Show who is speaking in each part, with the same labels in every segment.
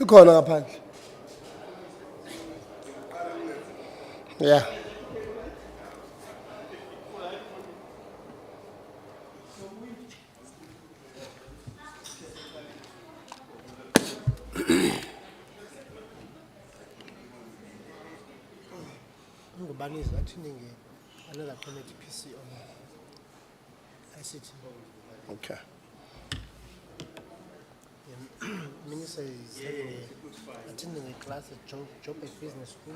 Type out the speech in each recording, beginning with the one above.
Speaker 1: Ikhona ngaphandle. Yeah.
Speaker 2: Ngubani is attending another committee PC on ICT.
Speaker 1: Okay.
Speaker 2: Minister is attending a class at Joburg Business School.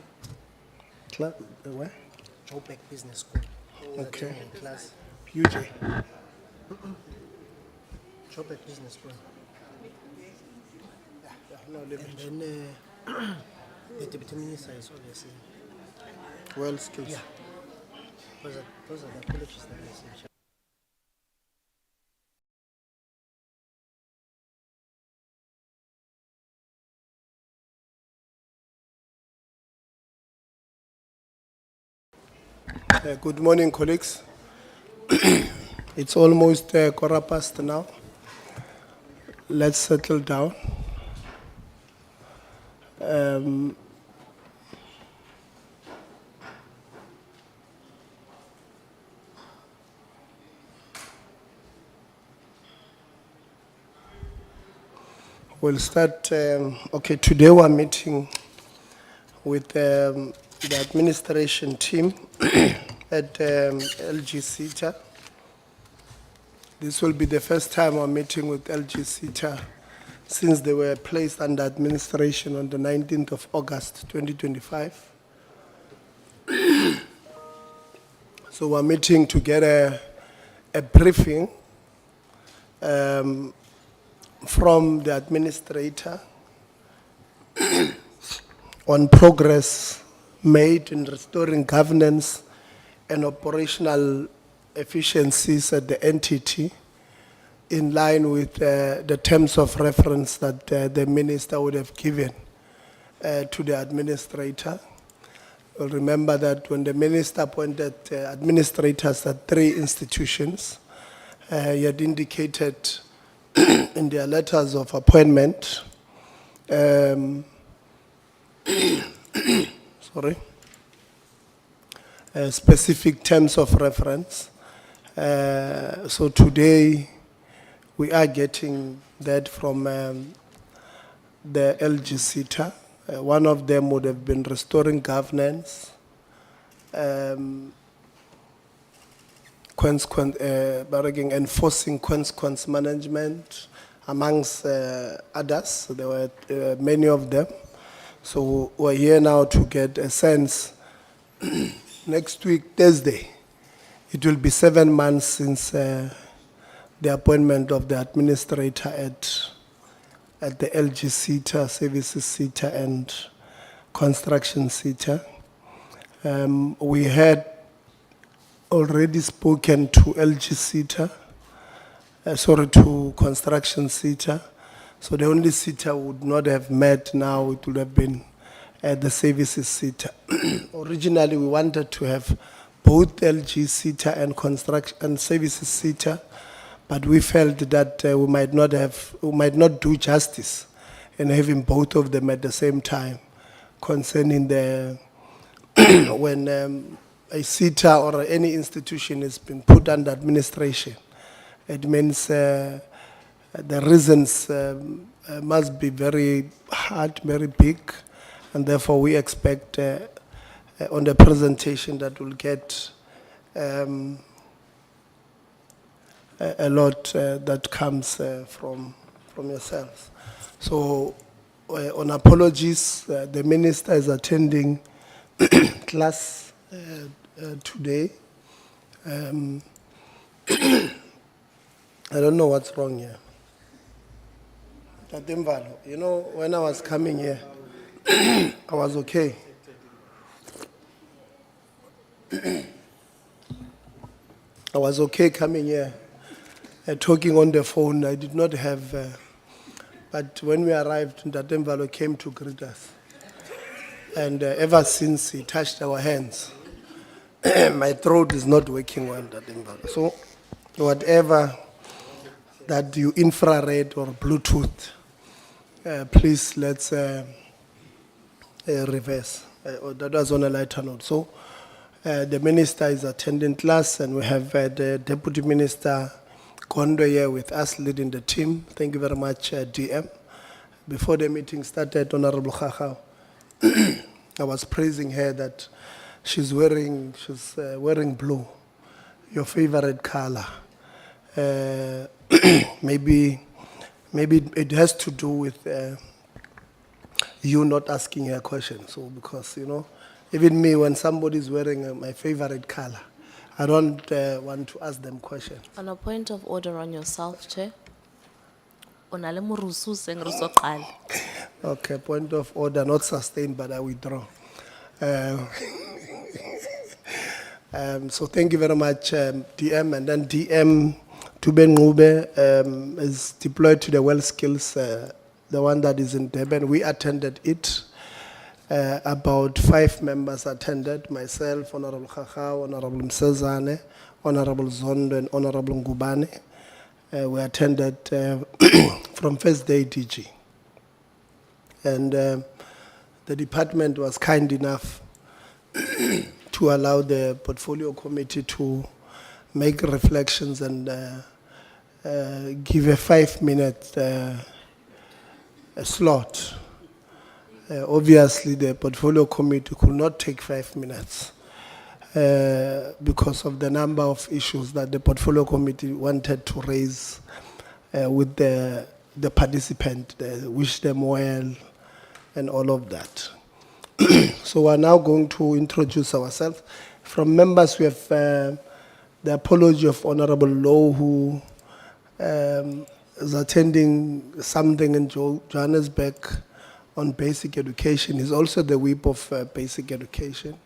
Speaker 1: Where?
Speaker 2: Joburg Business School.
Speaker 1: Okay.
Speaker 2: Attending a class.
Speaker 1: UJ.
Speaker 2: Joburg Business School.
Speaker 1: No, leave it.
Speaker 2: And then the deputy minister is obviously.
Speaker 1: Well skills.
Speaker 2: Yeah. Those are the colleges that I see.
Speaker 1: Good morning, colleagues. It's almost 1:15 now. Let's settle down. We'll start. Okay, today we're meeting with the administration team at LG SETA. This will be the first time we're meeting with LG SETA since they were placed under administration on the 19th of August 2025. So we're meeting to get a briefing from the administrator on progress made in restoring governance and operational efficiencies at the entity in line with the terms of reference that the minister would have given to the administrator. You'll remember that when the minister appointed administrators at 3 institutions, he had indicated in their letters of appointment specific terms of reference. So today we are getting that from the LG SETA. One of them would have been restoring governance, enforcing consequence management, amongst others. There were many of them. So we're here now to get a sense. Next week, Thursday, it will be 7 months since the appointment of the administrator at the LG SETA, Services SETA and Construction SETA. We had already spoken to LG SETA, to Construction SETA. So the only SETA would not have met now, it would have been the Services SETA. Originally, we wanted to have both LG SETA and Construction and Services SETA, but we felt that we might not do justice in having both of them at the same time concerning the when a SETA or any institution has been put under administration. It means the reasons must be very hard, very big, and therefore we expect on the presentation that we'll get a lot that comes from yourselves. So on apologies, the minister is attending class today. I don't know what's wrong here. You know, when I was coming here, I was okay. I was okay coming here, talking on the phone. I did not have, but when we arrived, Tatemvalo came to greet us. And ever since he touched our hands, my throat is not working well, Tatemvalo. So whatever that you infrared or Bluetooth, Please, let's reverse. That was on a lighter note. So, the minister is attending class, and we have the Deputy Minister Kondo here with us leading the team. Thank you very much, DM. Before the meeting started, Honorable Khakha, I was praising her that she's wearing blue, your favorite color. Maybe it has to do with you not asking her question. So because even me, when somebody's wearing my favorite color, I don't want to ask them questions.
Speaker 3: On a point of order on yourself, Chair. Ona le morusu seng re so qala.
Speaker 1: Okay, point of order, not sustained, but I withdraw. So thank you very much, DM. And then DM Tuben Ngube is deployed to the Well Skills, the one that is in Durban. We attended it. About 5 members attended, myself, Honorable Khakha, Honorable Msezane, Honorable Zondo, and Honorable Ngubane. We attended from first day DG. And the department was kind enough to allow the portfolio committee to make reflections and give a 5-minute slot. Obviously, the portfolio committee could not take 5 minutes because of the number of issues that the portfolio committee wanted to raise with the participant, wish them well, and all of that. So we're now going to introduce ourselves. From members, we have the apology of Honorable Low, who is attending something in Johannesburg on basic education. He's also the whip of basic education.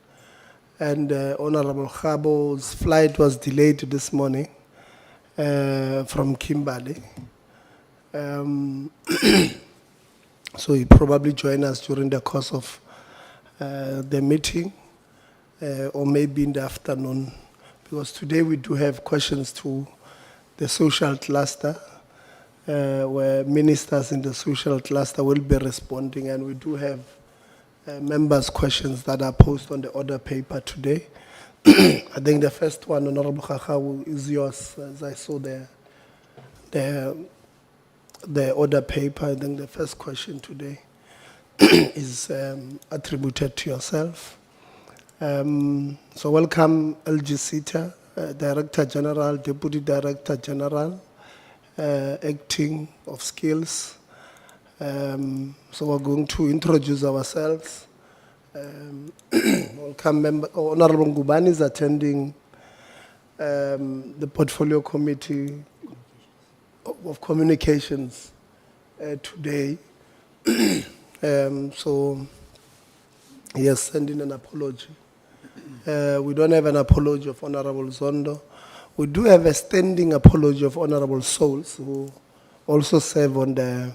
Speaker 1: And Honorable Khabo's flight was delayed this morning from Kimberley. So he probably join us during the course of the meeting or maybe in the afternoon, because today we do have questions to the social cluster where ministers in the social cluster will be responding, and we do have members' questions that are posted on the order paper today. I think the first one, Honorable Khakha, is yours, as I saw the order paper. I think the first question today is attributed to yourself. So welcome, LG SETA, Director General, Deputy Director General, Acting of Skills. So we're going to introduce ourselves. Welcome, member. Honorable Ngubane is attending the Portfolio Committee of Communications today. So he has sent in an apology. We don't have an apology of Honorable Zondo. We do have a standing apology of Honorable Souls, who also serve on the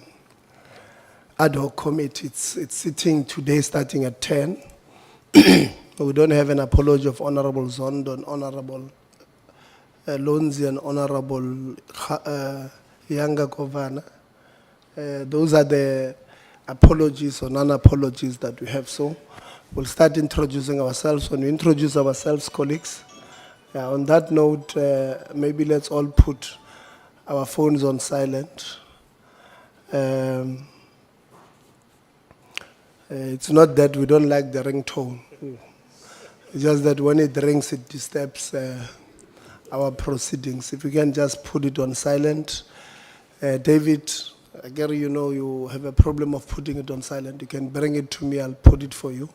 Speaker 1: ad hoc committee. It's sitting today starting at 10. We don't have an apology of Honorable Zondo and Honorable Lonzi and Honorable Yanga Govana. Those are the apologies or non-apologies that we have. So we'll start introducing ourselves. When we introduce ourselves, colleagues, on that note, maybe let's all put our phones on silent. It's not that we don't like the ringtone. It's just that when it rings, it disturbs our proceedings. If you can just put it on silent. David, Gary, you have a problem of putting it on silent. You can bring it to me, I'll put it for you.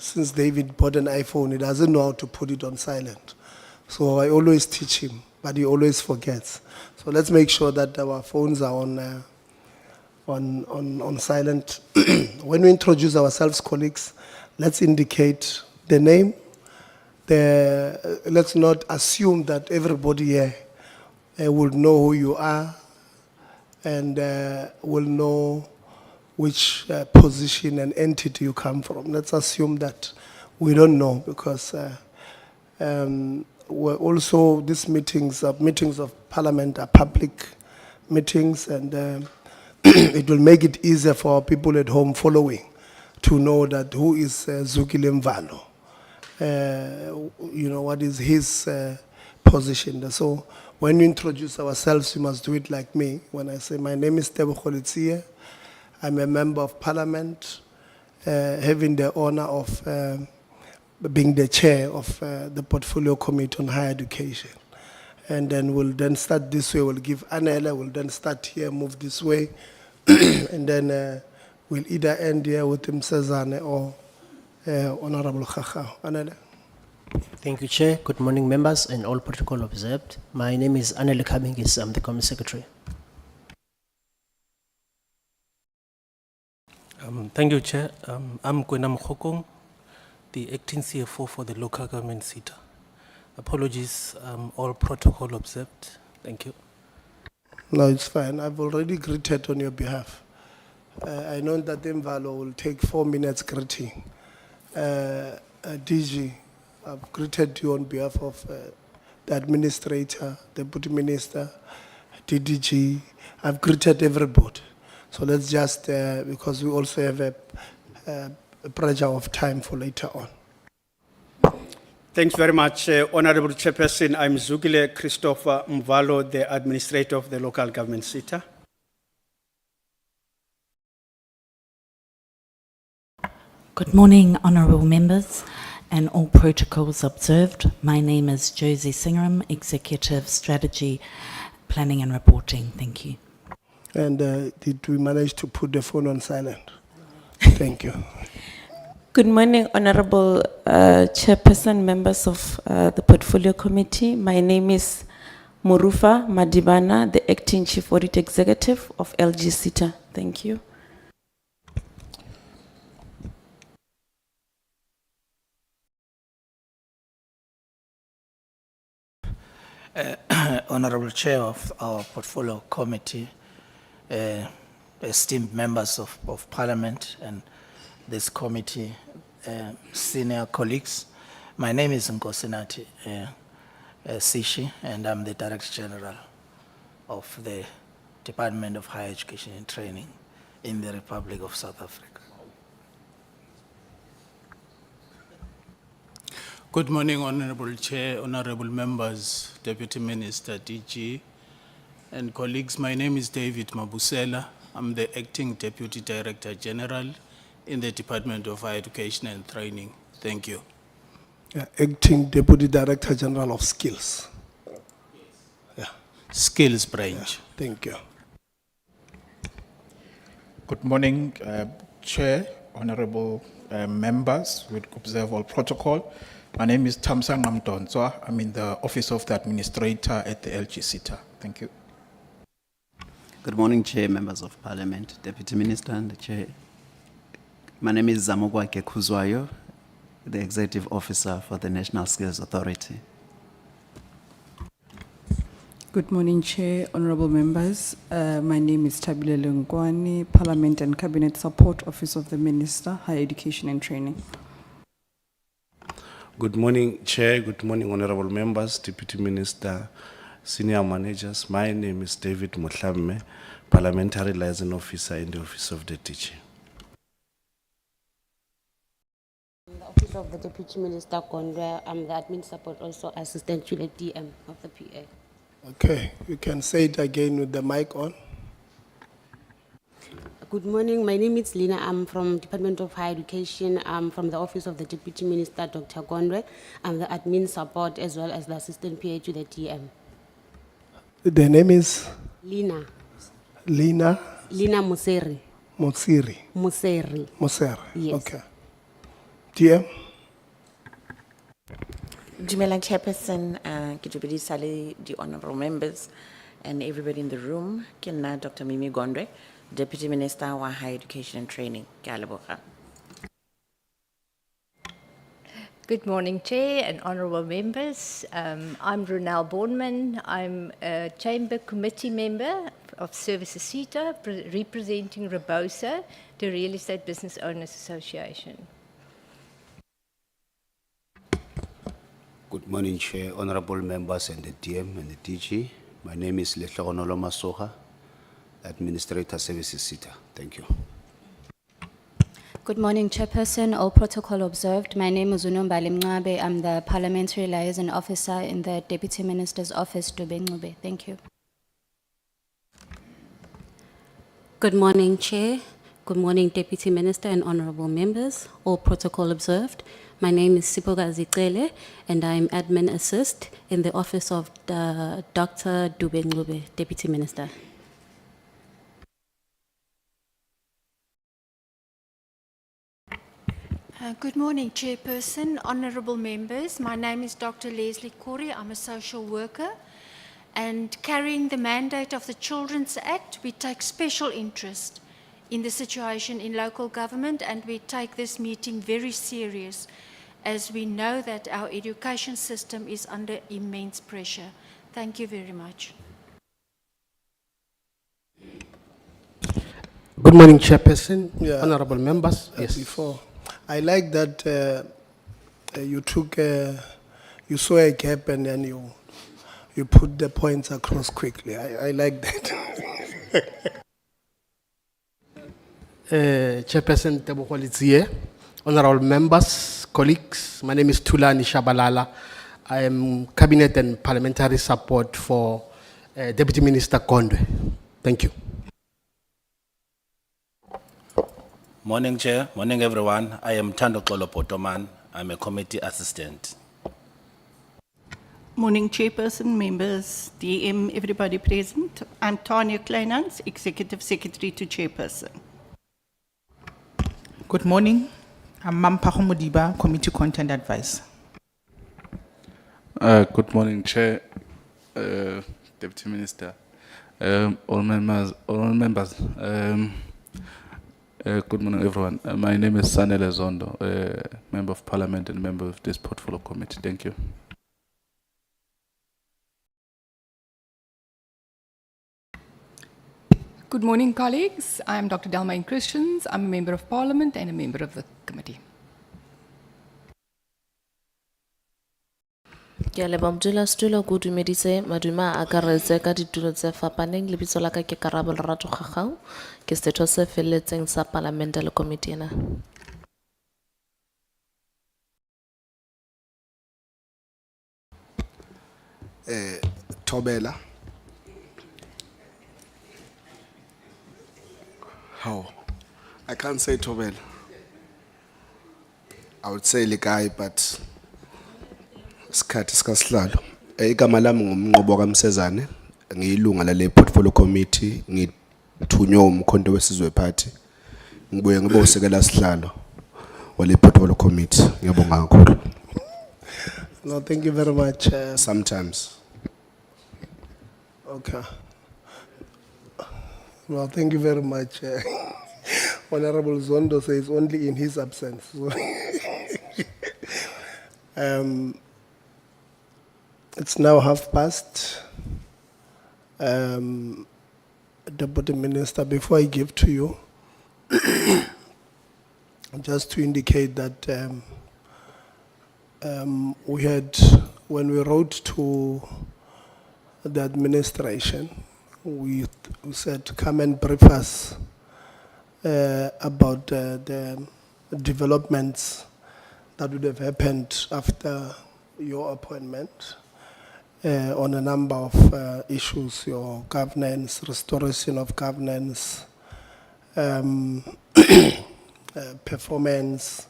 Speaker 1: Since David bought an iPhone, he doesn't know how to put it on silent. So I always teach him, but he always forgets. So let's make sure that our phones are on silent. When we introduce ourselves, colleagues, let's indicate the name. Let's not assume that everybody here will know who you are and will know which position and entity you come from. Let's assume that we don't know, because we're also, these meetings of Parliament are public meetings, and it will make it easier for people at home following to know that who is Zukile Mvalo. You know, what is his position. So when we introduce ourselves, you must do it like me. When I say, my name is Tebo Kholitsie, I'm a member of parliament, having the honor of being the chair of the Portfolio Committee on Higher Education. And then we'll then start this way. We'll give Anela, we'll then start here, move this way. And then we'll either end here with Msezane or Honorable Khakha. Anela.
Speaker 2: Thank you, Chair. Good morning, members and all protocol observed. My name is Anele Kamingis. I'm the Committee Secretary.
Speaker 4: Thank you, Chair. I'm Kwena Mkhokong, the acting CFO for the Local Government SETA. Apologies, all protocol observed. Thank you.
Speaker 1: No, it's fine. I've already greeted on your behalf. I know that Mvalo will take 4 minutes greeting. DG, I've greeted you on behalf of the administrator, deputy minister, DDG. I've greeted everybody. So let's just, because we also have a pressure of time for later on.
Speaker 5: Thanks very much, Honorable Chairperson. I'm Zugile Christopher Mvalo, the Administrator of the Local Government SETA.
Speaker 6: Good morning, honourable members and all protocols observed. My name is Josie Singham, Executive Strategy, Planning and Reporting. Thank you.
Speaker 1: And did we manage to put the phone on silent? Thank you.
Speaker 7: Good morning, Honorable Chairperson, members of the Portfolio Committee. My name is Murufa Madibana, the Acting Chief Audit Executive of LG SETA. Thank you.
Speaker 8: Honorable Chair of our Portfolio Committee, esteemed members of Parliament and this committee, senior colleagues. My name is Nkosinati Sishi, and I'm the Director General of the Department of Higher Education and Training in the Republic of South Africa.
Speaker 4: Good morning, Honorable Chair, honorable members, Deputy Minister, DG, and colleagues. My name is David Mabusela. I'm the Acting Deputy Director General in the Department of Higher Education and Training. Thank you.
Speaker 1: Acting Deputy Director General of Skills. Yeah,
Speaker 4: Skills branch.
Speaker 1: thank you.
Speaker 9: Good morning, Chair, honorable members, we observe all protocol. My name is Tamsang Namdonzwa. I'm in the Office of the Administrator at the LG SETA. Thank you.
Speaker 10: Good morning, Chair, members of Parliament, Deputy Minister and the Chair. My name is Zamogwake Kuzwayo, the Executive Officer for the National Skills Authority.
Speaker 11: Good morning, Chair, honorable members. My name is Tabile Lungwani, Parliament and Cabinet Support Office of the Minister, Higher Education and Training.
Speaker 12: Good morning, Chair. Good morning, honorable members, Deputy Minister, senior managers. My name is David Mohlamme, Parliamentary Liaison Officer in the Office of the DG.
Speaker 13: The Office of the Deputy Minister, Gondwe. I'm the Admin Support, also Assistant to the DM of the PA.
Speaker 1: Okay, you can say it again with the mic on.
Speaker 13: Good morning, my name is Lina. I'm from Department of Higher Education. I'm from the Office of the Deputy Minister, Dr. Gondwe. I'm the Admin Support as well as the Assistant PA to the DM.
Speaker 1: The name is?
Speaker 13: Lina.
Speaker 1: Lina?
Speaker 13: Lina Museri.
Speaker 1: Motsiri?
Speaker 13: Museri.
Speaker 1: Museri,
Speaker 13: Yes.
Speaker 1: okay. DM?
Speaker 14: Dumelang Chairperson, Kitubedi Sale, the honorable members, and everybody in the room. Kena Dr. Mimi Gondwe, Deputy Minister of Higher Education and Training. Ke a leboga.
Speaker 15: Good morning, Chair and honourable members. I'm Ronelle Bornman. I'm a Chamber Committee member of Services SETA, representing Rebosa, the Real Estate Business Owners Association.
Speaker 16: Good morning, Chair, honourable members and the DM and the DG. My name is Letlagonolo Masoha, Administrator Services SETA. Thank you.
Speaker 13: Good morning, Chairperson. All protocol observed. My name is Unombali Mncwabe. I'm the Parliamentary Liaison Officer in the Deputy Minister's Office, Dube Ncube. Thank you.
Speaker 17: Good morning, Chair. Good morning, Deputy Minister and honorable members. All protocol observed. My name is Sipoga Zicele, and I'm Admin Assist in the Office of Dr. Dube Ncube, Deputy Minister.
Speaker 18: Good morning, Chairperson, honourable members. My name is Dr. Leslie Corey. I'm a social worker. And carrying the mandate of the Children's Act, we take special interest in the situation in local government, and we take this meeting very serious as we know that our education system is under immense pressure. Thank you very much.
Speaker 19: Good morning, Chairperson,
Speaker 1: Yeah.
Speaker 19: honorable members. Yes.
Speaker 1: Before, I like that you took, you saw a gap and then you put the points across quickly. I like that.
Speaker 19: Chairperson Tebogo Litsie, honorable members, colleagues, my name is Tulani Shabalala. I am Cabinet and Parliamentary Support for Deputy Minister Gondwe. Thank you.
Speaker 20: Morning, Chair. Morning, everyone. I am Tando Xolo Potoman. I'm a committee assistant.
Speaker 21: Morning, Chairperson, members, DM, everybody present. I'm Tanya Kleinans, Executive Secretary to Chairperson.
Speaker 22: Good morning. I'm Mampaho Modiba, Committee Content Advisor.
Speaker 23: Good morning, Chair, Deputy Minister, all members. Good morning, everyone. My name is Sanele Zondo, Member of Parliament and member of this Portfolio Committee. Thank you.
Speaker 24: Good morning, colleagues. I am Dr. Delmaine Christians. I'm a member of Parliament and a member of the committee.
Speaker 3: Ke a leboha modula setulo ko dumedise maduma a akaretse ka ditulo tse fapaneng lebitso la ka ke Karabo Lerato Kgakgau ke setho se felletseng sa Palamente le komiti ena.
Speaker 25: Thobela. How? I can't say Thobela. I would say Likai, but Skati Skasihlalo. Igama lami ngumnqobo kaMsezane, ngiyilunga lale portfolio committee, ngithunywe umkhonto wesizwe party. Ngibuye ngibe usekela sihlalo wale portfolio committee. Ngiyabonga kakhulu.
Speaker 1: No, thank you very much.
Speaker 25: Sometimes.
Speaker 1: Okay. Well, thank you very much. Honorable Zondo says only in his absence. It's now past. Deputy Minister, before I give to you, just to indicate that we had, when we wrote to the administration, we said, come and brief us about the developments that would have happened after your appointment on a number of issues, your governance, restoration of governance, performance,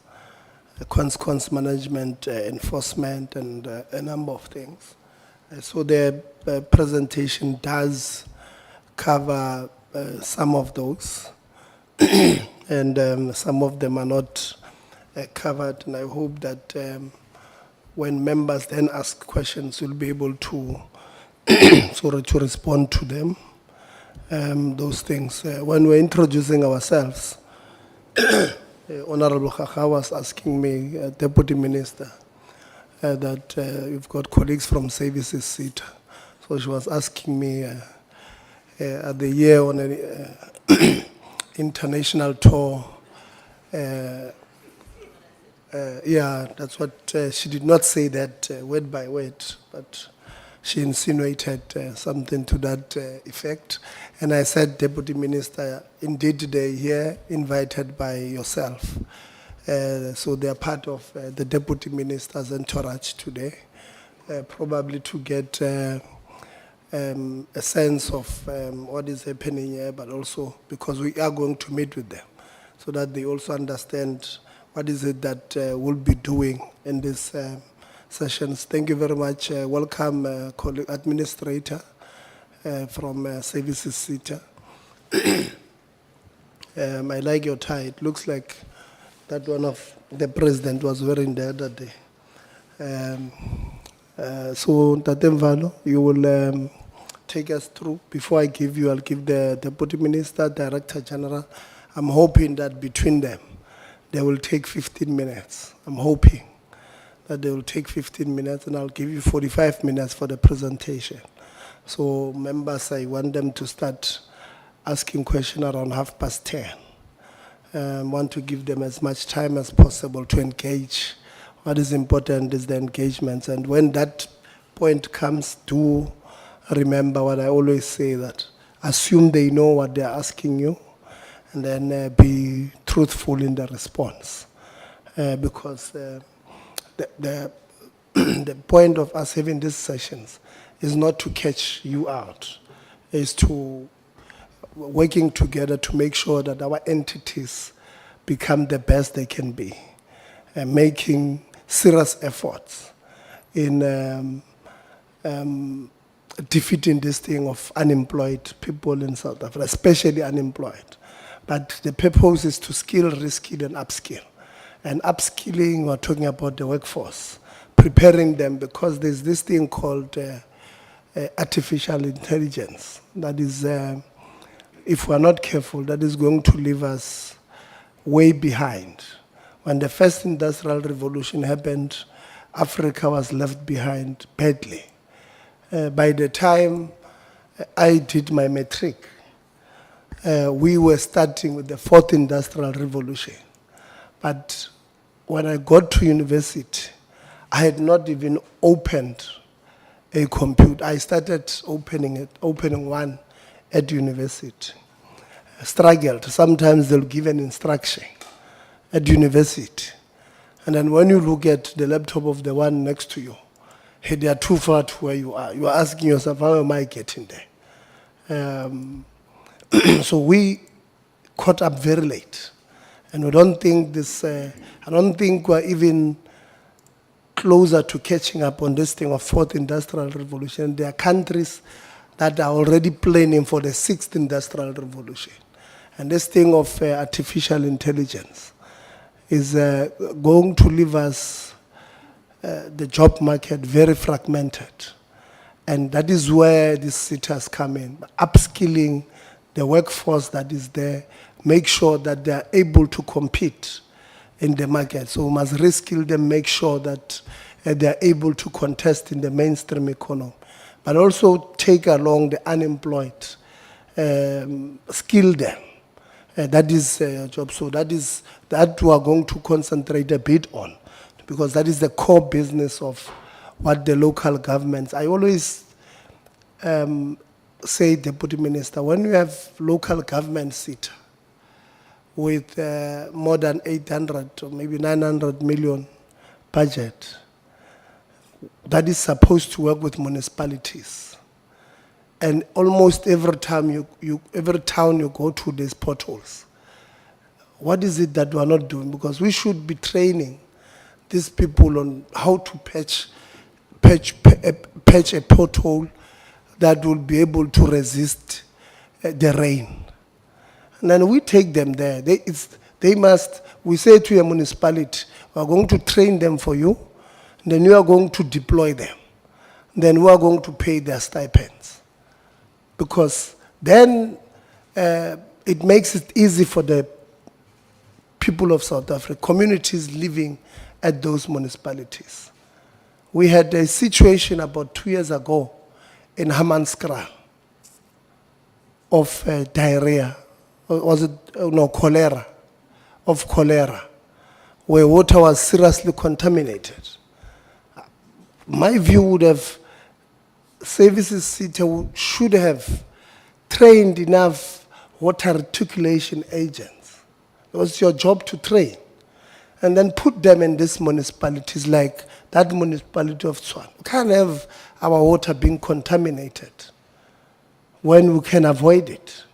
Speaker 1: consequence management, enforcement, and a number of things. So the presentation does cover some of those, and some of them are not covered. And I hope that when members then ask questions, we'll be able to to respond to them. Those things. When we're introducing ourselves, Honorable Kgakgau was asking me, Deputy Minister, that you've got colleagues from Services SETA. So she was asking me at the year on an international tour. Yeah, that's what she did not say that word by word, but she insinuated something to that effect. And I said, Deputy Minister, indeed they here invited by yourself. So they are part of the Deputy Minister's entourage today, probably to get a sense of what is happening here, but also because we are going to meet with them so that they also understand what is it that we'll be doing in these sessions. Thank you very much. Welcome, colleague administrator from Services SETA. I like your tie. It looks like that one of the president was wearing the other day. So, Tate Mvalo, you will take us through. Before I give you, I'll give the Deputy Minister, Director General. I'm hoping that between them, they will take 15 minutes. I'm hoping that they will take 15 minutes, and I'll give you 45 minutes for the presentation. So, members, I want them to start asking questions around 10:30. Want to give them as much time as possible to engage. What is important is the engagements. And when that point comes, do remember what I always say, that assume they know what they're asking you, and then be truthful in the response. Because the point of us having these sessions is not to catch you out, is to working together to make sure that our entities become the best they can be, and making serious efforts in defeating this thing of unemployed people in South Africa, especially unemployed. But the purpose is to skill, reskill, and upskill. And upskilling, we're talking about the workforce, preparing them, because there's this thing called artificial intelligence that is, if we're not careful, that is going to leave us way behind. When the first industrial revolution happened, Africa was left behind badly. By the time I did my matric, we were starting with the fourth industrial revolution. But when I got to university, I had not even opened a computer. I started opening one at university. I struggled. Sometimes they'll give an instruction at university. And then when you look at the laptop of the one next to you, hey, they are too far to where you are. You are asking yourself, how am I getting there? So we caught up very late. And we don't think this, I don't think we're even closer to catching up on this thing of fourth industrial revolution. There are countries that are already planning for the sixth industrial revolution. And this thing of artificial intelligence is going to leave us the job market very fragmented. And that is where these SETAs come in, upskilling the workforce that is there, make sure that they are able to compete in the market. So we must reskill them, make sure that they are able to contest in the mainstream economy, but also take along the unemployed, skill them. That is a job. So that we are going to concentrate a bit on, because that is the core business of what the local governments. I always say, Deputy Minister, when you have local government SETA with more than 800 or maybe 900 million budget, that is supposed to work with municipalities. And almost every time every town you go to, there's potholes. What is it that we are not doing? Because we should be training these people on how to patch a pothole that will be able to resist the rain. And then we take them there. We say to a municipality, we are going to train them for you, and then you are going to deploy them. Then we are going to pay their stipends. Because then it makes it easy for the people of South Africa, communities living at those municipalities. We had a situation about 2 years ago in Hammanskraal of diarrhea, or was it, no, cholera, where water was seriously contaminated. My view would have services SETA should have trained enough water reticulation agents. It was your job to train. And then put them in these municipalities like that municipality of Tshwane. We can't have our water being contaminated when we can avoid it.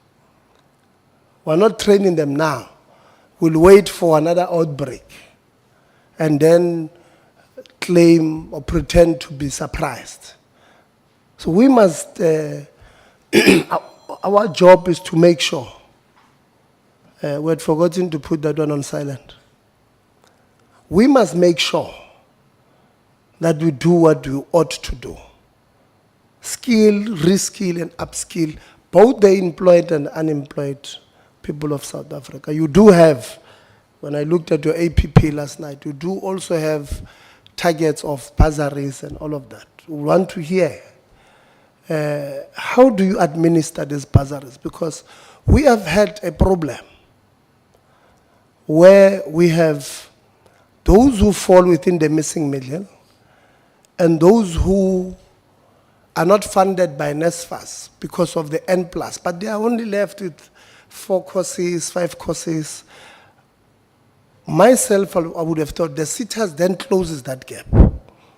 Speaker 1: We're not training them now. We'll wait for another outbreak and then claim or pretend to be surprised. So we must, our job is to make sure. We had forgotten to put that one on silent. We must make sure that we do what we ought to do. Skill, reskill, and upskill both the employed and unemployed people of South Africa. You do have, when I looked at your APP last night, you do also have targets of bursaries and all of that. We want to hear, how do you administer these bursaries? Because we have had a problem where we have those who fall within the missing million and those who are not funded by NSFAS because of the N+, but they are only left with 4 courses, 5 courses. Myself, I would have thought the SETA then closes that gap,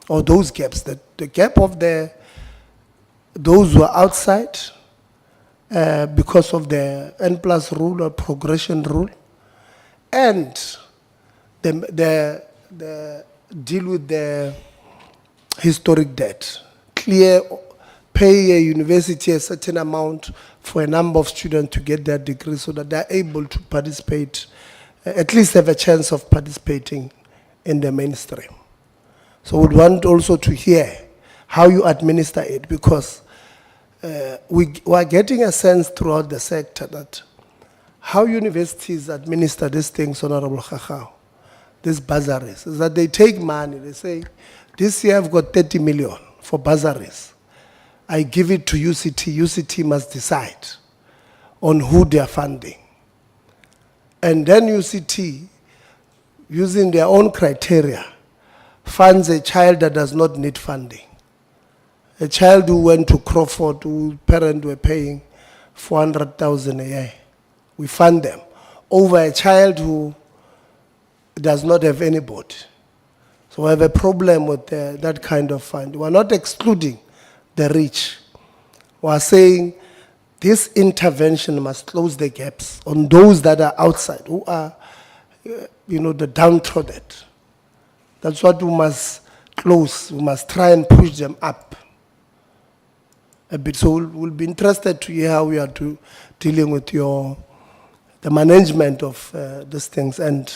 Speaker 1: or those gaps, the gap of those who are outside because of the N+ rule or progression rule, and the deal with the historic debt. Pay a university a certain amount for a number of students to get their degree so that they're able to participate, at least have a chance of participating in the mainstream. So we'd want also to hear how you administer it, because we are getting a sense throughout the sector that how universities administer these things, Honorable Khachau, these bursaries, is that they take money, they say, this year I've got 30 million for bursaries. I give it to UCT. UCT must decide on who they are funding. And then UCT, using their own criteria, funds a child that does not need funding. A child who went to Crawford, whose parents were paying 400,000 a year. We fund them over a child who does not have anybody. So we have a problem with that kind of fund. We're not excluding the rich. We're saying this intervention must close the gaps on those that are outside, who are, the downtrodden. That's what we must close. We must try and push them up a bit. So we'll be interested to hear how we are dealing with the management of these things. And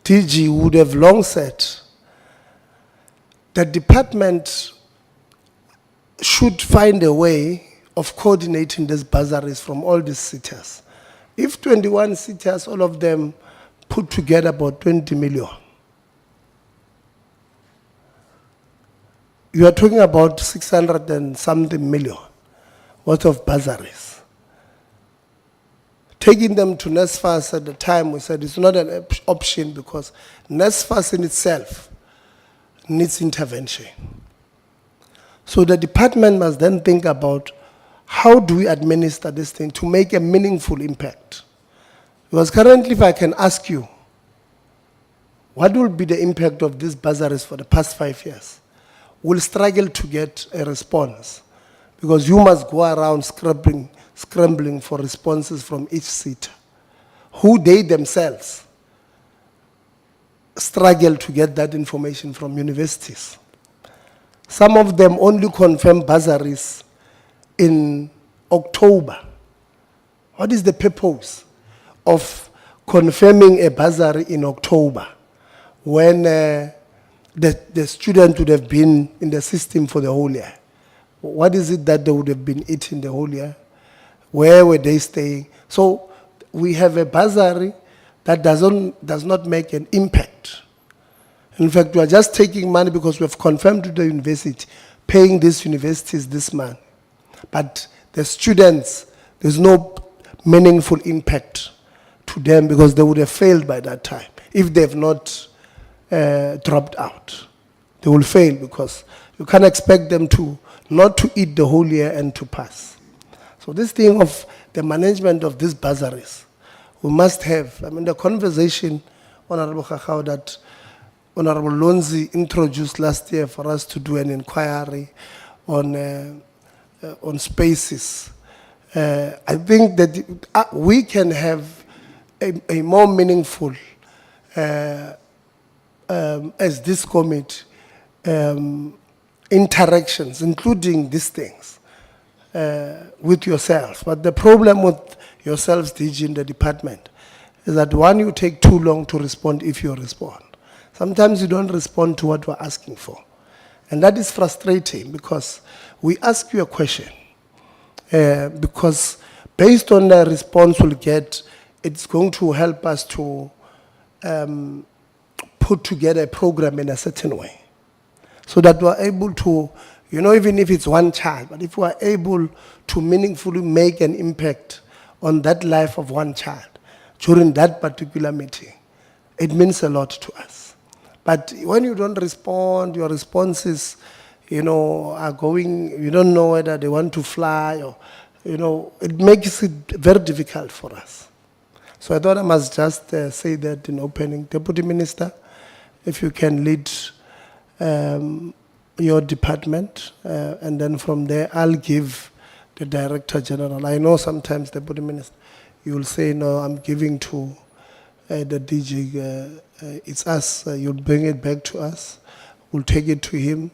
Speaker 1: DG would have long said the department should find a way of coordinating these bursaries from all these SETAs. If 21 SETAs, all of them put together about 20 million, you are talking about 600 and something million worth of bursaries. Taking them to NSFAS at the time, we said it's not an option because NSFAS in itself needs intervention. So the department must then think about how do we administer this thing to make a meaningful impact. Because currently, if I can ask you, what will be the impact of these bursaries for the past 5 years? We'll struggle to get a response because you must go around scrambling for responses from each SETA, who they themselves struggle to get that information from universities. Some of them only confirm bursaries in October. What is the purpose of confirming a bursary in October when the student would have been in the system for the whole year? What is it that they would have been eating the whole year? Where were they staying? So we have a bursary that does not make an impact. In fact, we are just taking money because we have confirmed to the university, paying these universities this money. But the students, there's no meaningful impact to them because they would have failed by that time if they have not dropped out. They will fail because you can't expect them to not to eat the whole year and to pass. So this thing of the management of these bursaries, we must have, I mean, the conversation, Honorable Kakao, that Honorable Lonzi introduced last year for us to do an inquiry on spaces. I think that we can have a more meaningful, as this committee, interactions, including these things, with yourselves. But the problem with yourselves, DG, in the department, is that one, you take too long to respond if you respond. Sometimes you don't respond to what we're asking for. And that is frustrating because we ask you a question, because based on the response we'll get, it's going to help us to put together a program in a certain way, so that we're able to, you know, even if it's one child, but if we're able to meaningfully make an impact on that life of one child during that particular meeting, it means a lot to us. But when you don't respond, your responses, you know, are going, you don't know whether they want to fly or, you know, it makes it very difficult for us. So I thought I must just say that in opening. Deputy Minister, if you can lead your department, and then from there I'll give the Director General. I know sometimes, Deputy Minister, you will say, no, I'm giving to the DG, it's us, you'll bring it back to us, we'll take it to him.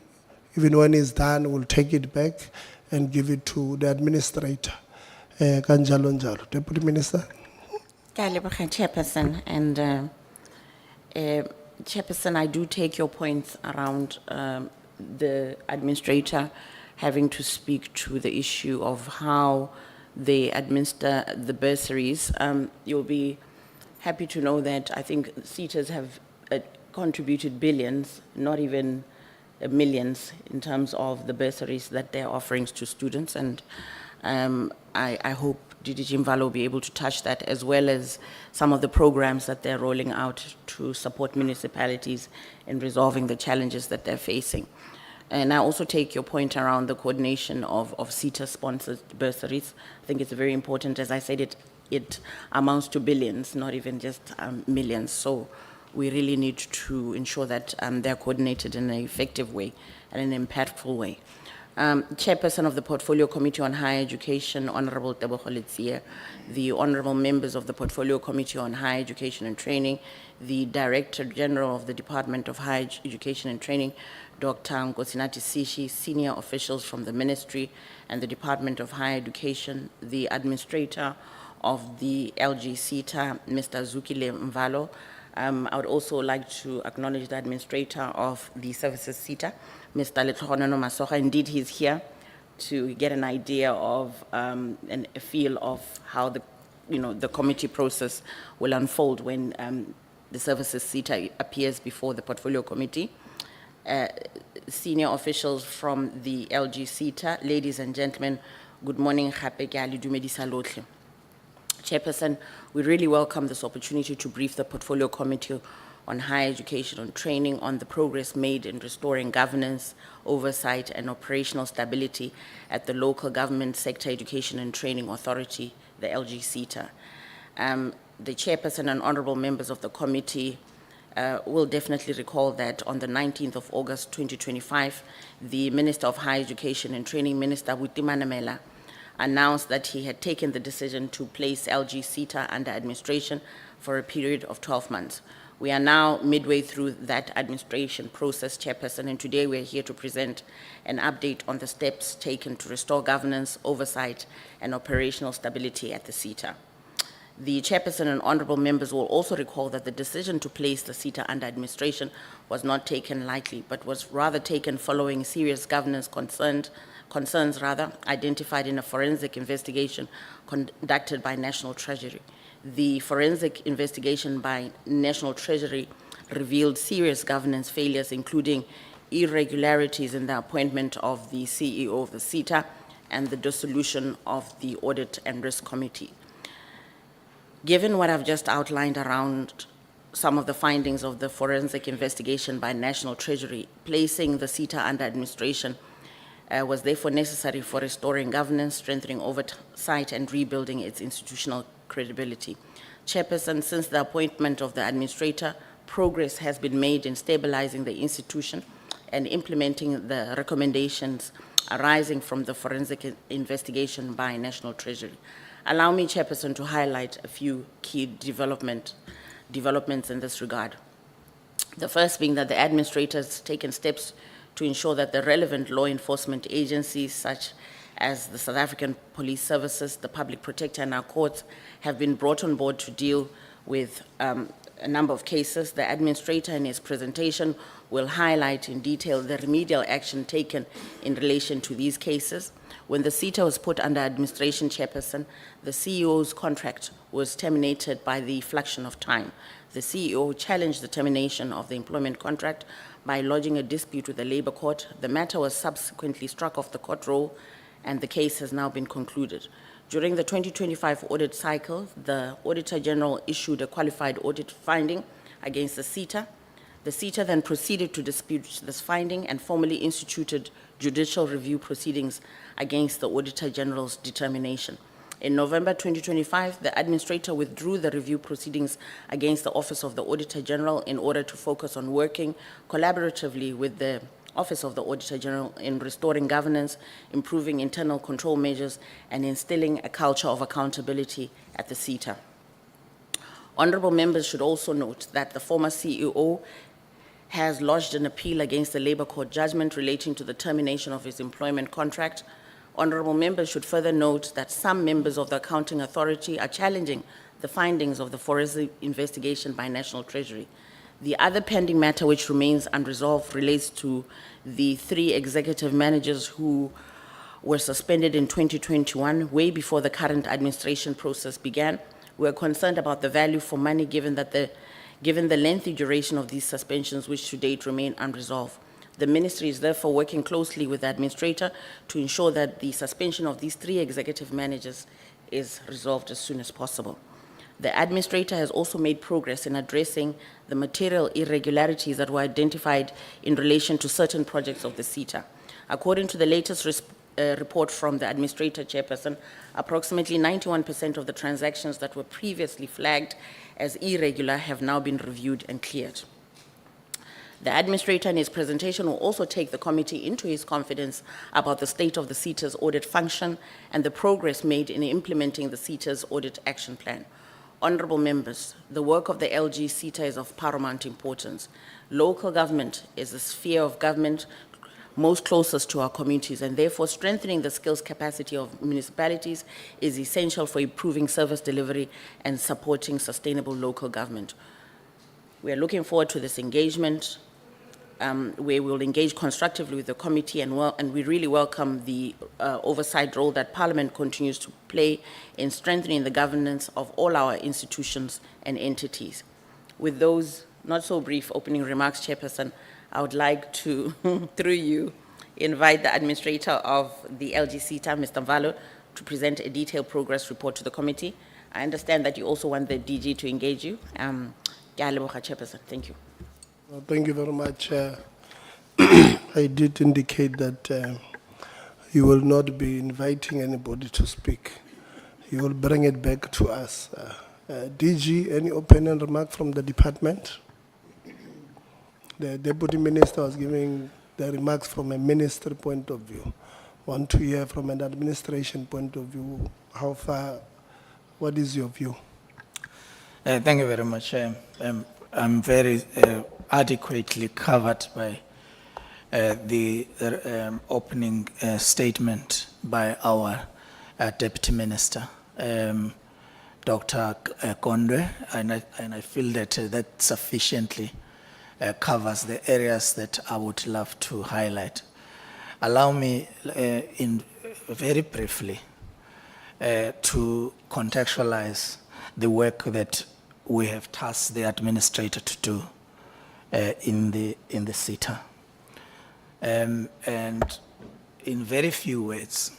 Speaker 1: Even when it's done, we'll take it back and give it to the administrator. Kanjalo njalo. Deputy Minister.
Speaker 14: Ka leboga, Chairperson, and Chairperson, I do take your points around the administrator having to speak to the issue of how they administer the bursaries. You'll be happy to know that I think SETAs have contributed billions, not even millions, in terms of the bursaries that they're offering to students, and I hope DDG Mvalo will be able to touch that, as well as some of the programs that they're rolling out to support municipalities in resolving the challenges that they're facing. And I also take your point around the coordination of SETA-sponsored bursaries. I think it's very important. As I said, it amounts to billions, not even just millions. So we really need to ensure that they're coordinated in an effective way and an impactful way. Chairperson of the Portfolio Committee on Higher Education, Honorable Tebogo Letsie, the honorable members of the Portfolio Committee on Higher Education and Training, the Director General of the Department of Higher Education and Training, Dr. Nkosinathi Sishi, senior officials from the Ministry and the Department of Higher Education, the Administrator of the LG SETA, Mr. Zukile Mvalo. I would also like to acknowledge the Administrator of the Services SETA, Mr. Lethogonono Masoga. Indeed, he's here to get an idea of and a feel of how the committee process will unfold when the Services SETA appears before the Portfolio Committee. Senior officials from the LG SETA, ladies and gentlemen, good morning. Chairperson, we really welcome this opportunity to brief the Portfolio Committee on Higher Education and Training on the progress made in restoring governance, oversight, and operational stability at the Local Government Sector Education and Training Authority, the LG SETA. The Chairperson and honorable members of the committee will definitely recall that on the 19th of August 2025, the Minister of Higher Education and Training, Minister Butimana Mela, announced that he had taken the decision to place LG SETA under administration for a period of 12 months. We are now midway through that administration process, Chairperson, and today we are here to present an update on the steps taken to restore governance, oversight, and operational stability at the SETA. The Chairperson and honorable members will also recall that the decision to place the SETA under administration was not taken lightly, but was rather taken following serious governance concerns identified in a forensic investigation conducted by National Treasury. The forensic investigation by National Treasury revealed serious governance failures, including irregularities in the appointment of the CEO of the SETA and the dissolution of the Audit and Risk Committee. Given what I've just outlined around some of the findings of the forensic investigation by National Treasury, placing the SETA under administration was therefore necessary for restoring governance, strengthening oversight, and rebuilding its institutional credibility. Chairperson, since the appointment of the administrator, progress has been made in stabilizing the institution and implementing the recommendations arising from the forensic investigation by National Treasury. Allow me, Chairperson, to highlight a few key developments in this regard. The first being that the administrator has taken steps to ensure that the relevant law enforcement agencies, such as the South African Police Services, the Public Protector, and our courts, have been brought on board to deal with a number of cases. The administrator in his presentation will highlight in detail the remedial action taken in relation to these cases. When the SETA was put under administration, Chairperson, the CEO's contract was terminated by the fluxion of time. The CEO challenged the termination of the employment contract by lodging a dispute with the Labour Court. The matter was subsequently struck off the court roll, and the case has now been concluded. During the 2025 audit cycle, the Auditor General issued a qualified audit finding against the SETA. The SETA then proceeded to dispute this finding and formally instituted judicial review proceedings against the Auditor General's determination. In November 2025, the administrator withdrew the review proceedings against the Office of the Auditor General in order to focus on working collaboratively with the Office of the Auditor General in restoring governance, improving internal control measures, and instilling a culture of accountability at the SETA. Honorable members should also note that the former CEO has lodged an appeal against the Labour Court judgment relating to the termination of his employment contract. Honorable members should further note that some members of the Accounting Authority are challenging the findings of the forensic investigation by National Treasury. The other pending matter which remains unresolved relates to the 3 executive managers who were suspended in 2021, way before the current administration process began. We are concerned about the value for money given the lengthy duration of these suspensions, which to date remain unresolved. The Ministry is therefore working closely with the administrator to ensure that the suspension of these 3 executive managers is resolved as soon as possible. The administrator has also made progress in addressing the material irregularities that were identified in relation to certain projects of the SETA. According to the latest report from the administrator, Chairperson, approximately 91% of the transactions that were previously flagged as irregular have now been reviewed and cleared. The administrator in his presentation will also take the committee into his confidence about the state of the SETA's audit function and the progress made in implementing the SETA's audit action plan. Honorable members, the work of the LG SETA is of paramount importance. Local government is the sphere of government most closest to our communities, and therefore strengthening the skills capacity of municipalities is essential for improving service delivery and supporting sustainable local government. We are looking forward to this engagement, where we'll engage constructively with the committee, and we really welcome the oversight role that Parliament continues to play in strengthening the governance of all our institutions and entities. With those not so brief opening remarks, Chairperson, I would like to, through you, invite the administrator of the LG SETA, Mr. Mvalo, to present a detailed progress report to the committee. I understand that you also want the DG to engage you. Chairperson, thank you.
Speaker 1: Well, thank you very much. I did indicate that you will not be inviting anybody to speak. You will bring it back to us. DG, any opening remark from the department? The Deputy Minister was giving the remarks from a ministry point of view. Want to hear from an administration point of view, how far, what is your view?
Speaker 2: Thank you very much. I'm very adequately covered by the opening statement by our Deputy Minister, Dr. Kondwe, and I feel that that sufficiently covers the areas that I would love to highlight. Allow me in very briefly to contextualize the work that we have tasked the administrator to do in the SETA. And in very few words,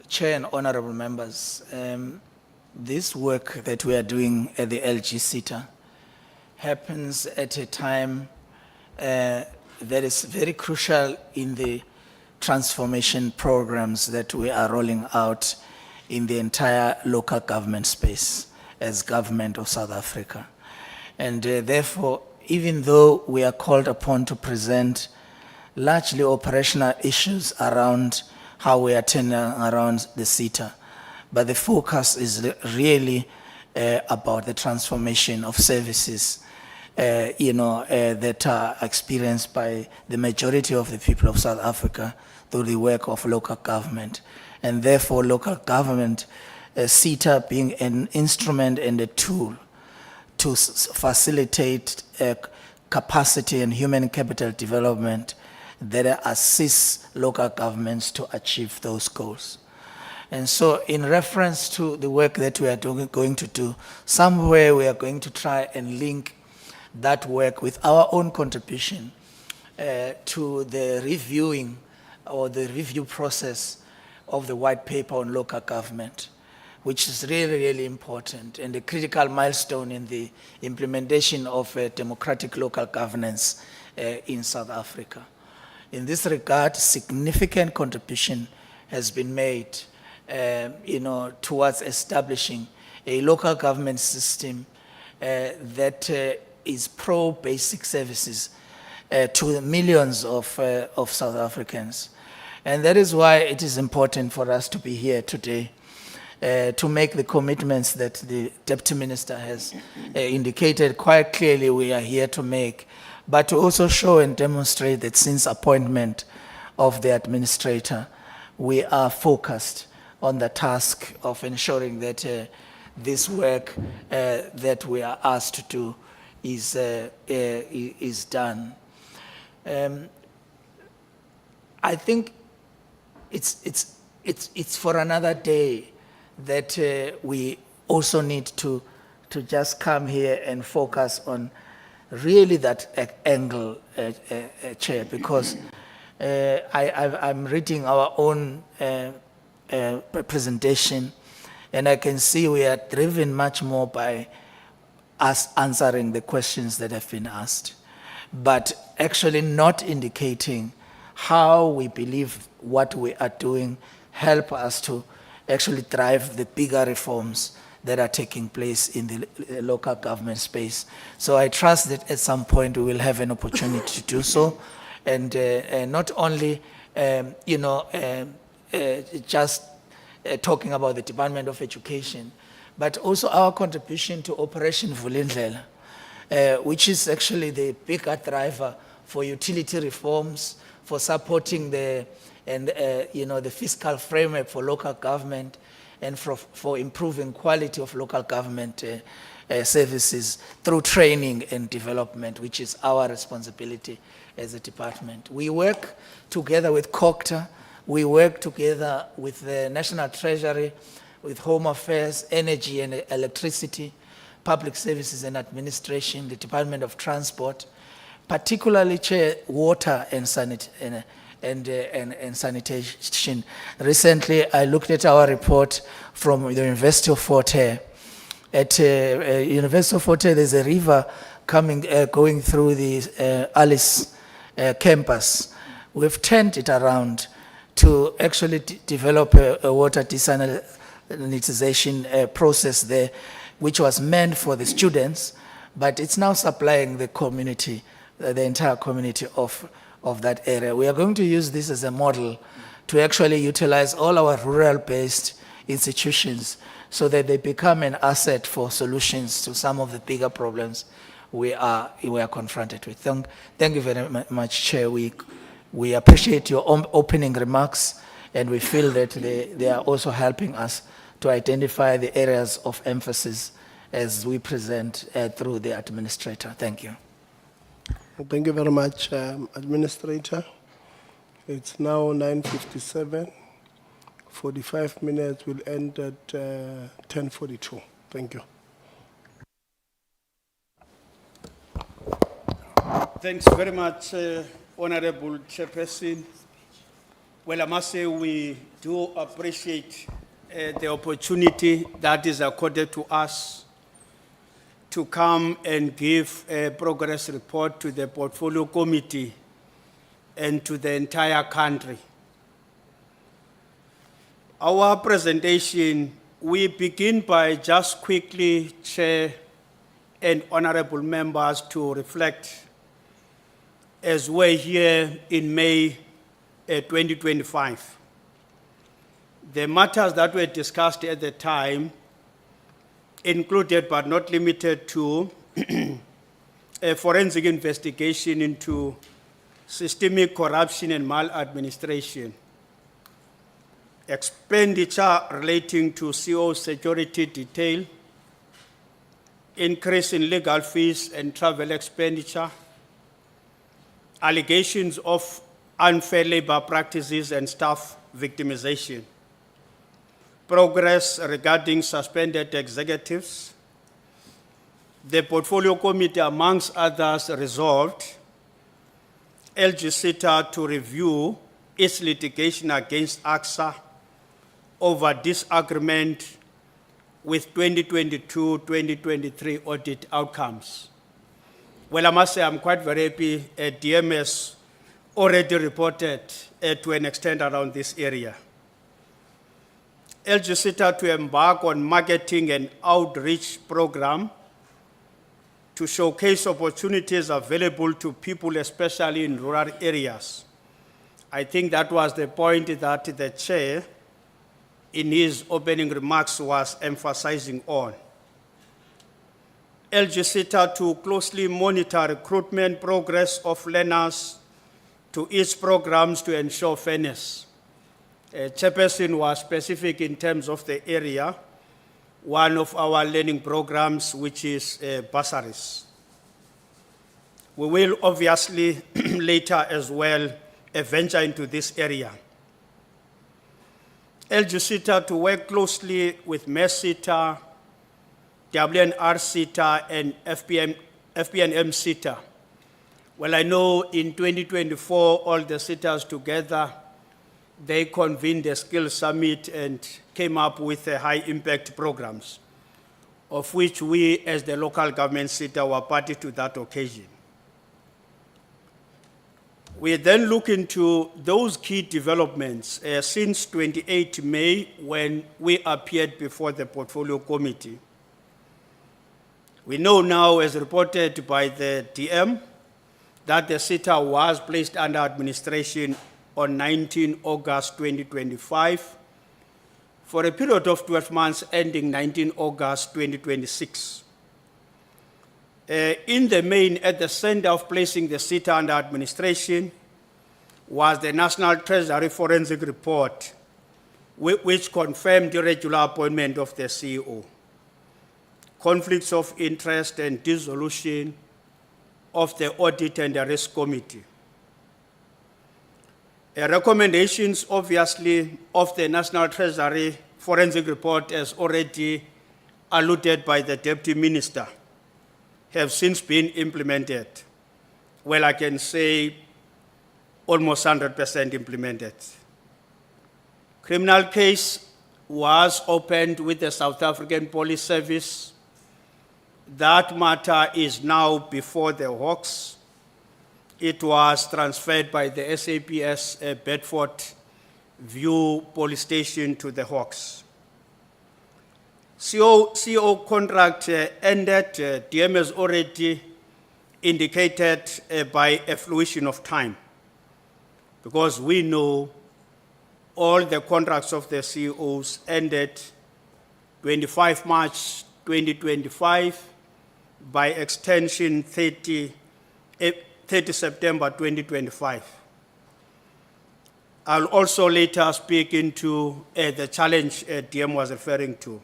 Speaker 2: Chair and honorable members, this work that we are doing at the LG SETA happens at a time that is very crucial in the transformation programs that we are rolling out in the entire local government space as government of South Africa. And therefore, even though we are called upon to present largely operational issues around how we are turning around the SETA, but the focus is really about the transformation of services that are experienced by the majority of the people of South Africa through the work of local government. And therefore, local government, SETA being an instrument and a tool to facilitate capacity and human capital development that assists local governments to achieve those goals. And so in reference to the work that we are going to do, somewhere we are going to try and link that work with our own contribution to the reviewing or the review process of the white paper on local government, which is really, really important and a critical milestone in the implementation of democratic local governance in South Africa. In this regard, significant contribution has been made towards establishing a local government system that is pro-basic services to the millions of South Africans. And that is why it is important for us to be here today to make the commitments that the Deputy Minister has indicated quite clearly we are here to make, but to also show and demonstrate that since appointment of the administrator, we are focused on the task of ensuring that this work that we are asked to do is done. I think it's for another day that we also need to just come here and focus on really that angle, Chair, because I'm reading our own presentation, and I can see we are driven much more by us answering the questions that have been asked, but actually not indicating how we believe what we are doing help us to actually drive the bigger reforms that are taking place in the local government space. So I trust that at some point we will have an opportunity to do so, and not only just talking about the Department of Education, but also our contribution to Operation Vulindlela, which is actually the bigger driver for utility reforms, for supporting the fiscal framework for local government, and for improving quality of local government services through training and development, which is our responsibility as a department. We work together with COCTA, we work together with the National Treasury, with Home Affairs, Energy and Electricity, Public Services and Administration, the Department of Transport, particularly Chair, water and sanitation. Recently, I looked at our report from the University of Fort Hare. At University of Fort Hare, there's a river going through the Alice campus. We've turned it around to actually develop a water desalinization process there, which was meant for the students, but it's now supplying the community, the entire community of that area. We are going to use this as a model to actually utilize all our rural-based institutions so that they become an asset for solutions to some of the bigger problems we are confronted with. Thank you very much, Chair. We appreciate your opening remarks, and we feel that they are also helping us to identify the areas of emphasis as we present through the administrator. Thank you.
Speaker 1: Thank you very much, Administrator. It's now 9:57. 45 minutes will end at 10:42. Thank you.
Speaker 4: Thanks very much, Honorable Chairperson. Well, I must say we do appreciate the opportunity that is accorded to us to come and give a progress report to the Portfolio Committee and to the entire country. Our presentation, we begin by just quickly, Chair and honorable members, to reflect as we're here in May 2025. The matters that were discussed at the time included but not limited to a forensic investigation into systemic corruption and maladministration, expenditure relating to CO security detail, increase in legal fees and travel expenditure, allegations of unfair labor practices and staff victimization, progress regarding suspended executives. The Portfolio Committee, amongst others, resolved LG SETA to review its litigation against AXA over disagreement with 2022-2023 audit outcomes. Well, I must say I'm quite very happy DMS already reported to an extent around this area. LG SETA to embark on marketing and outreach program to showcase opportunities available to people, especially in rural areas. I think that was the point that the chair, in his opening remarks, was emphasizing on. LG SETA to closely monitor recruitment progress of learners to its programs to ensure fairness. Chairperson was specific in terms of the area, one of our learning programs, which is bursaries. We will obviously later as well venture into this area. LG SETA to work closely with SETA, WNR SETA, and FPNM SETA. Well, I know in 2024, all the SETAs together, they convened a skills summit and came up with high impact programs, of which we as the local government SETA were party to that occasion. We then look into those key developments since 28 May when we appeared before the Portfolio Committee. We know now, as reported by the DM, that the SETA was placed under administration on 19 August 2025 for a period of 12 months ending 19 August 2026. In the main, at the center of placing the SETA under administration was the National Treasury Forensic Report, which confirmed the regular appointment of the CEO, conflicts of interest and dissolution of the Audit and the Risk Committee. Recommendations, obviously, of the National Treasury Forensic Report, as already alluded by the Deputy Minister, have since been implemented. Well, I can say almost 100% implemented. Criminal case was opened with the South African Police Service. That matter is now before the Hawks. It was transferred by the SAPS Bedford View Police Station to the Hawks. CO contract ended, DMS already indicated by a fruition of time, because we know all the contracts of the COs ended 25 March 2025, by extension 30 September 2025. I'll also later speak into the challenge DM was referring to.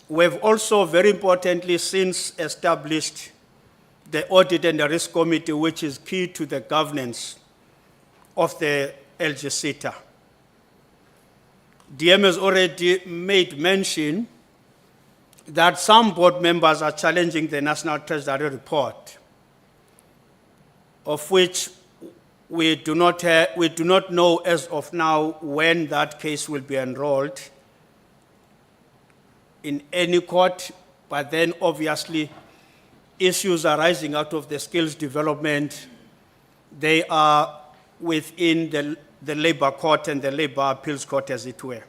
Speaker 4: We've also, very importantly, since established the Audit and the Risk Committee, which is key to the governance of the LG SETA. DM has already made mention that some board members are challenging the National Treasury report, of which we do not know as of now when that case will be enrolled in any court, but then obviously issues arising out of the skills development, they are within the Labour Court and the Labour Appeals Court, as it were.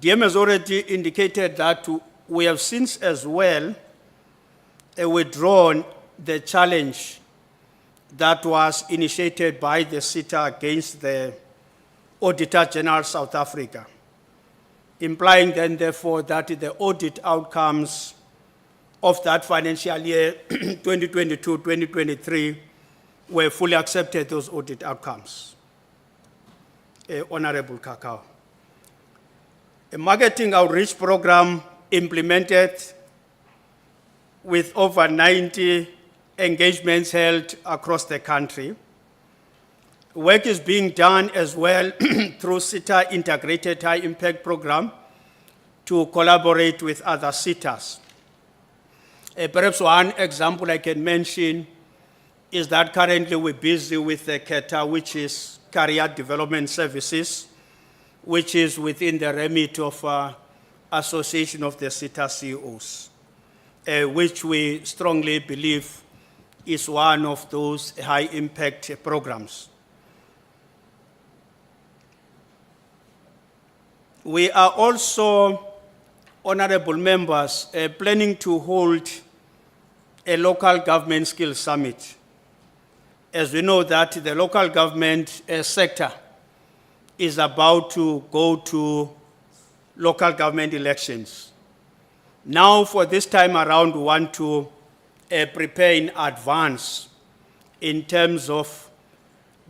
Speaker 4: DM has already indicated that we have since as well withdrawn the challenge that was initiated by the SETA against the Auditor General South Africa, implying then therefore that the audit outcomes of that financial year 2022-2023 were fully accepted, those audit outcomes. Honorable Kakao. A marketing outreach program implemented with over 90 engagements held across the country. Work is being done as well through SETA Integrated High Impact Program to collaborate with other SETAs. Perhaps one example I can mention is that currently we're busy with the CATA, which is Career Development Services, which is within the remit of Association of the SETA CEOs, which we strongly believe is one of those high-impact programs. We are also, honorable members, planning to hold a local government skills summit. As we know that the local government sector is about to go to local government elections. Now, for this time around, we want to prepare in advance in terms of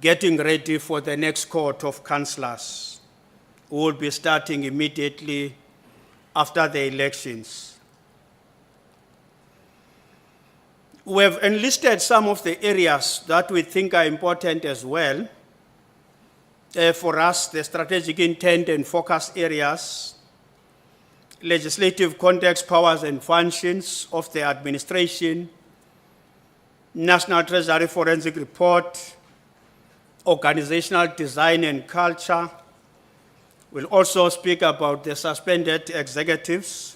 Speaker 4: getting ready for the next cohort of councillors who will be starting immediately after the elections. We have enlisted some of the areas that we think are important as well. For us, the strategic intent and focus areas, legislative context, powers and functions of the administration, National Treasury Forensic Report, organizational design and culture. We'll also speak about the suspended executives,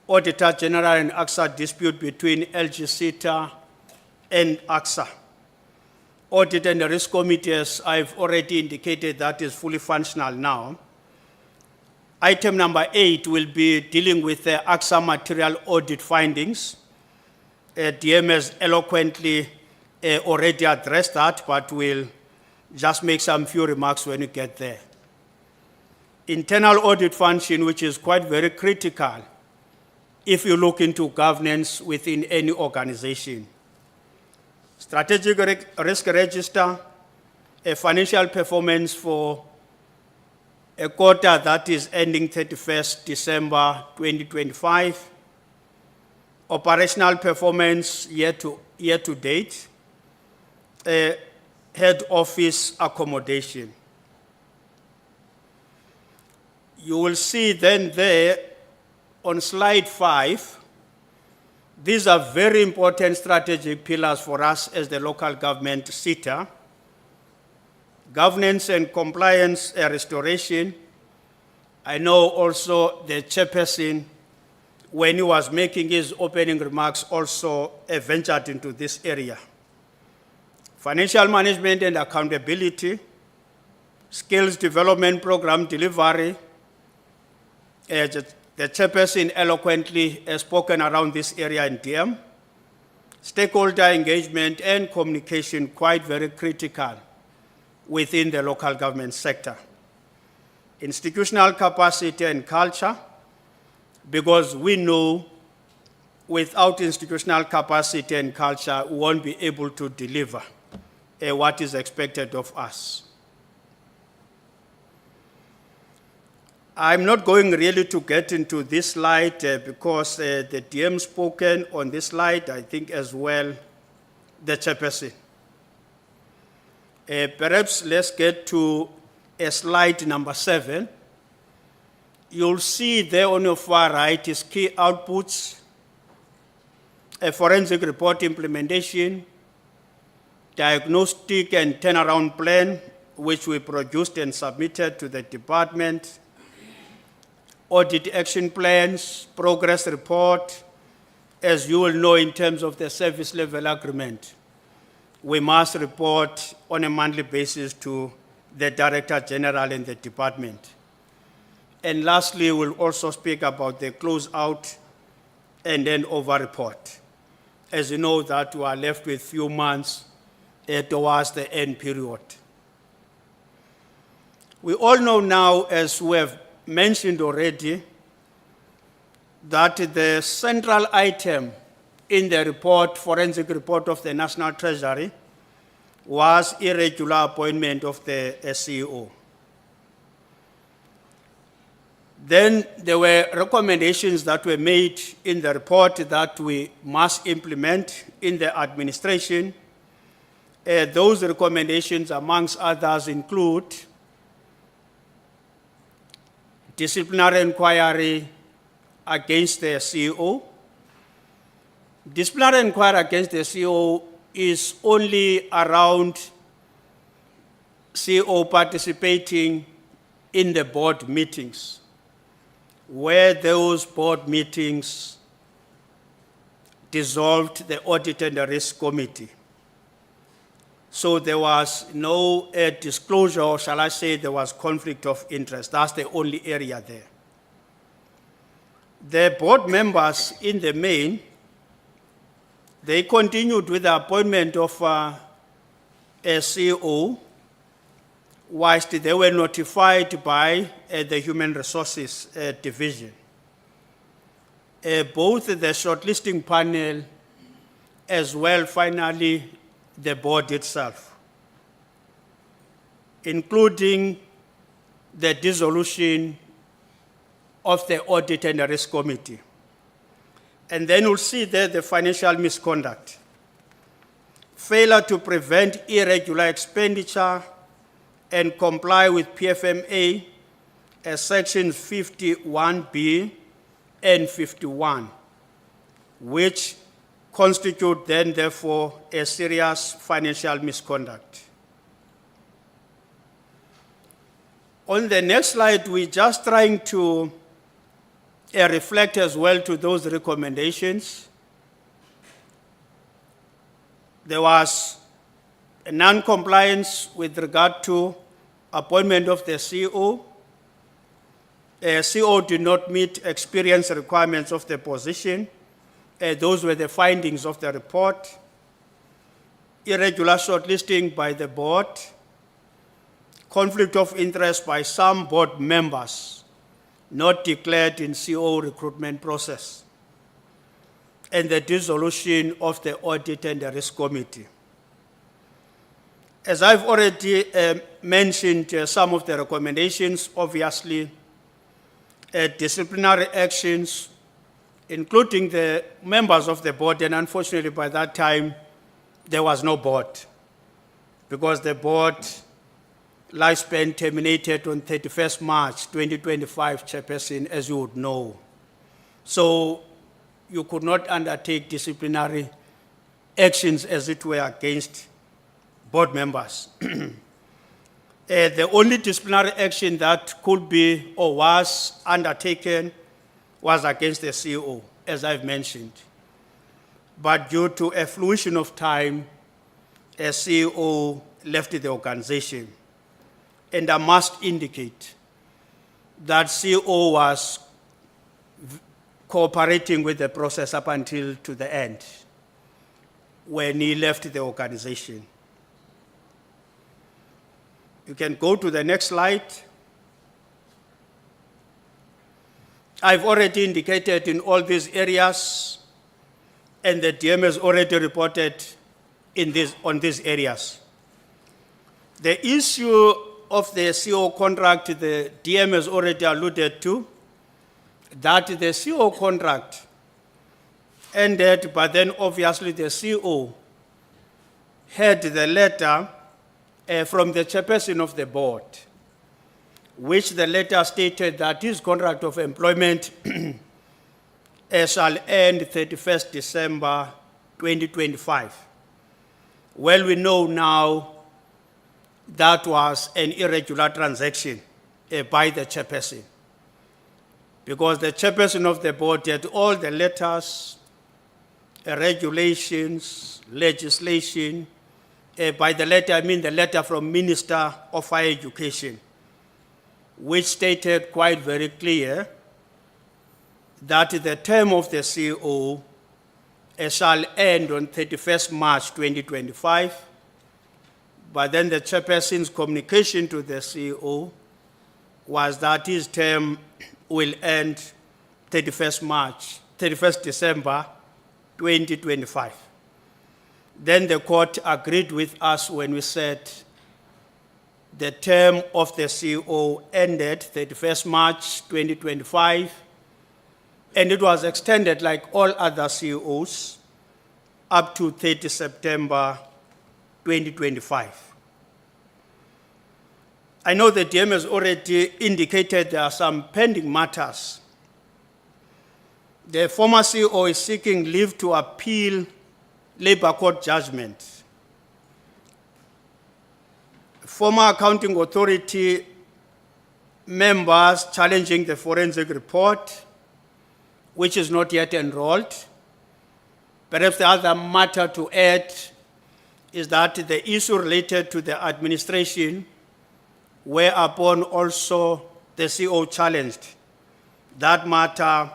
Speaker 4: Auditor General and AXA dispute between LG SETA and AXA. Audit and Risk Committee, as I've already indicated, that is fully functional now. Item number 8 will be dealing with the AXA material audit findings. DM has eloquently already addressed that, but we'll just make some few remarks when we get there. Internal audit function, which is quite very critical if you look into governance within any organization. Strategic risk register, a financial performance for a quarter that is ending 31st December 2025, operational performance year to date, head office accommodation. You will see then there on slide 5, these are very important strategic pillars for us as the local government SETA. Governance and compliance restoration. I know also the chairperson, when he was making his opening remarks, also ventured into this area. Financial management and accountability, skills development program delivery. The chairperson eloquently has spoken around this area in DM. Stakeholder engagement and communication, quite very critical within the local government sector. Institutional capacity and culture, because we know without institutional capacity and culture, we won't be able to deliver what is expected of us. I'm not going really to get into this slide because the DM spoken on this slide, I think as well, the chairperson. Perhaps let's get to slide number 7. You'll see there on your far right is key outputs, a forensic report implementation, diagnostic and turnaround plan, which we produced and submitted to the department, audit action plans, progress report, as you will know in terms of the service level agreement, we must report on a monthly basis to the Director General and the department. And lastly, we'll also speak about the closeout and then over report. As you know, that we are left with few months towards the end period. We all know now, as we have mentioned already, that the central item in the report, forensic report of the National Treasury, was irregular appointment of the CEO. Then there were recommendations that were made in the report that we must implement in the administration. Those recommendations, amongst others, include disciplinary inquiry against the CEO. Disciplinary inquiry against the CEO is only around CEO participating in the board meetings, where those board meetings dissolved the Audit and the Risk Committee. So there was no disclosure, or shall I say there was conflict of interest. That's the only area there. The board members, in the main, they continued with the appointment of a CEO, whilst they were notified by the Human Resources Division. Both the shortlisting panel as well, finally, the board itself, including the dissolution of the Audit and the Risk Committee. And then we'll see there the financial misconduct, failure to prevent irregular expenditure and comply with PFMA sections 51B and 51, which constitute then, therefore, a serious financial misconduct. On the next slide, we're just trying to reflect as well to those recommendations. There was a non-compliance with regard to appointment of the CEO. CEO did not meet experience requirements of the position. Those were the findings of the report. Irregular shortlisting by the board. Conflict of interest by some board members not declared in CEO recruitment process. And the dissolution of the Audit and the Risk Committee. As I've already mentioned some of the recommendations, obviously, disciplinary actions, including the members of the board, and unfortunately by that time, there was no board, because the board lifespan terminated on 31st March 2025, Chairperson, as you would know. So you could not undertake disciplinary actions, as it were, against board members. The only disciplinary action that could be or was undertaken was against the CEO, as I've mentioned. But due to a fruition of time, a CEO left the organization. And I must indicate that CEO was cooperating with the process up until to the end, when he left the organization. You can go to the next slide. I've already indicated in all these areas, and the DM has already reported on these areas. The issue of the CEO contract, the DM has already alluded to, that the CEO contract ended, but then obviously the CEO had the letter from the chairperson of the board, which the letter stated that his contract of employment shall end 31st December 2025. Well, we know now that was an irregular transaction by the chairperson, because the chairperson of the board had all the letters, regulations, legislation, By the letter, I mean the letter from Minister of Higher Education, which stated quite very clear that the term of the CEO shall end on 31st March 2025, but then the chairperson's communication to the CEO was that his term will end 31st December 2025. Then the court agreed with us when we said the term of the CEO ended 31st March 2025, and it was extended like all other CEOs up to 30 September 2025. I know the DM has already indicated there are some pending matters. The former CEO is seeking leave to appeal Labour Court judgment. Former Accounting Authority members challenging the forensic report, which is not yet enrolled. Perhaps the other matter to add is that the issue related to the administration, whereupon also the CEO challenged, that matter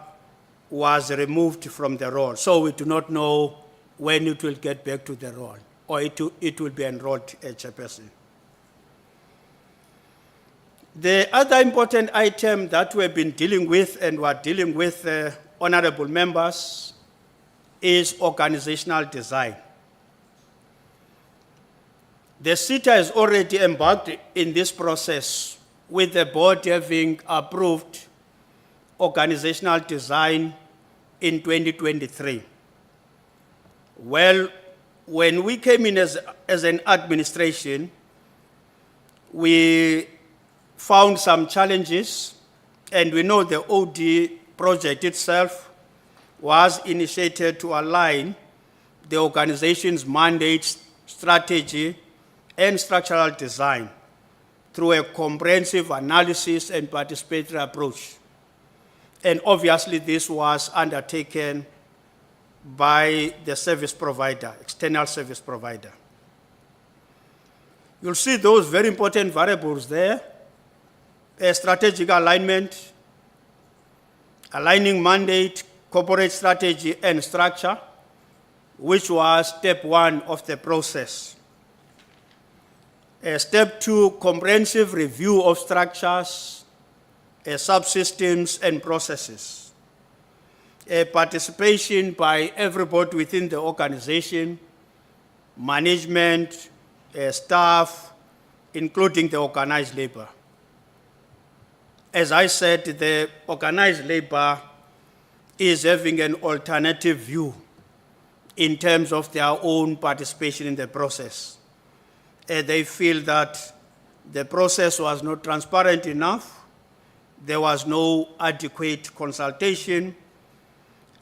Speaker 4: was removed from the roll. So we do not know when it will get back to the roll, or it will be enrolled, Chairperson. The other important item that we've been dealing with and we're dealing with, honorable members, is organizational design. The SETA has already embarked in this process, with the board having approved organizational design in 2023. Well, when we came in as an administration, we found some challenges, and we know the OD project itself was initiated to align the organization's mandates, strategy, and structural design through a comprehensive analysis and participatory approach. And obviously this was undertaken by the service provider, external service provider. You'll see those very important variables there: a strategic alignment, aligning mandate, corporate strategy and structure, which was step one of the process. Step two, comprehensive review of structures, subsystems and processes. Participation by everybody within the organization, management, staff, including the organized labor. As I said, the organized labor is having an alternative view in terms of their own participation in the process. They feel that the process was not transparent enough, there was no adequate consultation,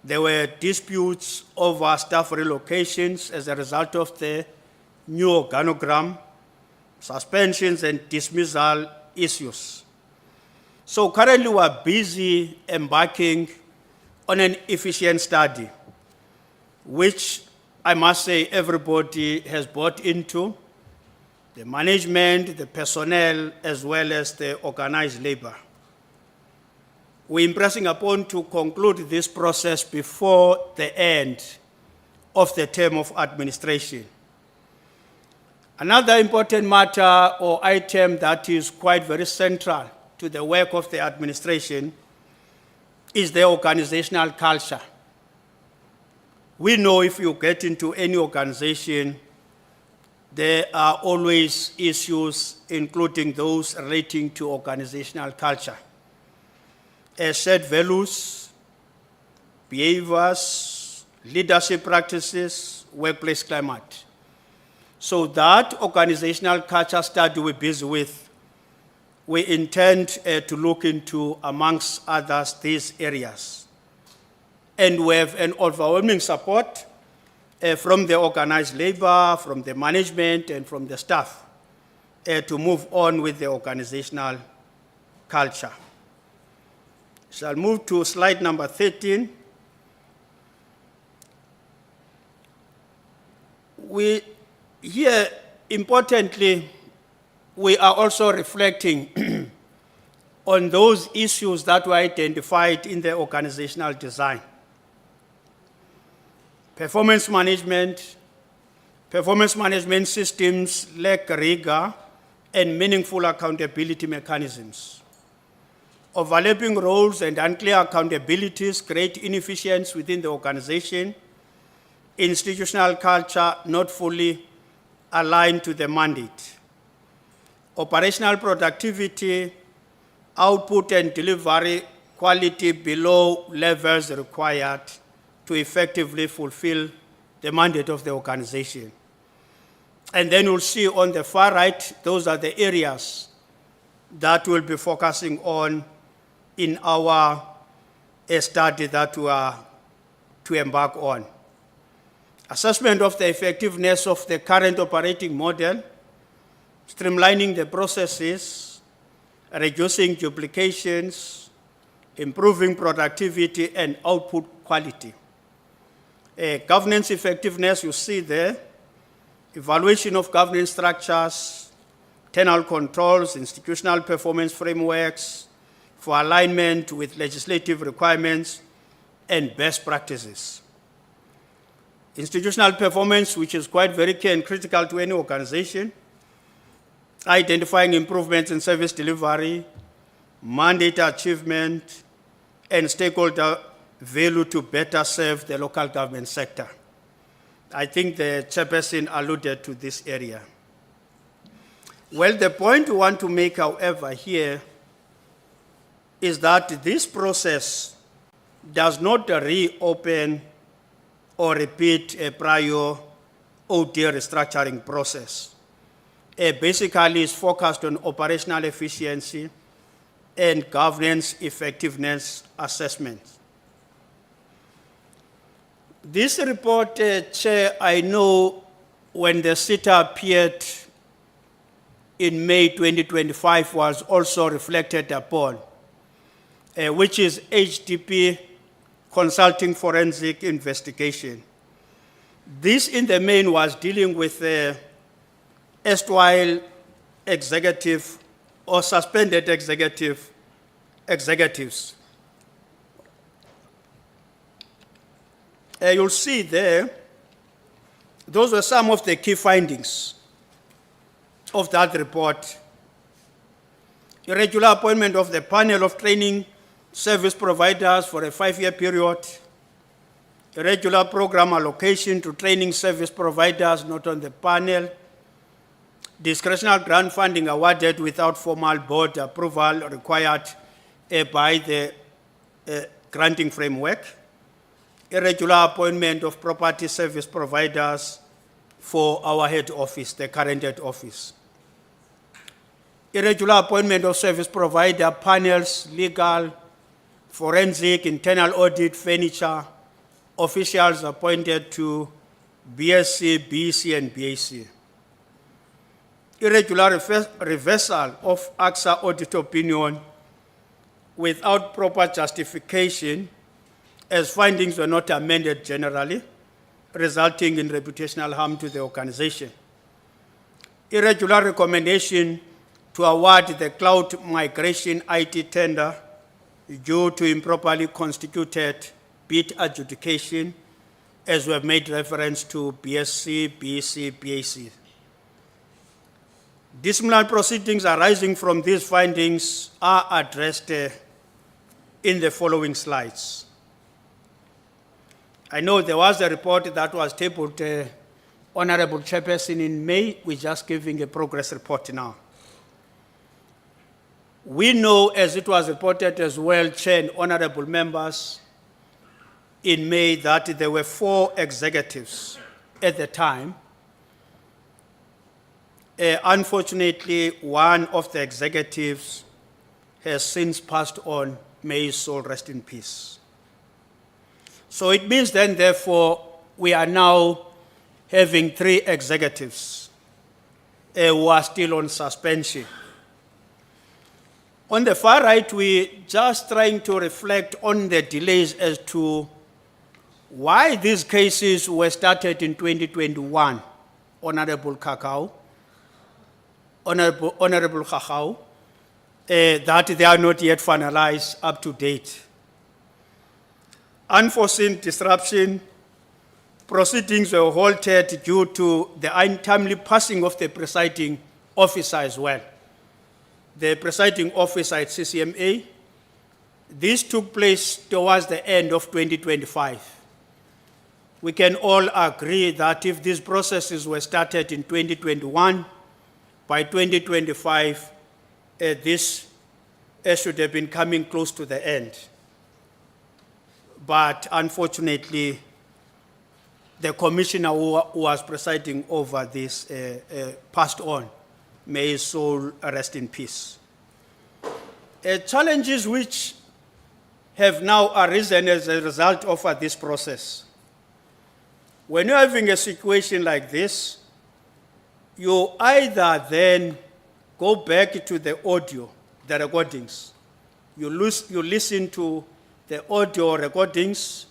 Speaker 4: there were disputes over staff relocations as a result of the new organogram, suspensions and dismissal issues. So currently we're busy embarking on an efficient study, which I must say everybody has bought into, the management, the personnel, as well as the organized labor. We're impressing upon to conclude this process before the end of the term of administration. Another important matter or item that is quite very central to the work of the administration is the organizational culture. We know if you get into any organization, there are always issues, including those relating to organizational culture. Shared values, behaviors, leadership practices, workplace climate. So that organizational culture study we're busy with, we intend to look into, amongst others, these areas. And we have an overwhelming support from the organized labor, from the management, and from the staff to move on with the organizational culture. Shall move to slide number 13. Here Importantly, we are also reflecting on those issues that were identified in the organizational design. Performance management systems lack rigor and meaningful accountability mechanisms. Overlapping roles and unclear accountabilities create inefficiency within the organization, institutional culture not fully aligned to the mandate. Operational productivity, output and delivery quality below levels required to effectively fulfill the mandate of the organization. And then you'll see on the far right, those are the areas that we'll be focusing on in our study that we are to embark on. Assessment of the effectiveness of the current operating model, streamlining the processes, reducing duplications, improving productivity and output quality. Governance effectiveness, you see there, evaluation of governance structures, internal controls, institutional performance frameworks for alignment with legislative requirements and best practices. Institutional performance, which is quite very key and critical to any organization, identifying improvements in service delivery, mandate achievement, and stakeholder value to better serve the local government sector. I think the chairperson alluded to this area. Well, the point we want to make, however, here is that this process does not reopen or repeat a prior OD restructuring process. Basically, it's focused on operational efficiency and governance effectiveness assessments. This report, Chair, I know when the SETA appeared in May 2025 was also reflected upon, which is HDP Consulting Forensic Investigation. This in the main was dealing with erstwhile executive or suspended executives. You'll see there, those were some of the key findings of that report. Irregular appointment of the panel of training service providers for a 5-year period. Irregular program allocation to training service providers not on the panel. Discretional grant funding awarded without formal board approval required by the granting framework. Irregular appointment of property service providers for our head office, the current head office. Irregular appointment of service provider panels, legal, forensic, internal audit, furniture, officials appointed to BSc, BC, and BAC. Irregular reversal of AXA audit opinion without proper justification, as findings were not amended generally, resulting in reputational harm to the organization. Irregular recommendation to award the cloud migration IT tender due to improperly constituted bid adjudication, as we have made reference to BSc, BC, BAC. Disciplinary proceedings arising from these findings are addressed in the following slides. I know there was a report that was tabled, Honorable Chairperson, in May. We're just giving a progress report now. We know, as it was reported as well, Chair and honorable members, in May, that there were 4 executives at the time. Unfortunately, one of the executives has since passed on. May his soul rest in peace. So it means then, therefore, we are now having 3 executives who are still on suspension. On the far right, we're just trying to reflect on the delays as to why these cases were started in 2021, Honorable Kakao, Honorable Khachau, that they are not yet finalized up to date. Unforeseen disruption, proceedings were halted due to the untimely passing of the presiding officer as well. The presiding officer at CCMA. This took place towards the end of 2025. We can all agree that if these processes were started in 2021, by 2025, this should have been coming close to the end. But unfortunately, the commissioner who was presiding over this passed on. May his soul rest in peace. Challenges which have now arisen as a result of this process. When you're having a situation like this, you either then go back to the audio, the recordings. You listen to the audio recordings,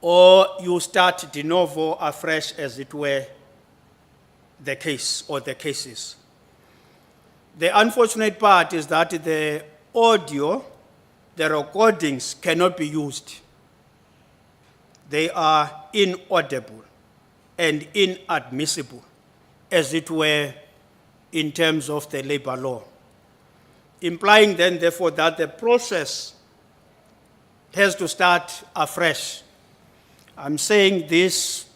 Speaker 4: or you start de novo afresh, as it were, the case or the cases. The unfortunate part is that the audio, the recordings cannot be used. They are inaudible and inadmissible, as it were, in terms of the labor law. Implying then, therefore, that the process has to start afresh. I'm saying this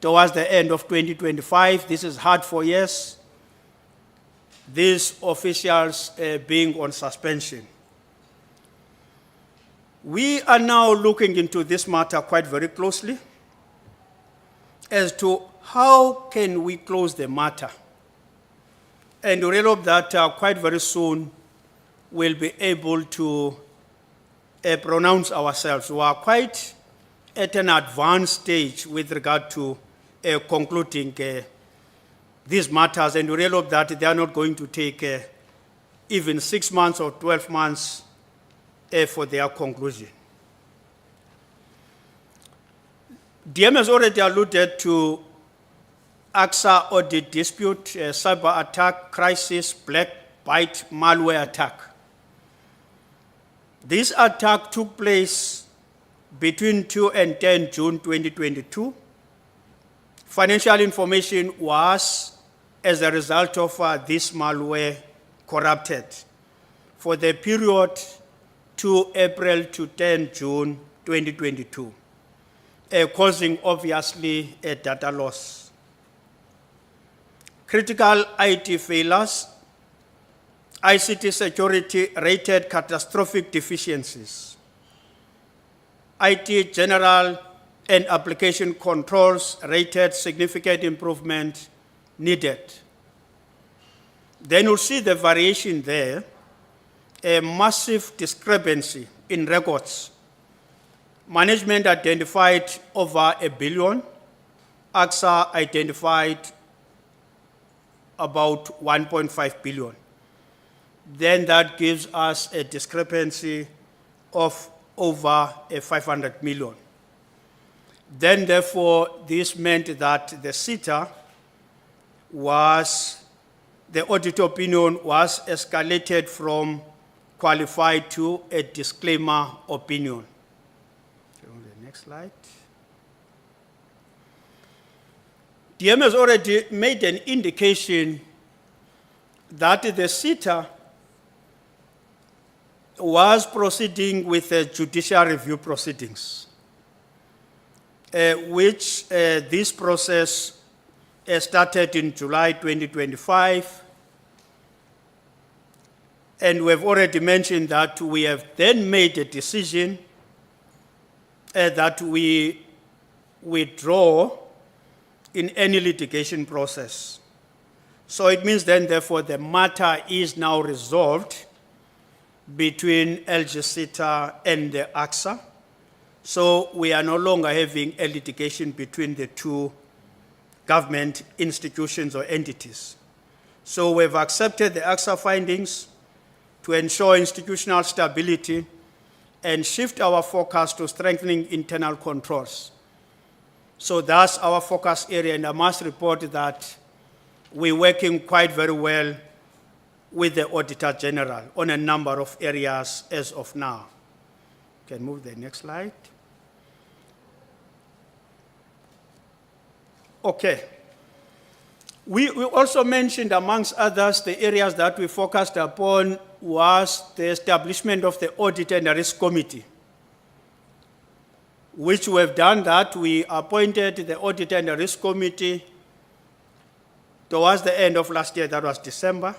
Speaker 4: towards the end of 2025. This is hard for years. These officials being on suspension. We are now looking into this matter quite very closely as to how can we close the matter. And we hope that quite very soon we'll be able to pronounce ourselves. We are quite at an advanced stage with regard to concluding these matters, and we hope that they are not going to take even 6 months or 12 months for their conclusion. DM has already alluded to AXA audit dispute, cyber attack, crisis, black bite, malware attack. This attack took place between 2 and 10 June 2022. Financial information was, as a result of this malware, corrupted for the period 2 April to 10 June 2022, causing obviously a data loss. Critical IT failures, ICT security rated catastrophic deficiencies, IT general and application controls rated significant improvement needed. Then you'll see the variation there, a massive discrepancy in records. Management identified over $1 billion, AXA identified about 1.5 billion. Then that gives us a discrepancy of over 500 million. Then therefore, this meant that the SETA was, the audit opinion was escalated from qualified to a disclaimer opinion. Okay, on the next slide. DM has already made an indication that the SETA was proceeding with judicial review proceedings, which this process started in July 2025. And we've already mentioned that we have then made a decision that we withdraw in any litigation process. So it means then, therefore, the matter is now resolved between LG SETA and the AXA. So we are no longer having a litigation between the two government institutions or entities. So we've accepted the AXA findings to ensure institutional stability and shift our focus to strengthening internal controls. So that's our focus area, and I must report that we're working quite very well with the Auditor General on a number of areas as of now. Can move the next slide. Okay. We also mentioned, amongst others, the areas that we focused upon was the establishment of the Audit and Risk Committee, which we have done that. We appointed the Audit and Risk Committee towards the end of last year, that was December.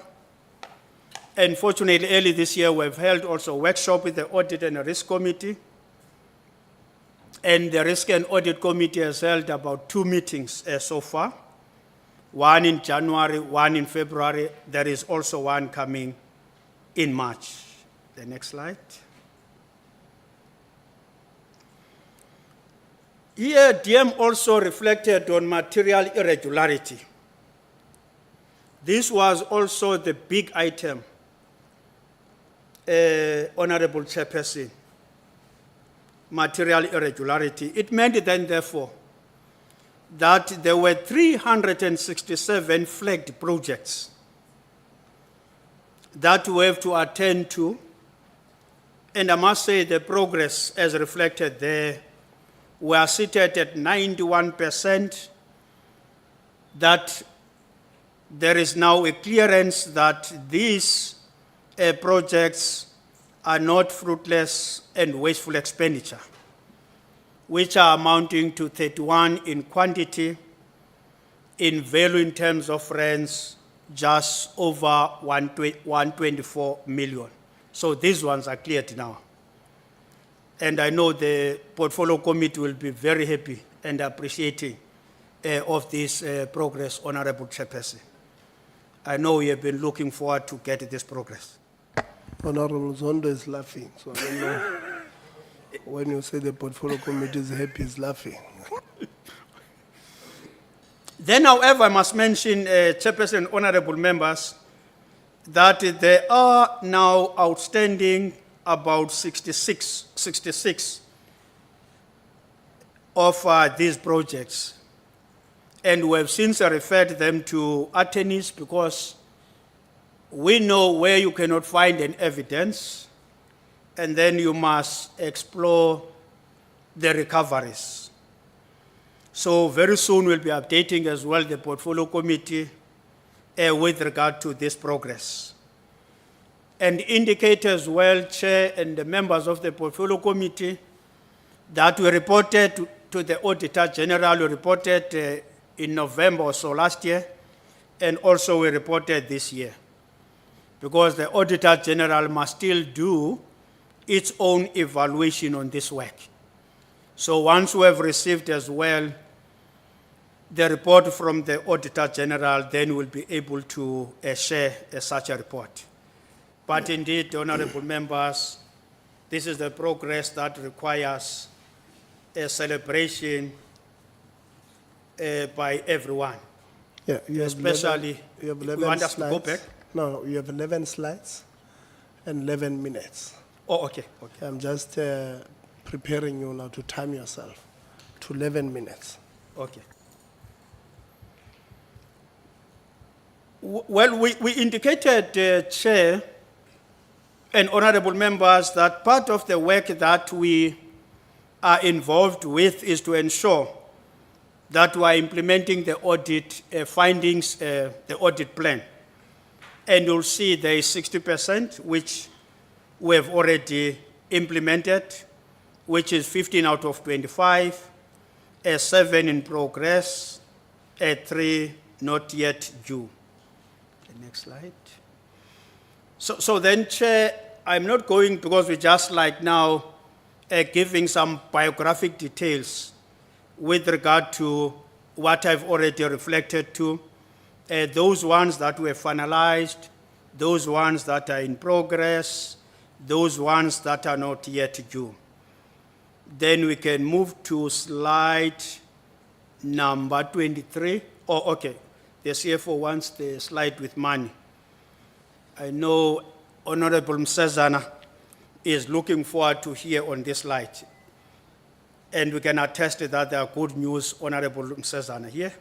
Speaker 4: And fortunately, early this year, we've held also a workshop with the Audit and Risk Committee. And the Risk and Audit Committee has held about 2 meetings so far. One in January, one in February. There is also one coming in March. The next slide. Here, DM also reflected on material irregularity. This was also the big item, Honorable Chairperson, material irregularity. It meant then, therefore, that there were 367 flagged projects that we have to attend to. And I must say the progress as reflected there, we are seated at 91%, that there is now a clearance that these projects are not fruitless and wasteful expenditure, which are amounting to 31 in quantity, in value in terms of rents, just over 124 million. So these ones are cleared now. And I know the Portfolio Committee will be very happy and appreciating of this progress, Honorable Chairperson. I know you have been looking forward to get this progress.
Speaker 1: Honorable Zondo is laughing, so I don't know. When you say the Portfolio Committee is happy, he's laughing.
Speaker 4: Then, however, I must mention, Chairperson and honorable members, that there are now outstanding about 66 of these projects. And we have since referred them to attorneys because we know where you cannot find an evidence, and then you must explore the recoveries. So very soon we'll be updating as well the Portfolio Committee with regard to this progress. And indicate as well, Chair and the members of the Portfolio Committee, that we reported to the Auditor General, we reported in November or so last year, and also we reported this year. Because the Auditor General must still do its own evaluation on this work. So once we have received as well the report from the Auditor General, then we'll be able to share such a report. But indeed, honorable members, this is the progress that requires a celebration by everyone.
Speaker 1: Yeah, you have
Speaker 4: Especially,
Speaker 1: 11, you have 11
Speaker 4: you want us
Speaker 1: slides.
Speaker 4: to go back?
Speaker 1: No, you have 11 slides and 11 minutes.
Speaker 4: Oh, okay.
Speaker 1: I'm just preparing you now to time yourself to 11 minutes.
Speaker 4: Okay. Well, we indicated, Chair and honorable members, that part of the work that we are involved with is to ensure that we are implementing the audit findings, the audit plan. And you'll see there is 60%, which we have already implemented, which is 15 out of 25, 7 in progress, 3 not yet due. The next slide. So then, Chair, I'm not going, because we just like now giving some biographic details with regard to what I've already reflected to, those ones that were finalized, those ones that are in progress, those ones that are not yet due. Then we can move to slide number 23. Oh, okay. The CFO wants the slide with money. I know Honorable Msezana is looking forward to hear on this slide. And we can attest that there are good news, Honorable Msezana here.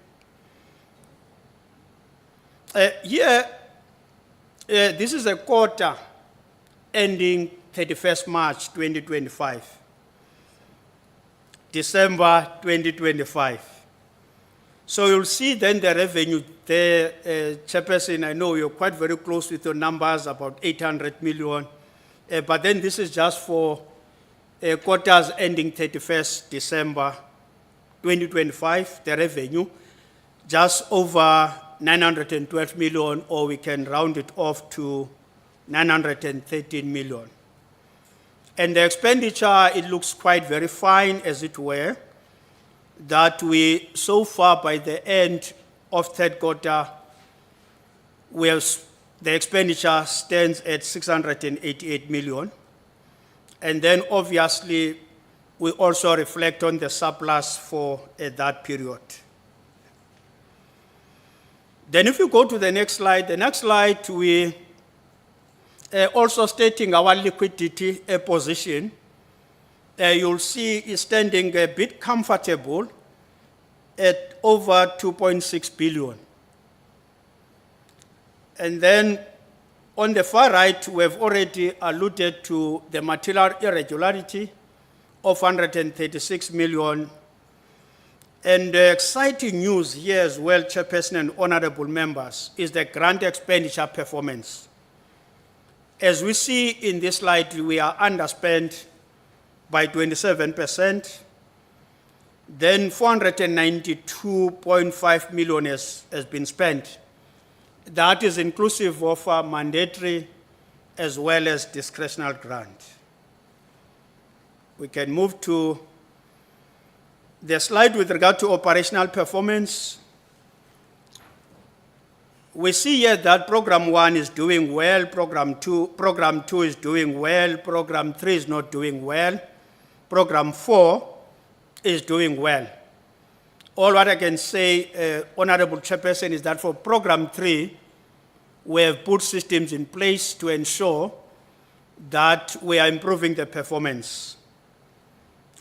Speaker 4: Here, this is a quarter ending 31st March 2025, December 2025. So you'll see then the revenue there, Chairperson, I know you're quite very close with your numbers, about 800 million. But then this is just for quarters ending 31st December 2025, the revenue, just over 912 million, or we can round it off to 913 million. And the expenditure, it looks quite very fine, as it were, that we, so far by the end of third quarter, we have, the expenditure stands at 688 million. And then obviously, we also reflect on the surplus for that period. Then if you go to the next slide, we also stating our liquidity position. You'll see is standing a bit comfortable at over 2.6 billion. And then on the far right, we have already alluded to the material irregularity of 136 million. And the exciting news here as well, Chairperson and honorable members, is the grant expenditure performance. As we see in this slide, we are underspent by 27%. Then 492.5 million has been spent. That is inclusive of mandatory as well as discretionary grant. We can move to the slide with regard to operational performance. We see here that program 1 is doing well, program 2 is doing well, program 3 is not doing well, program 4 is doing well. All what I can say, Honorable Chairperson, is that for program 3, we have put systems in place to ensure that we are improving the performance.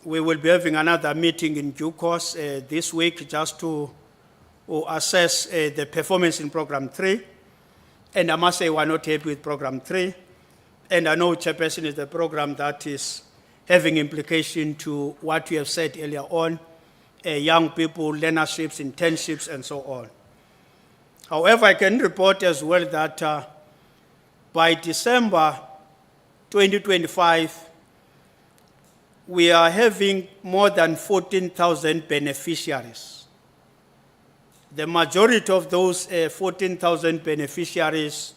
Speaker 4: We will be having another meeting in due course this week just to assess the performance in program 3. And I must say we're not happy with program 3. And I know, Chairperson, is the program that is having implication to what we have said earlier on, young people, learnerships, internships, and so on. However, I can report as well that by December 2025, we are having more than 14,000 beneficiaries. The majority of those 14,000 beneficiaries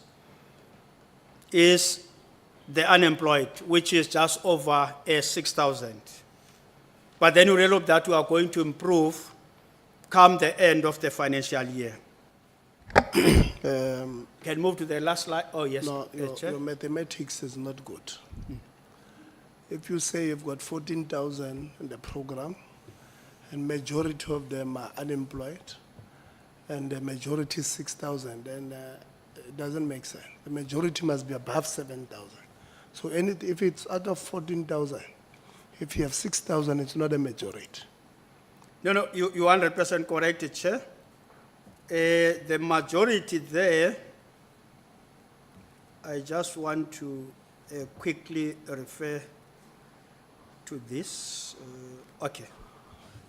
Speaker 4: is the unemployed, which is just over 6,000. But then we really hope that we are going to improve come the end of the financial year. Can move to the last slide? Oh, yes.
Speaker 1: No,
Speaker 4: Chair.
Speaker 1: your mathematics is not good. If you say you've got 14,000 in the program, and majority of them are unemployed, and the majority is 6,000, then it doesn't make sense. The majority must be above 7,000. So if it's out of 14,000, if you have 6,000, it's not a majority.
Speaker 4: No, you 100% correct, Chair. The majority there, I just want to quickly refer to this. Okay.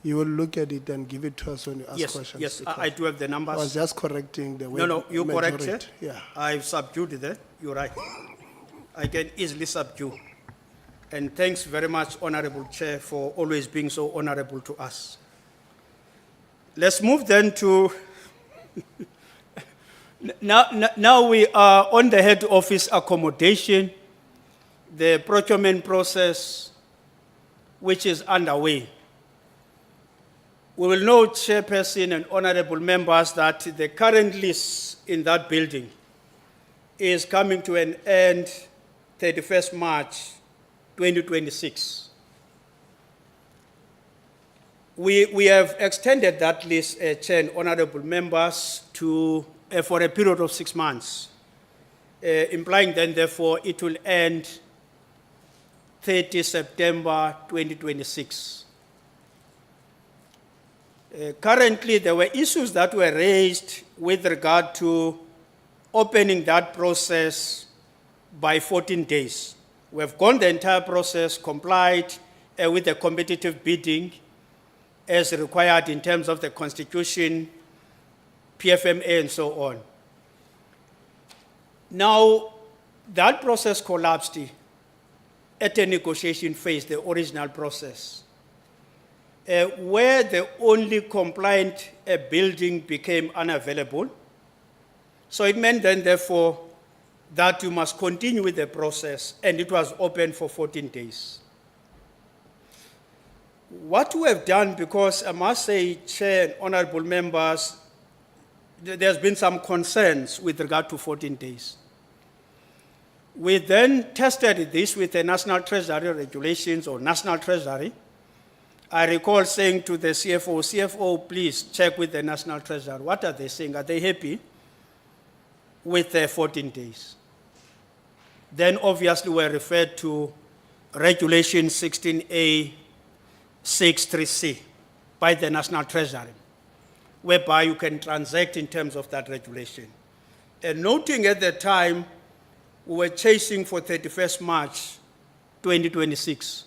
Speaker 1: You will look at it and give it to us when you ask
Speaker 4: Yes,
Speaker 1: questions.
Speaker 4: yes,
Speaker 1: because
Speaker 4: I do have the numbers.
Speaker 1: I was just correcting the way.
Speaker 4: No, you correct, Chair.
Speaker 1: Yeah.
Speaker 4: I've subdued that. You're right. I can easily subdue. And thanks very much, Honorable Chair, for always being so honorable to us. Let's move then to now we are on the head office accommodation, the procurement process, which is underway. We will know, Chairperson and honorable members, that the current lease in that building is coming to an end 31st March 2026. We have extended that lease, Chair and honorable members, to for a period of 6 months, implying then, therefore, it will end 30 September 2026. Currently, there were issues that were raised with regard to opening that process by 14 days. We have gone the entire process, complied with the competitive bidding as required in terms of the Constitution, PFMA, and so on. Now, that process collapsed at a negotiation phase, the original process, where the only compliant building became unavailable. So it meant then, therefore, that you must continue with the process, and it was open for 14 days. What we have done, because I must say, Chair and honorable members, there's been some concerns with regard to 14 days. We then tested this with the National Treasury regulations or National Treasury. I recall saying to the CFO, please check with the National Treasury. What are they saying? Are they happy with the 14 days? Then obviously we're referred to Regulation 16A 63C by the National Treasury, whereby you can transact in terms of that regulation. And noting at the time, we were chasing for 31st March 2026.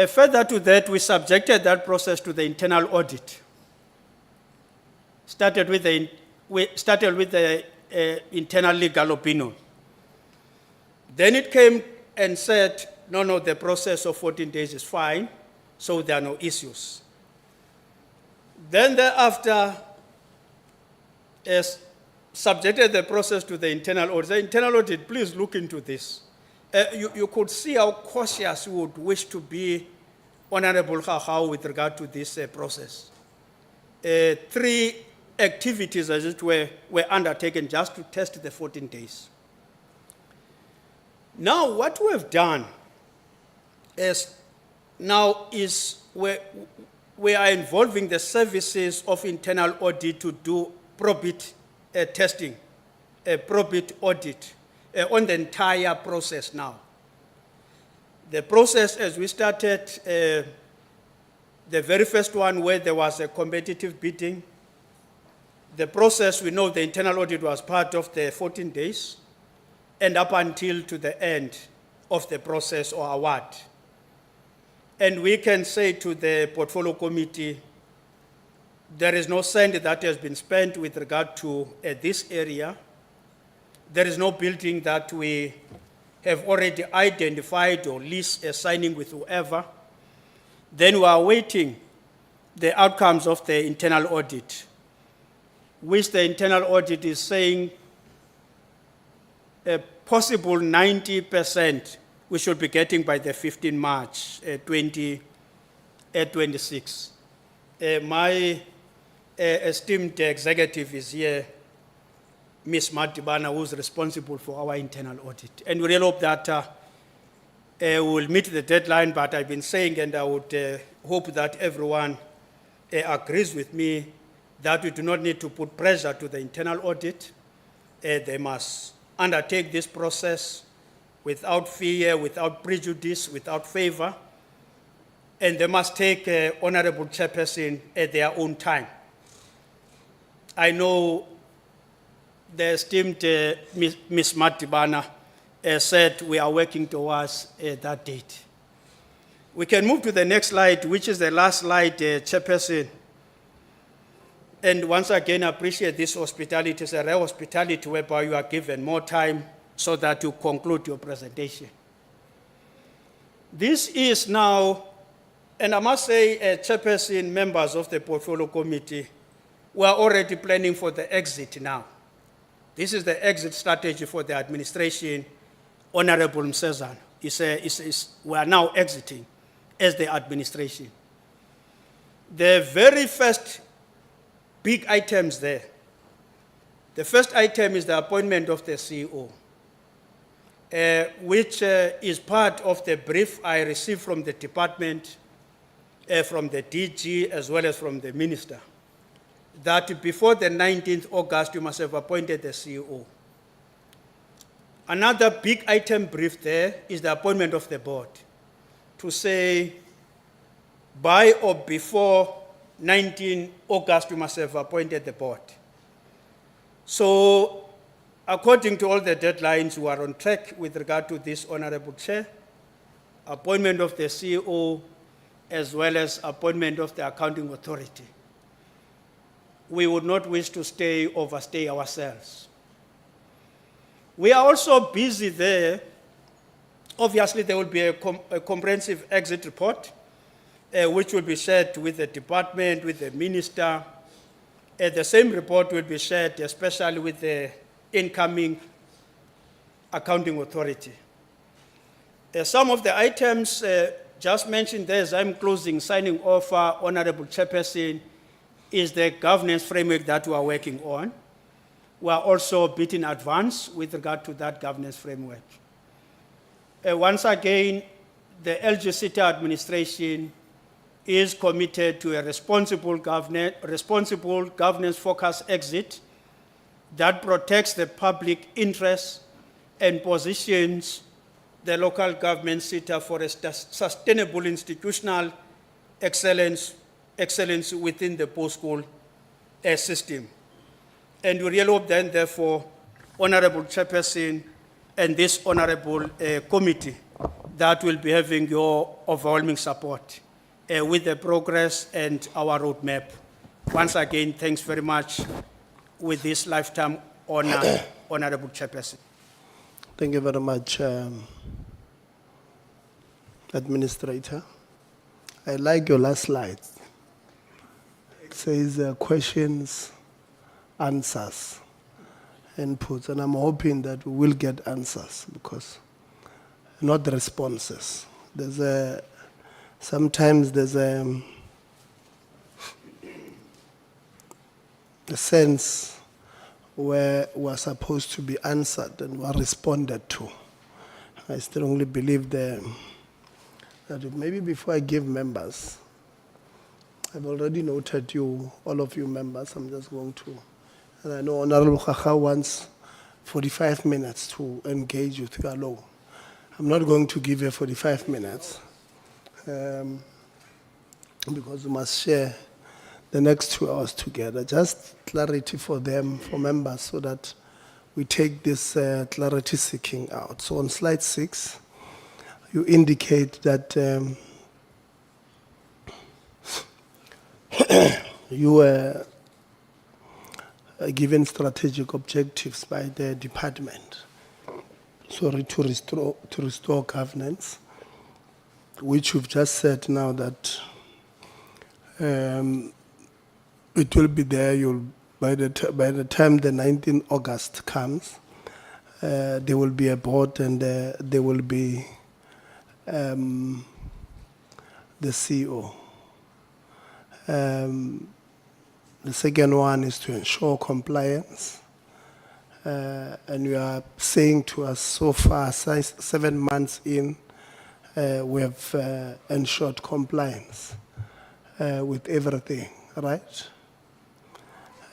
Speaker 4: Further to that, we subjected that process to the internal audit. Started with the internal legal opinion. Then it came and said, no, the process of 14 days is fine, so there are no issues. Then thereafter, subjected the process to the internal audit. The internal audit, please look into this. You could see how cautious we would wish to be, Honorable Khahau, with regard to this process. 3 activities, as it were undertaken just to test the 14 days. Now, what we have done is we are involving the services of internal audit to do probit testing, a probit audit on the entire process now. The process, as we started, the very first one where there was a competitive bidding, the process, we know the internal audit was part of the 14 days, and up until to the end of the process or award. And we can say to the portfolio committee, there is no cent that has been spent with regard to this area. There is no building that we have already identified or lease a signing with whoever. Then we are awaiting the outcomes of the internal audit, which the internal audit is saying a possible 90% we should be getting by the 15 March 2026. My esteemed executive is here, Ms. Matibana, who's responsible for our internal audit. And we really hope that we will meet the deadline, but I've been saying, and I would hope that everyone agrees with me, that we do not need to put pressure to the internal audit. They must undertake this process without fear, without prejudice, without favor, and they must take Honorable Chairperson at their own time. I know the esteemed Ms. Matibana said we are working towards that date. We can move to the next slide, which is the last slide, Chairperson. And once again, I appreciate this hospitality. It's a rare hospitality whereby you are given more time so that you conclude your presentation. This is now, and I must say, Chairperson, members of the Portfolio Committee, we are already planning for the exit now. This is the exit strategy for the administration. Honorable Msezana, we are now exiting as the administration. The very first big items there. The first item is the appointment of the CEO, which is part of the brief I received from the department, from the DG, as well as from the minister, that before the 19th August, you must have appointed the CEO. Another big item brief there is the appointment of the board, to say by or before 19 August, you must have appointed the board. So According to all the deadlines, we are on track with regard to this, Honorable Chair. Appointment of the CEO, as well as appointment of the Accounting Authority. We would not wish to overstay ourselves. We are also busy there. Obviously, there will be a comprehensive exit report, which will be shared with the department, with the minister. The same report will be shared, especially with the incoming Accounting Authority. Some of the items just mentioned there, as I'm closing, signing off, Honorable Chairperson, is the governance framework that we are working on. We are also a bit in advance with regard to that governance framework. Once again, the LG SETA administration is committed to a responsible governance-focused exit that protects the public interest and positions the local government SETA for a sustainable institutional excellence within the post-school system. And we really hope then, therefore, Honorable Chairperson and this Honorable Committee, that will be having your overwhelming support with the progress and our roadmap. Once again, thanks very much with this lifetime honor, Honorable Chairperson.
Speaker 1: Thank you very much, Administrator. I like your last slide. It says questions, answers, inputs, and I'm hoping that we will get answers, because not the responses. Sometimes there's a sense where we're supposed to be answered and we're responded to. I strongly believe that maybe before I give members, I've already noted you, all of you members. I'm just going to, and I know Honorable Kaka wants 45 minutes to engage with you alone. I'm not going to give you 45 minutes because we must share the next 2 hours together. Just clarity for them, for members, so that we take this clarity seeking out. So on slide 6, you indicate that you were given strategic objectives by the department, sorry, to restore governance, which you've just said now that it will be there. By the time the 19th August comes, there will be a board and there will be the CEO. The second one is to ensure compliance. And you are saying to us so far, 7 months in, we have ensured compliance with everything, right?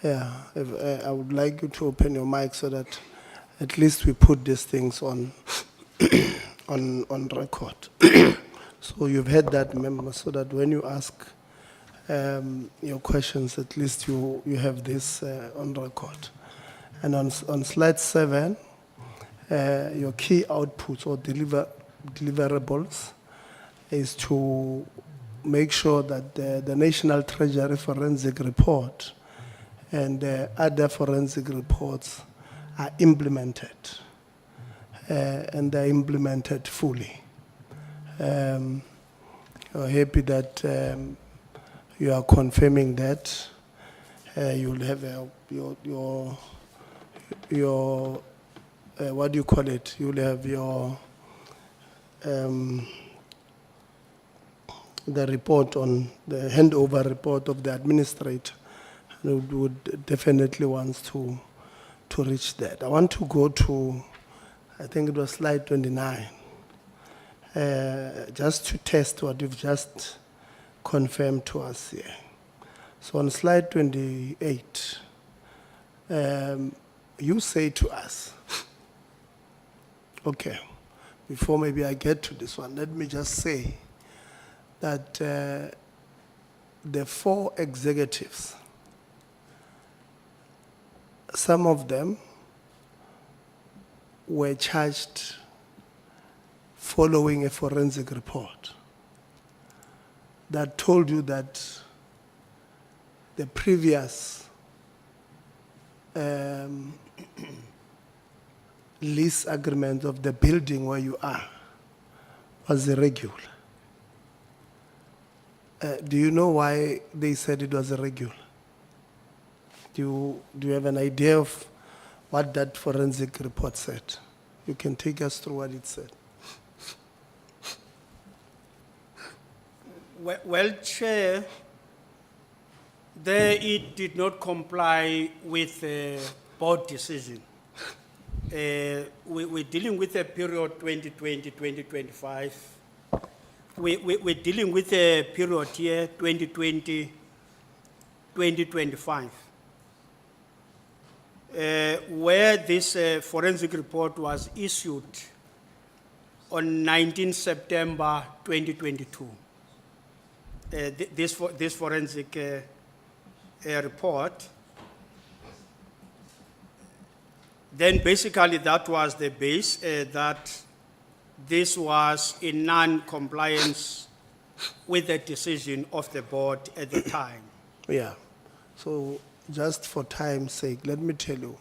Speaker 1: Yeah, I would like you to open your mic so that at least we put these things on on record. So you've heard that, member, so that when you ask your questions, at least you have this on record. And on slide 7, your key outputs or deliverables is to make sure that the National Treasury Forensic Report and other forensic reports are implemented, and they're implemented fully. We're happy that you are confirming that. You'll have your what do you call it? You'll have your the report on the handover report of the administrator. Would definitely wants to reach that. I want to go to, I think it was slide 29, just to test what you've just confirmed to us here. So on slide 28, you say to us, okay, before maybe I get to this one, let me just say that the 4 executives, some of them were charged following a forensic report that told you that the previous lease agreement of the building where you are was irregular. Do you know why they said it was irregular? Do you have an idea of what that forensic report said? You can take us through what it said.
Speaker 4: Well, Chair, there it did not comply with the board decision. We're dealing with a period 2020-2025. We're dealing with a period here 2020-2025. Where this forensic report was issued on 19 September 2022. This forensic report, then basically that was the base, that this was in non-compliance with the decision of the board at the time.
Speaker 1: Yeah. So just for time's sake, let me tell you,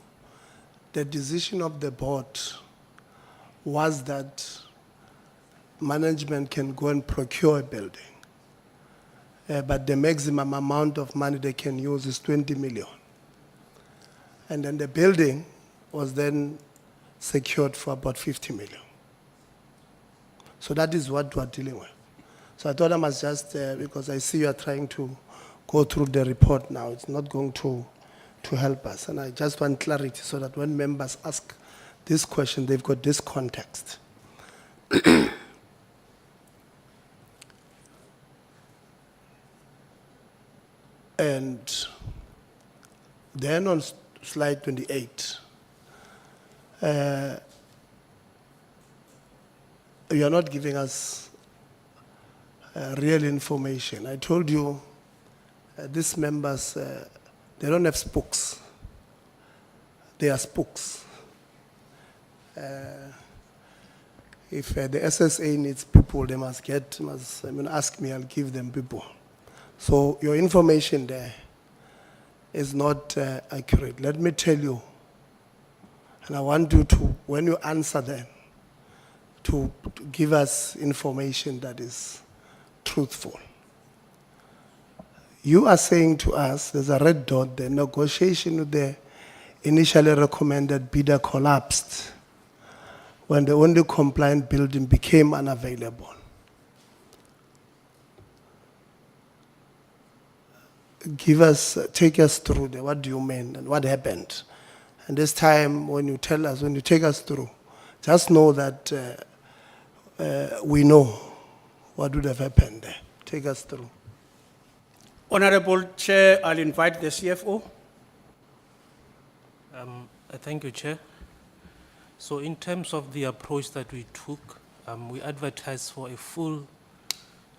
Speaker 1: the decision of the board was that management can go and procure a building. But the maximum amount of money they can use is 20 million. And then the building was then secured for about 50 million. So that is what we're dealing with. So I thought I must just, because I see you are trying to go through the report now, it's not going to help us. And I just want clarity so that when members ask this question, they've got this context. And then on slide 28, you are not giving us real information. I told you these members, they don't have spooks. They are spooks. If the SSA needs people, they must ask me, I'll give them people. So your information there is not accurate. Let me tell you, and I want you to, when you answer them, to give us information that is truthful. You are saying to us, there's a red dot, the negotiation with the initially recommended bidder collapsed when the only compliant building became unavailable. Take us through there. What do you mean and what happened? And this time, when you take us through, just know that we know what would have happened there. Take us through.
Speaker 4: Honorable Chair, I'll invite the CFO.
Speaker 5: Thank you, Chair. So in terms of the approach that we took, we advertised for a full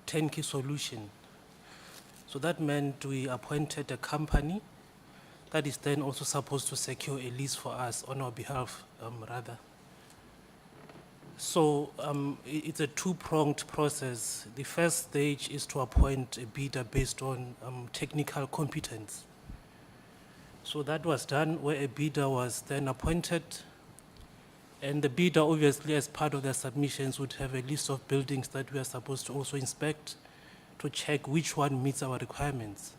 Speaker 5: turnkey solution. So that meant we appointed a company that is then also supposed to secure a lease for us on our behalf, rather. So it's a two-pronged process. The first stage is to appoint a bidder based on technical competence. So that was done where a bidder was then appointed, and the bidder obviously as part of their submissions would have a list of buildings that we are supposed to also inspect to check which one meets our requirements.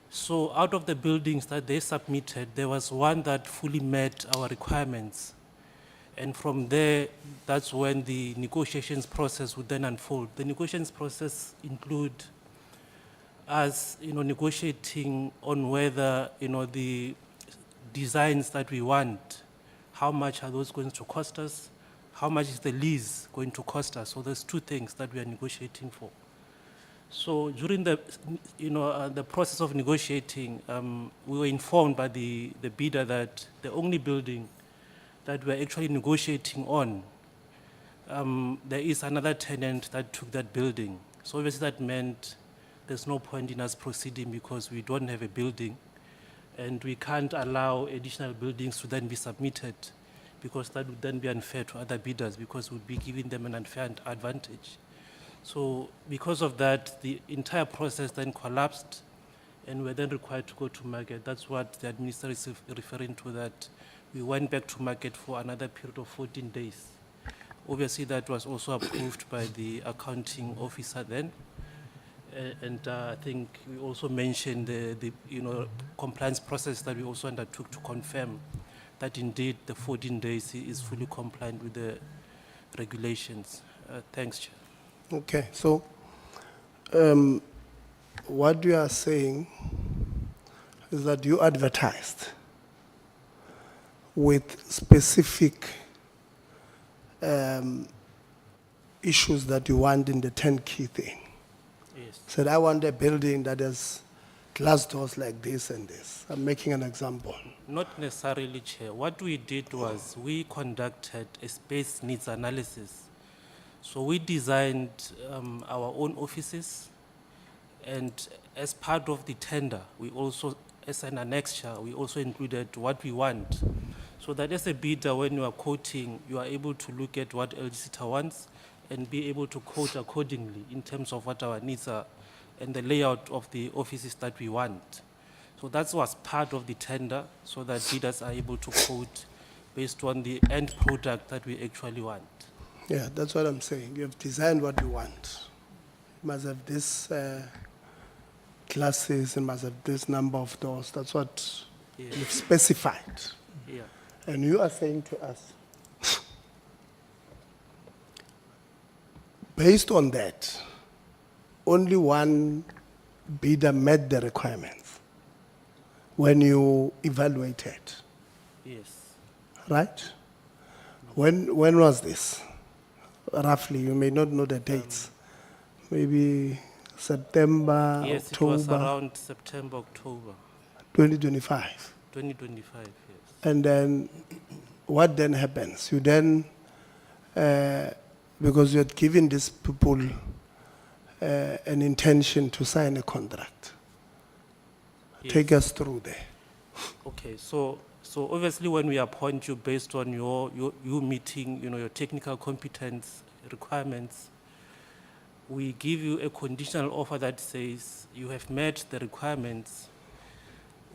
Speaker 5: So out of the buildings that they submitted, there was one that fully met our requirements. And from there, that's when the negotiations process would then unfold. The negotiations process include us, negotiating on whether, the designs that we want, how much are those going to cost us? How much is the lease going to cost us? So there's two things that we are negotiating for. So during the, the process of negotiating, we were informed by the bidder that the only building that we're actually negotiating on, there is another tenant that took that building. So obviously that meant there's no point in us proceeding because we don't have a building and we can't allow additional buildings to then be submitted because that would then be unfair to other bidders because we'd be giving them an unfair advantage. So because of that, the entire process then collapsed and we're then required to go to market. That's what the administrator is referring to, that we went back to market for another period of 14 days. Obviously, that was also approved by the accounting officer then. I think we also mentioned the compliance process that we also undertook to confirm that indeed the 14 days is fully compliant with the regulations. Thanks, Chair.
Speaker 1: Okay, so what you are saying is that you advertised with specific issues that you want in the 10 key thing.
Speaker 5: Yes.
Speaker 1: Said, I want a building that has glass doors like this and this. I'm making an example.
Speaker 5: Not necessarily, Chair. What we did was we conducted a space needs analysis. So we designed our own offices, and as part of the tender, we also, as an annexure, we also included what we want. So that as a bidder, when you are quoting, you are able to look at what LG SETA wants and be able to quote accordingly in terms of what our needs are and the layout of the offices that we want. So that was part of the tender, so that bidders are able to quote based on the end product that we actually want.
Speaker 1: Yeah, that's what I'm saying. You have designed what you want. You must have this classes, you must have this number of doors. That's what
Speaker 5: Yeah.
Speaker 1: you've specified.
Speaker 5: Yeah.
Speaker 1: And you are saying to us, based on that, only one bidder met the requirements when you evaluated,
Speaker 5: Yes.
Speaker 1: right? When was this? Roughly, you may not know the dates. Maybe September,
Speaker 5: Yes, it was
Speaker 1: October,
Speaker 5: around September, October
Speaker 1: 2025.
Speaker 5: 2025, yes.
Speaker 1: And then what then happens? You then, because you had given these people an intention to sign a contract.
Speaker 5: Yes.
Speaker 1: Take us through there.
Speaker 5: Okay, so obviously when we appoint you based on you meeting, your technical competence requirements, we give you a conditional offer that says you have met the requirements.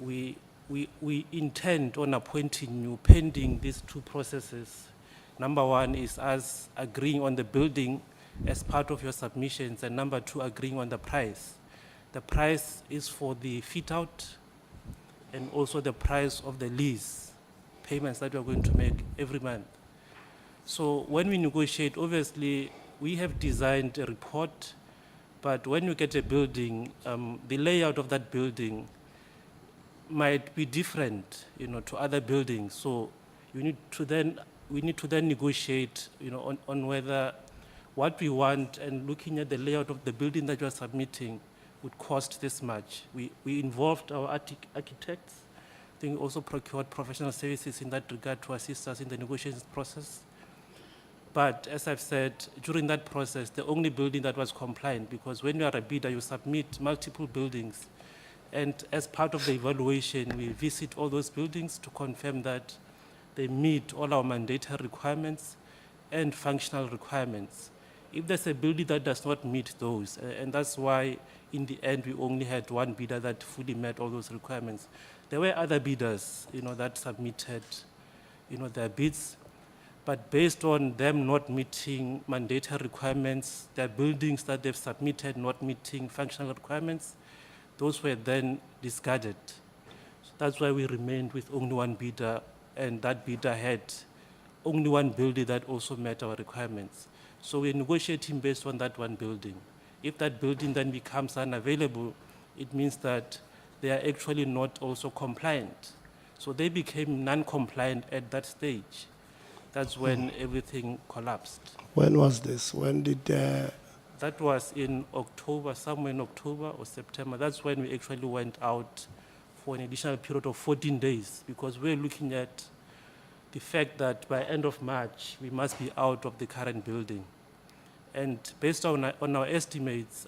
Speaker 5: We intend on appointing you pending these two processes. Number one is us agreeing on the building as part of your submissions, and number two, agreeing on the price. The price is for the fit out and also the price of the lease payments that we are going to make every month. So when we negotiate, obviously we have designed a report, but when you get a building, the layout of that building might be different, to other buildings. So we need to then negotiate, on whether what we want and looking at the layout of the building that you are submitting would cost this much. We involved our architects. I think we also procured professional services in that regard to assist us in the negotiations process. But as I've said, during that process, the only building that was compliant, because when you are a bidder, you submit multiple buildings. And as part of the evaluation, we visit all those buildings to confirm that they meet all our mandatory requirements and functional requirements. If there's a building that does not meet those, and that's why in the end we only had one bidder that fully met all those requirements. There were other bidders, that submitted, their bids, but based on them not meeting mandatory requirements, their buildings that they've submitted not meeting functional requirements, those were then discarded. So that's why we remained with only one bidder, and that bidder had only one building that also met our requirements. So we're negotiating based on that one building. If that building then becomes unavailable, it means that they are actually not also compliant. So they became non-compliant at that stage. That's when everything collapsed.
Speaker 1: When was this? When did...
Speaker 5: That was in October, somewhere in October or September. That's when we actually went out for an additional period of 14 days, because we're looking at the fact that by end of March, we must be out of the current building. And based on our estimates,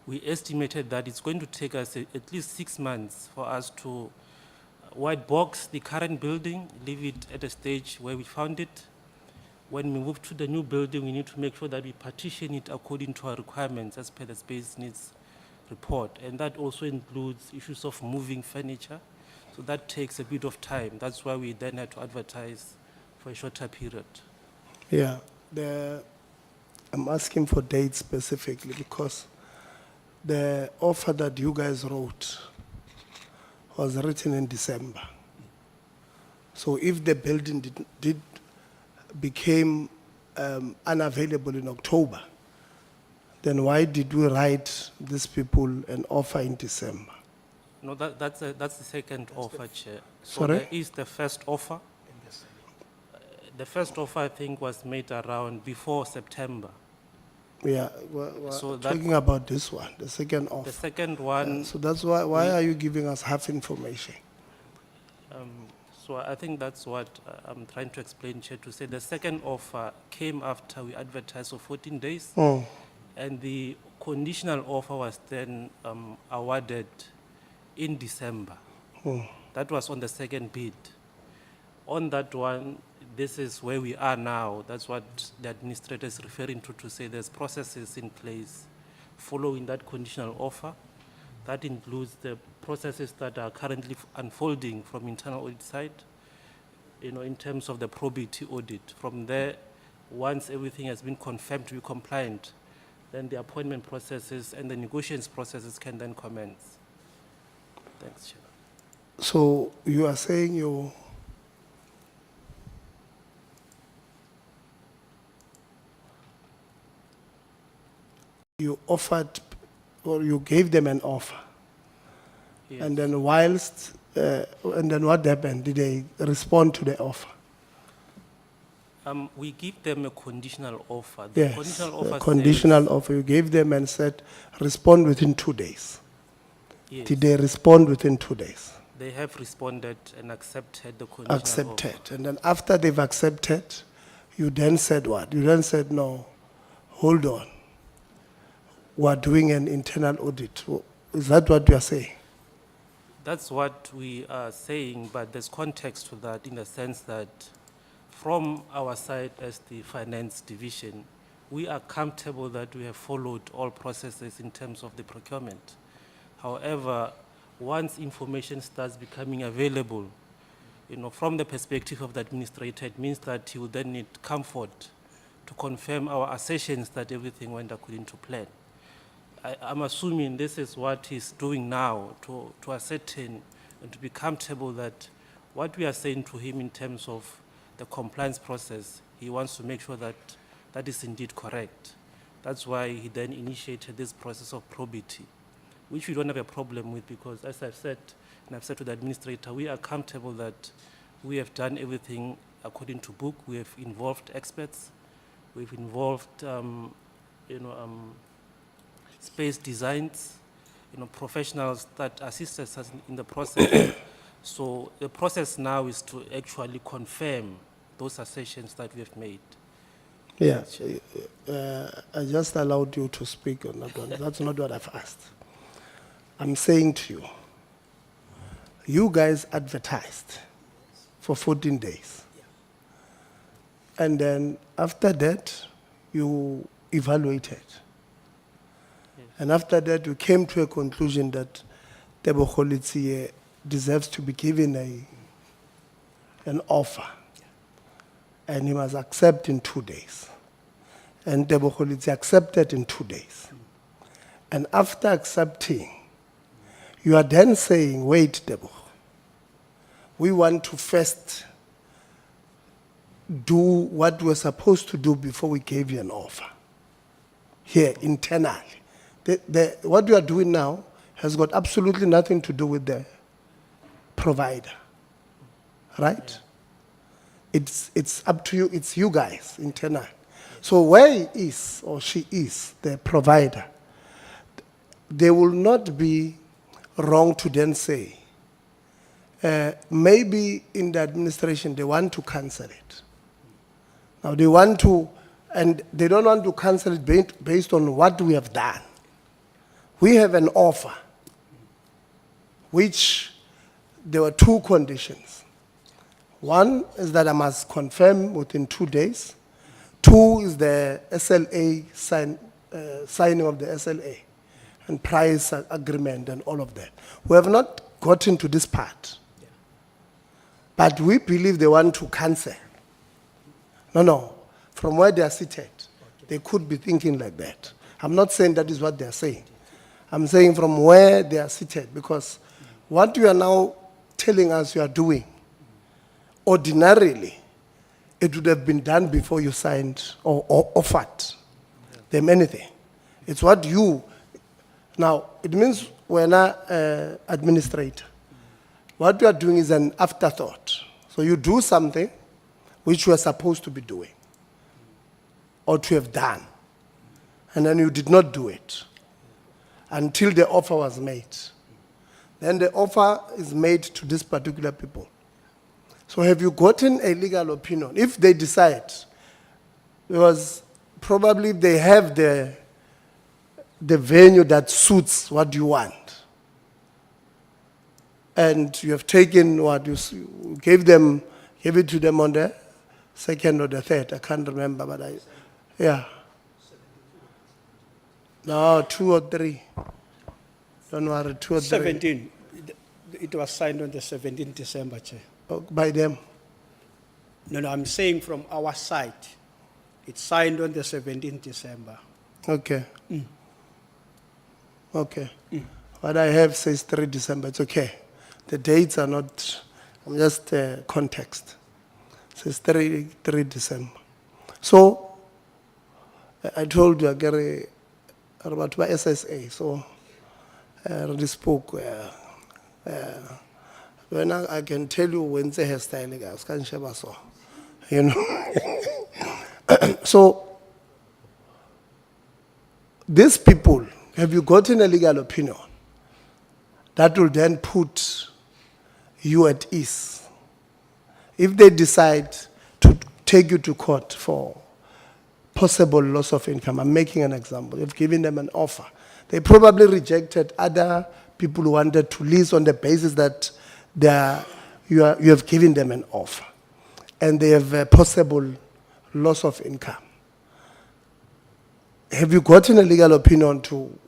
Speaker 5: we estimated that it's going to take us at least 6 months for us to White box, the current building, leave it at a stage where we found it. When we move to the new building, we need to make sure that we partition it according to our requirements as per the space needs report. And that also includes issues of moving furniture. So that takes a bit of time. That's why we then had to advertise for a shorter period.
Speaker 1: Yeah, I'm asking for dates specifically because the offer that you guys wrote was written in December. So if the building became unavailable in October, then why did we write these people an offer in December?
Speaker 5: No, that's the second offer, Chair. So
Speaker 1: Sorry?
Speaker 5: there is the first offer. The first offer, I think, was made around before September.
Speaker 1: Yeah, we're
Speaker 5: So that-
Speaker 1: talking about this one, the second offer.
Speaker 5: The second one.
Speaker 1: So that's why are you giving us half information?
Speaker 5: So I think that's what I'm trying to explain, Chair, to say the second offer came after we advertised for 14 days.
Speaker 1: Oh.
Speaker 5: And the conditional offer was then awarded in December.
Speaker 1: Oh.
Speaker 5: That was on the second bid. On that one, this is where we are now. That's what the administrator is referring to say there's processes in place following that conditional offer. That includes the processes that are currently unfolding from internal audit side, in terms of the probity audit. From there, once everything has been confirmed to be compliant, then the appointment processes and the negotiations processes can then commence. Thanks, Chair.
Speaker 1: So you are saying you offered or you gave them an offer.
Speaker 5: Yes.
Speaker 1: And then and then what happened? Did they respond to the offer?
Speaker 5: We give them a conditional offer. The
Speaker 1: Yes,
Speaker 5: conditional offer
Speaker 1: conditional
Speaker 5: says-
Speaker 1: offer. You gave them and said, respond within 2 days.
Speaker 5: Yes.
Speaker 1: Did they respond within 2 days?
Speaker 5: They have responded and accepted the conditional
Speaker 1: Accepted.
Speaker 5: offer.
Speaker 1: And then after they've accepted, you then said what? You then said, no, hold on. We're doing an internal audit. Is that what you are saying?
Speaker 5: That's what we are saying, but there's context to that in the sense that from our side as the finance division, we are comfortable that we have followed all processes in terms of the procurement. However, once information starts becoming available, from the perspective of the administrator, it means that he will then need comfort to confirm our assertions that everything went according to plan. I'm assuming this is what he's doing now to ascertain and to be comfortable that what we are saying to him in terms of the compliance process, he wants to make sure that that is indeed correct. That's why he then initiated this process of probity, which we don't have a problem with because, as I've said, and I've said to the administrator, we are comfortable that we have done everything according to book. We have involved experts. We've involved, space designs, professionals that assist us in the process. So the process now is to actually confirm those assertions that we have made.
Speaker 1: Yeah. I just allowed you to speak on that one. That's not what I've asked. I'm saying to you, you guys advertised for 14 days. And then after that, you evaluated. And after that, you came to a conclusion that Tebo Kholitsie deserves to be given an offer. And he must accept in 2 days. And Tebo Kholitsie accepted in 2 days. And after accepting, you are then saying, wait, Tebo, we want to first do what we're supposed to do before we gave you an offer. Here, internally. What we are doing now has got absolutely nothing to do with the provider, right? It's up to you, it's you guys, internal. So where he is or she is, the provider, they will not be wrong to then say, maybe in the administration they want to cancel it. Now they want to, and they don't want to cancel it based on what we have done. We have an offer which there were two conditions. One is that I must confirm within 2 days. Two is the SLA signing of the SLA and price agreement and all of that. We have not gotten to this part. But we believe they want to cancel. No. From where they are seated, they could be thinking like that. I'm not saying that is what they are saying. I'm saying from where they are seated, because what you are now telling us you are doing, ordinarily, it would have been done before you signed or offered them anything. It's what you, now, it means we're not administrator. What you are doing is an afterthought. So you do something which you are supposed to be doing or to have done, and then you did not do it until the offer was made. Then the offer is made to these particular people. So have you gotten a legal opinion? If they decide, because probably they have the venue that suits what you want, and you have taken what you gave it to them on the 2nd or the 3rd, I can't remember, but yeah. No, 2 or 3. Don't worry, 2 or 3.
Speaker 4: 17. It was signed on the 17th December, Chair.
Speaker 1: By them?
Speaker 4: No, I'm saying from our side. It's signed on the 17th December.
Speaker 1: Okay. Okay. What I have says 3 December. It's okay. The dates are not, I'm just context. It says 3 December. So, I told you, Gary, about my SSA, so I already spoke. When I can tell you when the hairstyle guys can share so, you know. So, these people, have you gotten a legal opinion that will then put you at ease? If they decide to take you to court for possible loss of income, I'm making an example, you've given them an offer. They probably rejected other people who wanted to lease on the basis that you have given them an offer, and they have a possible loss of income. Have you gotten a legal opinion to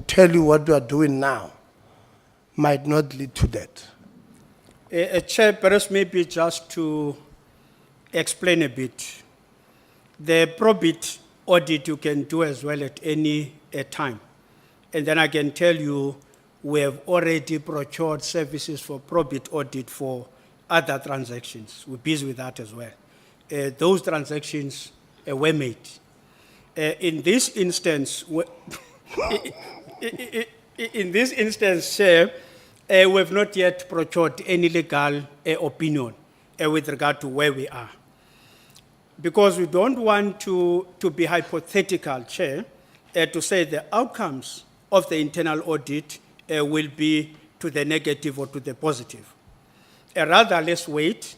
Speaker 1: tell you what you are doing now might not lead to that?
Speaker 4: Chair, perhaps maybe just to explain a bit. The probate audit you can do as well at any time. And then I can tell you we have already procured services for probate audit for other transactions. We're busy with that as well. Those transactions were made. In this instance, Chair, we have not yet procured any legal opinion with regard to where we are. Because we don't want to be hypothetical, Chair, to say the outcomes of the internal audit will be to the negative or to the positive. Rather, let's wait.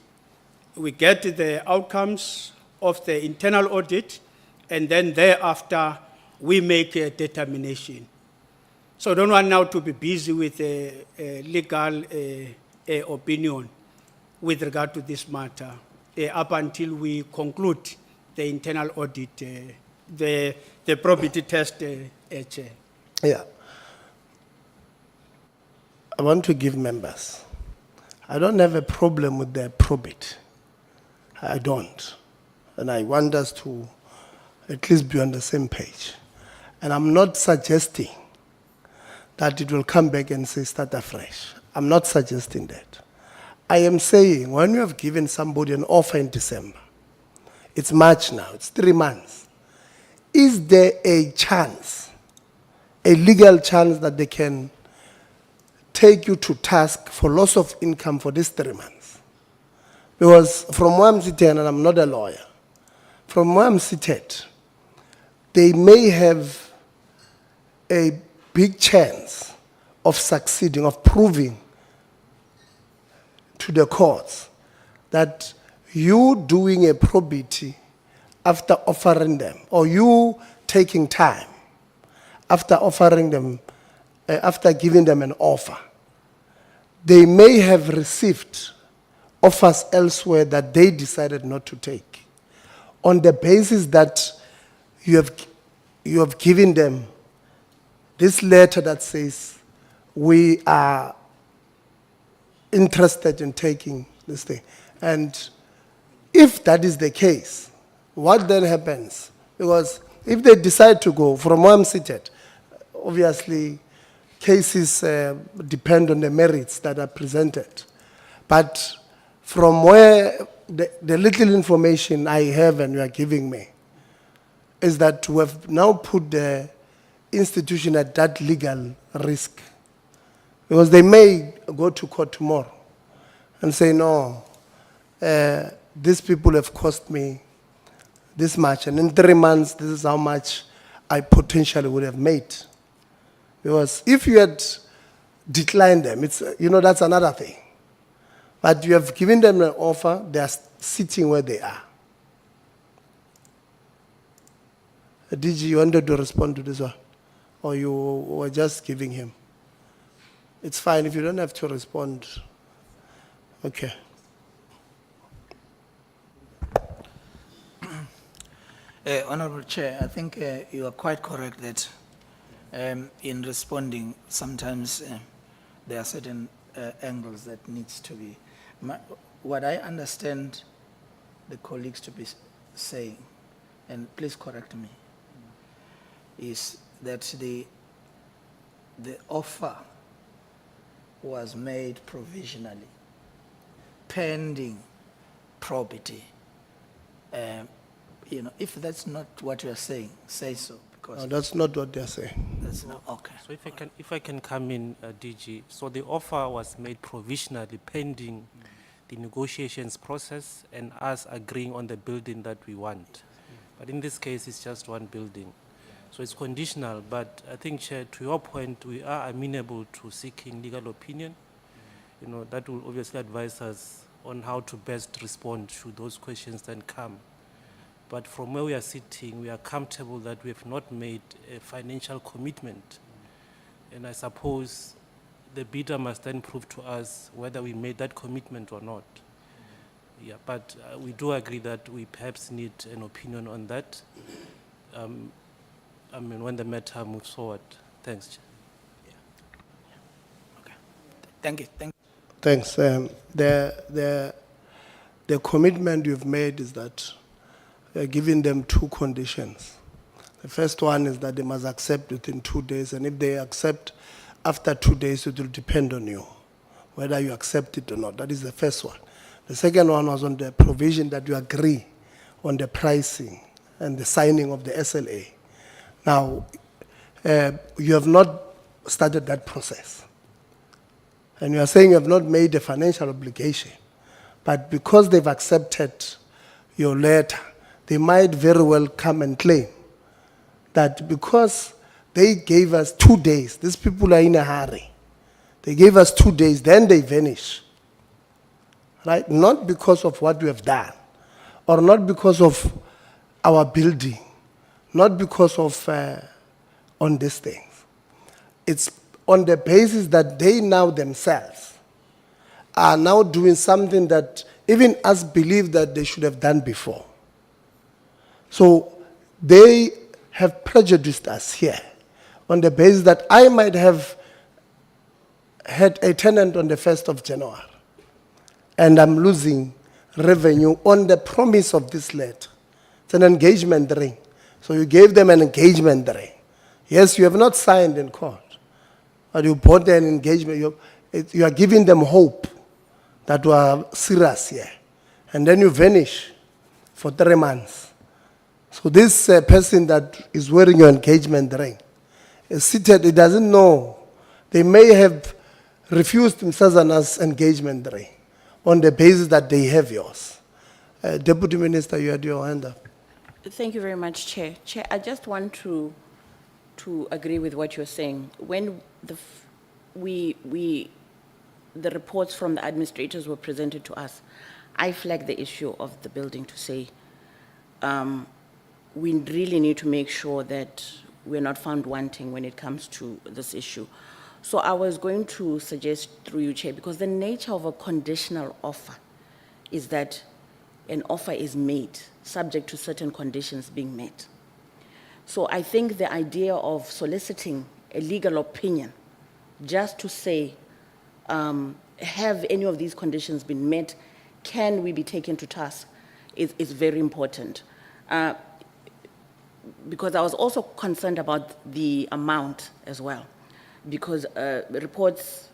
Speaker 4: We get the outcomes of the internal audit, and then thereafter, we make a determination. So I don't want now to be busy with a legal opinion with regard to this matter up until we conclude the internal audit, the probity test, Chair.
Speaker 1: Yeah. I want to give members. I don't have a problem with the probate. I don't. And I want us to at least be on the same page. And I'm not suggesting that it will come back and say start afresh. I'm not suggesting that. I am saying when you have given somebody an offer in December, it's March now, it's 3 months. Is there a chance, a legal chance that they can take you to task for loss of income for these 3 months? Because from where I'm sitting, and I'm not a lawyer, from where I'm seated, they may have a big chance of succeeding, of proving to the courts that you doing a probity after offering them, or you taking time after offering them, after giving them an offer, they may have received offers elsewhere that they decided not to take, on the basis that you have given them this letter that says, we are interested in taking this thing. And if that is the case, what then happens? Because if they decide to go, from where I'm seated, obviously cases depend on the merits that are presented. But from where the little information I have and you are giving me is that we have now put the institution at that legal risk. Because they may go to court tomorrow and say, no, these people have cost me this much, and in 3 months, this is how much I potentially would have made. Because if you had declined them, it's, that's another thing. But you have given them an offer, they are sitting where they are. DG, you wanted to respond to this one? Or you were just giving him? It's fine if you don't have to respond. Okay.
Speaker 2: Honorable Chair, I think you are quite correct that in responding, sometimes there are certain angles that needs to be. What I understand the colleagues to be saying, and please correct me, is that the offer was made provisionally, pending probity. If that's not what you are saying, say so. Because
Speaker 1: No, that's not what they're saying.
Speaker 2: that's not okay.
Speaker 5: So if I can come in, DG, so the offer was made provisionally pending the negotiations process and us agreeing on the building that we want. But in this case, it's just one building. So it's conditional, but I think, Chair, to your point, we are amenable to seeking legal opinion. That will obviously advise us on how to best respond to those questions that come. But from where we are sitting, we are comfortable that we have not made a financial commitment. And I suppose the bidder must then prove to us whether we made that commitment or not. Yeah, but we do agree that we perhaps need an opinion on that. When the matter moves forward. Thanks, Chair.
Speaker 2: Thank you.
Speaker 1: Thanks. The commitment you've made is that you're giving them 2 conditions. The first one is that they must accept within 2 days, and if they accept after 2 days, it will depend on you, whether you accept it or not. That is the first one. The second one was on the provision that you agree on the pricing and the signing of the SLA. Now, you have not started that process. And you are saying you have not made a financial obligation. But because they've accepted your letter, they might very well come and claim that because they gave us 2 days, these people are in a hurry. They gave us 2 days, then they vanish. Right? Not because of what we have done, or not because of our building, not because of on these things. It's on the basis that they now themselves are now doing something that even us believe that they should have done before. So they have prejudiced us here on the basis that I might have had a tenant on the 1st of January and I'm losing revenue on the promise of this letter. It's an engagement ring. So you gave them an engagement ring. Yes, you have not signed in court, but you bought an engagement. You are giving them hope that we are serious here. And then you vanish for 3 months. So this person that is wearing your engagement ring is seated, he doesn't know. They may have refused Msazana's engagement ring on the basis that they have yours. Deputy Minister, you had your hand up.
Speaker 14: Thank you very much, Chair. Chair, I just want to agree with what you're saying. When the reports from the administrators were presented to us, I flagged the issue of the building to say, we really need to make sure that we're not found wanting when it comes to this issue. So I was going to suggest through you, Chair, because the nature of a conditional offer is that an offer is made subject to certain conditions being met. So I think the idea of soliciting a legal opinion just to say, have any of these conditions been met, can we be taken to task, is very important. Because I was also concerned about the amount as well, because reports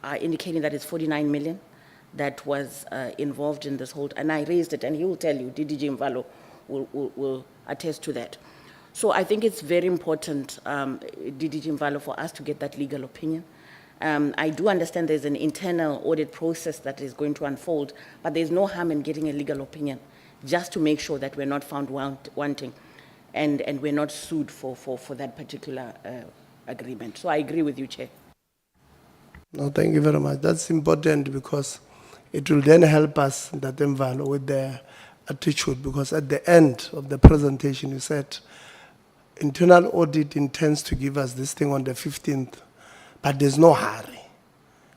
Speaker 14: are indicating that it's 49 million that was involved in this whole, and I raised it, and he will tell you, DDG Mvalo will attest to that. So I think it's very important, DDG Mvalo, for us to get that legal opinion. I do understand there's an internal audit process that is going to unfold, but there's no harm in getting a legal opinion just to make sure that we're not found wanting and we're not sued for that particular agreement. So I agree with you, Chair.
Speaker 1: No, thank you very much. That's important because it will then help us, that Mvalo, with the attitude, because at the end of the presentation you said internal audit intends to give us this thing on the 15th, but there's no hurry.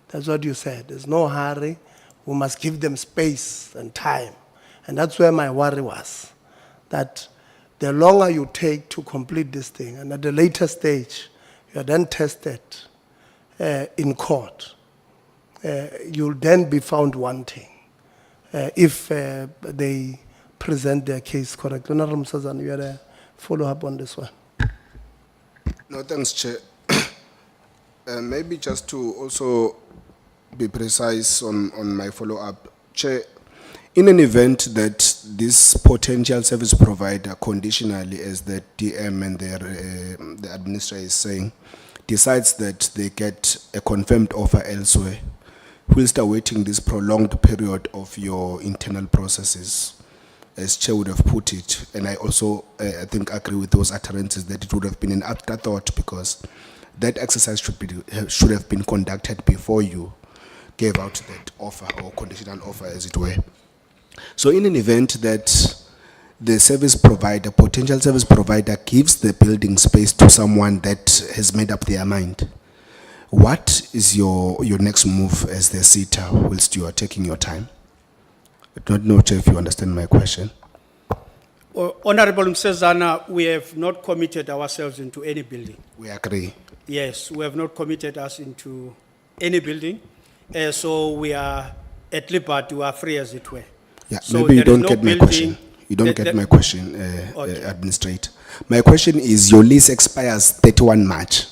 Speaker 1: That's what you said. There's no hurry. We must give them space and time. And that's where my worry was, that the longer you take to complete this thing, and at the later stage, you are then tested in court, you'll then be found wanting if they present their case correctly. Honorable Msazana, you had a follow-up on this one.
Speaker 25: No, thanks, Chair. Maybe just to also be precise on my follow-up, Chair, in an event that this potential service provider, conditionally, as the DM and the administrator is saying, decides that they get a confirmed offer elsewhere, whilst awaiting this prolonged period of your internal processes, as Chair would have put it, and I also, I think, agree with those utterances that it would have been an afterthought because that exercise should have been conducted before you gave out that offer or conditional offer, as it were. So in an event that the service provider, potential service provider, gives the building space to someone that has made up their mind, what is your next move as the SETA whilst you are taking your time? I don't know, Chair, if you understand my question.
Speaker 4: Honorable Msezana, we have not committed ourselves into any building.
Speaker 25: We agree.
Speaker 4: Yes, we have not committed us into any building. So we are at liberty, we are free, as it were.
Speaker 25: Yeah,
Speaker 4: So
Speaker 25: maybe you
Speaker 4: there is
Speaker 25: don't
Speaker 4: no
Speaker 25: get my
Speaker 4: building
Speaker 25: question. You don't get my question,
Speaker 4: Okay.
Speaker 25: Administrator. My question is, your lease expires 31 March.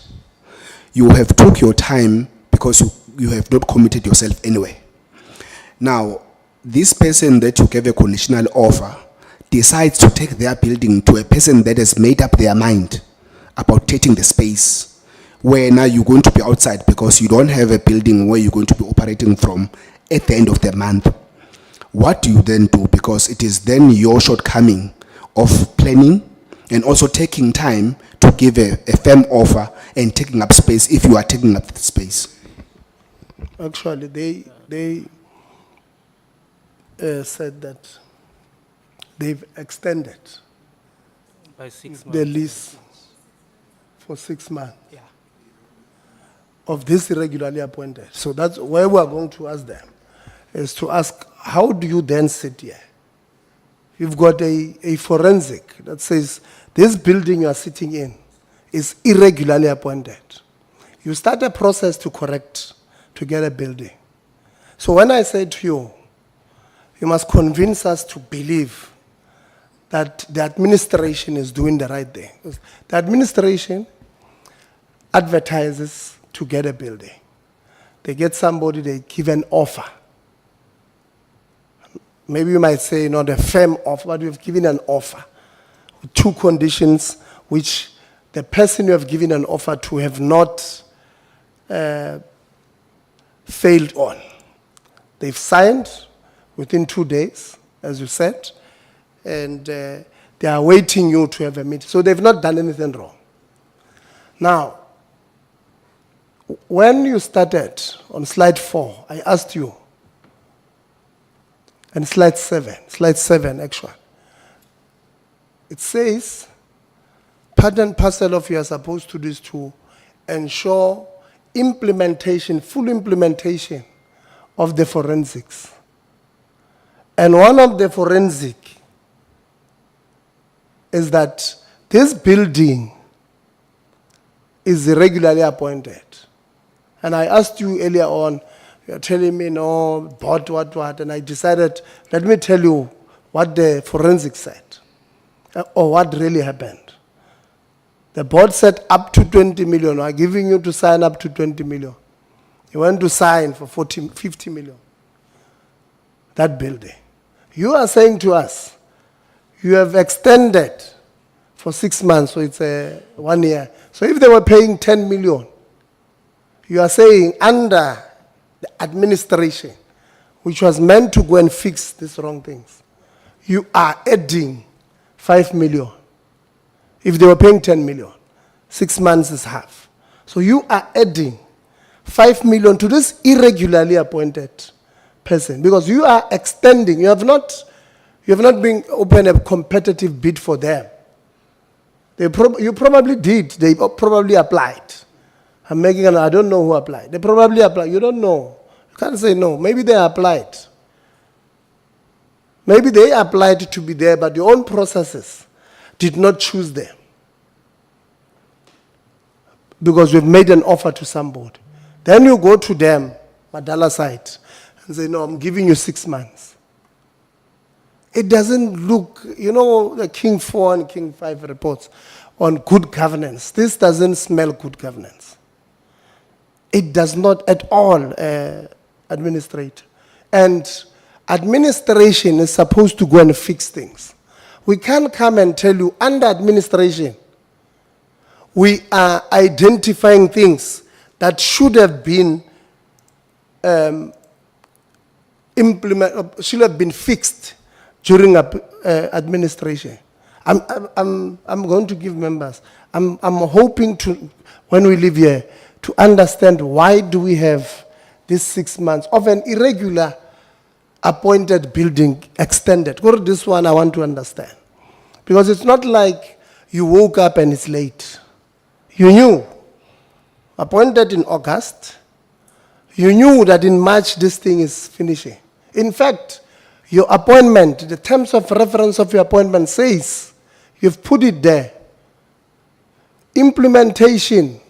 Speaker 25: You have took your time because you have not committed yourself anyway. Now, this person that you gave a conditional offer decides to take their building to a person that has made up their mind about taking the space, where now you're going to be outside because you don't have a building where you're going to be operating from at the end of the month. What do you then do? Because it is then your shortcoming of planning and also taking time to give a firm offer and taking up space if you are taking up the space.
Speaker 1: Actually, they said that they've extended
Speaker 5: By 6 months.
Speaker 1: the lease for 6 months of this irregularly appointed. So that's where we are going to ask them, is to ask, how do you then sit here? You've got a forensic that says this building you are sitting in is irregularly appointed. You start a process to correct, to get a building. So when I say to you, you must convince us to believe that the administration is doing the right thing. The administration advertises to get a building. They get somebody, they give an offer. Maybe you might say not a firm offer, but you've given an offer with 2 conditions which the person you have given an offer to have not failed on. They've signed within 2 days, as you said, and they are waiting you to have a meeting. So they've not done anything wrong. Now, when you started on slide 4, I asked you, and slide 7 actually, it says, part and parcel of you are supposed to do is to ensure implementation, full implementation of the forensics. And one of the forensic is that this building is irregularly appointed. And I asked you earlier on, you're telling me no, but what, and I decided, let me tell you what the forensic said, or what really happened. The board said up to 20 million, I'm giving you to sign up to 20 million. You went to sign for 50 million. That building. You are saying to us, you have extended for 6 months, so it's 1 year. So if they were paying 10 million, you are saying under the administration, which was meant to go and fix these wrong things, you are adding 5 million. If they were paying 10 million, 6 months is half. So you are adding 5 million to this irregularly appointed person, because you are extending, you have not been open a competitive bid for them. You probably did, they probably applied. I don't know who applied. They probably applied, you don't know. You can't say no, maybe they applied. Maybe they applied to be there, but your own processes did not choose them. Because you've made an offer to somebody. Then you go to them, Madala side, and say, no, I'm giving you 6 months. It doesn't look, you know, the King 4 and King 5 reports on good governance. This doesn't smell good governance. It does not at all, administrate. And administration is supposed to go and fix things. We can't come and tell you under administration, we are identifying things that should have been should have been fixed during administration. I'm going to give members. I'm hoping to, when we leave here, to understand why do we have this 6 months of an irregular appointed building extended. Go to this one, I want to understand. Because it's not like you woke up and it's late. You knew. Appointed in August, you knew that in March this thing is finishing. In fact, your appointment, the terms of reference of your appointment says, you've put it there, implementation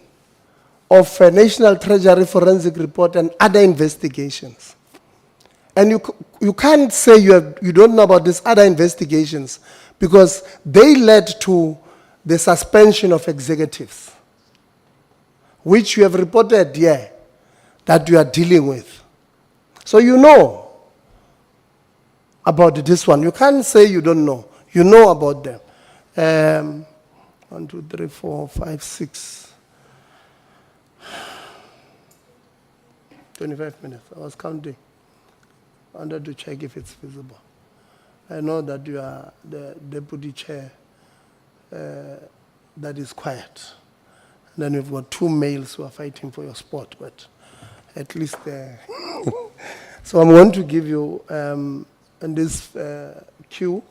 Speaker 1: of a National Treasury Forensic Report and other investigations. And you can't say you don't know about these other investigations because they led to the suspension of executives, which you have reported here that you are dealing with. So you know about this one. You can't say you don't know. You know about them. 1, 2, 3, 4, 5, 6. 25 minutes. I was counting. I wanted to check if it's visible. I know that you are the deputy chair that is quiet. And then we've got 2 males who are fighting for your spot, but at least so I'm going to give you, in this queue,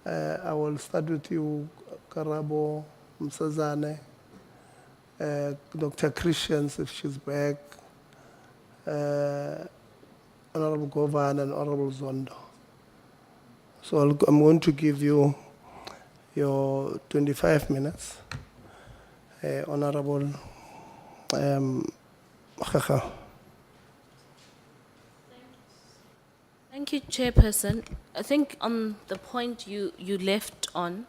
Speaker 1: I will start with you, Karabo Msazane, Dr. Christians, if she's back, Honorable Govan and Honorable Zondo. So I'm going to give you your 25 minutes. Honorable Kaka.
Speaker 3: Thank you, Chairperson. I think on the point you left on,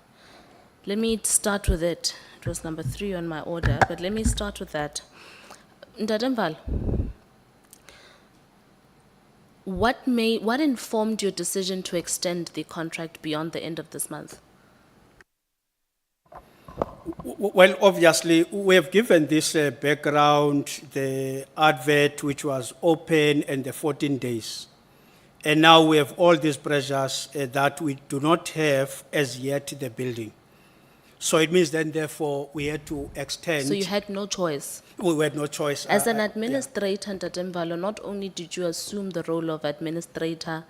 Speaker 3: let me start with it. It was number 3 on my order, but let me start with that. Ndademval, what informed your decision to extend the contract beyond the end of this month?
Speaker 4: Well, obviously, we have given this background, the advert which was open and the 14 days. And now we have all these pressures that we do not have as yet the building. So it means then, therefore, we had to extend.
Speaker 3: So you had no choice?
Speaker 4: We had no choice.
Speaker 3: As an administrator, Ndademvalo, not only did you assume the role of administrator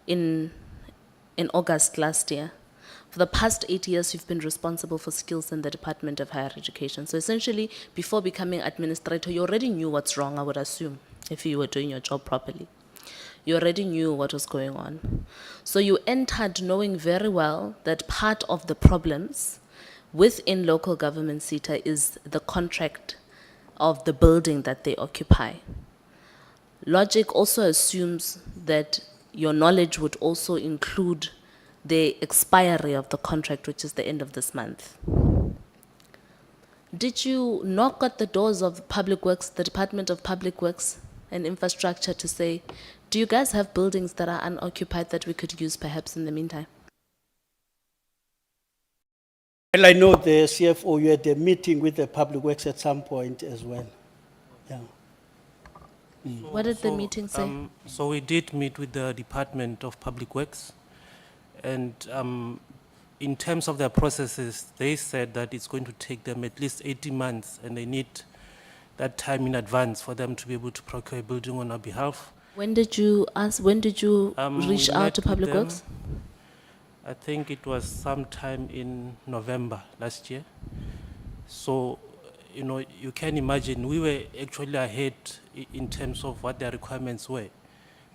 Speaker 3: in August last year, For the past 8 years, you've been responsible for skills in the Department of Higher Education. So essentially, before becoming administrator, you already knew what's wrong, I would assume, if you were doing your job properly. You already knew what was going on. So you entered knowing very well that part of the problems within local government SETA is the contract of the building that they occupy. Logic also assumes that your knowledge would also include the expiry of the contract, which is the end of this month. Did you knock at the doors of Public Works, the Department of Public Works and Infrastructure, to say, do you guys have buildings that are unoccupied that we could use perhaps in the meantime?
Speaker 4: Well, I know the CFO, you had a meeting with the Public Works at some point as well. Yeah.
Speaker 3: What did the meeting say?
Speaker 5: So we did meet with the Department of Public Works, and in terms of their processes, they said that it's going to take them at least 18 months, and they need that time in advance for them to be able to procure a building on our behalf.
Speaker 3: When did you ask, when did you reach
Speaker 5: We
Speaker 3: out
Speaker 5: met
Speaker 3: to
Speaker 5: with
Speaker 3: Public
Speaker 5: them,
Speaker 3: Works?
Speaker 5: I think it was sometime in November last year. So, you know, you can imagine we were actually ahead in terms of what their requirements were,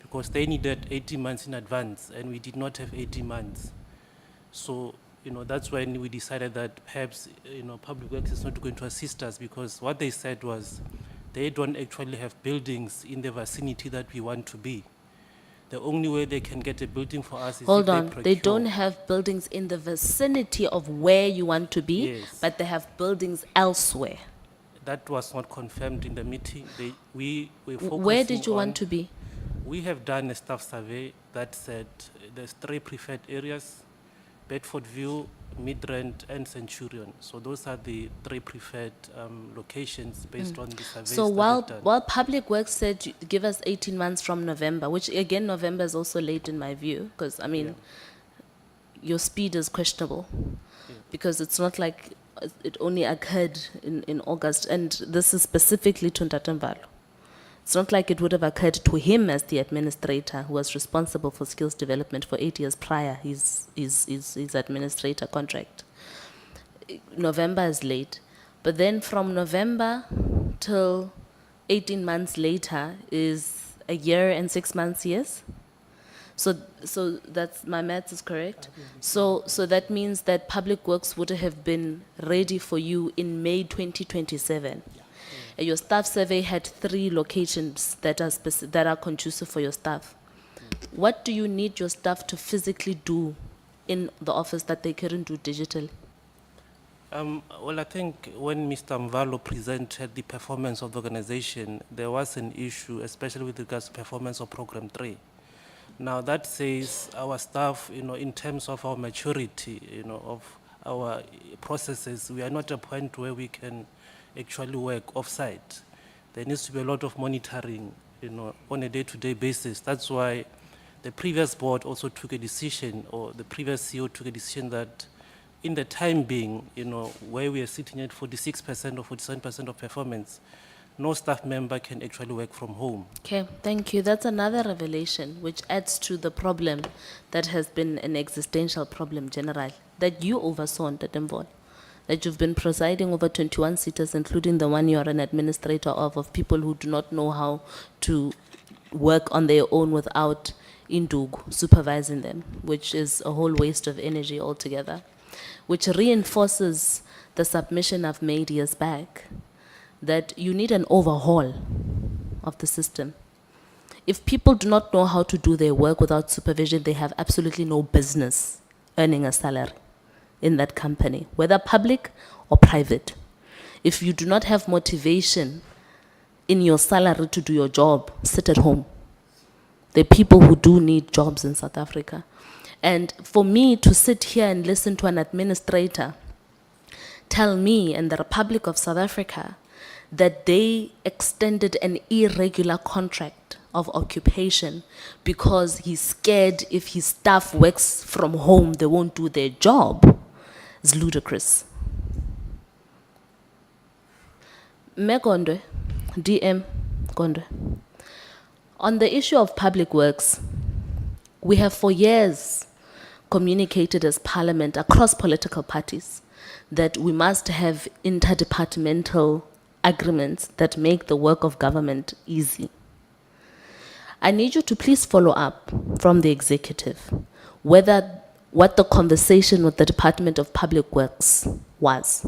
Speaker 5: because they needed 18 months in advance and we did not have 18 months. So, you know, that's when we decided that perhaps, you know, Public Works is not going to assist us, because what they said was they don't actually have buildings in the vicinity that we want to be. The only way they can get a building for us is
Speaker 3: Hold
Speaker 5: if
Speaker 3: on,
Speaker 5: they
Speaker 3: they
Speaker 5: procure.
Speaker 3: don't have buildings in the vicinity of where you want to be,
Speaker 5: Yes.
Speaker 3: but they have buildings elsewhere.
Speaker 5: That was not confirmed in the meeting. We were focusing
Speaker 3: Where did you
Speaker 5: on-
Speaker 3: want to be?
Speaker 5: We have done a staff survey that said there's 3 preferred areas: Bedfordview, Midrand, and Centurion. So those are the 3 preferred locations based on the surveys
Speaker 3: So
Speaker 5: that we've done.
Speaker 3: while Public Works said give us 18 months from November, which again, November is also late in my view, because I mean, your speed is questionable, because it's not like it only occurred in August, and this is specifically to Ntatemvalo. It's not like it would have occurred to him as the administrator who was responsible for skills development for 8 years prior his administrator contract. November is late, but then from November till 18 months later is a year and 6 months, yes? So that's, my maths is correct? So that means that Public Works would have been ready for you in May 2027. Your staff survey had 3 locations that are conducive for your staff. What do you need your staff to physically do in the office that they couldn't do digitally?
Speaker 5: Well, I think when Mr. Mvalo presented the performance of the organization, there was an issue, especially with regards to performance of Program 3. Now that says our staff, you know, in terms of our maturity, you know, of our processes, we are not at a point where we can actually work off-site. There needs to be a lot of monitoring, you know, on a day-to-day basis. That's why the previous board also took a decision, or the previous CEO took a decision that in the time being, you know, where we are sitting at 46% or 47% of performance, no staff member can actually work from home.
Speaker 3: Okay, thank you. That's another revelation which adds to the problem that has been an existential problem generally, that you oversaw in Ntatemvolo, that you've been presiding over 21 seaters, including the one you are an administrator of people who do not know how to work on their own without Indugu supervising them, which is a whole waste of energy altogether, which reinforces the submission I've made years back, that you need an overhaul of the system. If people do not know how to do their work without supervision, they have absolutely no business earning a salary in that company, whether public or private. If you do not have motivation in your salary to do your job, sit at home. There are people who do need jobs in South Africa. And for me to sit here and listen to an administrator tell me and the Republic of South Africa that they extended an irregular contract of occupation because he's scared if his staff works from home, they won't do their job, is ludicrous. Me Gondwe, DM Gondwe. On the issue of Public Works, we have for years communicated as Parliament across political parties that we must have interdepartmental agreements that make the work of government easy. I need you to please follow up from the executive what the conversation with the Department of Public Works was.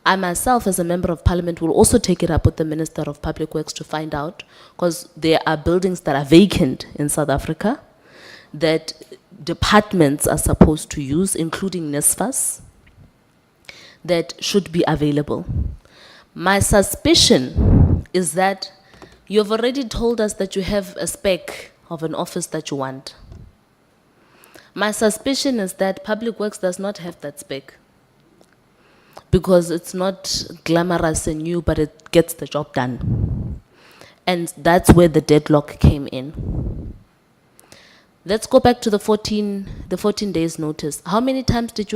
Speaker 3: I myself, as a member of Parliament, will also take it up with the Minister of Public Works to find out, because there are buildings that are vacant in South Africa that departments are supposed to use, including NSFAS, that should be available. My suspicion is that you've already told us that you have a spec of an office that you want. My suspicion is that Public Works does not have that spec, because it's not glamorous and new, but it gets the job done. And that's where the deadlock came in. Let's go back to the 14 days notice. How many times did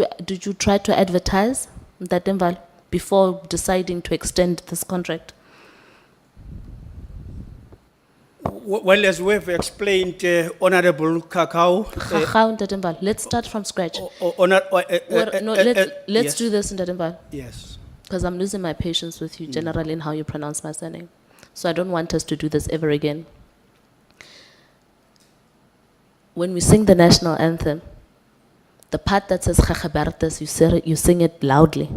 Speaker 3: you try to advertise that envelope before deciding to extend this contract?
Speaker 4: Well, as we have explained, Honorable Kakao.
Speaker 3: Let's start from scratch. Let's
Speaker 4: yes.
Speaker 3: do this in Dadimval.
Speaker 4: Yes.
Speaker 3: Because I'm losing my patience with you generally in how you pronounce my surname. So I don't want us to do this ever again. When we sing the national anthem, the part that says Gebertes, you sing it loudly.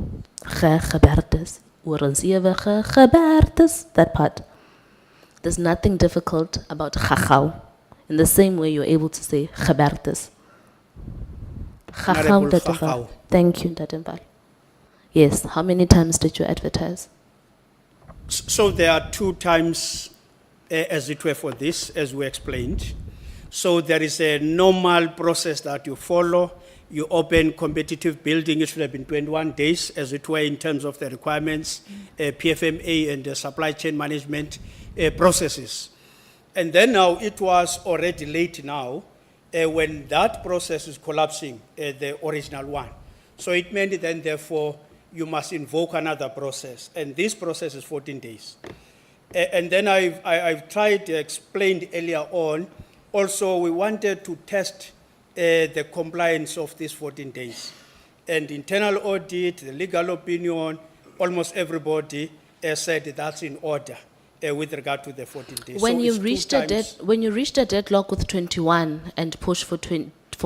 Speaker 3: Gebertes. That part. There's nothing difficult about Chachau. In the same way you're able to say Gebertes. Chachau Dadimval. Thank you, Dadimval. Yes, how many times did you advertise?
Speaker 4: So there are 2 times, as it were, for this, as we explained. So there is a normal process that you follow. You open competitive building, it should have been 21 days, as it were, in terms of the requirements, PFMA and the supply chain management processes. And then now it was already late now when that process is collapsing, the original one. So it meant then, therefore, you must invoke another process. And this process is 14 days. And then I've tried to explain earlier on, also we wanted to test the compliance of these 14 days. And internal audit, the legal opinion, almost everybody said that's in order with regard to the 14 days.
Speaker 3: When
Speaker 4: So
Speaker 3: you
Speaker 4: it's 2
Speaker 3: reached
Speaker 4: times.
Speaker 3: when you reached a deadlock with 21 and pushed for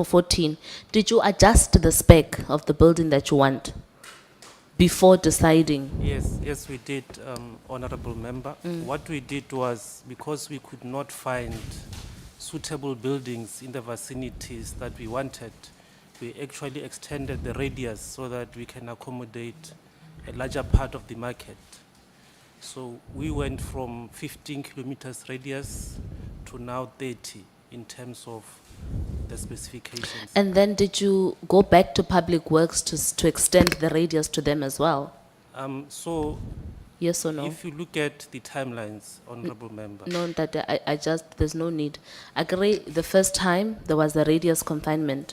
Speaker 3: 14, did you adjust the spec of the building that you want before deciding?
Speaker 5: Yes, we did, Honorable Member. What we did was, because we could not find suitable buildings in the vicinities that we wanted, we actually extended the radius so that we can accommodate a larger part of the market. So we went from 15 kilometers radius to now 30 in terms of the specifications.
Speaker 3: And then did you go back to Public Works to extend the radius to them as well?
Speaker 5: So
Speaker 3: Yes or no?
Speaker 5: if you look at the timelines, Honorable Member.
Speaker 3: No, that I just, there's no need. I agree, the first time there was a radius confinement,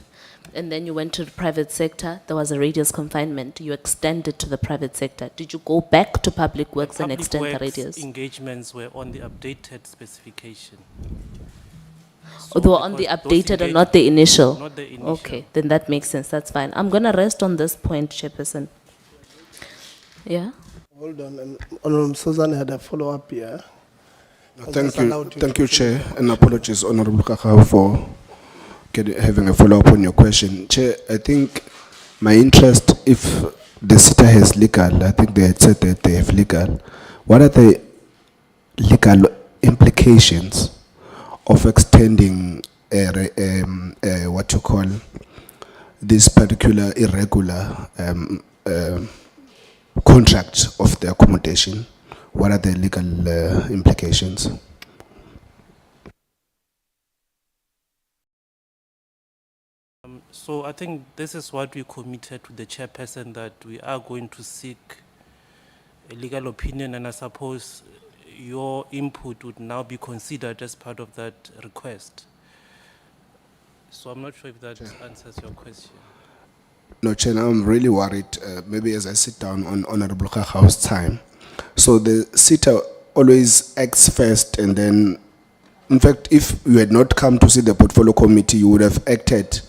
Speaker 3: and then you went to the private sector, there was a radius confinement, you extended to the private sector. Did you go back to Public Works and
Speaker 5: Public
Speaker 3: extend the
Speaker 5: Works
Speaker 3: radius?
Speaker 5: engagements were on the updated specification.
Speaker 3: Or they were on the
Speaker 5: because those
Speaker 3: updated and not the initial?
Speaker 5: Not the initial.
Speaker 3: Okay, then that makes sense, that's fine. I'm gonna rest on this point, Chairperson. Yeah?
Speaker 1: Hold on, and Honorable Susan had a follow-up here. I'll
Speaker 25: Thank
Speaker 1: just allow
Speaker 25: you,
Speaker 1: to
Speaker 25: thank you,
Speaker 1: finish.
Speaker 25: Chair, and apologies, Honorable Kakao, for having a follow-up on your question. Chair, I think my interest, if the SETA has legal, I think they had said that they have legal. What are the legal implications of extending what you call this particular irregular contract of the accommodation? What are the legal implications?
Speaker 5: So I think this is what we committed to the chairperson, that we are going to seek a legal opinion, and I suppose your input would now be considered as part of that request. So I'm not sure if that answers your question.
Speaker 25: No, Chair, I'm really worried, maybe as I sit down on Honorable Kakao's time. So the SETA always acts first, and then, in fact, if you had not come to see the portfolio committee, you would have acted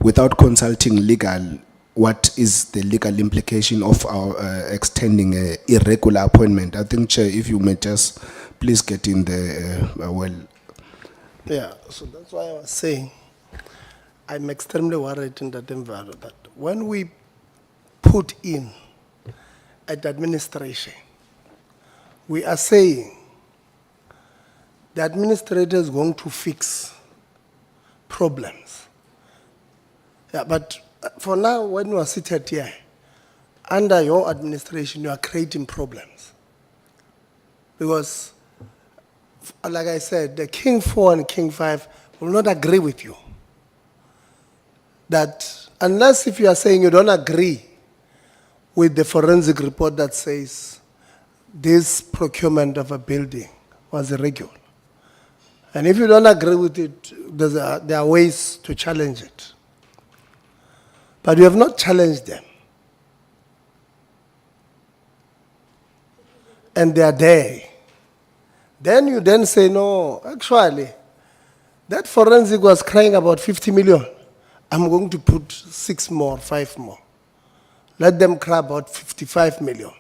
Speaker 25: without consulting legal, what is the legal implication of our extending a irregular appointment? I think, Chair, if you may just please get in there,
Speaker 1: Yeah, so that's why I was saying, I'm extremely worried in that environment, that when we put in at administration, we are saying the administrator is going to fix problems. Yeah, but for now, when you are seated here, under your administration, you are creating problems. Because, like I said, the King 4 and King 5 will not agree with you. That unless if you are saying you don't agree with the forensic report that says this procurement of a building was irregular. And if you don't agree with it, there are ways to challenge it. But you have not challenged them. And they are there. Then you then say, no, actually, that forensic was crying about 50 million. I'm going to put 6 more, 5 more. Let them cry about 55 million.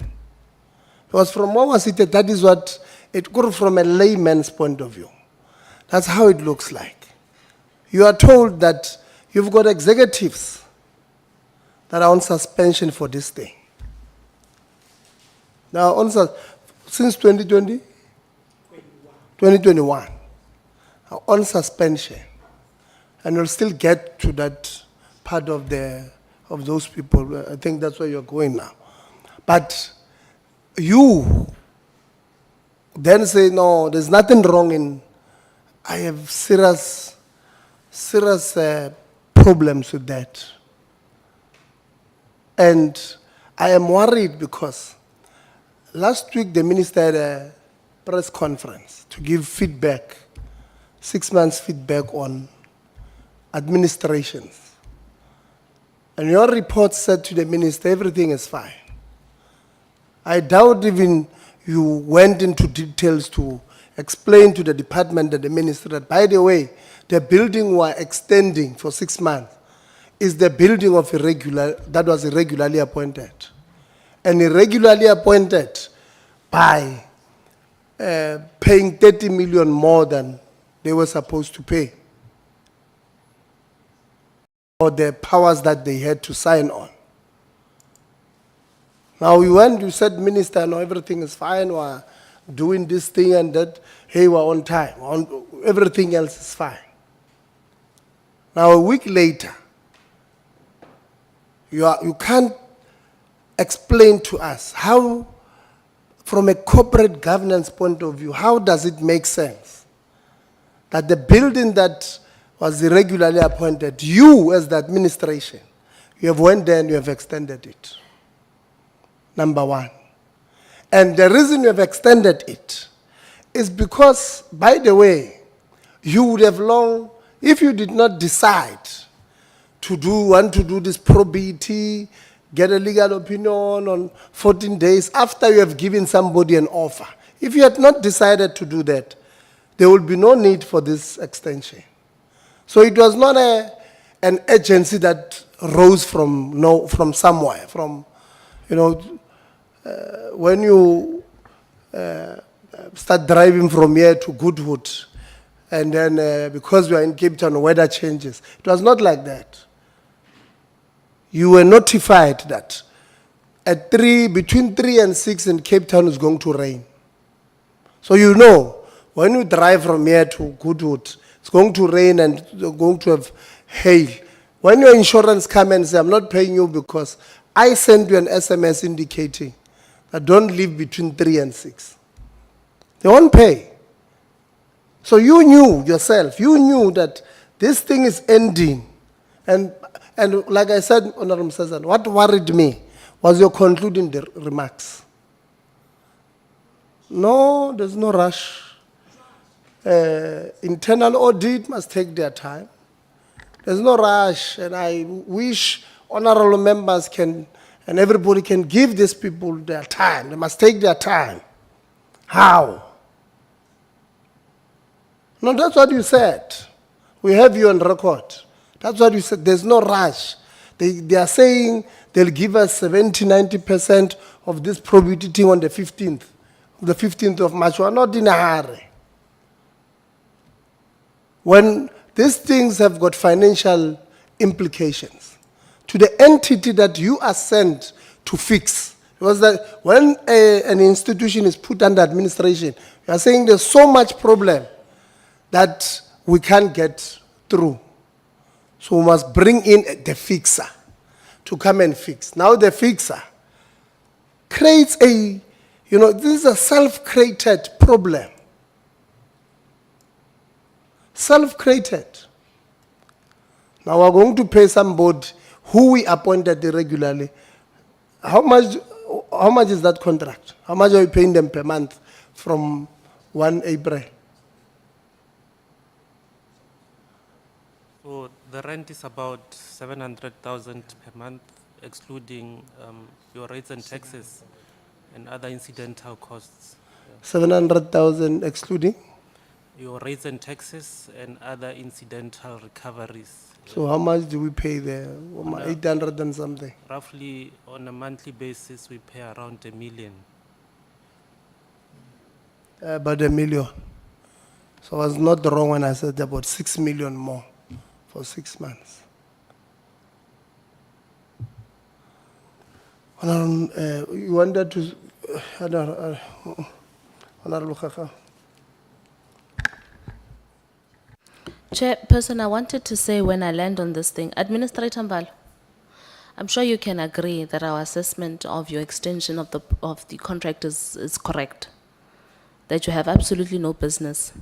Speaker 1: Because from what was it, that is what it could from a layman's point of view. That's how it looks like. You are told that you've got executives that are on suspension for this thing. Now, since 2020? 2021. On suspension. And we'll still get to that part of those people. I think that's where you're going now. But you then say, no, there's nothing wrong in, I have serious problems with that. And I am worried because last week the minister had a press conference to give feedback, 6 months feedback on administrations. And your report said to the minister, everything is fine. I doubt even you went into details to explain to the department and the minister that, by the way, the building we're extending for 6 months is the building of that was irregularly appointed. And irregularly appointed by paying 30 million more than they were supposed to pay, or the powers that they had to sign on. Now you said, Minister, no, everything is fine, we're doing this thing and that, hey, we're on time, everything else is fine. Now a week later, you can't explain to us how, from a corporate governance point of view, how does it make sense that the building that was irregularly appointed, you as the administration, you have went there and you have extended it. Number one. And the reason you have extended it is because, by the way, you would have long, if you did not decide want to do this probity, get a legal opinion on 14 days after you have given somebody an offer. If you had not decided to do that, there will be no need for this extension. So it was not an agency that rose from somewhere, when you start driving from here to Goodwood, and then because we are in Cape Town, weather changes. It was not like that. You were notified that between 3 and 6 in Cape Town is going to rain. So you know, when you drive from here to Goodwood, it's going to rain and you're going to have hail. When your insurance comes and says, I'm not paying you because I sent you an SMS indicating that don't leave between 3 and 6. They won't pay. So you knew yourself, that this thing is ending. And like I said, Honorable Sazan, what worried me was your concluding remarks. No, there's no rush. Internal audit must take their time. There's no rush, and I wish honorable members and everybody can give these people their time. They must take their time. How? No, that's what you said. We have you on record That's what we said, there's no rush. They are saying they'll give us 70, 90% of this probity thing on the 15th of March. We're not in a hurry. When these things have got financial implications to the entity that you are sent to fix, because that when an institution is put under administration, you are saying there's so much problem that we can't get through. So we must bring in the fixer to come and fix. Now the fixer creates this is a self-created problem. Self-created. Now we're going to pay somebody who we appointed irregularly. How much is that contract? How much are you paying them per month from 1 April?
Speaker 5: So the rent is about 700,000 per month, excluding your rates and taxes and other incidental costs.
Speaker 1: 700,000 excluding?
Speaker 5: Your rates and taxes and other incidental recoveries.
Speaker 1: So how much do we pay there?
Speaker 5: On a-
Speaker 1: 800 and something.
Speaker 5: Roughly on a monthly basis, we pay around 1 million.
Speaker 1: About 1 million. So I was not wrong when I said about 6 million more for 6 months. You wanted to, Honorable Kaka.
Speaker 3: Chairperson, I wanted to say when I land on this thing, Administrator Mbalo, I'm sure you can agree that our assessment of your extension of the contract is correct. That you have absolutely no business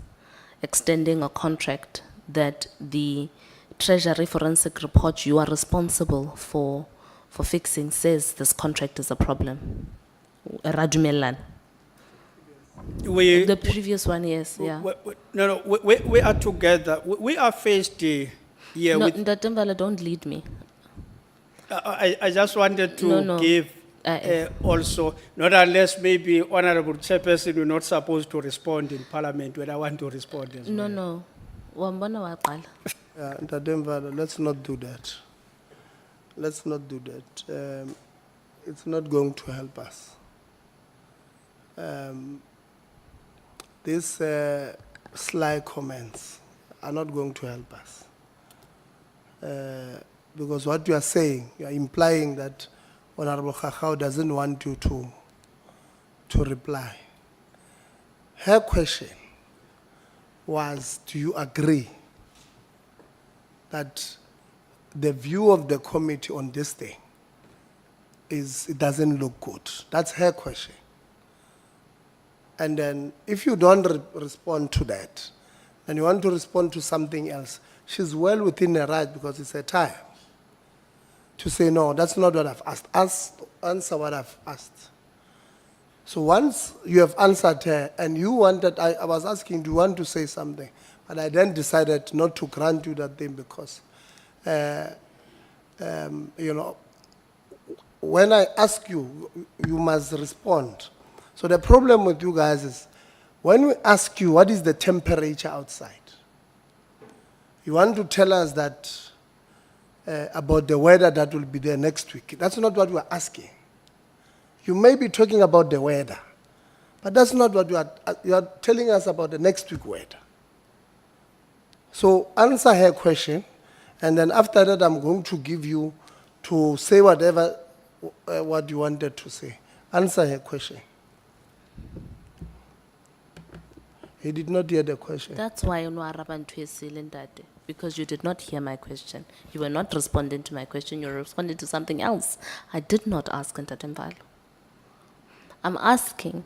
Speaker 3: extending a contract that the Treasury Forensic Report you are responsible for fixing says this contract is a problem. Radumelan. The previous one, yes, yeah.
Speaker 4: We are together. We are faced here
Speaker 3: No,
Speaker 4: with.
Speaker 3: Ndatimbala, don't lead me.
Speaker 4: I just wanted to
Speaker 3: No.
Speaker 4: give also, not unless maybe Honorable Chairperson, you're not supposed to respond in Parliament when I want to respond as well.
Speaker 3: No. Wambona waqala.
Speaker 1: Ndademvala, let's not do that. Let's not do that. It's not going to help us. These sly comments are not going to help us. Because what you are saying, you are implying that Honorable Khakao doesn't want you to reply. Her question was, do you agree that the view of the committee on this thing is it doesn't look good? That's her question. And then if you don't respond to that, and you want to respond to something else, she's well within her right because it's her time to say, no, that's not what I've asked. Answer what I've asked. So once you have answered her and you wanted, I was asking, do you want to say something? But I then decided not to grant you that thing because, when I ask you, you must respond. So the problem with you guys is, when we ask you what is the temperature outside, you want to tell us that about the weather that will be there next week. That's not what we are asking. You may be talking about the weather, but that's not what you are telling us about the next week weather. So answer her question, and then after that I'm going to give you to say whatever what you wanted to say. Answer her question. He did not hear the question.
Speaker 3: That's why you know Arabantu is silent that day, because you did not hear my question. You were not responding to my question. You were responding to something else. I did not ask Ntatembalo. I'm asking,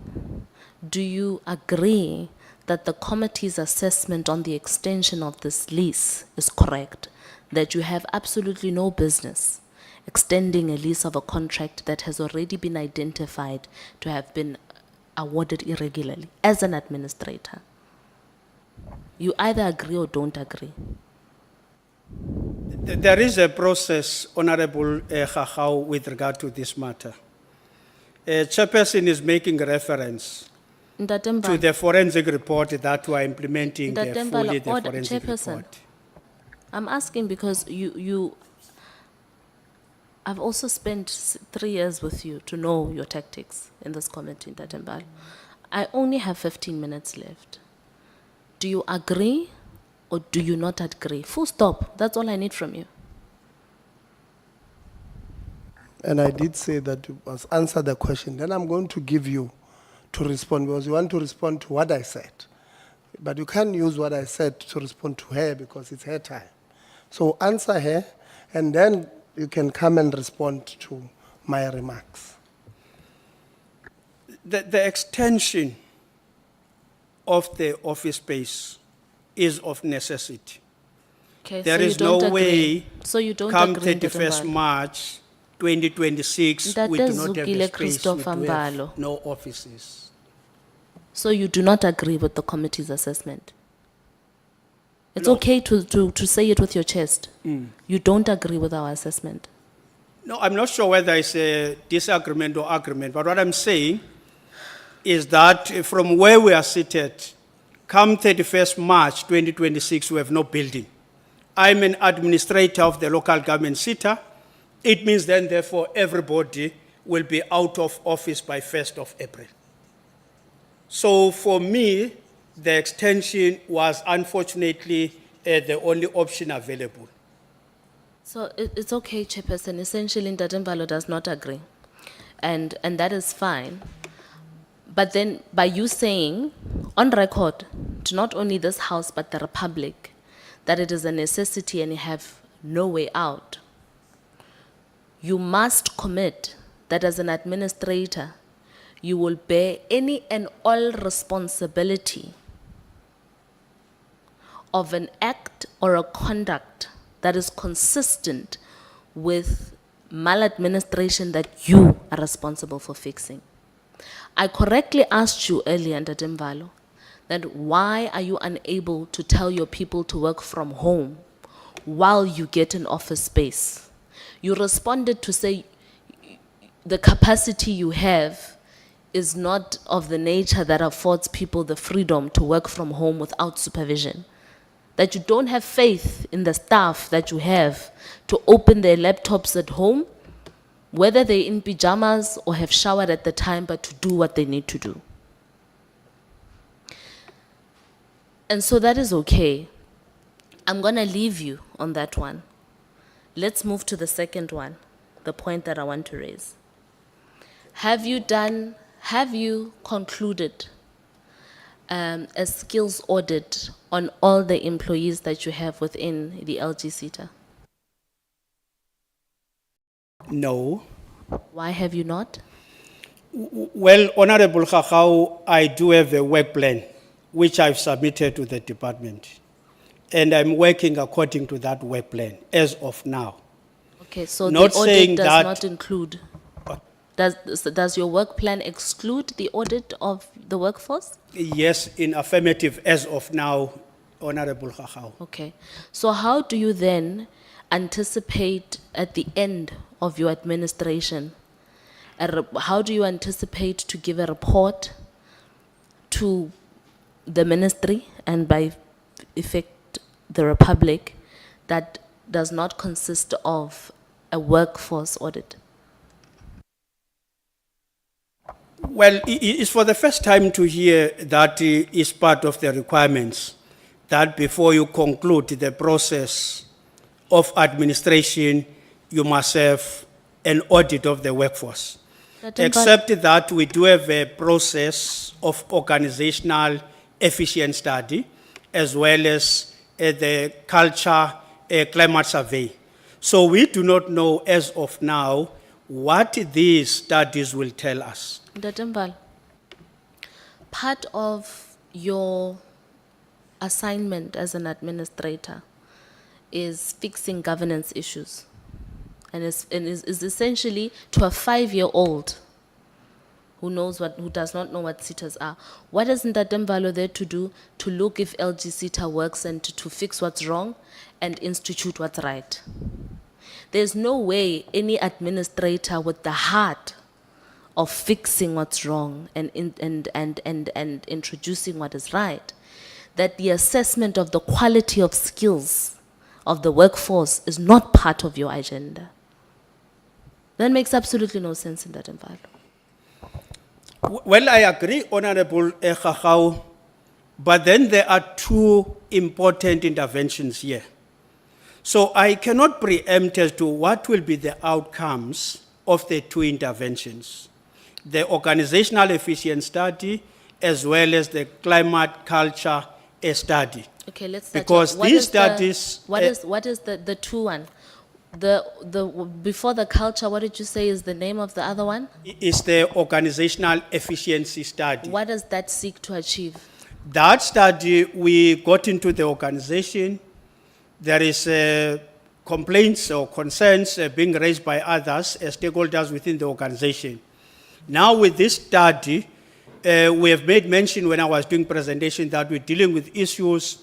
Speaker 3: do you agree that the committee's assessment on the extension of this lease is correct? That you have absolutely no business extending a lease of a contract that has already been identified to have been awarded irregularly as an administrator? You either agree or don't agree.
Speaker 4: There is a process, Honorable Khakao, with regard to this matter. Chairperson is making reference to the forensic report that we are implementing fully the forensic report.
Speaker 3: I'm asking because I've also spent 3 years with you to know your tactics in this committee, Ntatembalo. I only have 15 minutes left. Do you agree or do you not agree? Full stop. That's all I need from you.
Speaker 1: And I did say that you must answer the question. Then I'm going to give you to respond because you want to respond to what I said. But you can't use what I said to respond to her because it's her time. So answer her and then you can come and respond to my remarks.
Speaker 4: The extension of the office space is of necessity.
Speaker 3: Okay,
Speaker 4: There
Speaker 3: so you
Speaker 4: is no
Speaker 3: don't
Speaker 4: way,
Speaker 3: agree. So you don't
Speaker 4: come
Speaker 3: agree,
Speaker 4: 31st
Speaker 3: Ntatembalo.
Speaker 4: March 2026, we do not have
Speaker 3: Ntate
Speaker 4: the space, we
Speaker 3: Christopher
Speaker 4: do have
Speaker 3: Mbalo.
Speaker 4: no offices.
Speaker 3: So you do not agree with the committee's assessment? It's
Speaker 4: No.
Speaker 3: okay to say it with your chest. You don't agree with our assessment.
Speaker 4: No, I'm not sure whether it's a disagreement or agreement, but what I'm saying is that from where we are seated, come 31st March 2026, we have no building. I'm an administrator of the local government SETA. It means then, therefore, everybody will be out of office by 1st of April. So for me, the extension was unfortunately the only option available.
Speaker 3: So it's okay, Chairperson. Essentially, Ntatembalo does not agree. And that is fine. But then by you saying on record to not only this House but the Republic that it is a necessity and you have no way out, you must commit that as an administrator, you will bear any and all responsibility of an act or a conduct that is consistent with maladministration that you are responsible for fixing. I correctly asked you earlier, Ntatembalo, that why are you unable to tell your people to work from home while you get an office space? You responded to say the capacity you have is not of the nature that affords people the freedom to work from home without supervision. That you don't have faith in the staff that you have to open their laptops at home, whether they're in pajamas or have showered at the time, but to do what they need to do. And so that is okay. I'm gonna leave you on that one. Let's move to the second one, the point that I want to raise. Have you concluded a skills audit on all the employees that you have within the LG SETA?
Speaker 4: No.
Speaker 3: Why have you not?
Speaker 4: Well, Honorable Kakao, I do have a work plan, which I've submitted to the department. And I'm working according to that work plan as of now.
Speaker 3: Okay, so
Speaker 4: Not
Speaker 3: the audit
Speaker 4: saying
Speaker 3: does
Speaker 4: that-
Speaker 3: not include, does your work plan exclude the audit of the workforce?
Speaker 4: Yes, in affirmative as of now, Honorable Kakao.
Speaker 3: Okay, so how do you then anticipate at the end of your administration, how do you anticipate to give a report to the ministry and by effect the Republic that does not consist of a workforce audit?
Speaker 4: Well, it's for the first time to hear that is part of the requirements, that before you conclude the process of administration, you must have an audit of the workforce. Except that we do have a process of organizational efficiency study, as well as the culture climate survey. So we do not know as of now what these studies will tell us.
Speaker 3: Ntatembalo, part of your assignment as an administrator is fixing governance issues. And is essentially to a 5-year-old who does not know what SETAs are. What is Ntatembalo there to do to look if LG SETA works and to fix what's wrong and institute what's right? There's no way any administrator with the heart of fixing what's wrong and introducing what is right, that the assessment of the quality of skills of the workforce is not part of your agenda. That makes absolutely no sense in that environment.
Speaker 4: Well, I agree, Honorable Khachau, but then there are two important interventions here. So I cannot preempt as to what will be the outcomes of the two interventions. The organizational efficiency study as well as the climate culture study.
Speaker 3: Okay, let's start.
Speaker 4: Because
Speaker 3: What
Speaker 4: these
Speaker 3: is the-
Speaker 4: studies,
Speaker 3: what is the two one? Before the culture, what did you say is the name of the other one?
Speaker 4: is the organizational efficiency study.
Speaker 3: What does that seek to achieve?
Speaker 4: That study, we got into the organization. There is complaints or concerns being raised by others as stakeholders within the organization. Now with this study, we have made mention when I was doing presentation that we're dealing with issues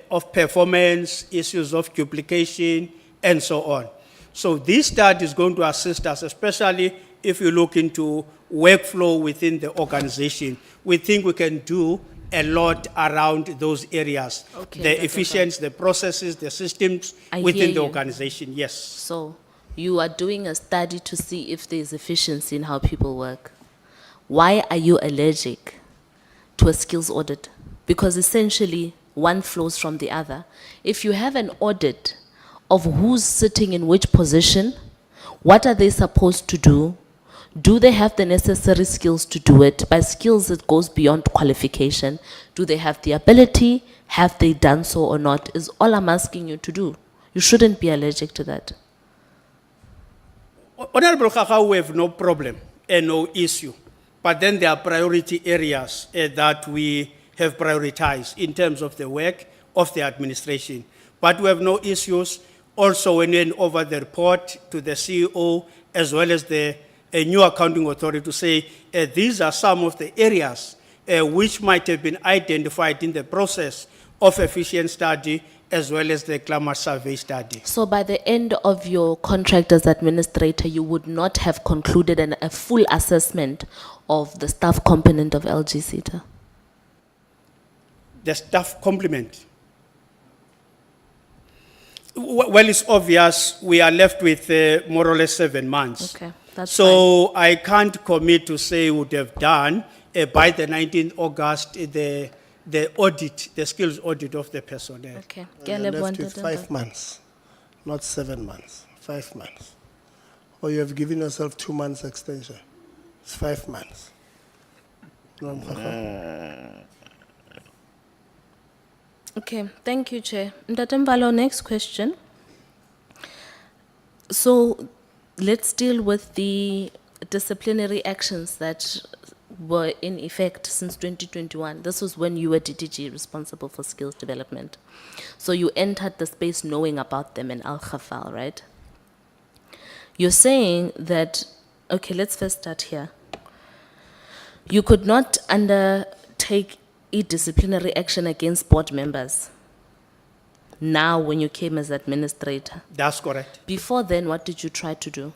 Speaker 4: of performance, issues of duplication, and so on. So this study is going to assist us, especially if you look into workflow within the organization. We think we can do a lot around those areas.
Speaker 3: Okay,
Speaker 4: The
Speaker 3: that's
Speaker 4: efficiency, the processes, the systems
Speaker 3: I
Speaker 4: within
Speaker 3: hear
Speaker 4: the
Speaker 3: you.
Speaker 4: organization, yes.
Speaker 3: So you are doing a study to see if there's efficiency in how people work. Why are you allergic to a skills audit? Because essentially one flows from the other. If you have an audit of who's sitting in which position, what are they supposed to do they have the necessary skills to do it? By skills, it goes beyond qualification. Do they have the ability? Have they done so or not? Is all I'm asking you to do. You shouldn't be allergic to that.
Speaker 4: Honorable Khachau, we have no problem and no issue. But then there are priority areas that we have prioritized in terms of the work of the administration. But we have no issues also when we went over the report to the CEO as well as the new accounting authority to say these are some of the areas which might have been identified in the process of efficient study as well as the climate survey study.
Speaker 3: So by the end of your contract as administrator, you would not have concluded a full assessment of the staff component of LG SETA?
Speaker 4: The staff complement. Well, it's obvious we are left with more or less 7 months.
Speaker 3: Okay, that's
Speaker 4: So I can't commit to say we would have done by the 19th August the audit, the skills audit of the personnel.
Speaker 3: Okay.
Speaker 1: You're left with 5 months, not 7 months, 5 months. Or you have given yourself 2 months extension. It's 5 months.
Speaker 3: Okay, thank you, Chair. Ndatem next question. So let's deal with the disciplinary actions that were in effect since 2021. This was when you were DDG responsible for skills development. So you entered the space knowing about them in Al-Khafal, right? You're saying that, okay, let's first start here. You could not undertake disciplinary action against board members now when you came as administrator.
Speaker 4: That's correct.
Speaker 3: Before then, what did you try to do?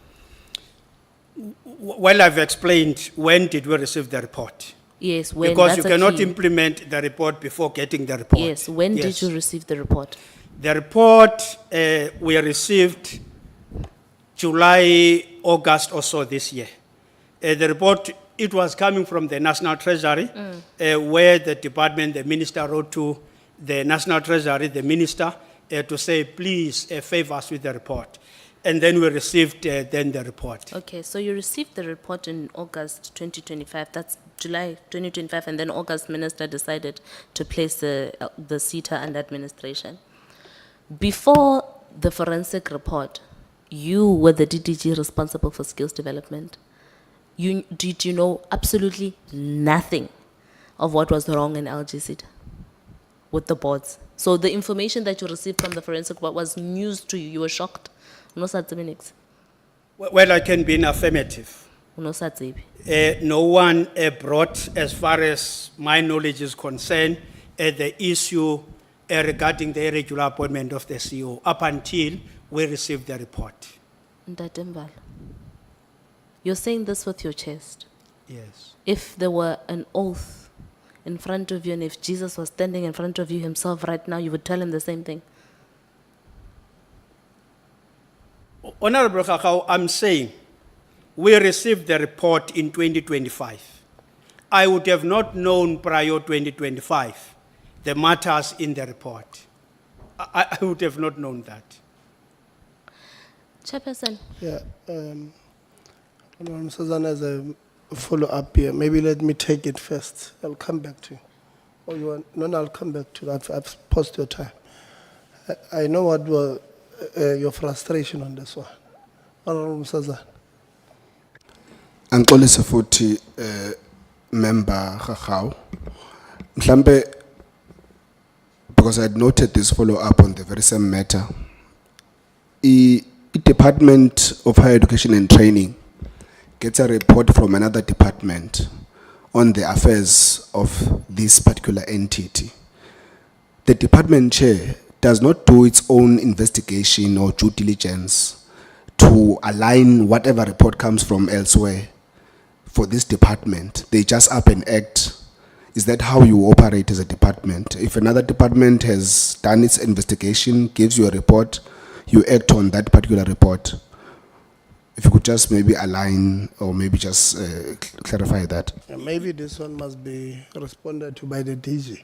Speaker 4: Well, I've explained when did we receive the report.
Speaker 3: Yes, when.
Speaker 4: Because you
Speaker 3: that's a
Speaker 4: cannot
Speaker 3: key.
Speaker 4: implement the report before getting the report.
Speaker 3: Yes, when
Speaker 4: Yes.
Speaker 3: did you receive the report?
Speaker 4: The report we received July, August or so this year. The report, it was coming from the National Treasury, where the department, the minister wrote to the National Treasury, the minister, to say, please favor us with the report. And then we received then the report.
Speaker 3: Okay, so you received the report in August 2025. That's July 2025, and then August minister decided to place the SETA under administration. Before the forensic report, you were the DDG responsible for skills development. Did you know absolutely nothing of what was wrong in LG SETA with the boards? So the information that you received from the forensic report was news to you. You were shocked.
Speaker 4: Well, I can be in affirmative.
Speaker 3: No
Speaker 4: No one brought, as far as my knowledge is concerned, the issue regarding the irregular appointment of the CEO up until we received the report.
Speaker 3: Ndatem, you're saying this with your chest.
Speaker 4: Yes.
Speaker 3: If there were an oath in front of you, and if Jesus was standing in front of you himself right now, you would tell him the same thing.
Speaker 4: Honorable Kakao, I'm saying we received the report in 2025. I would have not known prior 2025 the matters in the report. I would have not known that.
Speaker 3: Chairperson,
Speaker 1: Yeah, Honorable Sazana has a follow-up here. Maybe let me take it first. I'll come back to you. Or you want, no, I'll come back to that. I've paused your time. I know what was your frustration on this one. Honorable Sazana.
Speaker 25: Angixolise futhi member Gagau. Mhlambe because I had noted this follow up on the very same matter. The Department of Higher Education and Training gets a report from another department on the affairs of this particular entity. The department chair does not do its own investigation or due diligence to align whatever report comes from elsewhere for this department. They just up and act. Is that how you operate as a department? If another department has done its investigation, gives you a report, you act on that particular report? If you could just maybe align or maybe just clarify that.
Speaker 1: Maybe this one must be responded to by the DG.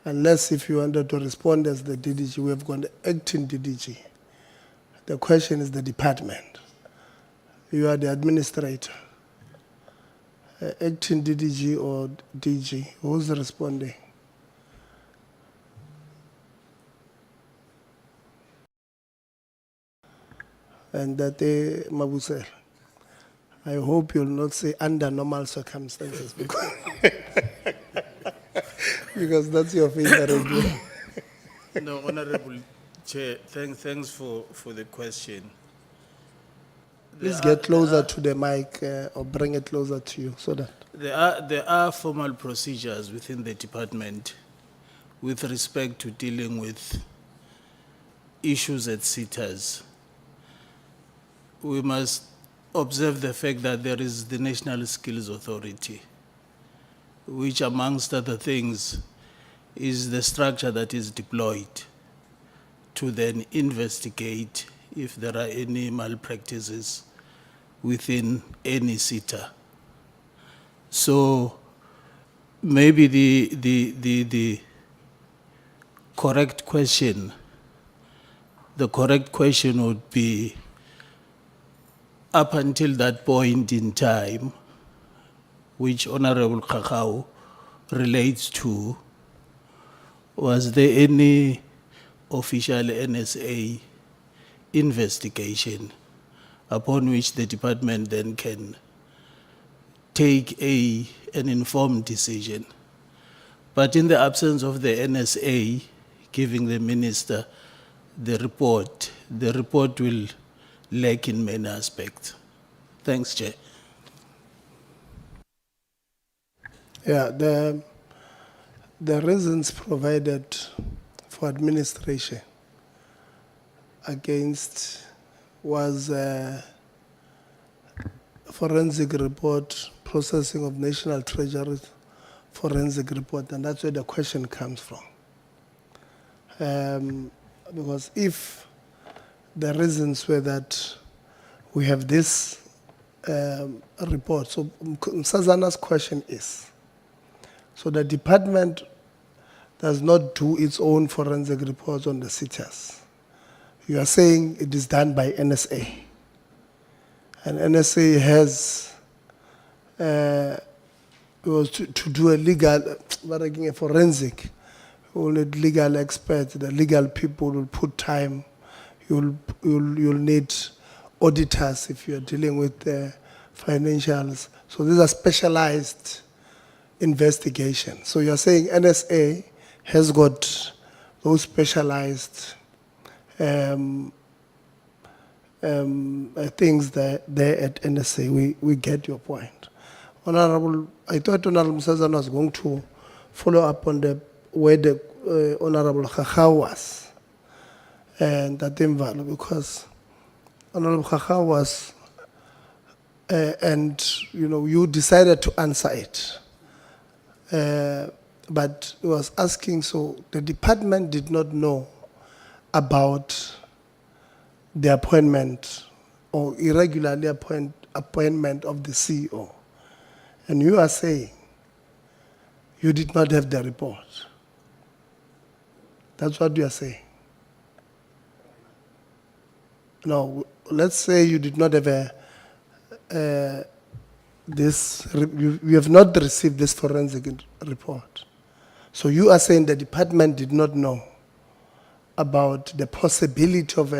Speaker 1: Unless if you wanted to respond as the DDG, we have got the acting DDG. The question is the department. You are the administrator. Acting DDG or DG, who's responding? And that Mabusel. I hope you'll not say under normal circumstances because, because that's your favorite.
Speaker 20: No, Honorable Chair, thanks for the question.
Speaker 1: Please get closer to the mic or bring it closer to you so that.
Speaker 20: There are formal procedures within the department with respect to dealing with issues at SETAs. We must observe the fact that there is the National Skills Authority, which amongst other things is the structure that is deployed to then investigate if there are any malpractices within any SETA. So maybe the correct question would be, up until that point in time, which Honorable Kakao relates to, was there any official NSA investigation upon which the department then can take an informed decision? But in the absence of the NSA giving the minister the report will lack in many aspects. Thanks, Chair.
Speaker 1: Yeah, the reasons provided for administration against was forensic report, processing of National Treasury forensic report, and that's where the question comes from. Because if the reasons were that we have this report, so Sazana's question is, so the department does not do its own forensic reports on the SETAs. You are saying it is done by NSA. And NSA has was to do a legal, a forensic, only legal experts, the legal people will put time. You'll need auditors if you're dealing with financials. So these are specialized investigations. So you're saying NSA has got those specialized things there at NSA. We get your point. Honorable, I thought Honorable Sazana was going to follow up on the where the Honorable Kakao was and that invalid because Honorable Kakao was and you decided to answer it. But it was asking, so the department did not know about the appointment or irregularly appointment of the CEO. And you are saying you did not have the report. That's what you are saying. No, let's say you did not have you have not received this forensic report. So you are saying the department did not know about the possibility of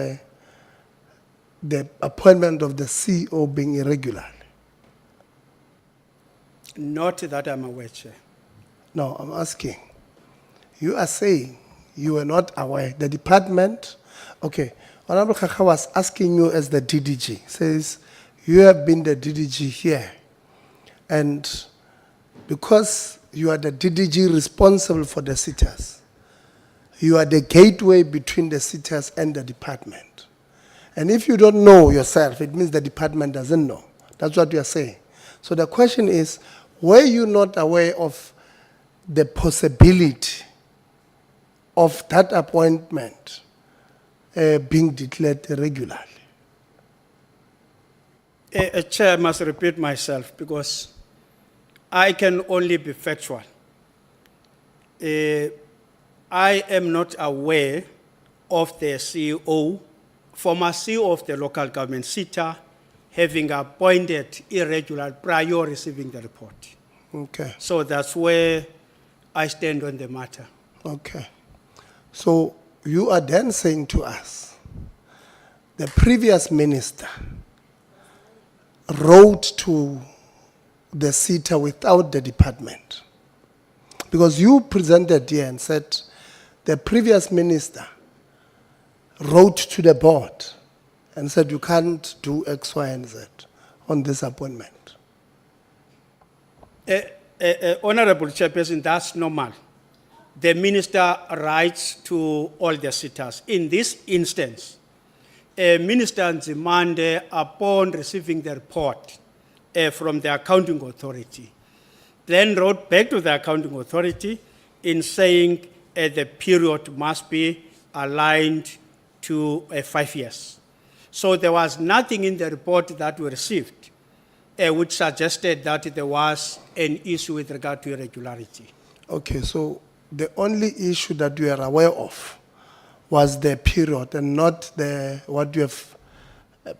Speaker 1: the appointment of the CEO being irregular.
Speaker 4: Not that I'm aware, Chair.
Speaker 1: No, I'm asking. You are saying you were not aware. The department, okay, Honorable Kaka was asking you as the DDG, says you have been the DDG here. And because you are the DDG responsible for the sitters, you are the gateway between the sitters and the department. And if you don't know yourself, it means the department doesn't know. That's what you are saying. So the question is, were you not aware of the possibility of that appointment being declared irregularly?
Speaker 4: Chair, I must repeat myself because I can only be factual. I am not aware of the CEO, former CEO of the local government SETA, having appointed irregular prior receiving the report.
Speaker 1: Okay.
Speaker 4: So that's where I stand on the matter.
Speaker 1: Okay. So you are then saying to us, the previous minister wrote to the SETA without the department. Because you presented here and said the previous minister wrote to the board and said you can't do X, Y, and Z on this appointment.
Speaker 4: Honorable Chairperson, that's normal. The minister writes to all the sitters. In this instance, Minister Nzimande, upon receiving the report from the accounting authority, then wrote back to the accounting authority in saying the period must be aligned to 5 years. So there was nothing in the report that we received which suggested that there was an issue with regard to irregularity.
Speaker 1: Okay, so the only issue that you are aware of was the period and not what you have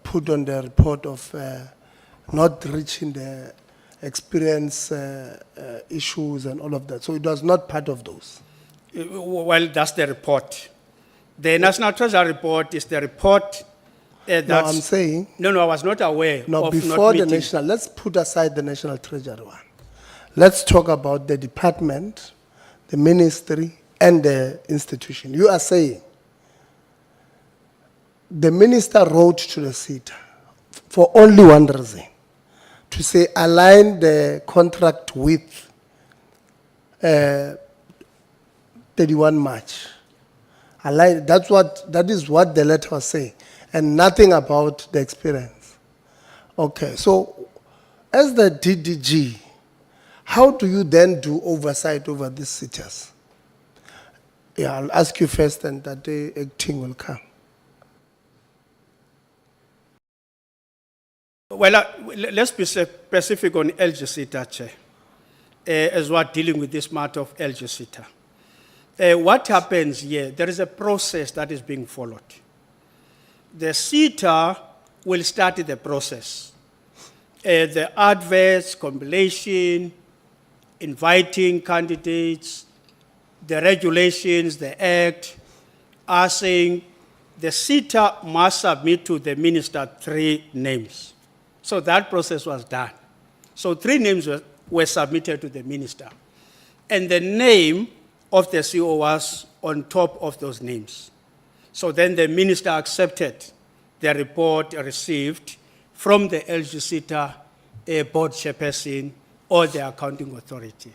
Speaker 1: put on the report of not reaching the experience issues and all of that. So it was not part of those.
Speaker 4: Well, that's the report. The National Treasury report is the report that's...
Speaker 1: No, I'm saying...
Speaker 4: No, I was not aware
Speaker 1: No,
Speaker 4: of
Speaker 1: before
Speaker 4: not
Speaker 1: the
Speaker 4: meeting.
Speaker 1: national, let's put aside the National Treasury one. Let's talk about the department, the ministry, and the institution. You are saying the minister wrote to the SETA for only one reason, to say align the contract with 31 March. Align, that is what the letter was saying, and nothing about the experience. Okay, so as the DDG, how do you then do oversight over these sitters? Yeah, I'll ask you first and that day acting will come.
Speaker 4: Well, let's be specific on LG SETA, Chair, as we're dealing with this matter of LG SETA. What happens here, there is a process that is being followed. The SETA will start the process. The adverts, compilation, inviting candidates, the regulations, the act, are saying the SETA must submit to the minister 3 names. So that process was done. So 3 names were submitted to the minister. And the name of the CEO was on top of those names. So then the minister accepted the report received from the LG SETA board chairperson or the accounting authority.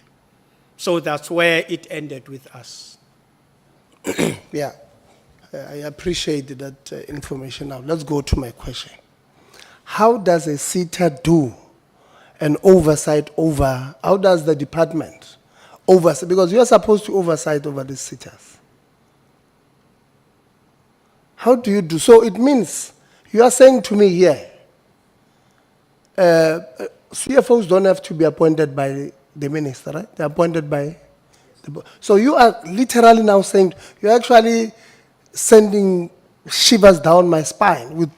Speaker 4: So that's where it ended with us.
Speaker 1: Yeah, I appreciate that information. Now, let's go to my question. How does a SETA do an oversight over, how does the department oversight, because you are supposed to oversight over these SETAs. How do you do? So it means, you are saying to me here, CFOs don't have to be appointed by the minister, right? They're appointed by the board. So you are literally now saying, you're actually sending shivers down my spine with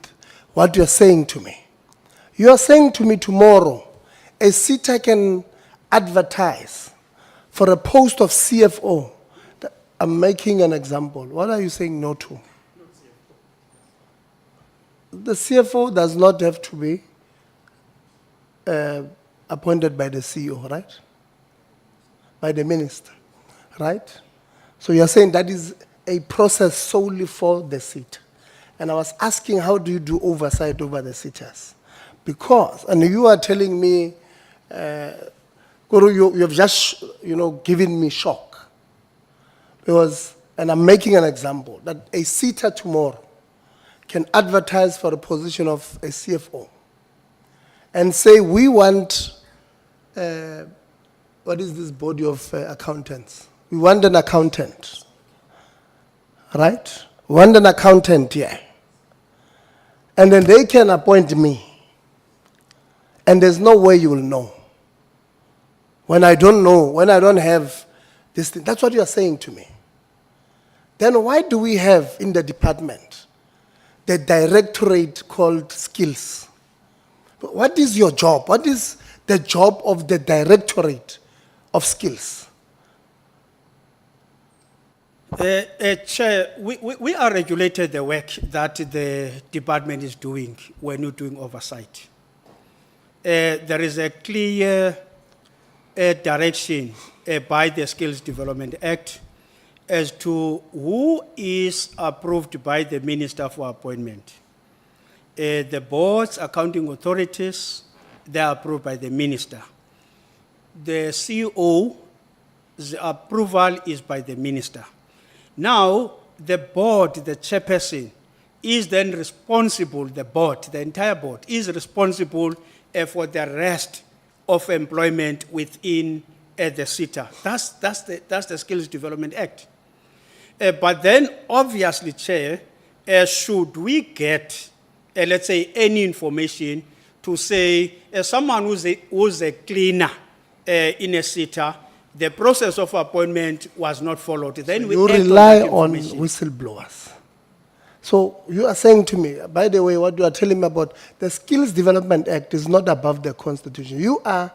Speaker 1: what you're saying to me. You are saying to me tomorrow, a SETA can advertise for a post of CFO. I'm making an example. What are you saying no to? The CFO does not have to be appointed by the CEO, right? By the minister, right? So you're saying that is a process solely for the SETA. And I was asking, how do you do oversight over the SETAs? Because, and you are telling me, Guru, you have just, given me shock. Because, and I'm making an example, that a SETA tomorrow can advertise for a position of a CFO and say, we want, what is this body of accountants? We want an accountant, right? We want an accountant here. And then they can appoint me. And there's no way you will know. When I don't know, when I don't have this thing, that's what you are saying to me. Then why do we have in the department the directorate called skills? What is your job? What is the job of the directorate of skills?
Speaker 4: Chair, we are regulated the work that the department is doing when you're doing oversight. There is a clear direction by the Skills Development Act as to who is approved by the minister for appointment. The boards, accounting authorities, they are approved by the minister. The CEO, the approval is by the minister. Now, the board, the chairperson, is then responsible, the board, the entire board, is responsible for the rest of employment within the SETA. That's the Skills Development Act. But then, obviously, Chair, should we get, let's say, any information to say someone who's a cleaner in a SETA, the process of appointment was not followed. Then we
Speaker 1: You
Speaker 4: act
Speaker 1: rely
Speaker 4: that
Speaker 1: on
Speaker 4: information.
Speaker 1: whistleblowers. So you are saying to me, by the way, what you are telling me about the Skills Development Act is not above the Constitution. You are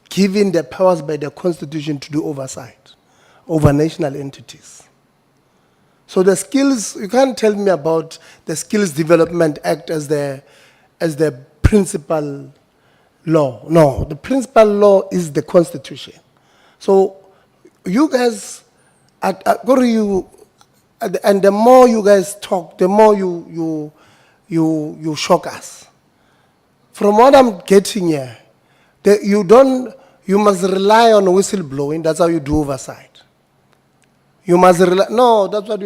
Speaker 1: given the powers by the Constitution to do oversight over national entities. So the skills, you can't tell me about the Skills Development Act as the principal law. No, the principal law is the Constitution. So you guys, go to you, and the more you guys talk, the more you shock us. From what I'm getting here, you must rely on whistleblowing. That's how you do oversight. You must rely. No, that's what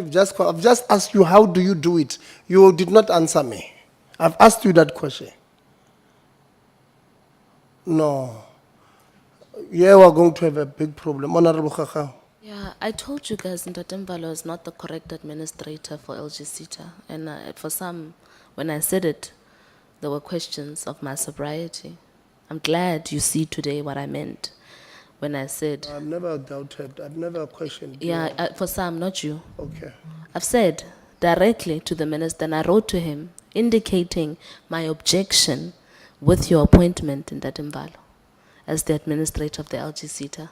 Speaker 1: I've just asked you. How do you do it? You did not answer me. I've asked you that question. No. Yeah, we're going to have a big problem. Honorable Khakha.
Speaker 3: Yeah, I told you guys Ntatembalo is not the correct administrator for LG SETA. And for some, when I said it, there were questions of my sobriety. I'm glad you see today what I meant when I said...
Speaker 1: I've never doubted, I've never questioned you.
Speaker 3: Yeah, for some, not you.
Speaker 1: Okay.
Speaker 3: I've said directly to the minister, and I wrote to him, indicating my objection with your appointment in Ntatembalo as the administrator of the LG SETA.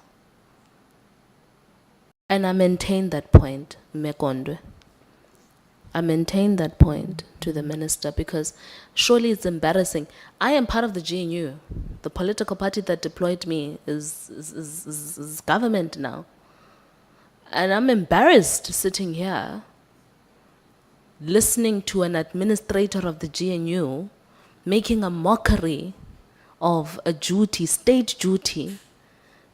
Speaker 3: And I maintain that point, Mekondwe. I maintain that point to the minister because surely it's embarrassing. I am part of the GNU. The political party that deployed me is government now. And I'm embarrassed sitting here listening to an administrator of the GNU making a mockery of a duty, state duty,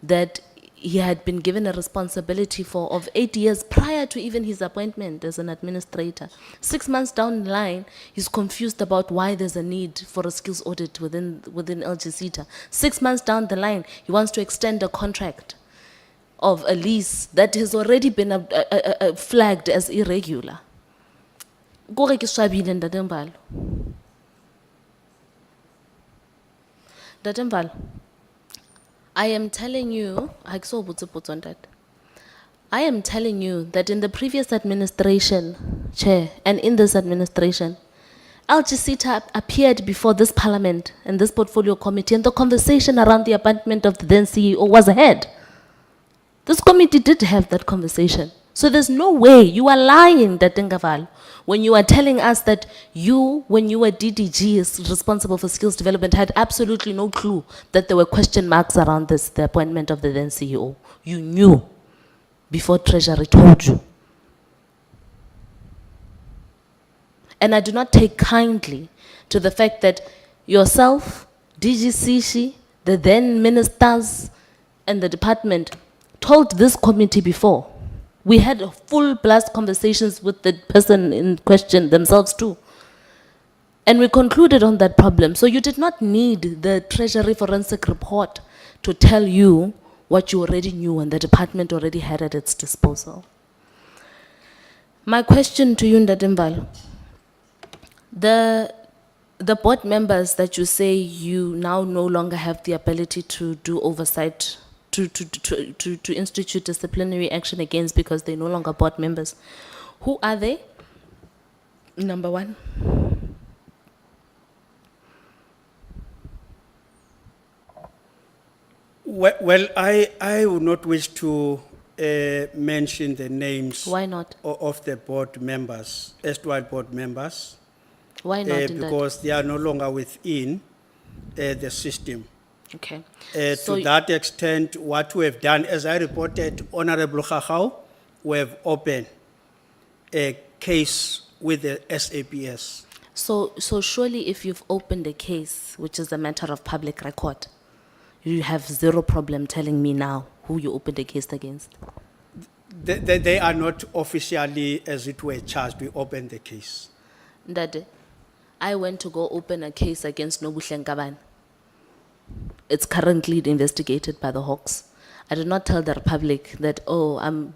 Speaker 3: that he had been given a responsibility for of 8 years prior to even his appointment as an administrator. 6 months down the line, he's confused about why there's a need for a skills audit within LG SETA. 6 months down the line, he wants to extend a contract of a lease that has already been flagged as irregular. Datemval, I am telling you, on that. I am telling you that in the previous administration, Chair, and in this administration, LG SETA appeared before this parliament and this portfolio committee, and the conversation around the appointment of the then CEO was ahead. This committee did have that conversation. So there's no way you are lying, Datengaval, when you are telling us that you, when you were DDG, is responsible for skills development, had absolutely no clue that there were question marks around this, the appointment of the then CEO. You knew before Treasury told you. And I do not take kindly to the fact that yourself, DG Sishi, the then ministers, and the department told this committee before. We had full blast conversations with the person in question themselves too. And we concluded on that problem. So you did not need the Treasury forensic report to tell you what you already knew and the department already had at its disposal. My question to you, Ndadimval, the board members that you say you now no longer have the ability to do oversight, to institute disciplinary action against because they're no longer board members, who are they? Number one.
Speaker 4: Well, I would not wish to mention the names.
Speaker 3: Why not?
Speaker 4: Of the board members, erstwhile board members.
Speaker 3: Why not?
Speaker 4: Because they are no longer within the system.
Speaker 3: Okay.
Speaker 4: To that extent, what we have done, as I reported, Honorable Khachau, we have opened a case with the SAPS.
Speaker 3: So surely if you've opened a case, which is a matter of public record, you have zero problem telling me now who you opened a case against.
Speaker 4: They are not officially, as it were, charged. We opened the case.
Speaker 3: Ndade, I went to go open a case against Nobuhle Nkabane. It's currently investigated by the Hawks. I did not tell the Republic that,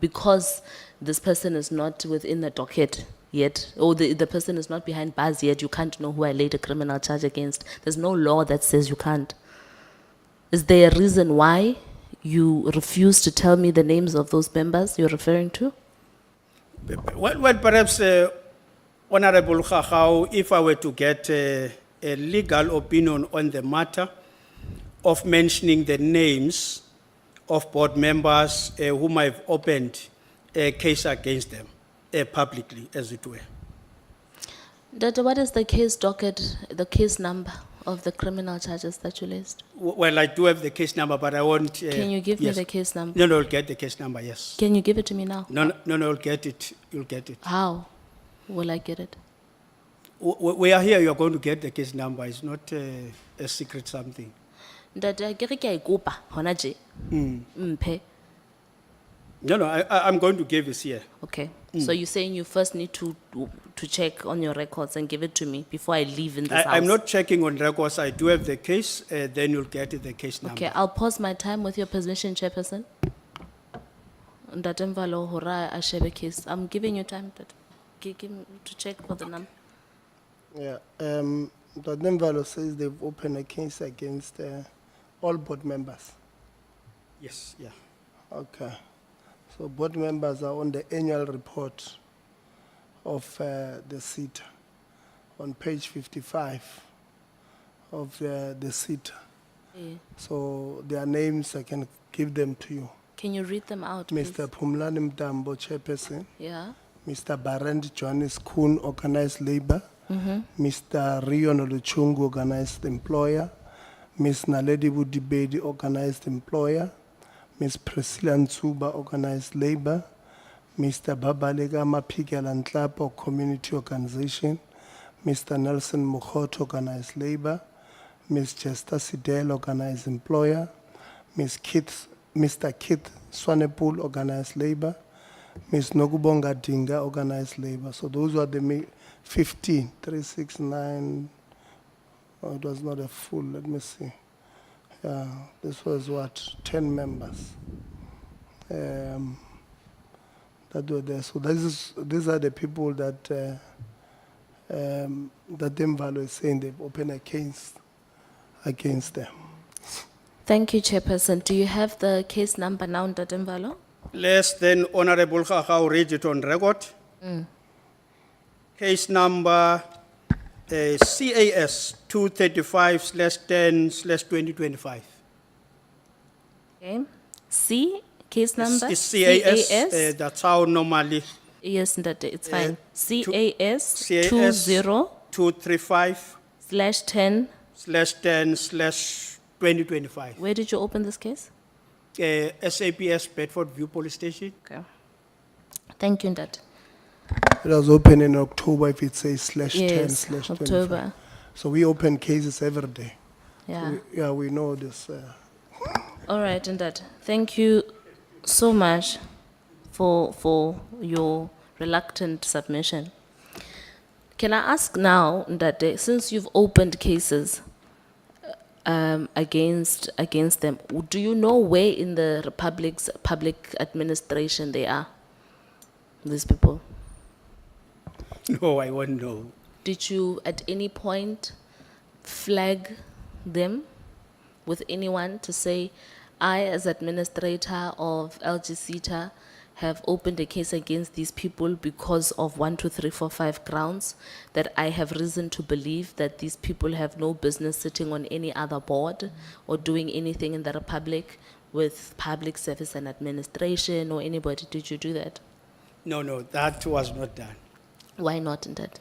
Speaker 3: because this person is not within the docket yet, or the person is not behind bars yet, you can't know who I laid a criminal charge against. There's no law that says you can't. Is there a reason why you refuse to tell me the names of those members you're referring to?
Speaker 4: Well, perhaps, Honorable Khachau, if I were to get a legal opinion on the matter of mentioning the names of board members whom I've opened a case against them publicly, as it were.
Speaker 3: Dada, what is the case docket, the case number of the criminal charges that you list?
Speaker 4: Well, I do have the case number, but I won't.
Speaker 3: Can you give me
Speaker 4: yes.
Speaker 3: the case number?
Speaker 4: No, I'll get the case number, yes.
Speaker 3: Can you give it to me now?
Speaker 4: No, I'll get it. You'll get it.
Speaker 3: How will I get it?
Speaker 4: We are here, you're going to get the case number. It's not a secret something.
Speaker 3: Dada, ke re ke a ikopa, hona je. Mphe.
Speaker 4: No, I'm going to give it here.
Speaker 3: Okay. So you're saying you first need to check on your records and give it to me before I leave in this house?
Speaker 4: I'm not checking on records. I do have the case, then you'll get the case number.
Speaker 3: Okay, I'll pause my time with your permission, Chairperson. Ndatemvalo hora a shebe case. I'm giving you time to check for the number.
Speaker 1: Yeah, Ndadimvalo says they've opened a case against all board members.
Speaker 4: Yes, yeah.
Speaker 1: Okay. So board members are on the annual report of the SETA on page 55 of the SETA.
Speaker 3: Yeah.
Speaker 1: So their names, I can give them to you.
Speaker 3: Can you read them out, please?
Speaker 1: Mr. Pumlani Mtambo, Chairperson.
Speaker 3: Yeah.
Speaker 1: Mr. Barend Johannes Kuhn, Organized Labor. Mr. Rio Noluchungu, Organized Employer. Ms. Naledi Budibedi, Organized Employer. Ms. Priscilla Nsuba, Organized Labor. Mr. Babalega Mapigel and Klapo, Community Organization. Mr. Nelson Mukhoto, Organized Labor. Ms. Chester Sidel, Organized Employer. Mr. Kit Swanepoel, Organized Labor. Ms. Nogubonga Dinga, Organized Labor. So those were the 15, 3, 6, 9. Oh, it was not a full, let me see. Yeah, this was what, 10 members that were there. So these are the people that that Ndadimvalo is saying they've opened a case against them.
Speaker 3: Thank you, Chairperson. Do you have the case number now, Ndadembalo?
Speaker 4: Less than Honorable Kakao read it on record. Case number CAS 235/10/2025.
Speaker 3: Okay. C, case number?
Speaker 4: It's CAS, that's how normally.
Speaker 3: Yes, Ndade, it's fine. CAS
Speaker 4: CAS 235/10/2025.
Speaker 3: 20/10/2025. Where did you open this case?
Speaker 4: SAPS Bedford View Police Station.
Speaker 3: Okay. Thank you, Ndade.
Speaker 1: It was open in October if it says
Speaker 3: Yes,
Speaker 1: /10/25.
Speaker 3: October.
Speaker 1: So we open cases every day.
Speaker 3: Yeah.
Speaker 1: Yeah, we know this.
Speaker 3: All right, Ndade. Thank you so much for your reluctant submission. Can I ask now, Ndade, since you've opened cases against them, do you know where in the Republic's public administration they are, these people?
Speaker 4: No, I won't know.
Speaker 3: Did you at any point flag them with anyone to say, I, as administrator of LG SETA, have opened a case against these people because of 1, 2, 3, 4, 5 grounds that I have reason to believe that these people have no business sitting on any other board or doing anything in the Republic with public service and administration or anybody? Did you do that?
Speaker 4: No, that was not done.
Speaker 3: Why not, Ndade?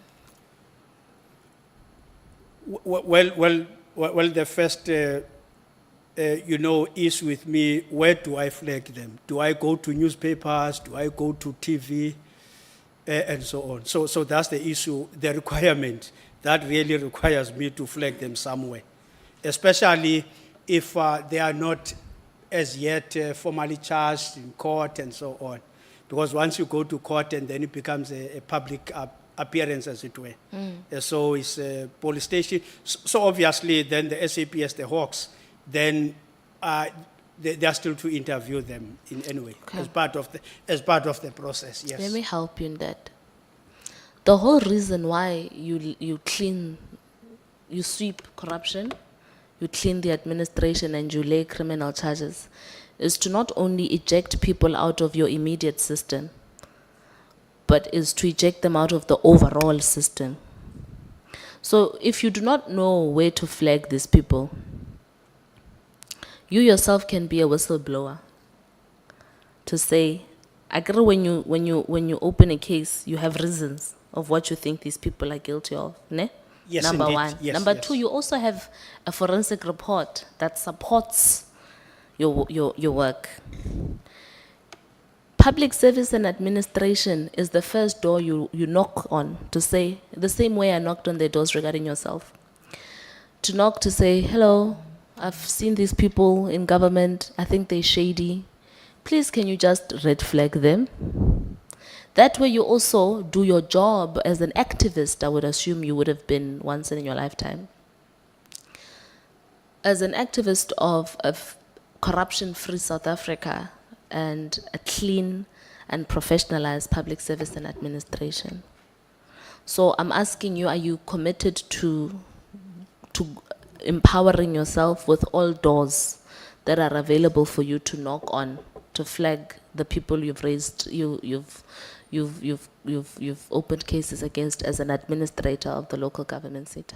Speaker 4: Well, the first, is with me, where do I flag them? Do I go to newspapers? Do I go to TV? And so on. So that's the issue, the requirement that really requires me to flag them somewhere, especially if they are not as yet formally charged in court and so on. Because once you go to court and then it becomes a public appearance, as it were. So it's a police station. So obviously then the SAPS, the Hawks, then they are still to interview them in any way,
Speaker 3: Okay.
Speaker 4: as part of the process, yes.
Speaker 3: Let me help you in that. The whole reason why you sweep corruption, you clean the administration and you lay criminal charges is to not only eject people out of your immediate system, but is to eject them out of the overall system. So if you do not know where to flag these people, you yourself can be a whistleblower to say, I agree when you open a case, you have reasons of what you think these people are guilty of, ne?
Speaker 4: Yes,
Speaker 3: Number
Speaker 4: indeed.
Speaker 3: one.
Speaker 4: Yes,
Speaker 3: Number
Speaker 4: yes.
Speaker 3: two, you also have a forensic report that supports your work. Public service and administration is the first door you knock on to say, the same way I knocked on the doors regarding yourself. To knock to say, hello, I've seen these people in government, I think they're shady. Please, can you just red flag them? That way you also do your job as an activist, I would assume you would have been once in your lifetime. As an activist of corruption-free South Africa and a clean and professionalized public service and administration. So I'm asking you, are you committed to empowering yourself with all doors that are available for you to knock on, to flag the people you've raised, you've opened cases against as an administrator of the local government SETA?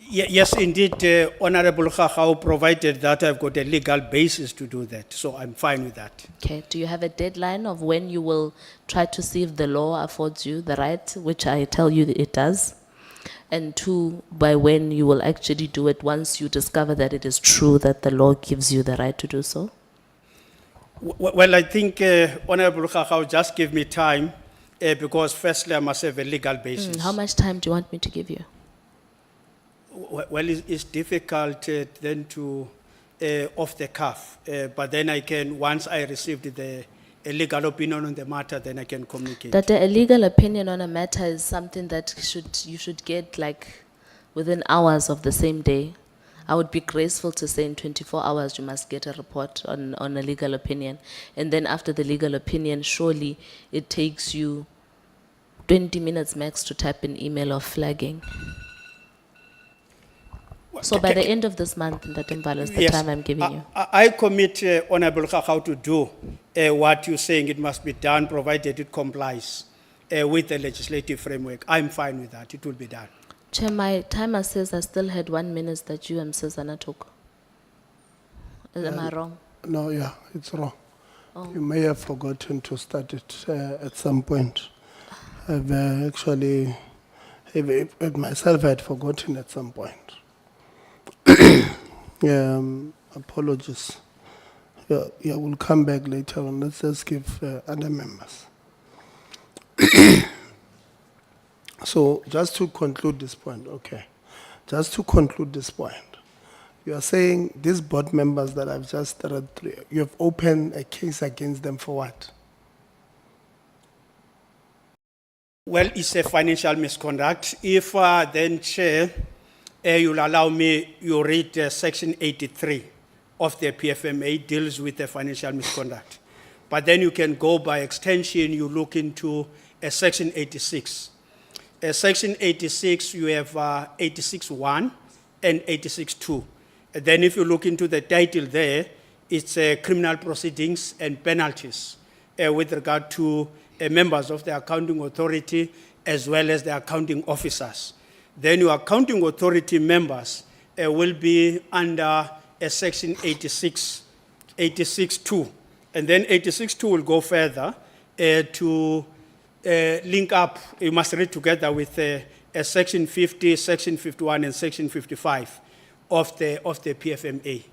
Speaker 4: Yes, indeed, Honorable Kakao, provided that I've got a legal basis to do that, so I'm fine with that.
Speaker 3: Okay, do you have a deadline of when you will try to see if the law affords you the right, which I tell you that it does? And two, by when you will actually do it once you discover that it is true that the law gives you the right to do so?
Speaker 4: Well, I think Honorable Kakao just give me time because firstly I must have a legal basis.
Speaker 3: How much time do you want me to give you?
Speaker 4: Well, it's difficult then to off the cuff, but then I can, once I received a legal opinion on the matter, then I can communicate.
Speaker 3: That a legal opinion on a matter is something that you should get like within hours of the same day. I would be graceful to say in 24 hours you must get a report on a legal opinion. And then after the legal opinion, surely it takes you 20 minutes max to type an email of flagging. So by the end of this month, Ndatimbalo, is the
Speaker 4: Yes,
Speaker 3: time I'm giving you.
Speaker 4: I commit Honorable Kakao to do what you're saying it must be done, provided it complies with the legislative framework. I'm fine with that. It will be done.
Speaker 3: Chair, my timer says I still had 1 minute that you and Susanna took. Am I wrong?
Speaker 1: No, yeah, it's wrong.
Speaker 3: Oh.
Speaker 1: You may have forgotten to start it at some point. I've actually, myself had forgotten at some point. Apologies. Yeah, we'll come back later on. Let's just give other members. So just to conclude this point, okay. Just to conclude this point, you are saying these board members that I've just read through, you have opened a case against them for what?
Speaker 4: Well, it's a financial misconduct. If then, Chair, you'll allow me, you read Section 83 of the PFMA deals with the financial misconduct. But then you can go by extension, you look into Section 86. Section 86, you have 86.1 and 86.2. Then if you look into the title there, it's criminal proceedings and penalties with regard to members of the accounting authority as well as the accounting officers. Then your accounting authority members will be under Section 86.2. And then 86.2 will go further to link up, you must read together with Section 50, Section 51, and Section 55 of the PFMA.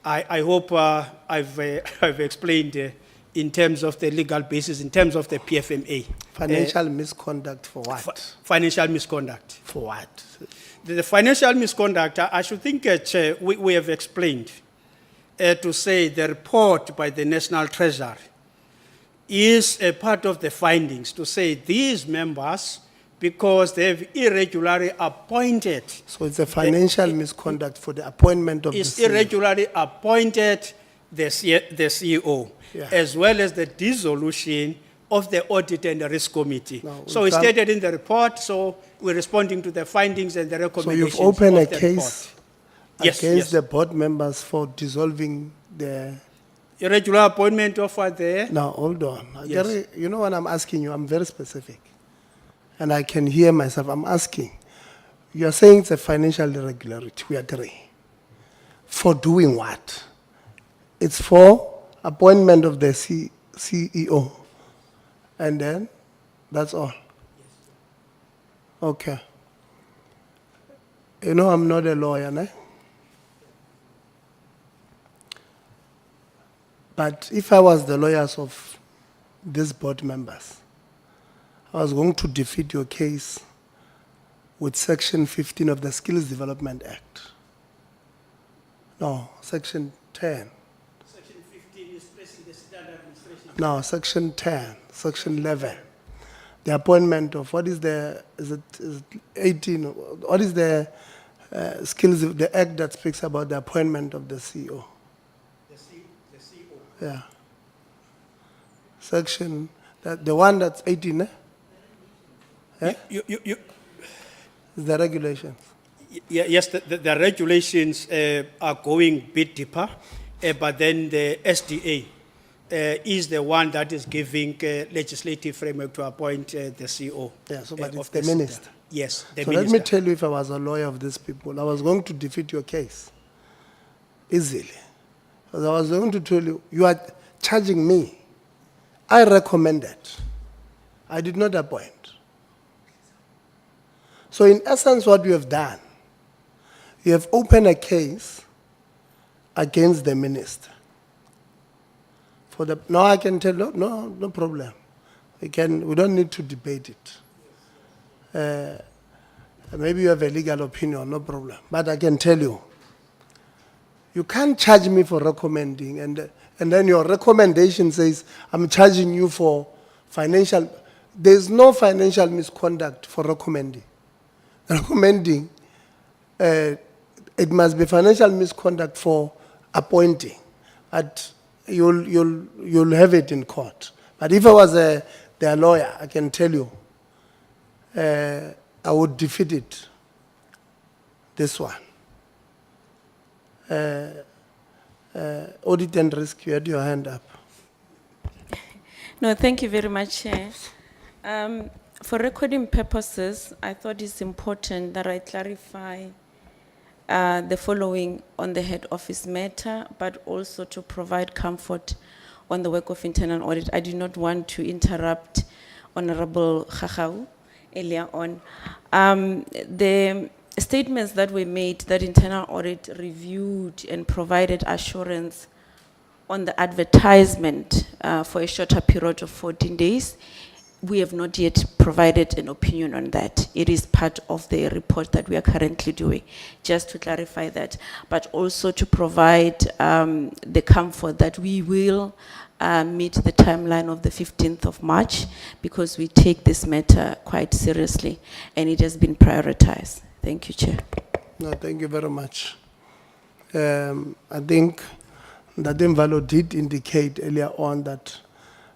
Speaker 4: I hope I've explained in terms of the legal basis, in terms of the PFMA.
Speaker 1: Financial misconduct for what?
Speaker 4: Financial misconduct.
Speaker 1: For what?
Speaker 4: The financial misconduct, I should think, Chair, we have explained to say the report by the National Treasury is a part of the findings to say these members, because they've irregularly appointed.
Speaker 1: So it's a financial misconduct for the appointment of the
Speaker 4: Is
Speaker 1: CEO.
Speaker 4: irregularly appointed the CEO,
Speaker 1: Yeah.
Speaker 4: as well as the dissolution of the Audit and the Risk Committee.
Speaker 1: No, we
Speaker 4: So it's
Speaker 1: can't-
Speaker 4: stated in the report, so we're responding to the findings and the
Speaker 1: So
Speaker 4: recommendations
Speaker 1: you've opened a
Speaker 4: of the
Speaker 1: case
Speaker 4: report. Yes,
Speaker 1: against
Speaker 4: yes.
Speaker 1: the board members for dissolving the...
Speaker 4: Irregular appointment of the...
Speaker 1: Now, hold on.
Speaker 4: Yes.
Speaker 1: Gary, you know what I'm asking you? I'm very specific. And I can hear myself. I'm asking. You are saying it's a financial irregularity. We agree. For doing what? It's for appointment of the CEO. And then, that's all. Okay. You know, I'm not a lawyer, ne? But if I was the lawyers of these board members, I was going to defeat your case with Section 15 of the Skills Development Act. No, Section 10.
Speaker 4: Section 15 is placing the standard administration.
Speaker 1: No, Section 10, Section 11. The appointment of, what is the, is it 18? What is the skills, the act that speaks about the appointment of the CEO?
Speaker 4: The CEO.
Speaker 1: Yeah. Section, the one that's 18, eh? Eh?
Speaker 4: You,
Speaker 1: The regulations.
Speaker 4: yes, the regulations are going a bit deeper, but then the SDA is the one that is giving legislative framework to appoint the CEO.
Speaker 1: Yeah, so but it's
Speaker 4: of
Speaker 1: the
Speaker 4: SETA.
Speaker 1: minister.
Speaker 4: Yes, the
Speaker 1: So
Speaker 4: minister.
Speaker 1: let me tell you, if I was a lawyer of these people, I was going to defeat your case easily. Because I was going to tell you, you are charging me. I recommended. I did not appoint. So in essence, what you have done, you have opened a case against the minister. For the, now I can tell you, no problem. We don't need to debate it. Maybe you have a legal opinion, no problem. But I can tell you, you can't charge me for recommending, and then your recommendation says, I'm charging you for financial. There's no financial misconduct for recommending. Recommending, it must be financial misconduct for appointing. But you'll have it in court. But if I was their lawyer, I can tell you, I would defeat it. This one. Audit and Risk, you had your hand up.
Speaker 6: No, thank you very much, Chair. For recording purposes, I thought it's important that I clarify the following on the head office matter, but also to provide comfort on the work of internal audit. I do not want to interrupt Honorable Khachau earlier on. The statements that were made that internal audit reviewed and provided assurance on the advertisement for a shorter period of 14 days, we have not yet provided an opinion on that. It is part of the report that we are currently doing, just to clarify that, but also to provide the comfort that we will meet the timeline of the 15th of March, because we take this matter quite seriously and it has been prioritized. Thank you, Chair.
Speaker 1: No, thank you very much. I think that Mvalo did indicate earlier on that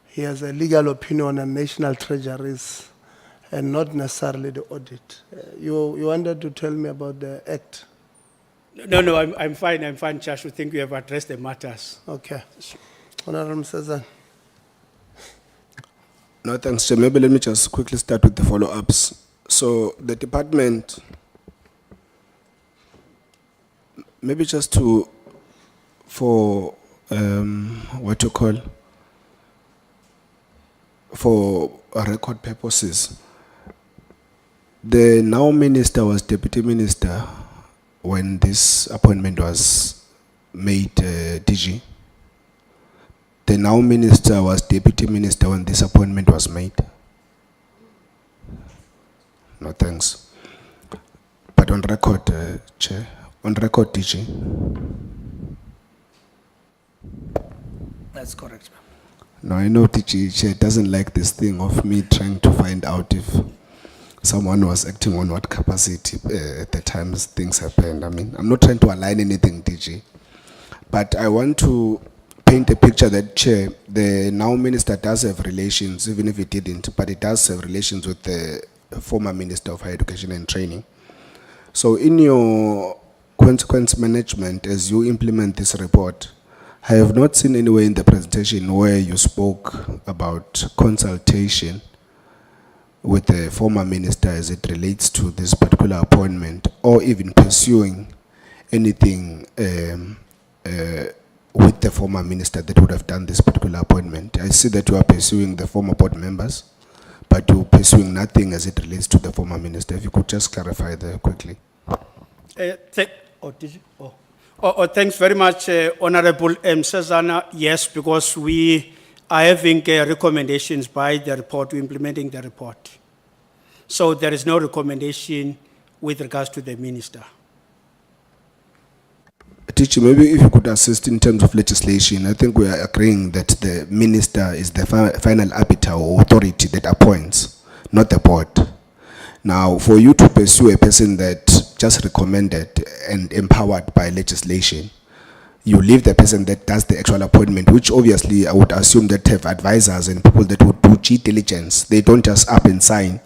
Speaker 1: he has a legal opinion on national treasuries and not necessarily the audit. You wanted to tell me about the act?
Speaker 4: No, I'm fine, Chair. I think we have addressed the matters.
Speaker 1: Okay. Honorable Msezan.
Speaker 25: No, thanks, Chair. Maybe let me just quickly start with the follow-ups. So the department, maybe just for record purposes, the now minister was deputy minister when this appointment was made, DG. The now minister was deputy minister when this appointment was made. No, thanks. But on record, Chair, on record, DG.
Speaker 2: That's correct.
Speaker 25: No, I know DG Chair doesn't like this thing of me trying to find out if someone was acting on what capacity at the times things happened. I mean, I'm not trying to align anything, DG. But I want to paint a picture that, Chair, the now minister does have relations, even if he didn't, but he does have relations with the former Minister of Higher Education and Training. So in your consequence management, as you implement this report, I have not seen anywhere in the presentation where you spoke about consultation with the former minister as it relates to this particular appointment, or even pursuing anything with the former minister that would have done this particular appointment. I see that you are pursuing the former board members, but you're pursuing nothing as it relates to the former minister. If you could just clarify there quickly.
Speaker 4: Thanks very much, Honorable Msezana. Yes, because we are having recommendations by the report, we're implementing the report. So there is no recommendation with regards to the minister.
Speaker 25: Teacher, maybe if you could assist in terms of legislation. I think we are agreeing that the minister is the final arbiter or authority that appoints, not the board. Now, for you to pursue a person that just recommended and empowered by legislation, you leave the person that does the actual appointment, which obviously I would assume that have advisors and people that would do due diligence. They don't just up and sign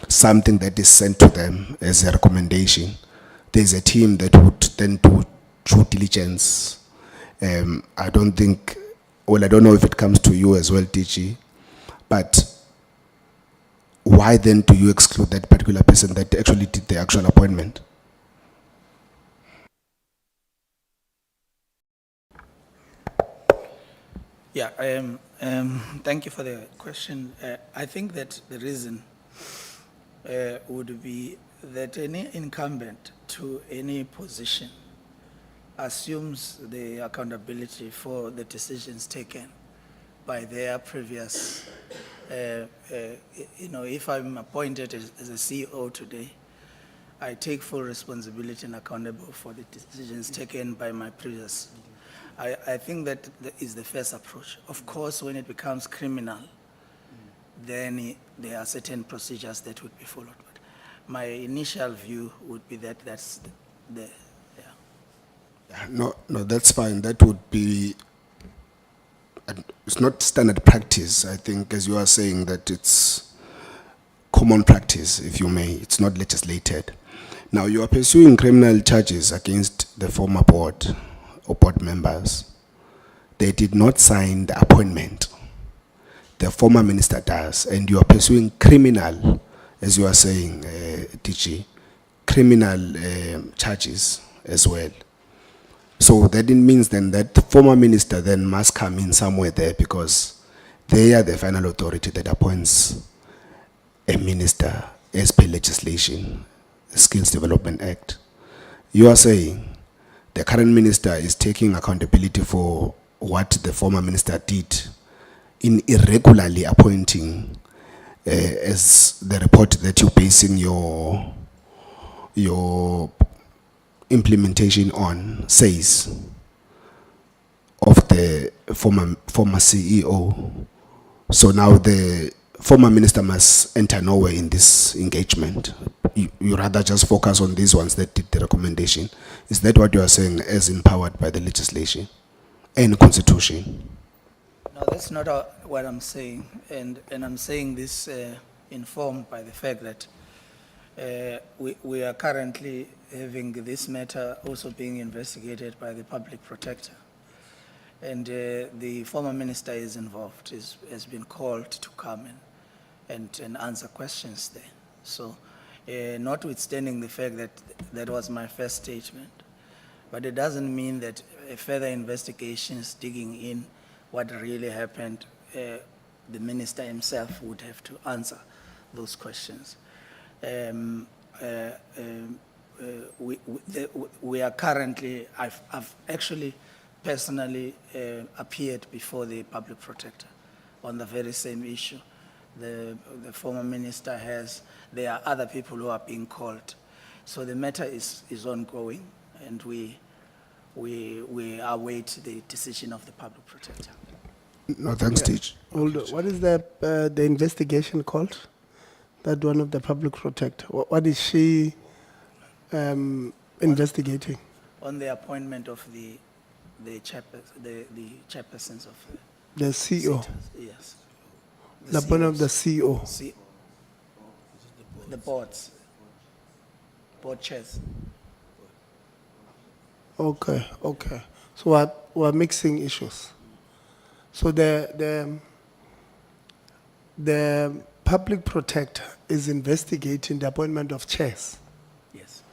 Speaker 25: something that is sent to them as a recommendation. There's a team that would then do due diligence. I don't think, well, I don't know if it comes to you as well, DG, but why then do you exclude that particular person that actually did the actual appointment?
Speaker 2: Yeah, thank you for the question. I think that the reason would be that any incumbent to any position assumes the accountability for the decisions taken by their previous, if I'm appointed as a CEO today, I take full responsibility and accountable for the decisions taken by my previous. I think that is the first approach. Of course, when it becomes criminal, then there are certain procedures that would be followed. But my initial view would be that that's
Speaker 25: No, that's fine. That would be, it's not standard practice. I think, as you are saying, that it's common practice, if you may. It's not legislated. Now, you are pursuing criminal charges against the former board or board members, they did not sign the appointment. The former minister does, and you are pursuing criminal, as you are saying, DG, criminal charges as well. So that it means then that the former minister then must come in somewhere there, because they are the final authority that appoints a minister as per legislation, the Skills Development Act. You are saying the current minister is taking accountability for what the former minister did in irregularly appointing, as the report that you're basing your implementation on says, of the former CEO. So now the former minister must enter nowhere in this engagement. You rather just focus on these ones that did the recommendation. Is that what you are saying, as empowered by the legislation and constitution?
Speaker 2: No, that's not what I'm saying, and I'm saying this informed by the fact that we are currently having this matter also being investigated by the public protector, and the former minister is involved, has been called to come in and answer questions there. So, notwithstanding the fact that that was my first statement, but it doesn't mean that further investigations digging in what really happened, the minister himself would have to answer those questions. We are currently, I've actually personally appeared before the public protector on the very same issue. The former minister has, there are other people who are being called. So the matter is ongoing, and we await the decision of the public protector.
Speaker 25: No, thanks, Teach.
Speaker 1: Hold on. What is the investigation called? That one of the public protector. What is she investigating?
Speaker 2: On the appointment of the chairpersons of
Speaker 1: The CEO.
Speaker 2: SETA, yes.
Speaker 1: The appointment of the CEO.
Speaker 2: The boards, board chairs.
Speaker 1: Okay, okay. So we're mixing issues. So the public protector is investigating the appointment of chairs.
Speaker 2: Yes.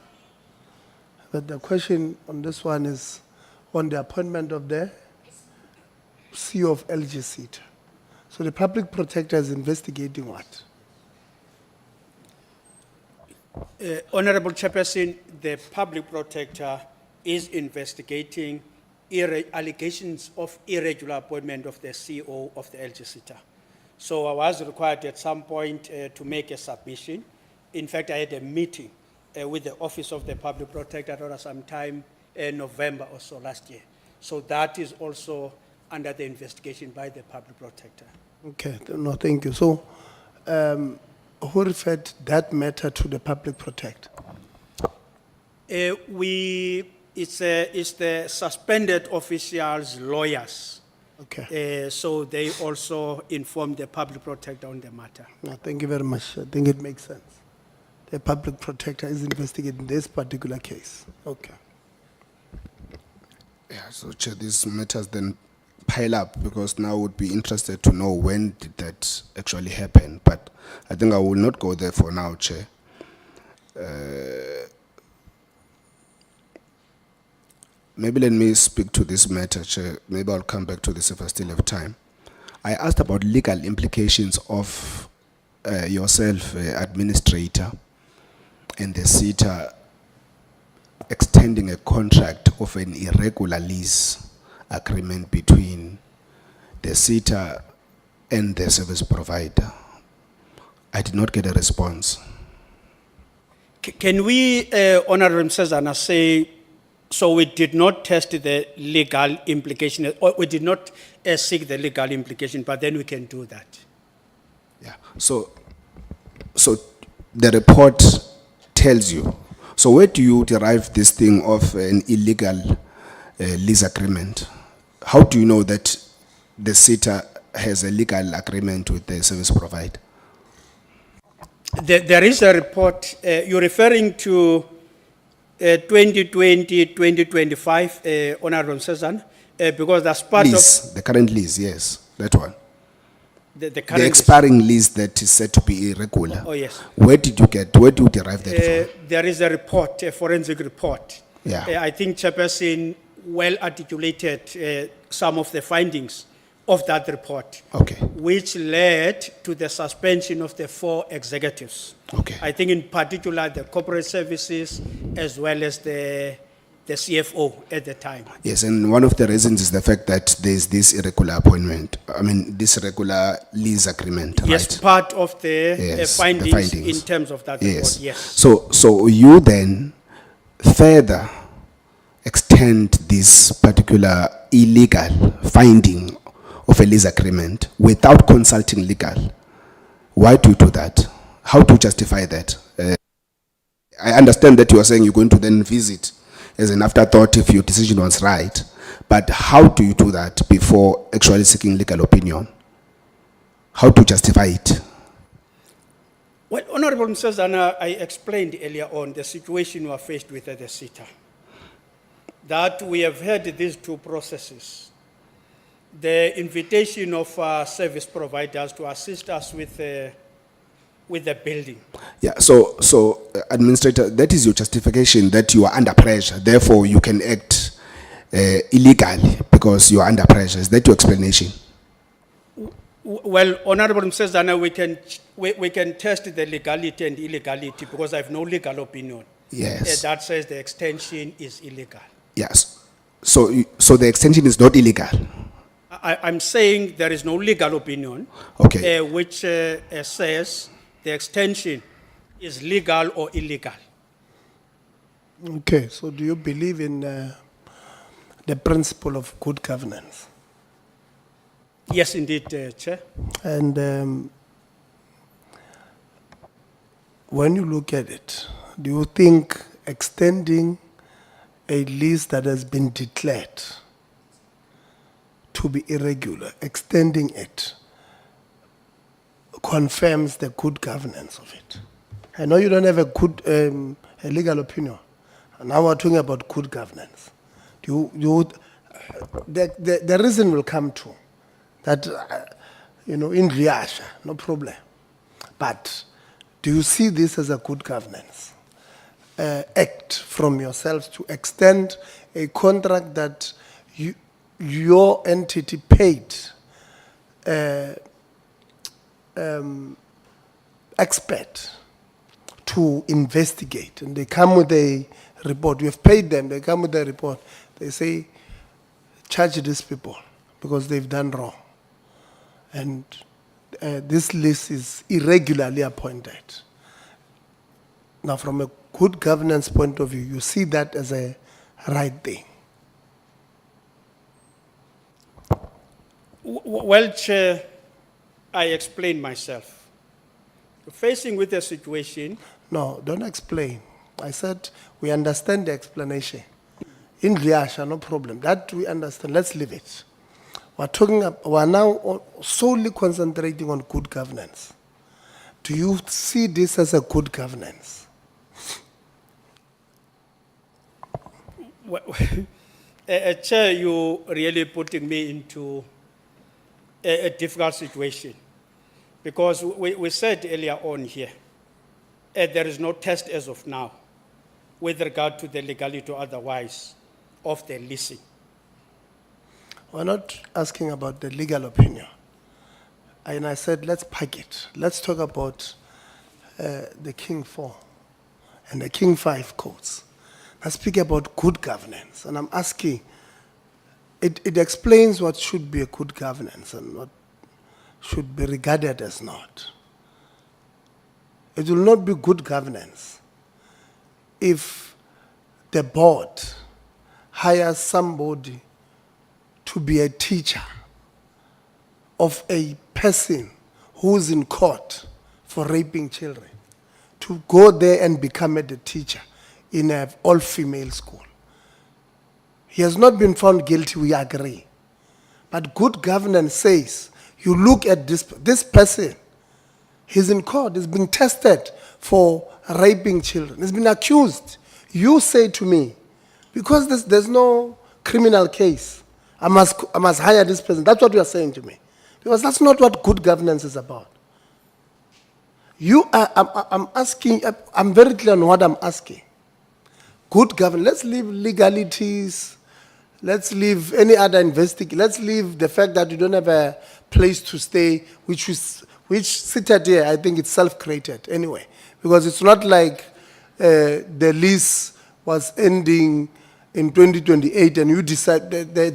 Speaker 1: But the question on this one is on the appointment of the CEO of LG SETA. So the public protector is investigating what?
Speaker 4: Honorable Chairperson, the public protector is investigating allegations of irregular appointment of the CEO of the LG SETA. So I was required at some point to make a submission. In fact, I had a meeting with the Office of the Public Protector around sometime in November or so last year. So that is also under the investigation by the public protector.
Speaker 1: Okay, no, thank you. So who referred that matter to the public protector?
Speaker 4: It's the suspended officials' lawyers.
Speaker 1: Okay.
Speaker 4: So they also informed the public protector on the matter.
Speaker 1: No, thank you very much. I think it makes sense. The public protector is investigating this particular case. Okay.
Speaker 25: Yeah, so Chair, these matters then pile up, because now would be interested to know when did that actually happen. But I think I will not go there for now, Chair. Maybe let me speak to this matter, Chair. Maybe I'll come back to this if I still have time. I asked about legal implications of yourself, administrator, and the SETA extending a contract of an irregular lease agreement between the SETA and the service provider. I did not get a response.
Speaker 4: Can we, Honorable Msezana, say, so we did not test the legal implication, or we did not seek the legal implication, but then we can do that.
Speaker 25: Yeah. So the report tells you. So where do you derive this thing of an illegal lease agreement? How do you know that the SETA has a legal agreement with the service provider?
Speaker 4: There is a report, you're referring to 2020, 2025, Honorable Msezana, because that's part
Speaker 25: Lease, the current lease, yes, that one.
Speaker 4: of the
Speaker 25: The
Speaker 4: current.
Speaker 25: expiring lease that is said to be irregular.
Speaker 4: Oh, yes.
Speaker 25: Where do you derive that from?
Speaker 4: There is a report, a forensic report.
Speaker 25: Yeah.
Speaker 4: I think Chairperson well articulated some of the findings of that report.
Speaker 25: Okay.
Speaker 4: Which led to the suspension of the 4 executives.
Speaker 25: Okay.
Speaker 4: I think in particular the corporate services as well as the CFO at the time.
Speaker 25: Yes, and one of the reasons is the fact that there's this irregular appointment, this irregular lease agreement,
Speaker 4: Yes,
Speaker 25: right?
Speaker 4: part of the
Speaker 25: Yes, the
Speaker 4: findings,
Speaker 25: findings.
Speaker 4: in terms of that
Speaker 25: Yes.
Speaker 4: report, yes.
Speaker 25: So you then further extend this particular illegal finding of a lease agreement without consulting legal. Why do you do that? How to justify that? I understand that you are saying you're going to then visit as an afterthought if your decision was right, but how do you do that before actually seeking legal opinion? How to justify it?
Speaker 4: Well, Honorable Msezana, I explained earlier on the situation we are faced with at the SETA. That we have had these 2 processes. The invitation of service providers to assist us with the building.
Speaker 25: Yeah, so Administrator, that is your justification that you are under pressure, therefore you can act illegally because you are under pressure. Is that your explanation?
Speaker 4: Well, Honorable Msezana, we can test the legality and illegality because I have no legal opinion.
Speaker 25: Yes.
Speaker 4: That says the extension is illegal.
Speaker 25: Yes. So the extension is not illegal.
Speaker 4: I'm saying there is no legal opinion.
Speaker 25: Okay.
Speaker 4: Which says the extension is legal or illegal.
Speaker 1: Okay, so do you believe in the principle of good governance?
Speaker 4: Yes, indeed, Chair.
Speaker 1: And when you look at it, do you think extending a lease that has been declared to be irregular, extending it, confirms the good governance of it? I know you don't have a good a legal opinion. And now we're talking about good governance. The reason will come to that, in Riasha, no problem. But do you see this as a good governance act from yourselves to extend a contract that your entity paid expert to investigate, and they come with a report? You have paid them, they come with a report. They say, charge these people because they've done wrong. And this list is irregularly appointed. Now, from a good governance point of view, you see that as a right thing.
Speaker 4: Well, Chair, I explained myself. Facing with the situation.
Speaker 1: No, don't explain. I said we understand the explanation. In Riasha, no problem. That we understand. Let's leave it. We're now solely concentrating on good governance. Do you see this as a good governance?
Speaker 4: Well, Chair, you really putting me into a difficult situation, because we said earlier on here, there is no test as of now with regard to the legality or otherwise of the leasing.
Speaker 1: We're not asking about the legal opinion. And I said, let's pack it. Let's talk about the King 4 and the King 5 codes. Let's speak about good governance. And I'm asking, it explains what should be a good governance and what should be regarded as not. It will not be good governance if the board hires somebody to be a teacher of a person who's in court for raping children, to go there and become a teacher in an all-female school. He has not been found guilty, we agree. But good governance says, you look at this person, he's in court, he's being tested for raping children, he's been accused. You say to me, because there's no criminal case, I must hire this person. That's what you are saying to me. Because that's not what good governance is about. I'm asking, I'm very clear on what I'm asking. Good governance, let's leave legalities, let's leave any other investigation, let's leave the fact that you don't have a place to stay, which SETA here, I think it's self-created anyway. Because it's not like the lease was ending in 2028 and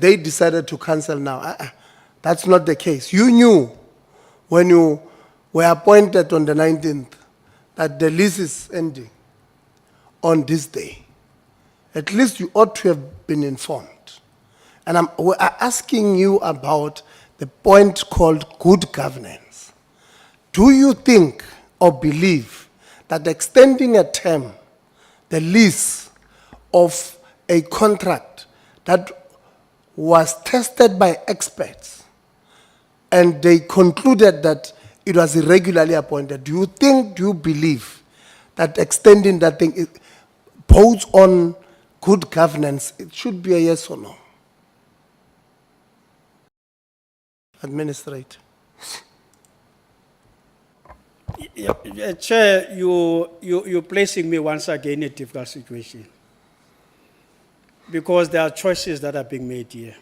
Speaker 1: they decided to cancel now. That's not the case. You knew when you were appointed on the 19th that the lease is ending on this day. At least you ought to have been informed. And we're asking you about the point called good governance. Do you think or believe that extending a term, the lease of a contract that was tested by experts and they concluded that it was irregularly appointed, do you believe that extending that thing bodes on good governance? It should be a yes or no. Administrator.
Speaker 4: Chair, you're placing me once again in a difficult situation. Because there are choices that are being made here.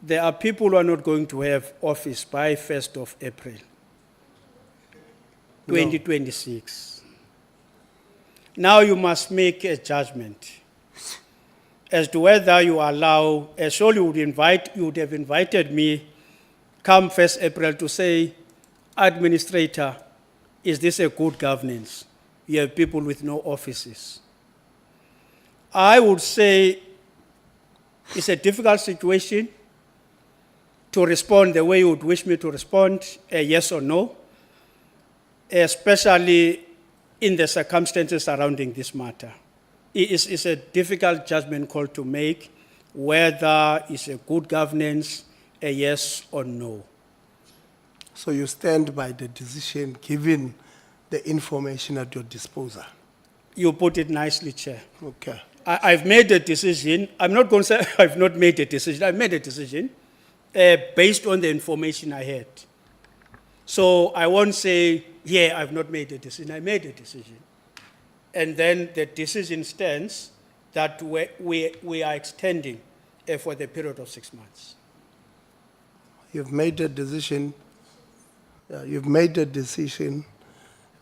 Speaker 4: There are people who are not going to have office by 1st of April, 2026. Now you must make a judgment as to whether you allow, as all you would have invited me come 1st April to say, Administrator, is this a good governance? You have people with no offices. I would say it's a difficult situation to respond the way you would wish me to respond, a yes or no, especially in the circumstances surrounding this matter. It's a difficult judgment call to make whether it's a good governance, a yes or no.
Speaker 1: So you stand by the decision given the information at your disposal?
Speaker 4: You put it nicely, Chair.
Speaker 1: Okay.
Speaker 4: I've made a decision. I'm not going to say I've not made a decision. I've made a decision based on the information I had. So I won't say, yeah, I've not made a decision. I made a decision. And then the decision stands that we are extending for the period of 6 months.
Speaker 1: You've made a decision. You've made a decision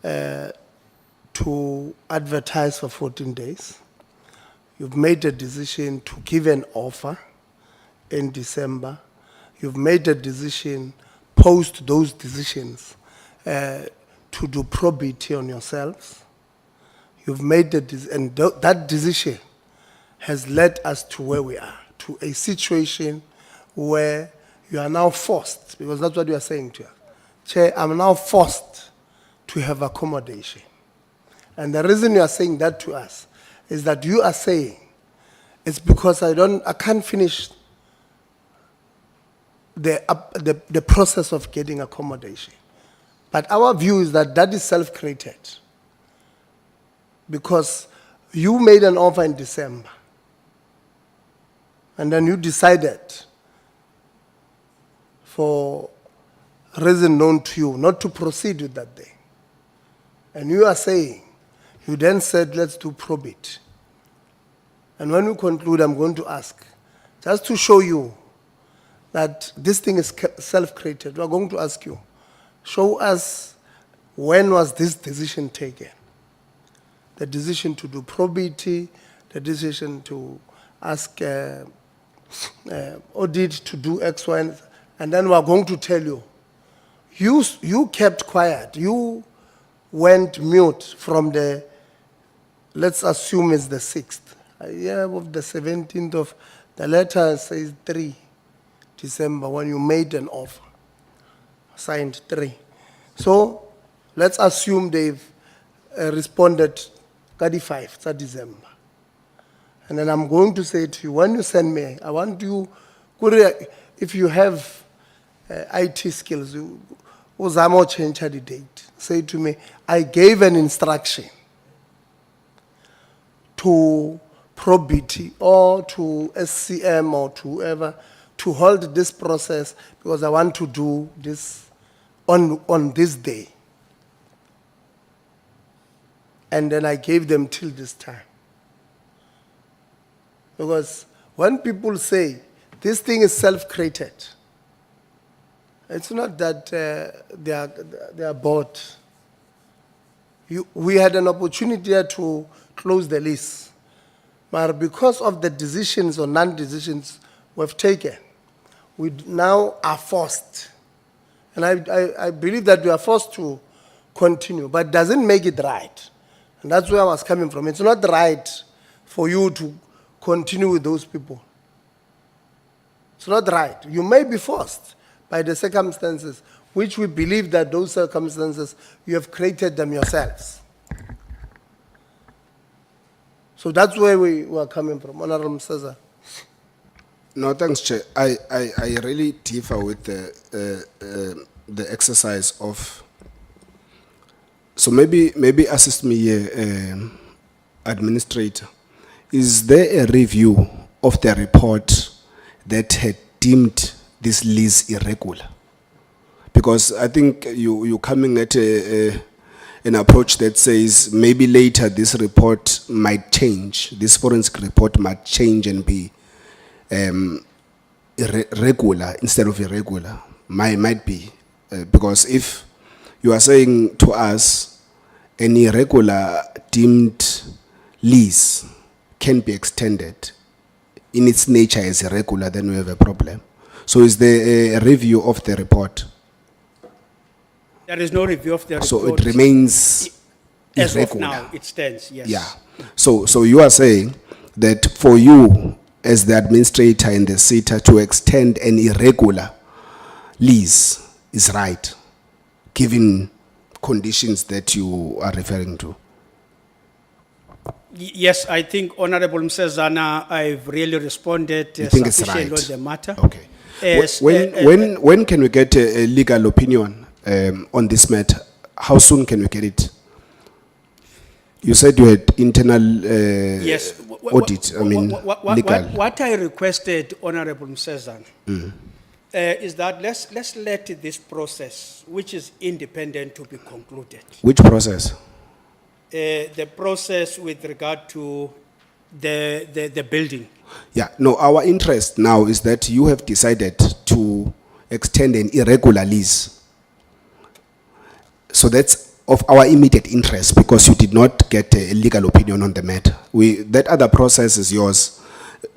Speaker 1: to advertise for 14 days. You've made a decision to give an offer in December. You've made a decision, post those decisions, to do probity on yourselves. You've made a decision, and that decision has led us to where we are, to a situation where you are now forced, because that's what you are saying to us. Chair, I'm now forced to have accommodation. And the reason you are saying that to us is that you are saying it's because I can't finish the process of getting accommodation. But our view is that that is self-created. Because you made an offer in December. And then you decided, for a reason known to you, not to proceed with that thing. And you are saying, you then said, let's do probate. And when we conclude, I'm going to ask, just to show you that this thing is self-created, we're going to ask you, show us when was this decision taken? The decision to do probity, the decision to ask audit to do X, Y, and then we're going to tell you, you kept quiet. You went mute from the, let's assume it's the 6th. Of the 17th of, the letter says 3 December when you made an offer, signed 3. So let's assume they've responded 35, that's December. And then I'm going to say to you, when you send me, I want you, if you have IT skills, Uzamo change the date. Say to me, I gave an instruction to probity or to SCM or to whoever to hold this process because I want to do this on this day. And then I gave them till this time. Because when people say this thing is self-created, it's not that they are bored. We had an opportunity here to close the lease. But because of the decisions or non-decisions we've taken, we now are forced. And I believe that we are forced to continue, but it doesn't make it right. And that's where I was coming from. It's not right for you to continue with those people. It's not right. You may be forced by the circumstances, which we believe that those circumstances, you have created them yourselves. So that's where we were coming from, Honorable Mseza.
Speaker 25: No, thanks, Chair. I really differ with the exercise of. So maybe assist me here, Administrator. Is there a review of the report that had deemed this lease irregular? Because I think you're coming at an approach that says maybe later this report might change, this forensic report might change and be regular instead of irregular. Might be. Because if you are saying to us an irregular deemed lease can be extended in its nature as irregular, then we have a problem. So is there a review of the report?
Speaker 4: There is no review of the report.
Speaker 25: So it remains
Speaker 4: as
Speaker 25: irregular.
Speaker 4: of now, it stands, yes.
Speaker 25: Yeah. So you are saying that for you as the administrator in the SETA to extend an irregular lease is right, given conditions that you are referring to?
Speaker 4: Yes, I think Honorable Msezana, I've really responded
Speaker 25: You think it's
Speaker 4: sufficiently
Speaker 25: right?
Speaker 4: on the matter.
Speaker 25: Okay.
Speaker 4: Yes,
Speaker 25: When can we get a legal opinion on this matter? How soon can we get it? You said you had internal
Speaker 4: yes.
Speaker 25: audit, I mean, legal.
Speaker 4: What I requested, Honorable Msezana, is that let's let this process, which is independent, to be concluded.
Speaker 25: Which process?
Speaker 4: The process with regard to the building.
Speaker 25: Yeah, no, our interest now is that you have decided to extend an irregular lease. So that's of our immediate interest because you did not get a legal opinion on the matter. That other process is yours,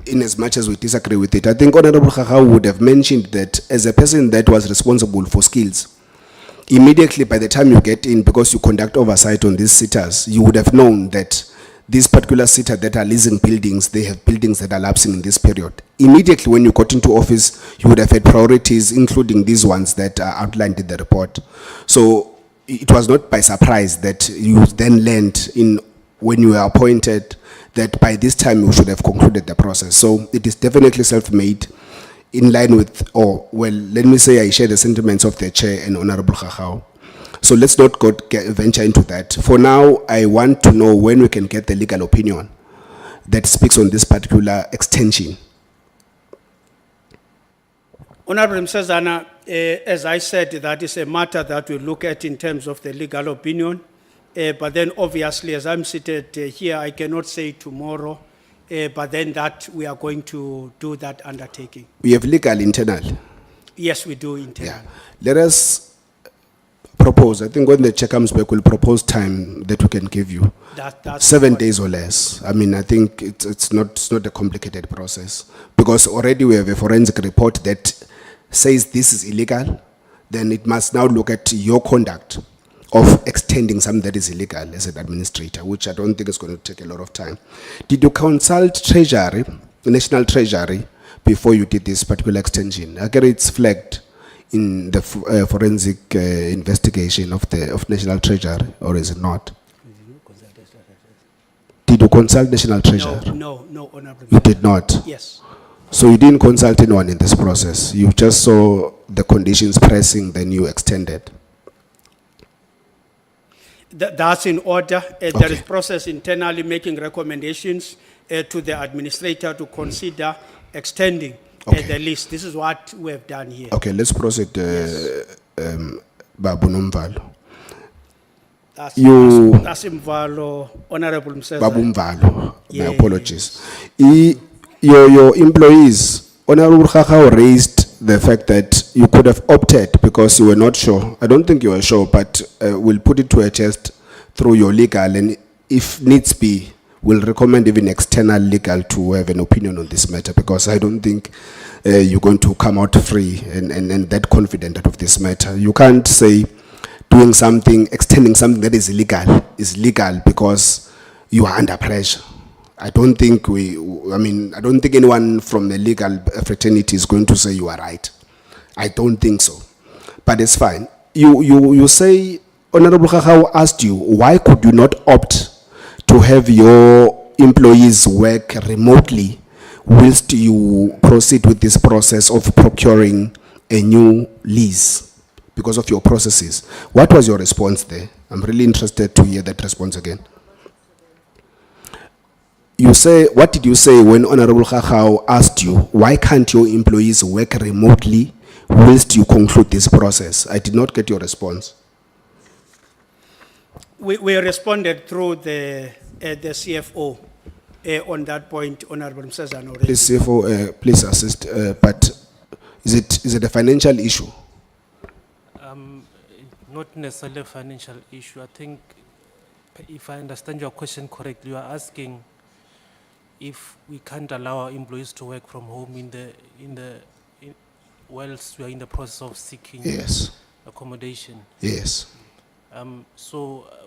Speaker 25: in as much as we disagree with it. I think Honorable Khakha would have mentioned that as a person that was responsible for skills, immediately by the time you get in, because you conduct oversight on these sitters, you would have known that these particular sitters that are leasing buildings, they have buildings that are lapsing in this period. Immediately when you got into office, you would have had priorities, including these ones that are outlined in the report. So it was not by surprise that you then learned when you were appointed that by this time you should have concluded the process. So it is definitely self-made, in line with, let me say I share the sentiments of the Chair and Honorable Khakha. So let's not venture into that. For now, I want to know when we can get the legal opinion that speaks on this particular extension.
Speaker 4: Honorable Msezana, as I said, that is a matter that we look at in terms of the legal opinion. But then obviously, as I'm seated here, I cannot say tomorrow, but then that we are going to do that undertaking.
Speaker 25: We have legal internal.
Speaker 4: Yes, we do internal.
Speaker 25: Yeah. Let us propose. I think when the chair comes back, we'll propose time that we can give you.
Speaker 4: That's
Speaker 25: 7 days or less. I mean, I think it's not a complicated process because already we have a forensic report that says this is illegal. Then it must now look at your conduct of extending something that is illegal as an administrator, which I don't think is going to take a lot of time. Did you consult Treasury, National Treasury, before you did this particular extension? I get it's flagged in the forensic investigation of National Treasury, or is it not? Did you consult National Treasury?
Speaker 4: No, Honorable.
Speaker 25: You did not?
Speaker 4: Yes.
Speaker 25: So you didn't consult anyone in this process? You just saw the conditions pressing, then you extended?
Speaker 4: That's in order. There
Speaker 25: Okay.
Speaker 4: is process internally making recommendations to the administrator to consider extending
Speaker 25: Okay.
Speaker 4: the list. This is what we have done here.
Speaker 25: Okay, let's proceed. Babu Nomvalo.
Speaker 4: That's Imvalo, Honorable Mseza.
Speaker 25: Babu Mvalo. My
Speaker 4: Yes.
Speaker 25: apologies. Your employees, Honorable Khakao raised the fact that you could have opted because you were not sure. I don't think you were sure, but we'll put it to a test through your legal, and if needs be, we'll recommend even external legal to have an opinion on this matter, because I don't think you're going to come out free and that confident out of this matter. You can't say doing something, extending something that is legal because you are under pressure. I don't think I don't think anyone from the legal fraternity is going to say you are right. I don't think so. But it's fine. You say, Honorable Khakao asked you, why could you not opt to have your employees work remotely whilst you proceed with this process of procuring a new lease because of your processes? What was your response there? I'm really interested to hear that response again. You say, what did you say when Honorable Khakao asked you, why can't your employees work remotely whilst you conclude this process? I did not get your response.
Speaker 4: We responded through the CFO on that point, Honorable Mseza.
Speaker 25: Please, CFO, please assist. But is it a financial issue?
Speaker 5: Not necessarily a financial issue. I think, if I understand your question correctly, you are asking if we can't allow our employees to work from home whilst we are in the process of seeking
Speaker 25: Yes.
Speaker 5: accommodation.
Speaker 25: Yes.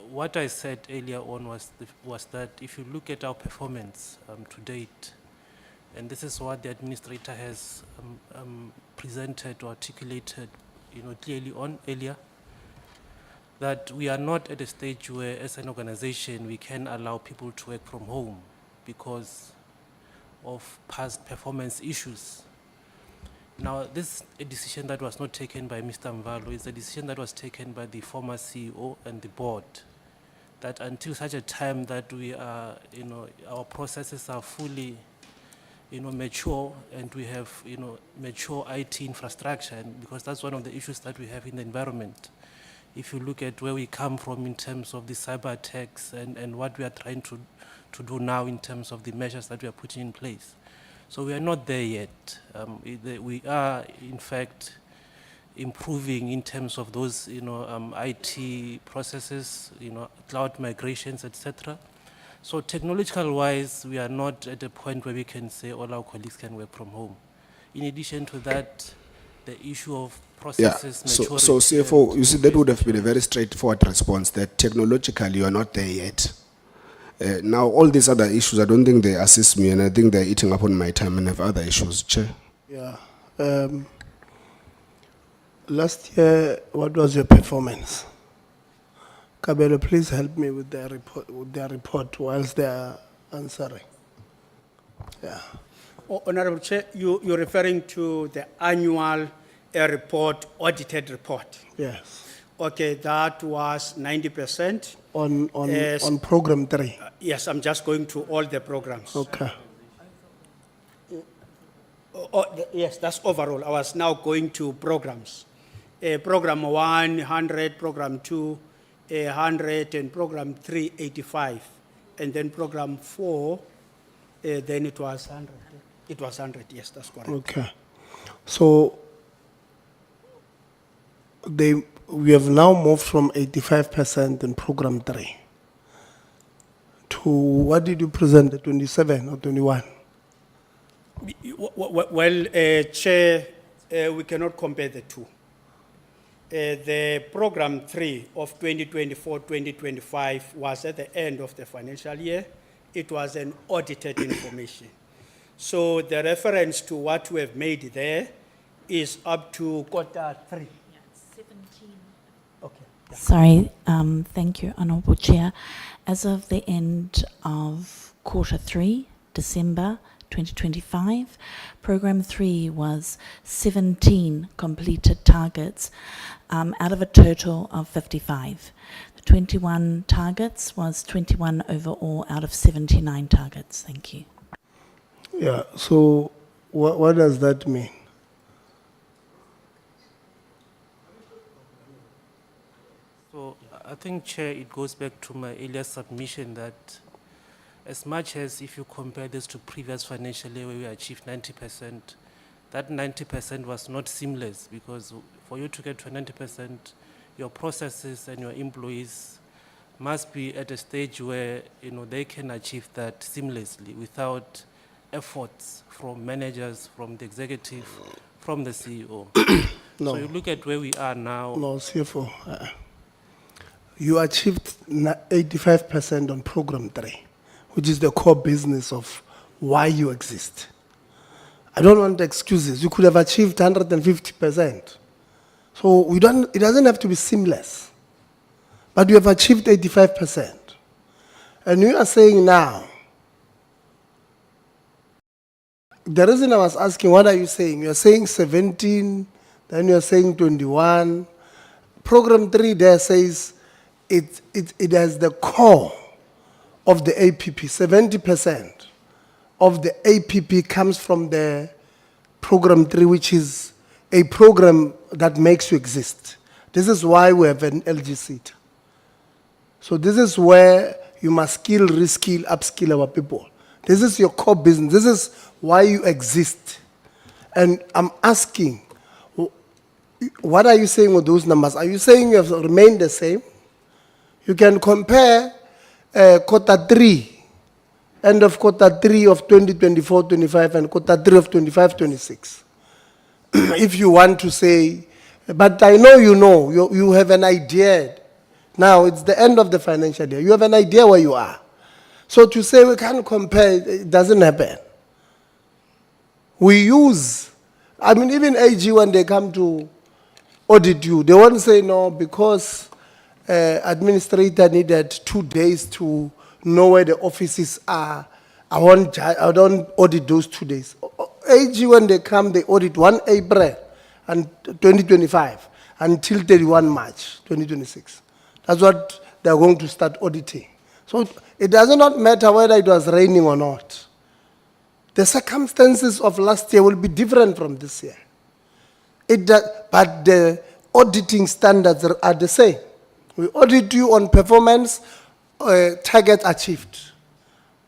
Speaker 5: What I said earlier on was that if you look at our performance to date, and this is what the administrator has presented or articulated, clearly on earlier, that we are not at a stage where, as an organization, we can allow people to work from home because of past performance issues. Now, this is a decision that was not taken by Mr. Mvalo. It's a decision that was taken by the former CEO and the board, that until such a time that we are, our processes are fully, mature, and we have, mature IT infrastructure, and because that's one of the issues that we have in the environment. If you look at where we come from in terms of the cyber attacks and what we are trying to do now in terms of the measures that we are putting in place. So we are not there yet. We are, in fact, improving in terms of those, IT processes, cloud migrations, etc. So technological-wise, we are not at a point where we can say all our colleagues can work from home. In addition to that, the issue of processes, maturity.
Speaker 25: So CFO, you see, that would have been a very straightforward response, that technologically you are not there yet. Now, all these other issues, I don't think they assist me, and I think they're eating up on my time and have other issues. Chair.
Speaker 1: Yeah. Last year, what was your performance? Kabelo, please help me with their report whilst they are answering. Yeah.
Speaker 4: Honorable Chair, you're referring to the annual report, audited report.
Speaker 1: Yes.
Speaker 4: Okay, that was 90%.
Speaker 1: On program 3.
Speaker 4: Yes, I'm just going to all the programs.
Speaker 1: Okay.
Speaker 4: Yes, that's overall. I was now going to programs. Program 1, 100, program 2, 100, and program 3, 85. And then program 4, then it was 100. It was 100, yes, that's correct.
Speaker 1: Okay. So we have now moved from 85% in program 3 to, what did you present, the 27 or 21?
Speaker 4: Well, Chair, we cannot compare the two. The program 3 of 2024-2025 was at the end of the financial year. It was an audited information. So the reference to what we have made there is up to quarter 3. Okay. Yeah.
Speaker 7: Sorry, thank you, Honourable Chair. As of the end of quarter 3, December 2025, Program 3 was 17 completed targets out of a total of 55. The 21 targets was 21 overall out of 79 targets. Thank you.
Speaker 1: Yeah, so what does that mean?
Speaker 5: So I think, Chair, it goes back to my earlier submission that as much as if you compare this to previous financial year where we achieved 90%, that 90% was not seamless because for you to get to 90%, your processes and your employees must be at a stage where they can achieve that seamlessly without efforts from managers, from the executive, from the CEO.
Speaker 1: No.
Speaker 5: So you look at where we are now.
Speaker 1: No, CFO. You achieved 85% on program 3, which is the core business of why you exist. I don't want excuses. You could have achieved 150%. So it doesn't have to be seamless. But you have achieved 85%. And you are saying now, the reason I was asking, what are you saying? You're saying 17, then you're saying 21. Program 3 there says it has the core of the APP. 70% of the APP comes from the program 3, which is a program that makes you exist. This is why we have an LG SETA. So this is where you must skill, reskill, upskill our people. This is your core business. This is why you exist. And I'm asking, what are you saying with those numbers? Are you saying you have remained the same? You can compare quarter 3, end of quarter 3 of 2024-25 and quarter 3 of 25-26. If you want to say, but I know you have an idea. Now it's the end of the financial year. You have an idea where you are. So to say we can't compare, it doesn't happen. We use, even AG when they come to audit you, they won't say no because administrator needed 2 days to know where the offices are. I don't audit those 2 days. AG when they come, they audit 1 April and 2025 until 31 March 2026. That's what they're going to start auditing. So it does not matter whether it was raining or not. The circumstances of last year will be different from this year. But the auditing standards are the same. We audit you on performance, target achieved.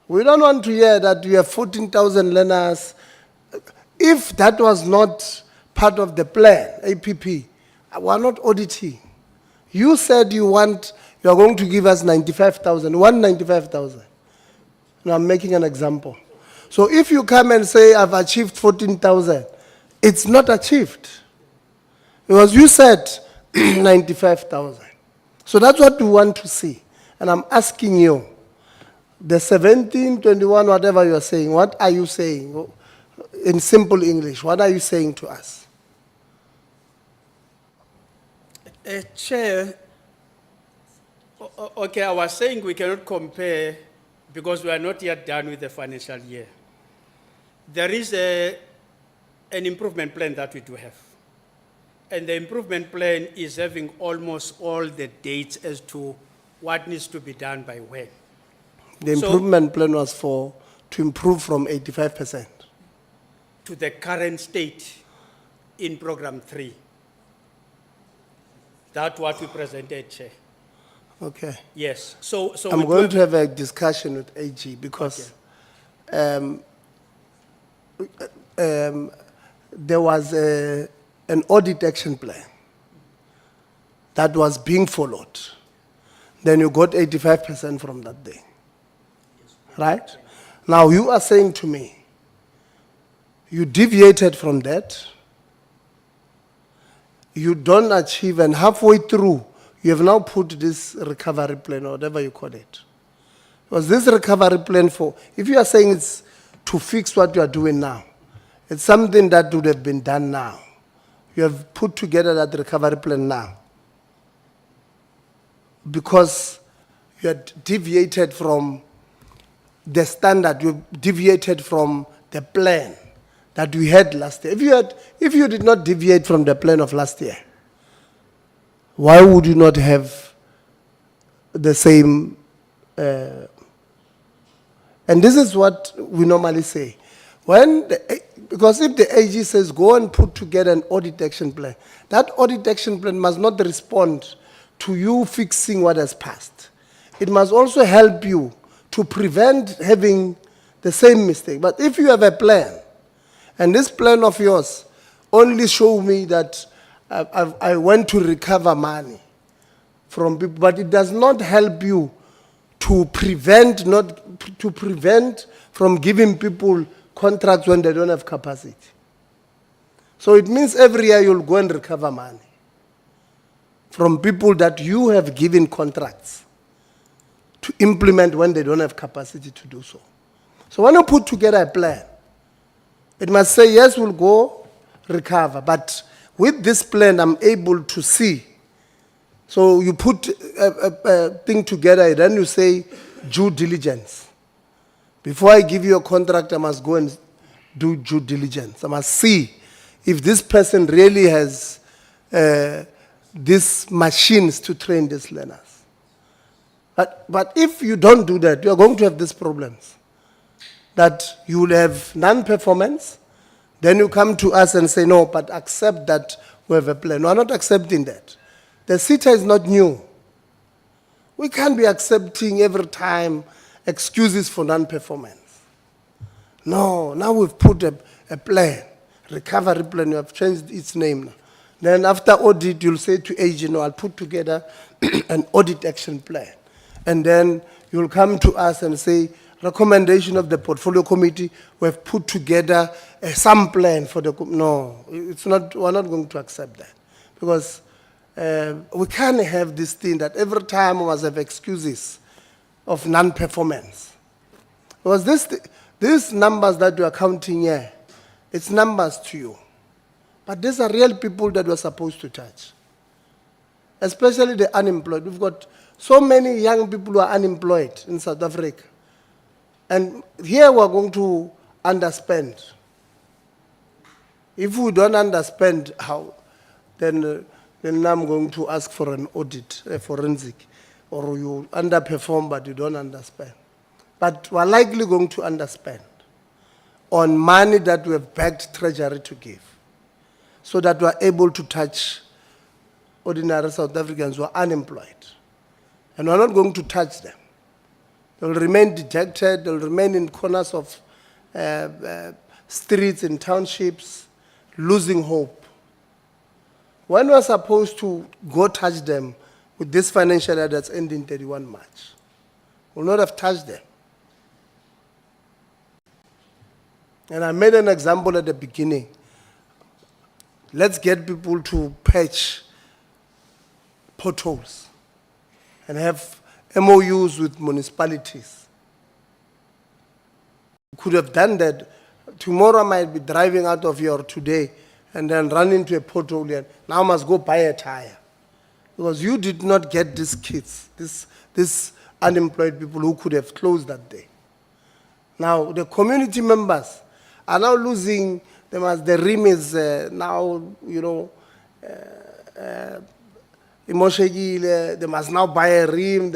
Speaker 1: We don't want to hear that we have 14,000 learners. If that was not part of the plan, APP, we are not auditing. You said you are going to give us 95,000, 195,000. Now I'm making an example. So if you come and say I've achieved 14,000, it's not achieved. Because you said 95,000. So that's what we want to see. And I'm asking you, the 17, 21, whatever you're saying, what are you saying? In simple English, what are you saying to us?
Speaker 4: Chair, okay, I was saying we cannot compare because we are not yet done with the financial year. There is an improvement plan that we do have. And the improvement plan is having almost all the dates as to what needs to be done by when.
Speaker 1: The improvement plan was to improve from 85%
Speaker 4: to the current state in program 3. That's what we presented, Chair.
Speaker 1: Okay.
Speaker 4: Yes. So
Speaker 1: I'm going to have a discussion with AG because there was an audit action plan that was being followed. Then you got 85% from that day. Right? Now you are saying to me, you deviated from that, you don't achieve, and halfway through, you have now put this recovery plan, or whatever you call it. Was this recovery plan if you are saying it's to fix what you are doing now, it's something that would have been done now. You have put together that recovery plan now. Because you had deviated from the standard, you deviated from the plan that we had last year. If you did not deviate from the plan of last year, why would you not have the same. And this is what we normally say. Because if the AG says go and put together an audit action plan, that audit action plan must not respond to you fixing what has passed. It must also help you to prevent having the same mistake. But if you have a plan, and this plan of yours only show me that I went to recover money from people, but it does not help you to prevent from giving people contracts when they don't have capacity. So it means every year you'll go and recover money from people that you have given contracts to implement when they don't have capacity to do so. So when you put together a plan, it must say, yes, we'll go recover, but with this plan, I'm able to see. So you put a thing together, then you say due diligence. Before I give you a contract, I must go and do due diligence. I must see if this person really has these machines to train these learners. But if you don't do that, you are going to have these problems. That you will have non-performance, then you come to us and say, no, but accept that we have a plan. No, I'm not accepting that. The SETA is not new. We can't be accepting every time excuses for non-performance. No, now we've put a plan, recovery plan, you have changed its name now. Then after audit, you'll say to AG, no, I'll put together an audit action plan. And then you'll come to us and say, recommendation of the portfolio committee, we've put together some plan for the, no, it's not, we're not going to accept that. Because we can't have this thing that every time we must have excuses of non-performance. Because these numbers that you are counting here, it's numbers to you. But these are real people that we're supposed to touch. Especially the unemployed. We've got so many young people who are unemployed in South Africa. And here we're going to underspend. If we don't underspend how, then I'm going to ask for an audit, a forensic, or you underperform but you don't underspend. But we're likely going to underspend on money that we have begged Treasury to give, so that we're able to touch ordinary South Africans who are unemployed. And we're not going to touch them. They'll remain dejected, they'll remain in corners of streets and townships, losing hope. When we're supposed to go touch them with this financial year that's ending 31 March, we'll not have touched them. And I made an example at the beginning. Let's get people to patch potholes and have MOUs with municipalities. We could have done that. Tomorrow I might be driving out of here today and then run into a pothole and now I must go buy a tire. Because you did not get these kids, these unemployed people who could have closed that day. Now the community members are now losing, the rim is now, emotionally, they must now buy a rim,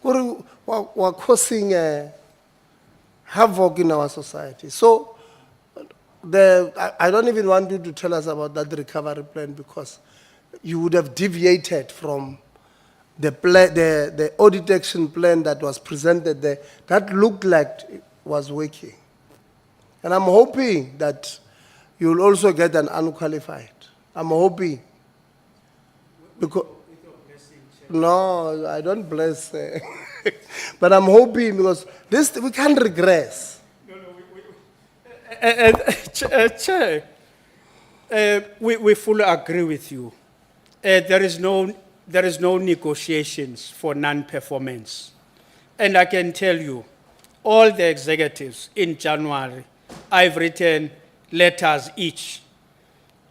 Speaker 1: we're causing havoc in our society. So I don't even want you to tell us about that recovery plan, because you would have deviated from the audit action plan that was presented there, that looked like it was working. And I'm hoping that you'll also get an unqualified. I'm hoping. Because, no, I don't bless. But I'm hoping, because this, we can't regress.
Speaker 4: Chair, we fully agree with you. There is no negotiations for non-performance. And I can tell you, all the executives in January, I've written letters each.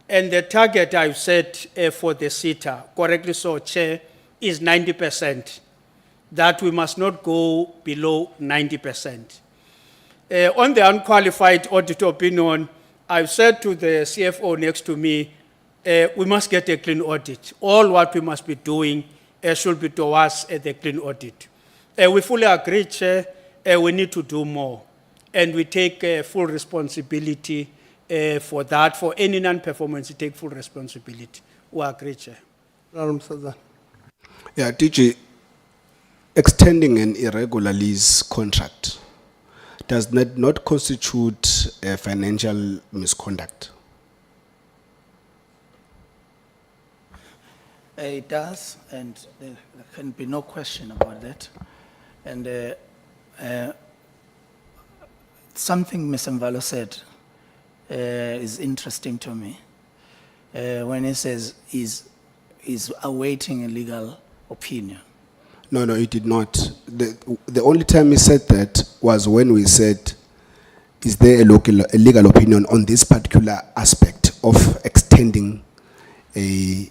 Speaker 4: And the target I've set for the SETA, correctly so, Chair, is 90%. That we must not go below 90%. On the unqualified audit opinion, I've said to the CFO next to me, we must get a clean audit. All what we must be doing should be towards the clean audit. We fully agree, Chair, we need to do more. And we take full responsibility for that. For any non-performance, we take full responsibility. We agree, Chair.
Speaker 25: Yeah, DG, extending an irregular lease contract does not constitute a financial misconduct.
Speaker 2: It does, and there can be no question about that. And something Ms. Mvalo said is interesting to me. When he says he's awaiting a legal opinion.
Speaker 25: No, it did not. The only time he said that was when we said, is there a legal opinion on this particular aspect of extending a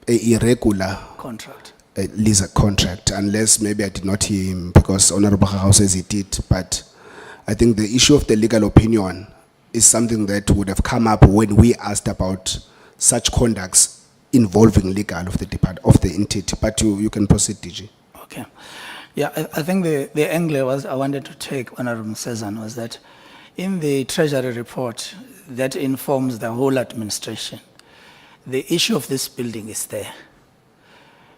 Speaker 25: irregular
Speaker 2: contract,
Speaker 25: a lease contract, unless maybe I did not hear him, because Honorable House says he did. But I think the issue of the legal opinion is something that would have come up when we asked about such conducts involving legal of the department of the entity. But you can proceed, DG.
Speaker 2: Okay. Yeah, I think the angle I wanted to take, Honorable Cezanne, was that in the Treasury report that informs the whole administration, the issue of this building is there.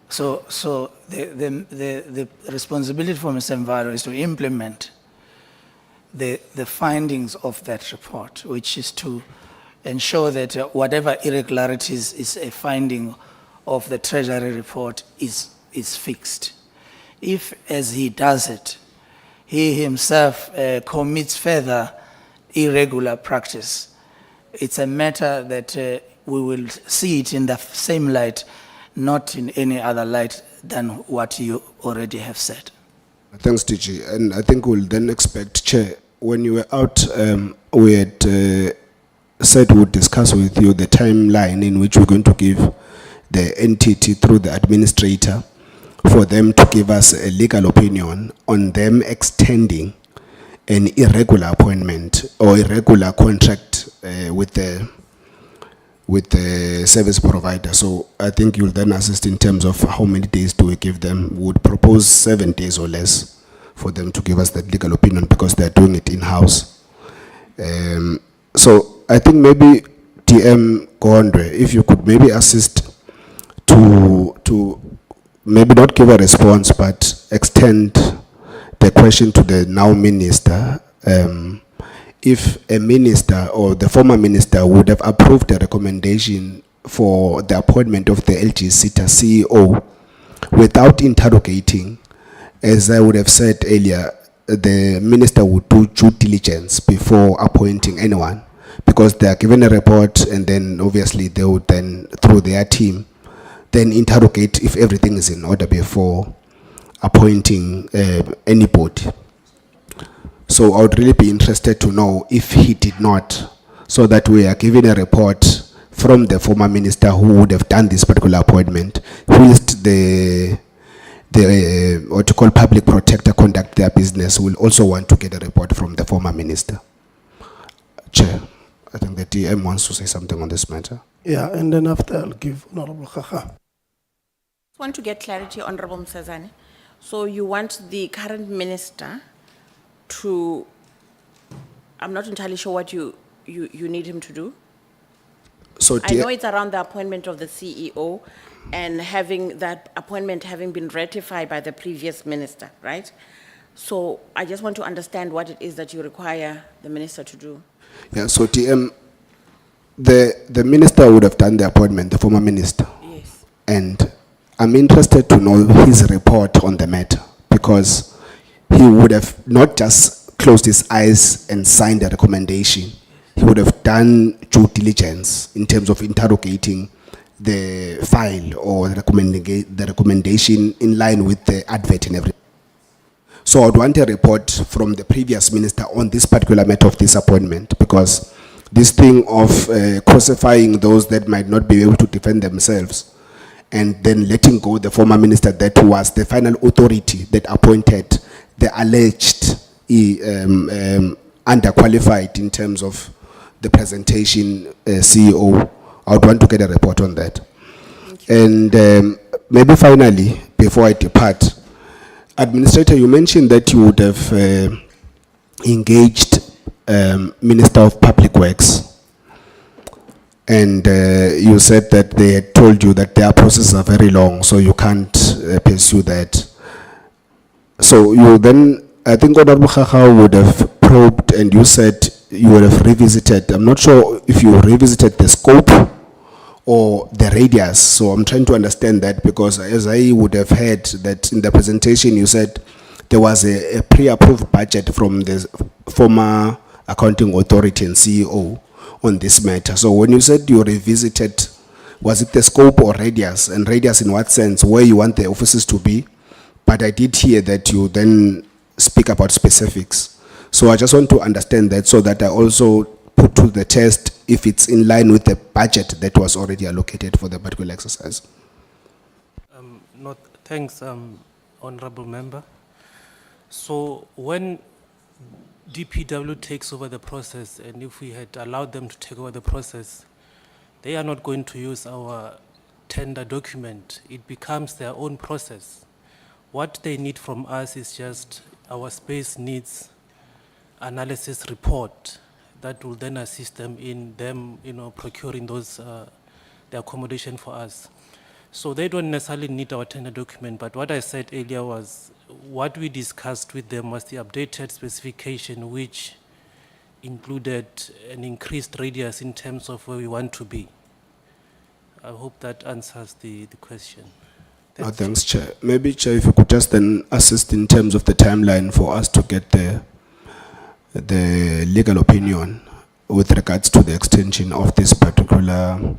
Speaker 2: So the responsibility for Mr. Mvalo is to implement the findings of that report, which is to ensure that whatever irregularities is a finding of the Treasury report is fixed. If, as he does it, he himself commits further irregular practice, it's a matter that we will see it in the same light, not in any other light than what you already have said.
Speaker 25: Thanks, DG. And I think we'll then expect, Chair, when you were out, we had said we'd discuss with you the timeline in which we're going to give the entity through the administrator for them to give us a legal opinion on them extending an irregular appointment or irregular contract with the service provider. So I think you'll then assist in terms of how many days do we give them. We would propose 7 days or less for them to give us that legal opinion, because they're doing it in-house. So I think maybe DM Gondwe, if you could maybe assist to maybe not give a response, but extend the question to the now minister. If a minister or the former minister would have approved the recommendation for the appointment of the LG SETA CEO without interrogating, as I would have said earlier, the minister would do due diligence before appointing anyone, because they are given a report and then obviously they would then, through their team, then interrogate if everything is in order before appointing anybody. So I would really be interested to know if he did not, so that we are given a report from the former minister who would have done this particular appointment, whilst the what you call public protector conduct their business, will also want to get a report from the former minister. Chair, I think the DM wants to say something on this matter.
Speaker 1: Yeah, and then after I'll give Honorable Kaka.
Speaker 14: Just want to get clarity, Honorable Msazane. So you want the current minister to, I'm not entirely sure what you need him to do.
Speaker 25: So
Speaker 14: I know it's around the appointment of the CEO and having that appointment having been ratified by the previous minister, right? So I just want to understand what it is that you require the minister to do.
Speaker 25: Yeah, so TM, the minister would have done the appointment, the former minister.
Speaker 14: Yes.
Speaker 25: And I'm interested to know his report on the matter, because he would have not just closed his eyes and signed the recommendation. He would have done due diligence in terms of interrogating the file or the recommendation in line with the advert and everything. So I'd want a report from the previous minister on this particular matter of this appointment, because this thing of crucifying those that might not be able to defend themselves and then letting go the former minister that was the final authority that appointed the alleged underqualified in terms of the presentation CEO I would want to get a report on that. And maybe finally, before I depart, Administrator, you mentioned that you would have engaged Minister of Public Works, and you said that they had told you that their processes are very long, so you can't pursue that. So you then, I think Honorable Khakha would have probed, and you said you would have revisited. I'm not sure if you revisited the scope or the radius. So I'm trying to understand that, because as I would have heard that in the presentation you said there was a pre-approved budget from the former accounting authority and CEO on this matter. So when you said you revisited, was it the scope or radius? And radius in what sense? Where you want the offices to be? But I did hear that you then speak about specifics. So I just want to understand that, so that I also put to the test if it's in line with the budget that was already allocated for the particular exercise.
Speaker 5: Thanks, Honorable Member. So when DPW takes over the process, and if we had allowed them to take over the process, they are not going to use our tender document. It becomes their own process. What they need from us is just our space needs analysis report that will then assist them in them, procuring those, the accommodation for us. So they don't necessarily need our tender document, but what I said earlier was what we discussed with them was the updated specification, which included an increased radius in terms of where we want to be. I hope that answers the question.
Speaker 25: Thanks, Chair. Maybe, Chair, if you could just then assist in terms of the timeline for us to get the legal opinion with regards to the extension of this particular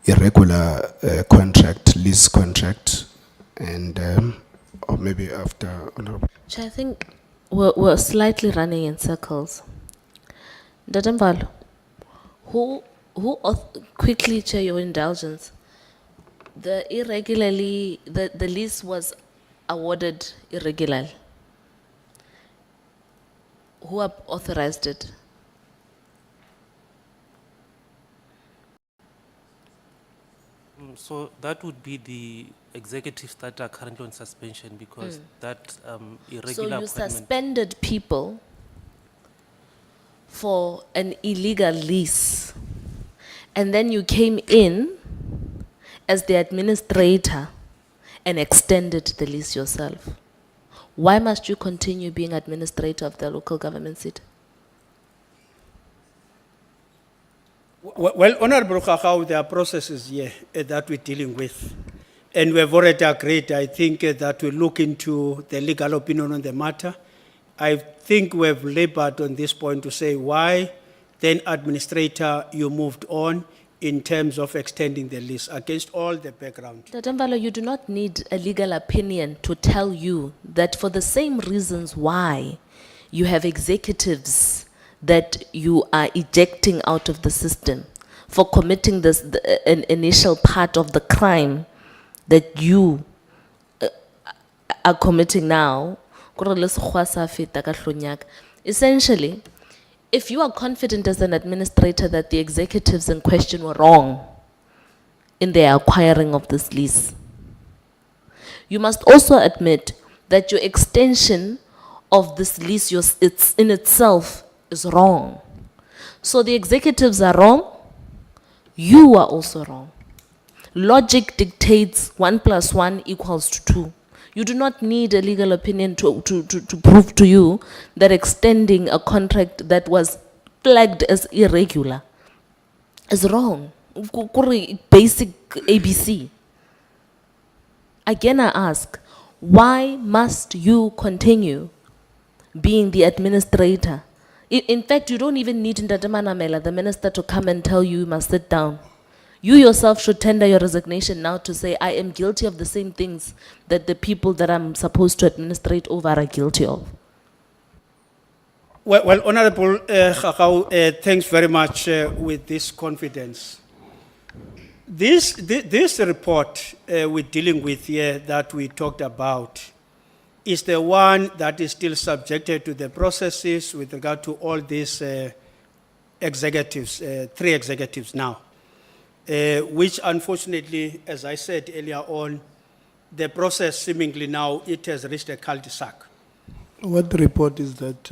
Speaker 25: irregular contract, lease contract, and or maybe after.
Speaker 3: Chair, I think we're slightly running in circles. Dadambalo, quickly, Chair, your indulgence. The lease was awarded irregularly. Who authorized it?
Speaker 5: So that would be the executives that are currently on suspension, because that irregular
Speaker 3: So you
Speaker 5: appointment.
Speaker 3: suspended people for an illegal lease, and then you came in as the administrator and extended the lease yourself. Why must you continue being administrator of the local government seat?
Speaker 4: Well, Honorable Khakha, there are processes here that we're dealing with. And we've already agreed, I think, that we look into the legal opinion on the matter. I think we've labored on this point to say why then administrator you moved on in terms of extending the lease against all the background.
Speaker 3: Dadambalo, you do not need a legal opinion to tell you that for the same reasons why you have executives that you are ejecting out of the system for committing this an initial part of the crime that you are committing now. Essentially, if you are confident as an administrator that the executives in question were wrong in their acquiring of this lease, you must also admit that your extension of this lease it's in itself is wrong. So the executives are wrong, you are also wrong. Logic dictates 1 + 1 = 2. You do not need a legal opinion to prove to you that extending a contract that was flagged as irregular is wrong. Basic ABC. Again, I ask, why must you continue being the administrator? In fact, you don't even need Ndadamanamela, the minister, to come and tell you must sit down. You yourself should tender your resignation now to say, I am guilty of the same things that the people that I'm supposed to administrate over are guilty of.
Speaker 4: Well, Honorable Khakha, thanks very much with this confidence. This report we're dealing with here that we talked about is the one that is still subjected to the processes with regard to all these executives, 3 executives now. which unfortunately, as I said earlier on, the process seemingly now, it has reached a cul-de-sac.
Speaker 1: What report is that?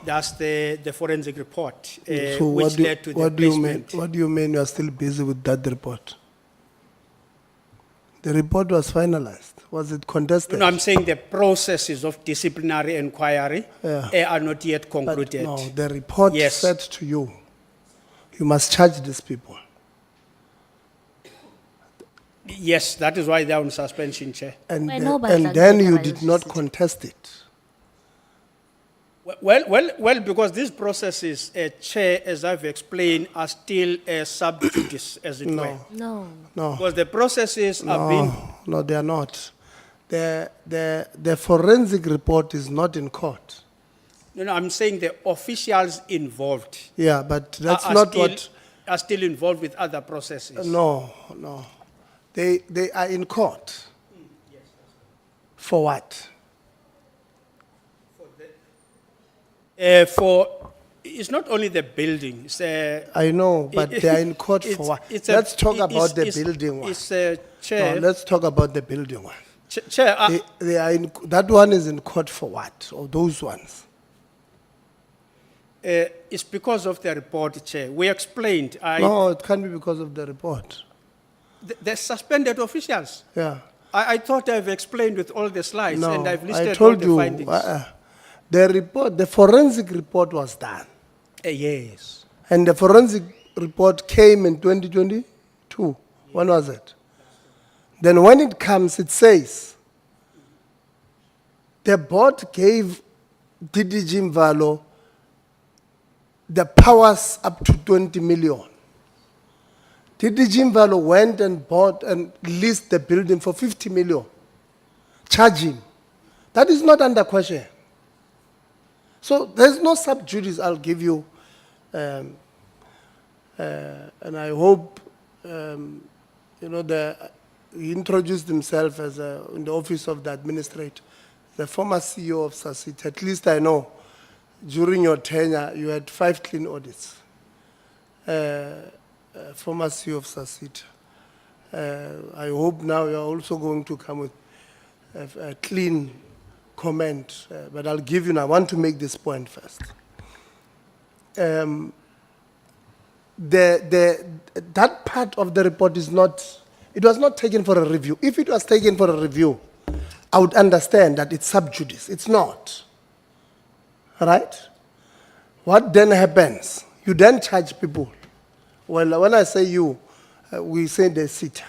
Speaker 4: That's the forensic report,
Speaker 1: So
Speaker 4: which led to the
Speaker 1: what do you mean?
Speaker 4: placement.
Speaker 1: What do you mean you are still busy with that report? The report was finalized. Was it contested?
Speaker 4: No, I'm saying the processes of disciplinary inquiry
Speaker 1: Yeah.
Speaker 4: are not yet
Speaker 1: But
Speaker 4: concluded.
Speaker 1: no, the report
Speaker 4: Yes.
Speaker 1: said to you, you must charge these people.
Speaker 4: Yes, that is why they are on suspension, Chair.
Speaker 1: And,
Speaker 3: I know, but
Speaker 1: and
Speaker 3: like
Speaker 1: then
Speaker 3: the
Speaker 1: you
Speaker 3: guy
Speaker 1: did
Speaker 3: was
Speaker 1: not
Speaker 3: just-
Speaker 1: contest it.
Speaker 4: Well, because these processes, Chair, as I've explained, are still sub judice, as it were.
Speaker 3: No.
Speaker 1: No.
Speaker 4: Because the processes are being,
Speaker 1: No, they are not. The forensic report is not in court.
Speaker 4: I'm saying the officials involved
Speaker 1: Yeah, but that's
Speaker 4: are
Speaker 1: not
Speaker 4: still,
Speaker 1: what.
Speaker 4: are still involved with other processes.
Speaker 1: No. They are in court. For what?
Speaker 4: It's not only the building. It's,
Speaker 1: I know, but they are in court for what? Let's talk about the
Speaker 4: it's-
Speaker 1: building one.
Speaker 4: It's Chair.
Speaker 1: No, let's talk about the building one.
Speaker 4: Chair,
Speaker 1: They are in, that one is in court for what? Or those ones?
Speaker 4: it's because of the report, Chair. We explained.
Speaker 1: No, it can't be because of the report.
Speaker 4: The suspended officials.
Speaker 1: Yeah.
Speaker 4: I thought I've explained with all the slides
Speaker 1: No,
Speaker 4: and I've listed
Speaker 1: I
Speaker 4: all
Speaker 1: told
Speaker 4: the
Speaker 1: you,
Speaker 4: findings.
Speaker 1: the report, the forensic report was done.
Speaker 4: Yes.
Speaker 1: And the forensic report came in 2022. When was it? Then when it comes, it says, the board gave DDG Mvalo the powers up to 20 million. DDG Mvalo went and bought and leased the building for 50 million. Charge him. That is not under question. So there's no sub judice I'll give you. And I hope, he introduced himself as in the office of the administrator, the former CEO of SASIT. At least I know during your tenure, you had 5 clean audits. Former CEO of SASIT. I hope now you're also going to come with a clean comment, but I'll give you now. I want to make this point first. That part of the report is not, it was not taken for a review. If it was taken for a review, I would understand that it's sub judice. It's not. Right? What then happens? You then charge people. Well, when I say you, we say the SETA.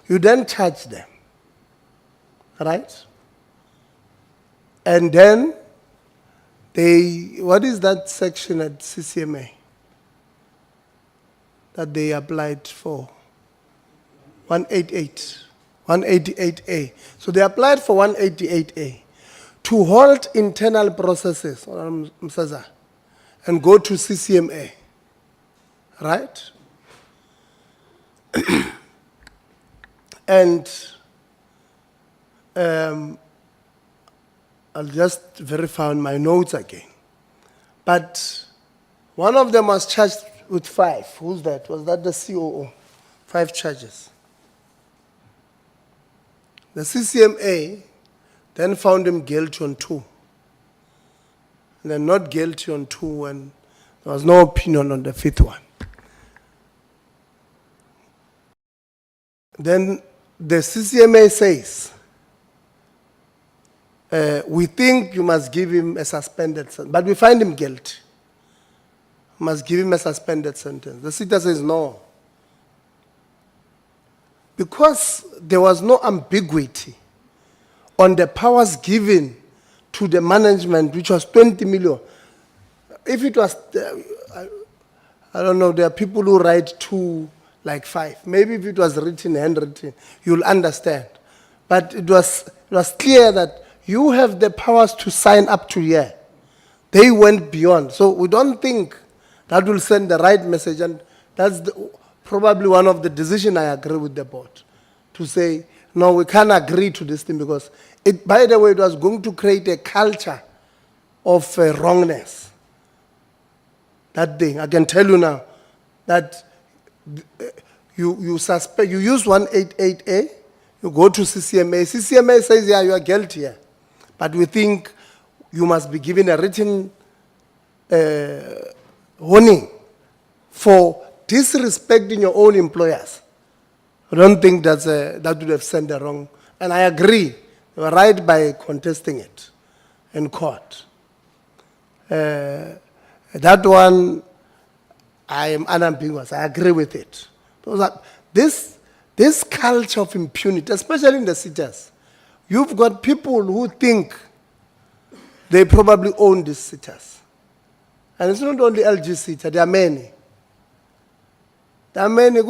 Speaker 1: You then charge them. Right? And then what is that section at CCMA that they applied for? 188, 188A. So they applied for 188A to halt internal processes, and go to CCMA, right? And I'll just verify on my notes again. But one of them was charged with 5. Who's that? Was that the COO? 5 charges. The CCMA then found him guilty on 2. And then not guilty on 2, and there was no opinion on the 5th one. Then the CCMA says, we think you must give him a suspended sentence, but we find him guilty. Must give him a suspended sentence. The SETA says no. Because there was no ambiguity on the powers given to the management, which was 20 million. If it was, I don't know, there are people who write 2, like 5. Maybe if it was written, handwritten, you'll understand. But it was clear that you have the powers to sign up to here. They went beyond. So we don't think that will send the right message. And that's probably one of the decisions I agree with the board. To say, no, we can't agree to this thing because, by the way, it was going to create a culture of wrongness. That thing, I can tell you now, that you suspect, you use 188A, you go to CCMA. CCMA says, yeah, you are guilty here. But we think you must be given a written warning for disrespecting your own employers. I don't think that would have sent the wrong. And I agree, you are right by contesting it in court. That one, I am unambiguous. I agree with it. This culture of impunity, especially in the cities, you've got people who think they probably own these cities. And it's not only LG SETA, there are many. There are many.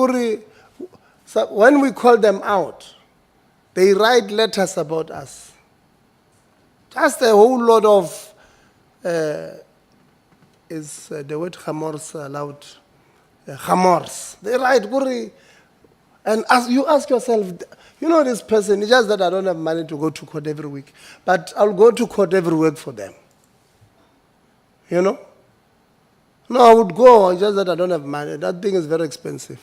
Speaker 1: So when we call them out, they write letters about us. Just a whole lot of, is the word chamors allowed? Chamors. They write, and as you ask yourself, you know this person, it's just that I don't have money to go to court every week, but I'll go to court every week for them. You know? No, I would go, it's just that I don't have money. That thing is very expensive.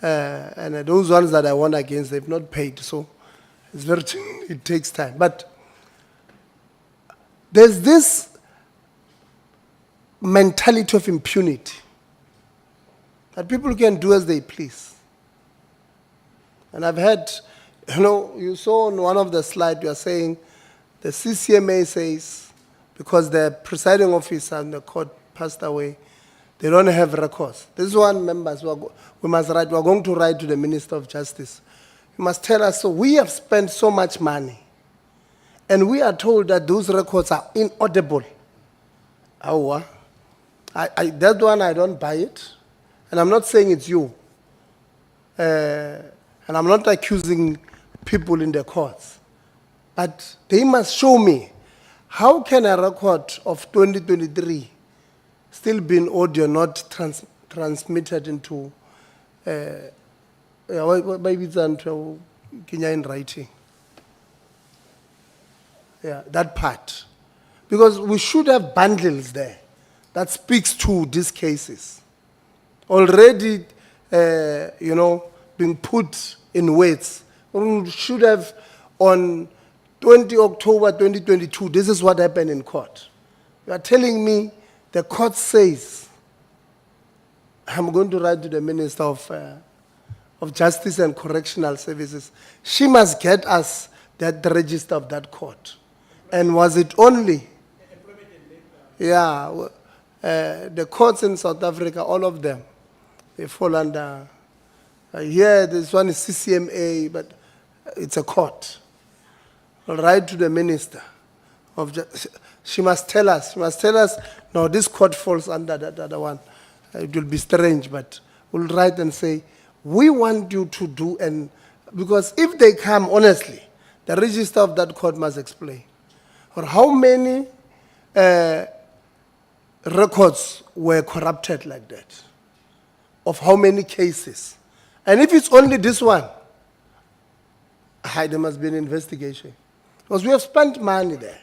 Speaker 1: And those ones that I won against, they've not paid, so it's very, it takes time. But there's this mentality of impunity that people can do as they please. And I've had, you saw on one of the slides, you are saying the CCMA says, because the presiding officer and the court passed away, they don't have records. This is one members, we must write, we're going to write to the Minister of Justice. You must tell us, so we have spent so much money, and we are told that those records are inaudible. That one, I don't buy it. And I'm not saying it's you. And I'm not accusing people in the courts. But they must show me, how can a record of 2023 still be in audio, not transmitted into, maybe it's in writing. Yeah, that part. Because we should have bundles there that speaks to these cases. Already, being put in weights. We should have, on 20 October 2022, this is what happened in court. You are telling me the court says, I'm going to write to the Minister of Justice and Correctional Services. She must get us the register of that court. And was it only? Yeah, the courts in South Africa, all of them, they fall under, here this one is CCMA, but it's a court. I'll write to the Minister of Justice. She must tell us, no, this court falls under that other one. It will be strange, but we'll write and say, we want you to do, and because if they come, honestly, the register of that court must explain. Or how many records were corrupted like that? Of how many cases? And if it's only this one, there must be an investigation. Because we have spent money there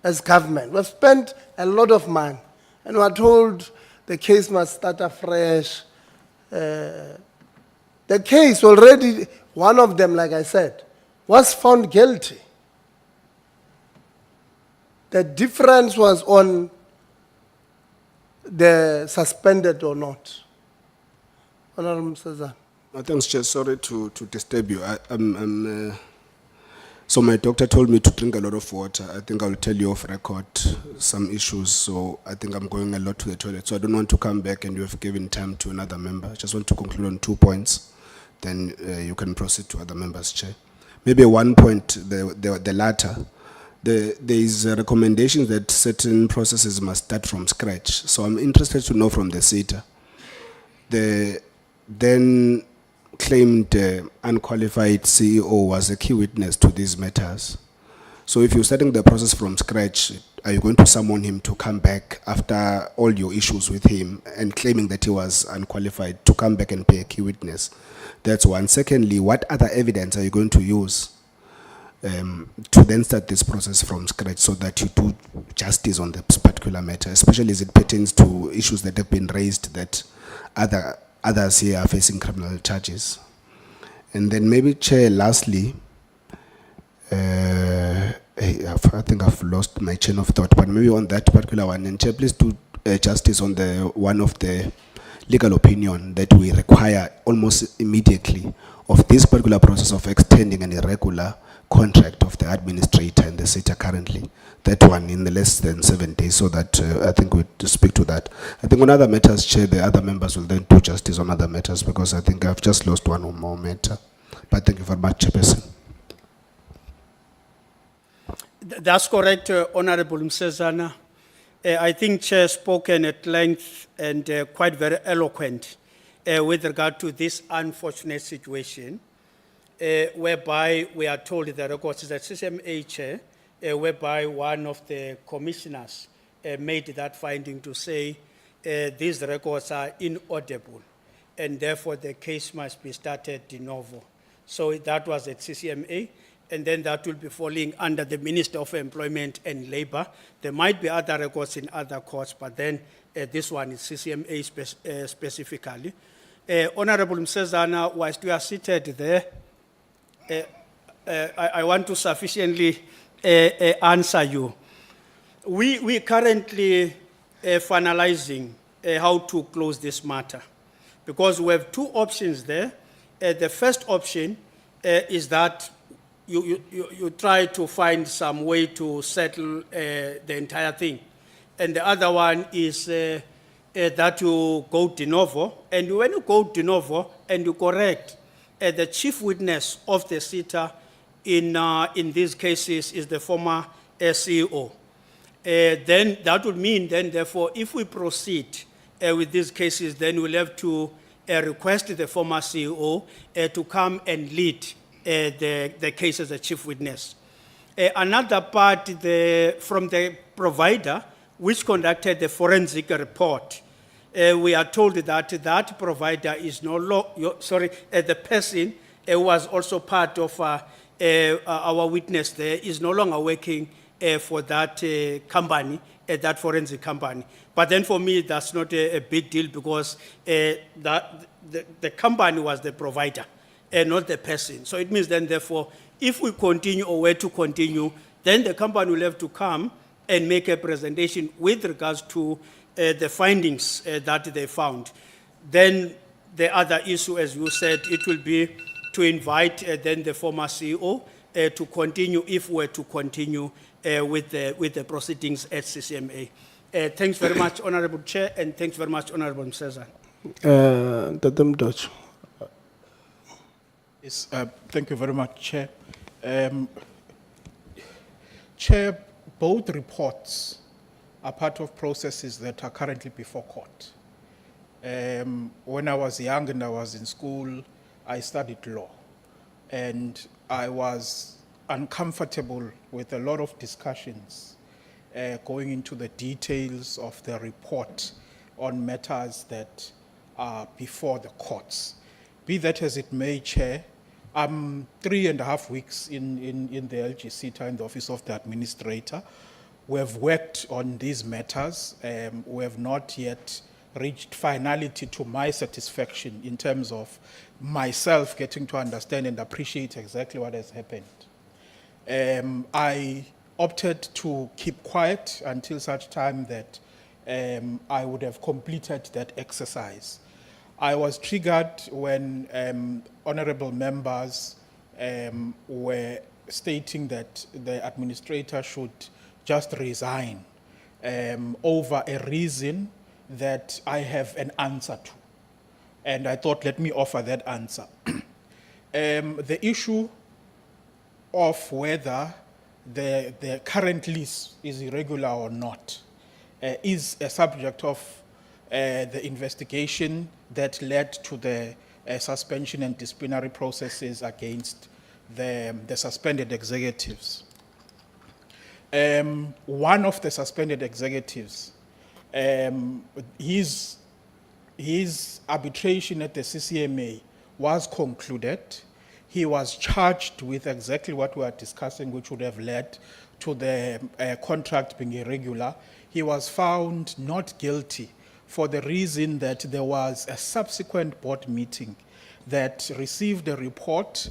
Speaker 1: as government. We have spent a lot of money. And we are told the case must start afresh. The case already, one of them, like I said, was found guilty. The difference was on the suspended or not. Honorable Mr.
Speaker 25: Thanks, Chair. Sorry to disturb you. So my doctor told me to drink a lot of water. I think I'll tell you off record some issues. So I think I'm going a lot to the toilet. So I don't want to come back and you have given time to another member. I just want to conclude on 2 points. Then you can proceed to other members, Chair. Maybe 1 point, the latter. There is a recommendation that certain processes must start from scratch. So I'm interested to know from the SETA. The then claimed unqualified CEO was a key witness to these matters. So if you're starting the process from scratch, are you going to summon him to come back after all your issues with him and claiming that he was unqualified to come back and be a key witness? That's one. Secondly, what other evidence are you going to use to then start this process from scratch so that you do justice on this particular matter, especially as it pertains to issues that have been raised that other others here are facing criminal charges. And then maybe, Chair, lastly, I think I've lost my chain of thought, but maybe on that particular one, and Chair, please do justice on the one of the legal opinion that we require almost immediately of this particular process of extending an irregular contract of the administrator and the SETA currently. That one in the less than 7 days, so that I think we to speak to that. I think on other matters, Chair, the other members will then do justice on other matters, because I think I've just lost one or more matter. But thank you very much, Chairperson.
Speaker 4: That's correct, Honorable Msezana. I think Chair spoken at length and quite very eloquent with regard to this unfortunate situation, whereby we are told the records is at CCMA Chair, whereby one of the commissioners made that finding to say these records are inaudible, and therefore the case must be started de novo. So that was at CCMA. And then that will be falling under the Minister of Employment and Labor. There might be other records in other courts, but then this one is CCMA specifically. Honorable Msezana, whilst we are seated there, I want to sufficiently answer you. We currently finalizing how to close this matter, because we have two options there. The first option is that you try to find some way to settle the entire thing. And the other one is that you go de novo. And when you go de novo and you correct, the chief witness of the SETA in these cases is the former CEO. Then that would mean then, therefore, if we proceed with these cases, then we'll have to request the former CEO to come and lead the case as a chief witness. Another part from the provider, which conducted the forensic report, we are told that that provider is no longer, the person who was also part of our witness there is no longer working for that company, that forensic company. But then for me, that's not a big deal, because the company was the provider, not the person. So it means then, therefore, if we continue or were to continue, then the company will have to come and make a presentation with regards to the findings that they found. Then the other issue, as you said, it will be to invite then the former CEO to continue, if we're to continue with the proceedings at CCMA. Thanks very much, Honorable Chair, and thanks very much, Honorable Msezana.
Speaker 1: Tatum Dodge.
Speaker 22: Yes, thank you very much, Chair. Chair, both reports are part of processes that are currently before court. When I was young and I was in school, I studied law. And I was uncomfortable with a lot of discussions going into the details of the report on matters that are before the courts. Be that as it may, Chair, I'm 3.5 weeks in the LG SETA in the Office of the Administrator. We have worked on these matters. We have not yet reached finality to my satisfaction in terms of myself getting to understand and appreciate exactly what has happened. I opted to keep quiet until such time that I would have completed that exercise. I was triggered when honorable members were stating that the administrator should just resign over a reason that I have an answer to. And I thought, let me offer that answer. The issue of whether the current lease is irregular or not is a subject of the investigation that led to the suspension and disciplinary processes against the suspended executives. One of the suspended executives, his arbitration at the CCMA was concluded. He was charged with exactly what we are discussing, which would have led to the contract being irregular. He was found not guilty for the reason that there was a subsequent board meeting that received a report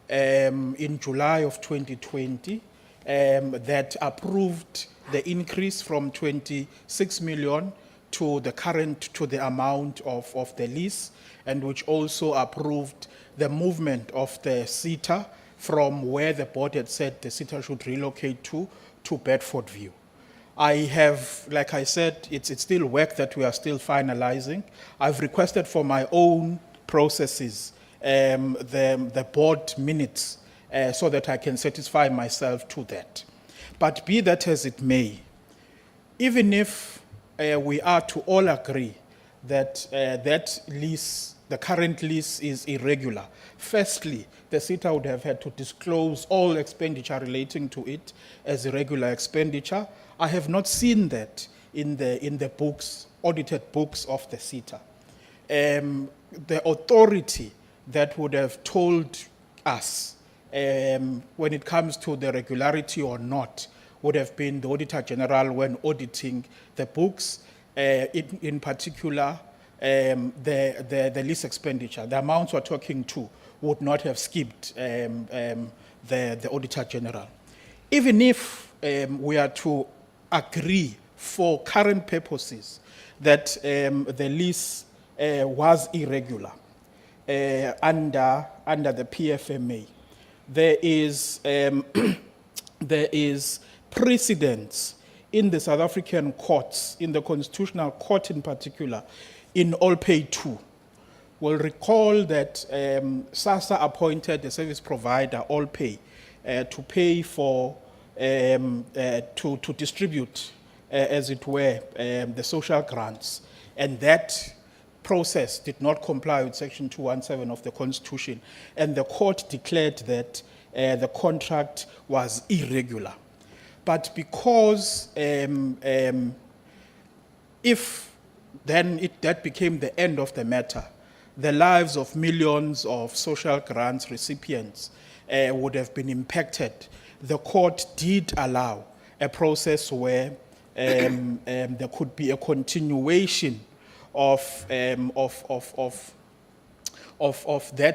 Speaker 22: in July of 2020 that approved the increase from 26 million to the amount of the lease, and which also approved the movement of the SETA from where the board had said the SETA should relocate to Bedfordview. I have, like I said, it's still work that we are still finalizing. I've requested for my own processes the board minutes so that I can satisfy myself to that. But be that as it may, even if we are to all agree that that lease, the current lease is irregular, firstly, the SETA would have had to disclose all expenditure relating to it as irregular expenditure. I have not seen that in the books, audited books of the SETA. The authority that would have told us when it comes to the regularity or not would have been the Auditor General when auditing the books, in particular the lease expenditure. The amounts we're talking to would not have skipped the Auditor General. Even if we are to agree for current purposes that the lease was irregular under the PFMA, there is precedence in the South African courts, in the Constitutional Court in particular, in All Pay 2. We'll recall that SASSA appointed the service provider, All Pay, to pay for, to distribute, as it were, the social grants. And that process did not comply with Section 217 of the Constitution. And the court declared that the contract was irregular. But because if then that became the end of the matter, the lives of millions of social grants recipients would have been impacted. The court did allow a process where there could be a continuation of that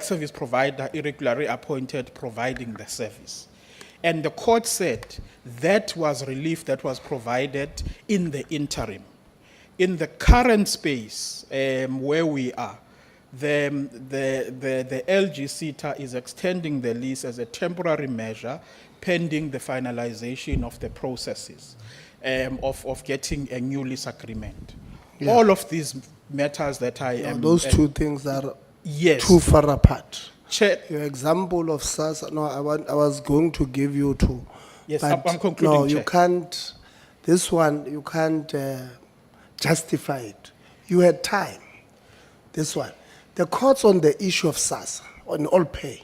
Speaker 22: service provider irregularly appointed providing the service. And the court said that was relief that was provided in the interim. In the current space where we are, the LG SETA is extending the lease as a temporary measure pending the finalization of the processes of getting a new lease agreement.
Speaker 1: Yeah.
Speaker 22: All of these matters that I am...
Speaker 1: Those two things are
Speaker 22: yes.
Speaker 1: too far apart.
Speaker 22: Chair,
Speaker 1: Your example of SASSA, no, I was going to give you two.
Speaker 22: yes,
Speaker 1: but
Speaker 22: I'm concluding,
Speaker 1: no,
Speaker 22: Chair.
Speaker 1: you can't, this one, you can't justify it. You had time. This one. The courts on the issue of SASSA, on All Pay,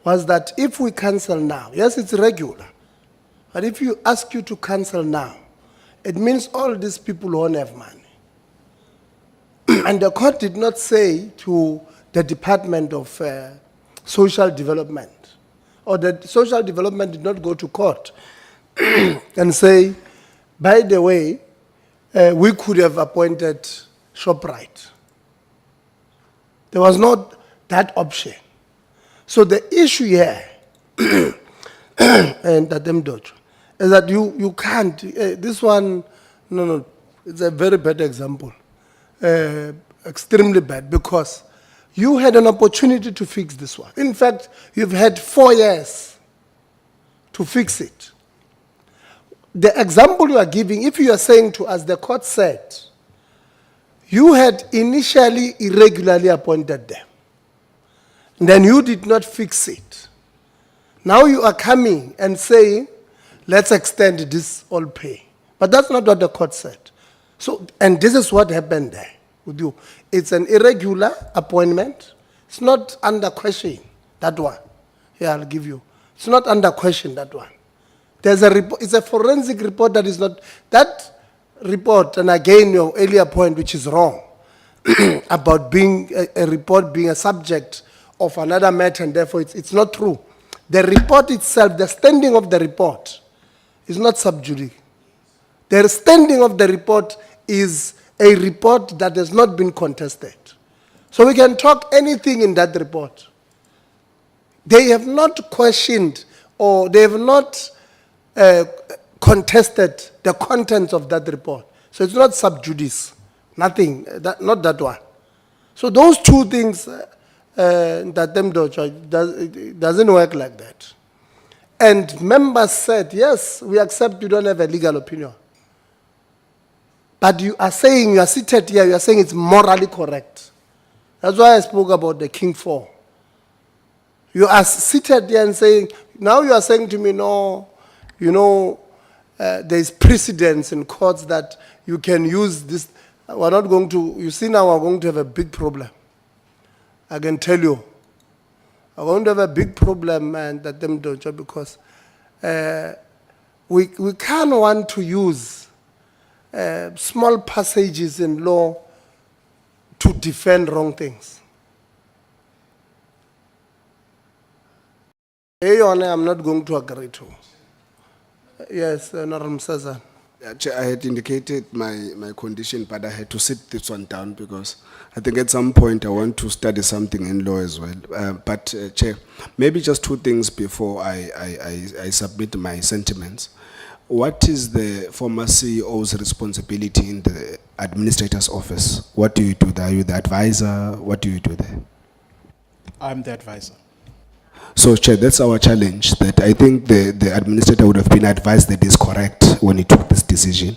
Speaker 1: was that if we cancel now, yes, it's regular, but if you ask you to cancel now, it means all these people won't have money. And the court did not say to the Department of Social Development, or the Social Development did not go to court and say, by the way, we could have appointed ShopRite. There was not that option. So the issue here, and Tatem Dojo, is that you can't, this one, no, it's a very bad example. Extremely bad, because you had an opportunity to fix this one. In fact, you've had 4 years to fix it. The example you are giving, if you are saying to us, the court said, you had initially irregularly appointed them, then you did not fix it. Now you are coming and saying, let's extend this All Pay. But that's not what the court said. So, and this is what happened there with you. It's an irregular appointment. It's not under question, that one. Yeah, I'll give you. It's not under question, that one. There's a report, it's a forensic report that is not, that report, and again your earlier point, which is wrong, about being a report being a subject of another matter, and therefore it's not true. The report itself, the standing of the report is not sub judice. The standing of the report is a report that has not been contested. So we can talk anything in that report. They have not questioned or they have not contested the contents of that report. So it's not sub judice, nothing, not that one. So those two things that them it doesn't work like that. And members said, yes, we accept you don't have a legal opinion. But you are saying, you are seated here, you are saying it's morally correct. That's why I spoke about the King 4. You are seated here and saying, now you are saying to me, no, you know, there is precedence in courts that you can use this. We're not going to, you see now we're going to have a big problem. I can tell you. We're going to have a big problem and that them don't job because we can't want to use small passages in law to defend wrong things. I'm not going to agree to. Yes, Honorable Msazan.
Speaker 25: Chair, I had indicated my condition, but I had to sit this one down because I think at some point I want to study something in law as well. Chair, maybe just two things before I submit my sentiments. What is the former CEO's responsibility in the administrator's office? What do you do there? Are you the advisor? What do you do there?
Speaker 22: I'm the advisor.
Speaker 25: So, Chair, that's our challenge, that I think the administrator would have been advised that is correct when he took this decision.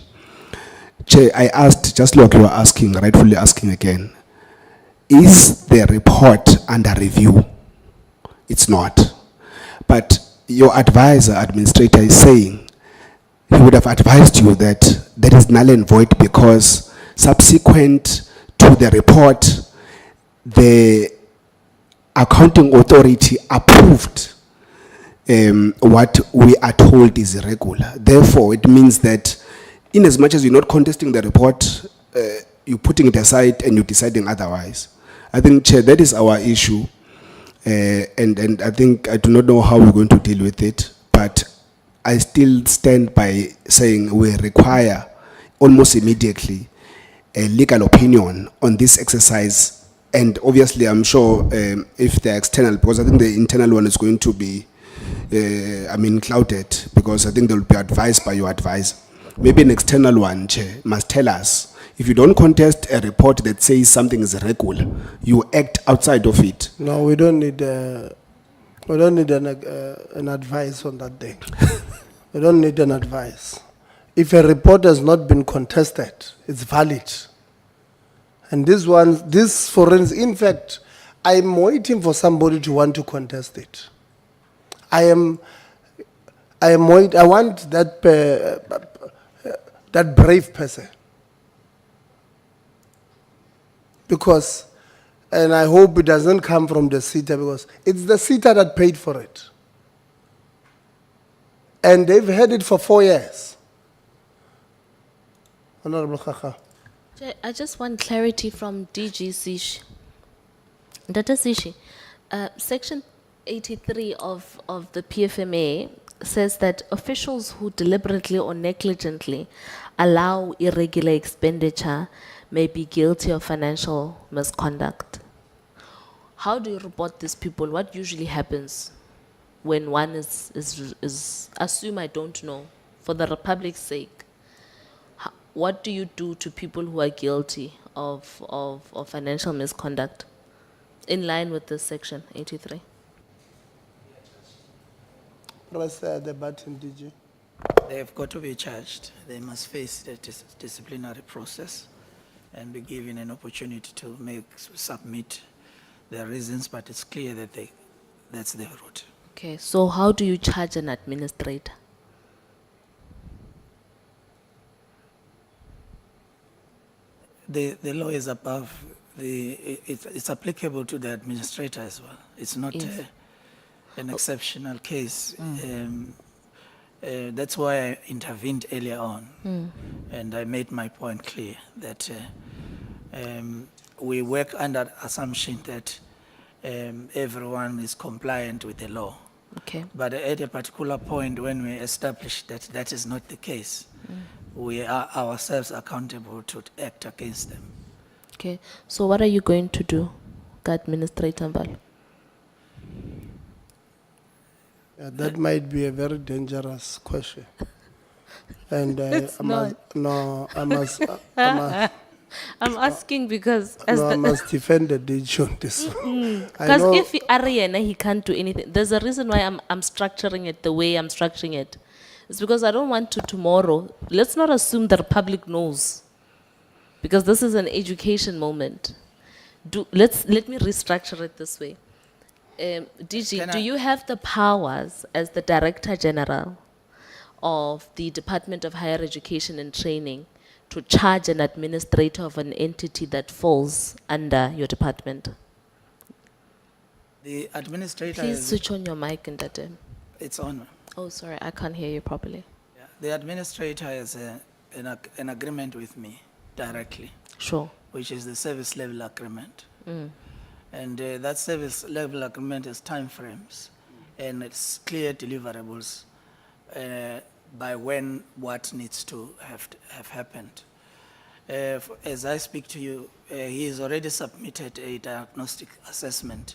Speaker 25: Chair, I asked, just like you are asking, rightfully asking again, is the report under review? It's not. But your advisor, administrator, is saying he would have advised you that that is null and void because subsequent to the report, the accounting authority approved what we are told is irregular. Therefore, it means that in as much as you're not contesting the report, you're putting it aside and you're deciding otherwise. I think, Chair, that is our issue. And I think I do not know how we're going to deal with it, but I still stand by saying we require almost immediately a legal opinion on this exercise. And obviously, I'm sure if they're external, because I think the internal one is going to be, clouded, because I think they'll be advised by your advisor. Maybe an external one, Chair, must tell us, if you don't contest a report that says something is irregular, you act outside of it.
Speaker 1: No, we don't need an advice on that thing. We don't need an advice. If a report has not been contested, it's valid. And this forensic, in fact, I'm waiting for somebody to want to contest it. I am waiting, I want that brave person. Because, and I hope it doesn't come from the SETA because it's the SETA that paid for it. And they've had it for 4 years. Honorable Kaka.
Speaker 3: I just want clarity from DG Sishi. Data Sishi, Section 83 of the PFMA says that officials who deliberately or negligently allow irregular expenditure may be guilty of financial misconduct. How do you report these people? What usually happens when one is assume I don't know, for the Republic's sake? What do you do to people who are guilty of financial misconduct in line with this Section 83?
Speaker 1: Press the button, DG.
Speaker 2: They have got to be charged. They must face the disciplinary process and be given an opportunity to submit their reasons, but it's clear that that's their route.
Speaker 3: Okay, so how do you charge an administrator?
Speaker 2: The law is above it's applicable to the administrator as well. It's not
Speaker 3: Yes.
Speaker 2: an exceptional case. That's why I intervened earlier on, and I made my point clear that we work under assumption that everyone is compliant with the law.
Speaker 3: Okay.
Speaker 2: But at a particular point when we establish that that is not the case, we are ourselves accountable to act against them.
Speaker 3: Okay, so what are you going to do, Administrator Mbalo?
Speaker 1: Yeah, that might be a very dangerous question. And
Speaker 3: It's
Speaker 1: I must, no, I must, I must,
Speaker 3: I'm asking because as
Speaker 1: no, I
Speaker 3: the
Speaker 1: must defend the DG on this one. I
Speaker 3: because
Speaker 1: know-
Speaker 3: if Ariana he can't do anything. There's a reason why I'm structuring it the way I'm structuring it. It's because I don't want to tomorrow. Let's not assume that the public knows, because this is an education moment. Let me restructure it this way. DG,
Speaker 2: Can
Speaker 3: do
Speaker 2: I-
Speaker 3: you have the powers as the Director General of the Department of Higher Education and Training to charge an administrator of an entity that falls under your department?
Speaker 2: The administrator
Speaker 3: Please
Speaker 2: is,
Speaker 3: switch on your mic and that.
Speaker 2: it's on.
Speaker 3: Oh, sorry, I can't hear you properly.
Speaker 2: Yeah. The administrator has an agreement with me directly,
Speaker 3: Sure.
Speaker 2: which is the service level agreement.
Speaker 3: Mm.
Speaker 2: And that service level agreement has time frames and it's clear deliverables by when what needs to have happened. As I speak to you, he has already submitted a diagnostic assessment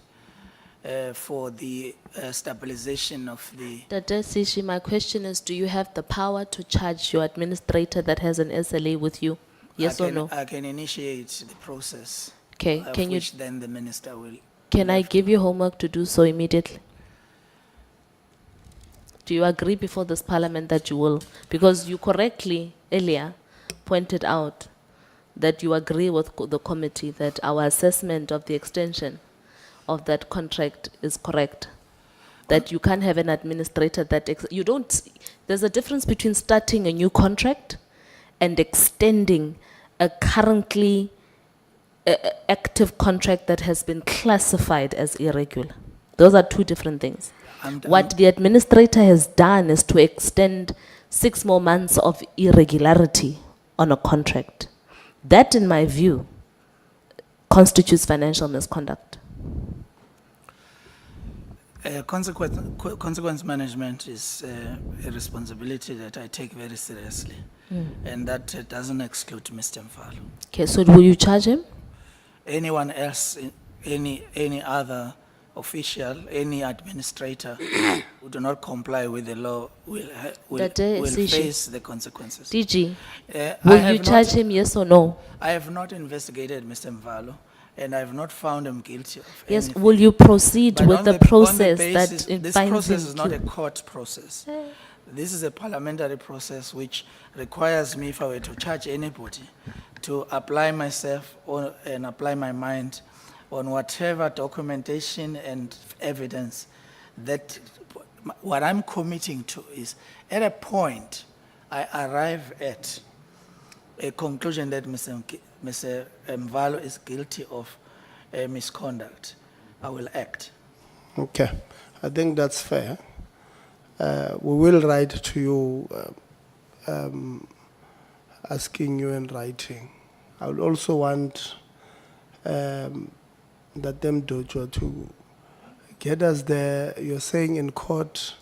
Speaker 2: for the stabilization of the.
Speaker 3: Dada Sishi, my question is, do you have the power to charge your administrator that has an SLA with you? Yes or no?
Speaker 2: I can initiate the process.
Speaker 3: Okay,
Speaker 2: of
Speaker 3: can you-
Speaker 2: which then the minister will.
Speaker 3: Can I give you homework to do so immediately? Do you agree before this parliament that you will? Because you correctly earlier pointed out that you agree with the committee that our assessment of the extension of that contract is correct. That you can't have an administrator that, you don't, there's a difference between starting a new contract and extending a currently active contract that has been classified as irregular. Those are two different things. What the administrator has done is to extend 6 more months of irregularity on a contract. That, in my view, constitutes financial misconduct.
Speaker 2: Consequence management is a responsibility that I take very seriously. And that doesn't exclude Mr. Mfalo.
Speaker 3: Okay, so will you charge him?
Speaker 2: Anyone else, any other official, any administrator who do not comply with the law will
Speaker 3: Dade Sishi.
Speaker 2: face the consequences.
Speaker 3: DG,
Speaker 2: I
Speaker 3: will
Speaker 2: have
Speaker 3: you charge
Speaker 2: not-
Speaker 3: him, yes or no?
Speaker 2: I have not investigated Mr. Mvalo, and I have not found him guilty of
Speaker 3: Yes,
Speaker 2: anything.
Speaker 3: will you proceed
Speaker 2: But
Speaker 3: with
Speaker 2: on
Speaker 3: the
Speaker 2: on the
Speaker 3: process
Speaker 2: basis-
Speaker 3: that
Speaker 2: This
Speaker 3: finds
Speaker 2: process
Speaker 3: him
Speaker 2: is not a
Speaker 3: guilty?
Speaker 2: court process. This is a parliamentary process which requires me, if I were to charge anybody, to apply myself and apply my mind on whatever documentation and evidence that what I'm committing to is, at a point, I arrive at a conclusion that Mr. Mvalo is guilty of misconduct, I will act.
Speaker 1: Okay, I think that's fair. We will write to you asking you in writing. I would also want that them dojo to get us there. You're saying in court,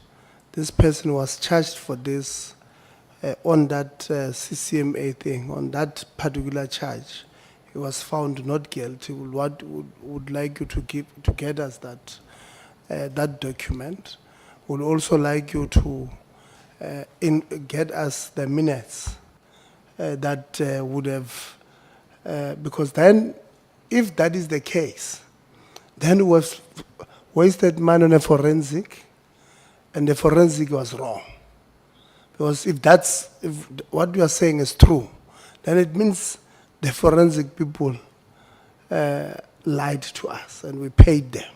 Speaker 1: this person was charged for this on that CCMA thing, on that particular charge. He was found not guilty. Would like you to get us that that document. Would also like you to get us the minutes that would have, because then, if that is the case, then we have wasted money on a forensic, and the forensic was wrong. Because if what you are saying is true, then it means the forensic people lied to us and we paid them.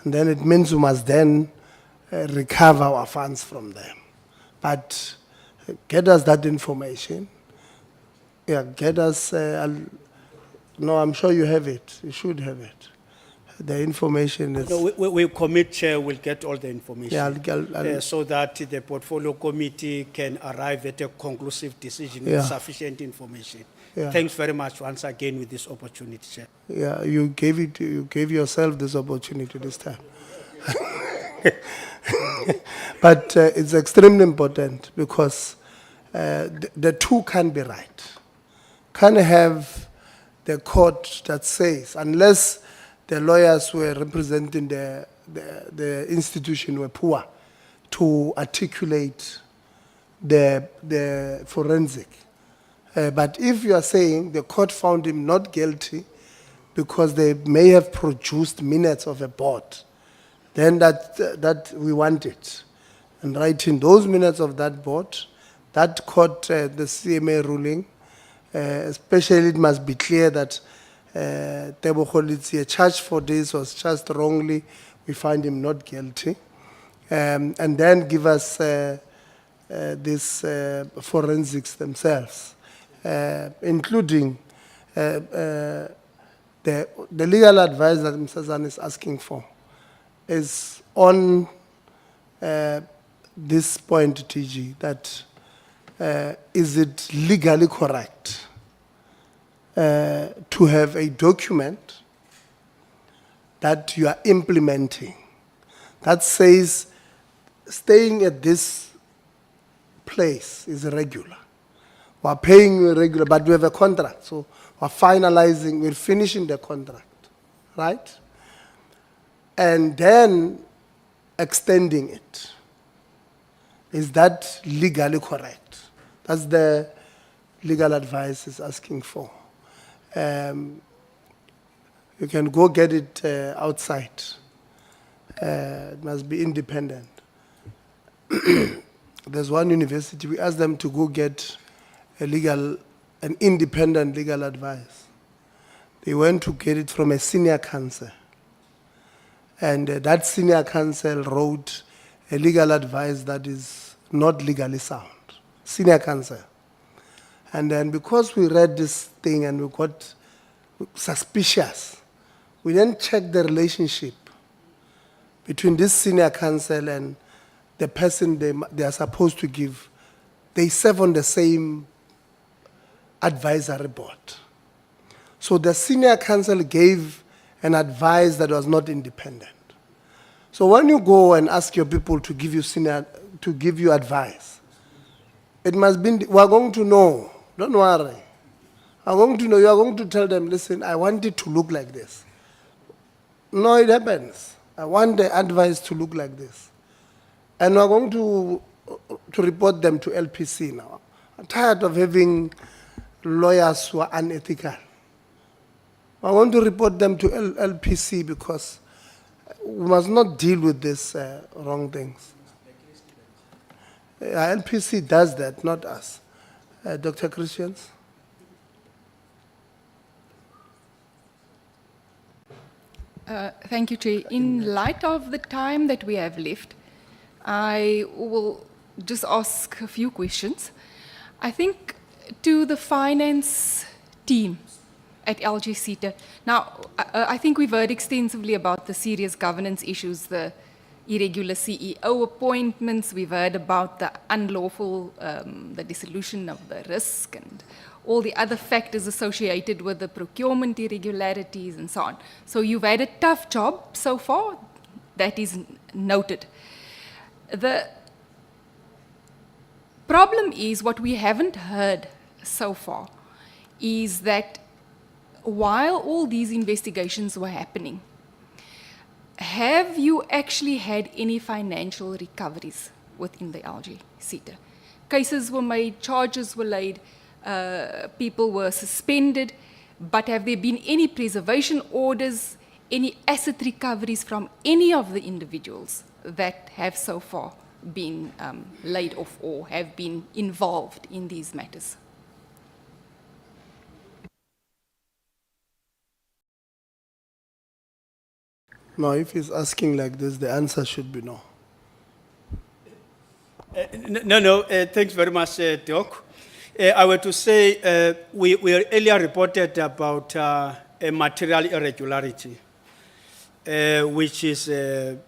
Speaker 1: And then it means we must then recover our funds from them. But get us that information. Yeah, get us, no, I'm sure you have it. You should have it. The information is.
Speaker 4: No, we commit, Chair, will get all the information.
Speaker 1: Yeah, I'll-
Speaker 4: So that the portfolio committee can arrive at a conclusive decision
Speaker 1: Yeah.
Speaker 4: with sufficient information.
Speaker 1: Yeah.
Speaker 4: Thanks very much once again with this opportunity, Chair.
Speaker 1: Yeah, you gave yourself this opportunity this time. But it's extremely important because the two can't be right. Can't have the court that says, unless the lawyers who were representing the institution were poor to articulate the forensic. But if you are saying the court found him not guilty because they may have produced minutes of a board, then that we want it. And writing those minutes of that board, that court, the CMA ruling, especially it must be clear that Tebo Kholitsie charged for this was charged wrongly. We find him not guilty. And then give us this forensics themselves, including the legal advice that Mr. Zan is asking for is on this point, TG, that is it legally correct to have a document that you are implementing that says staying at this place is regular. We're paying you regular, but we have a contract. So we're finalizing, we're finishing the contract, right? And then extending it. Is that legally correct? That's the legal advice is asking for. You can go get it outside. It must be independent. There's one university, we asked them to go get an independent legal advice. They went to get it from a senior counsel. And that senior counsel wrote a legal advice that is not legally sound. Senior counsel. And then because we read this thing and we got suspicious, we then checked the relationship between this senior counsel and the person they are supposed to give. They serve on the same advisory board. So the senior counsel gave an advice that was not independent. So when you go and ask your people to give you advice, it must be, we are going to know, don't worry. I'm going to know, you are going to tell them, listen, I want it to look like this. No, it happens. I want the advice to look like this. And we're going to report them to LPC now. I'm tired of having lawyers who are unethical. I want to report them to LPC because we must not deal with these wrong things. LPC does that, not us. Dr. Christians?
Speaker 24: Thank you, Chair. In light of the time that we have left, I will just ask a few questions. I think to the finance team at LG SETA. Now, I think we've heard extensively about the serious governance issues, the irregular CEO appointments. We've heard about the unlawful, the dissolution of the risk and all the other factors associated with the procurement irregularities and so on. So you've had a tough job so far. That is noted. The problem is what we haven't heard so far is that while all these investigations were happening, have you actually had any financial recoveries within the LG SETA? Cases were made, charges were laid, people were suspended, but have there been any preservation orders, any asset recoveries from any of the individuals that have so far been laid off or have been involved in these matters?
Speaker 1: No, if he's asking like this, the answer should be no.
Speaker 4: Thanks very much, Doc. I were to say, we earlier reported about a material irregularity, which is a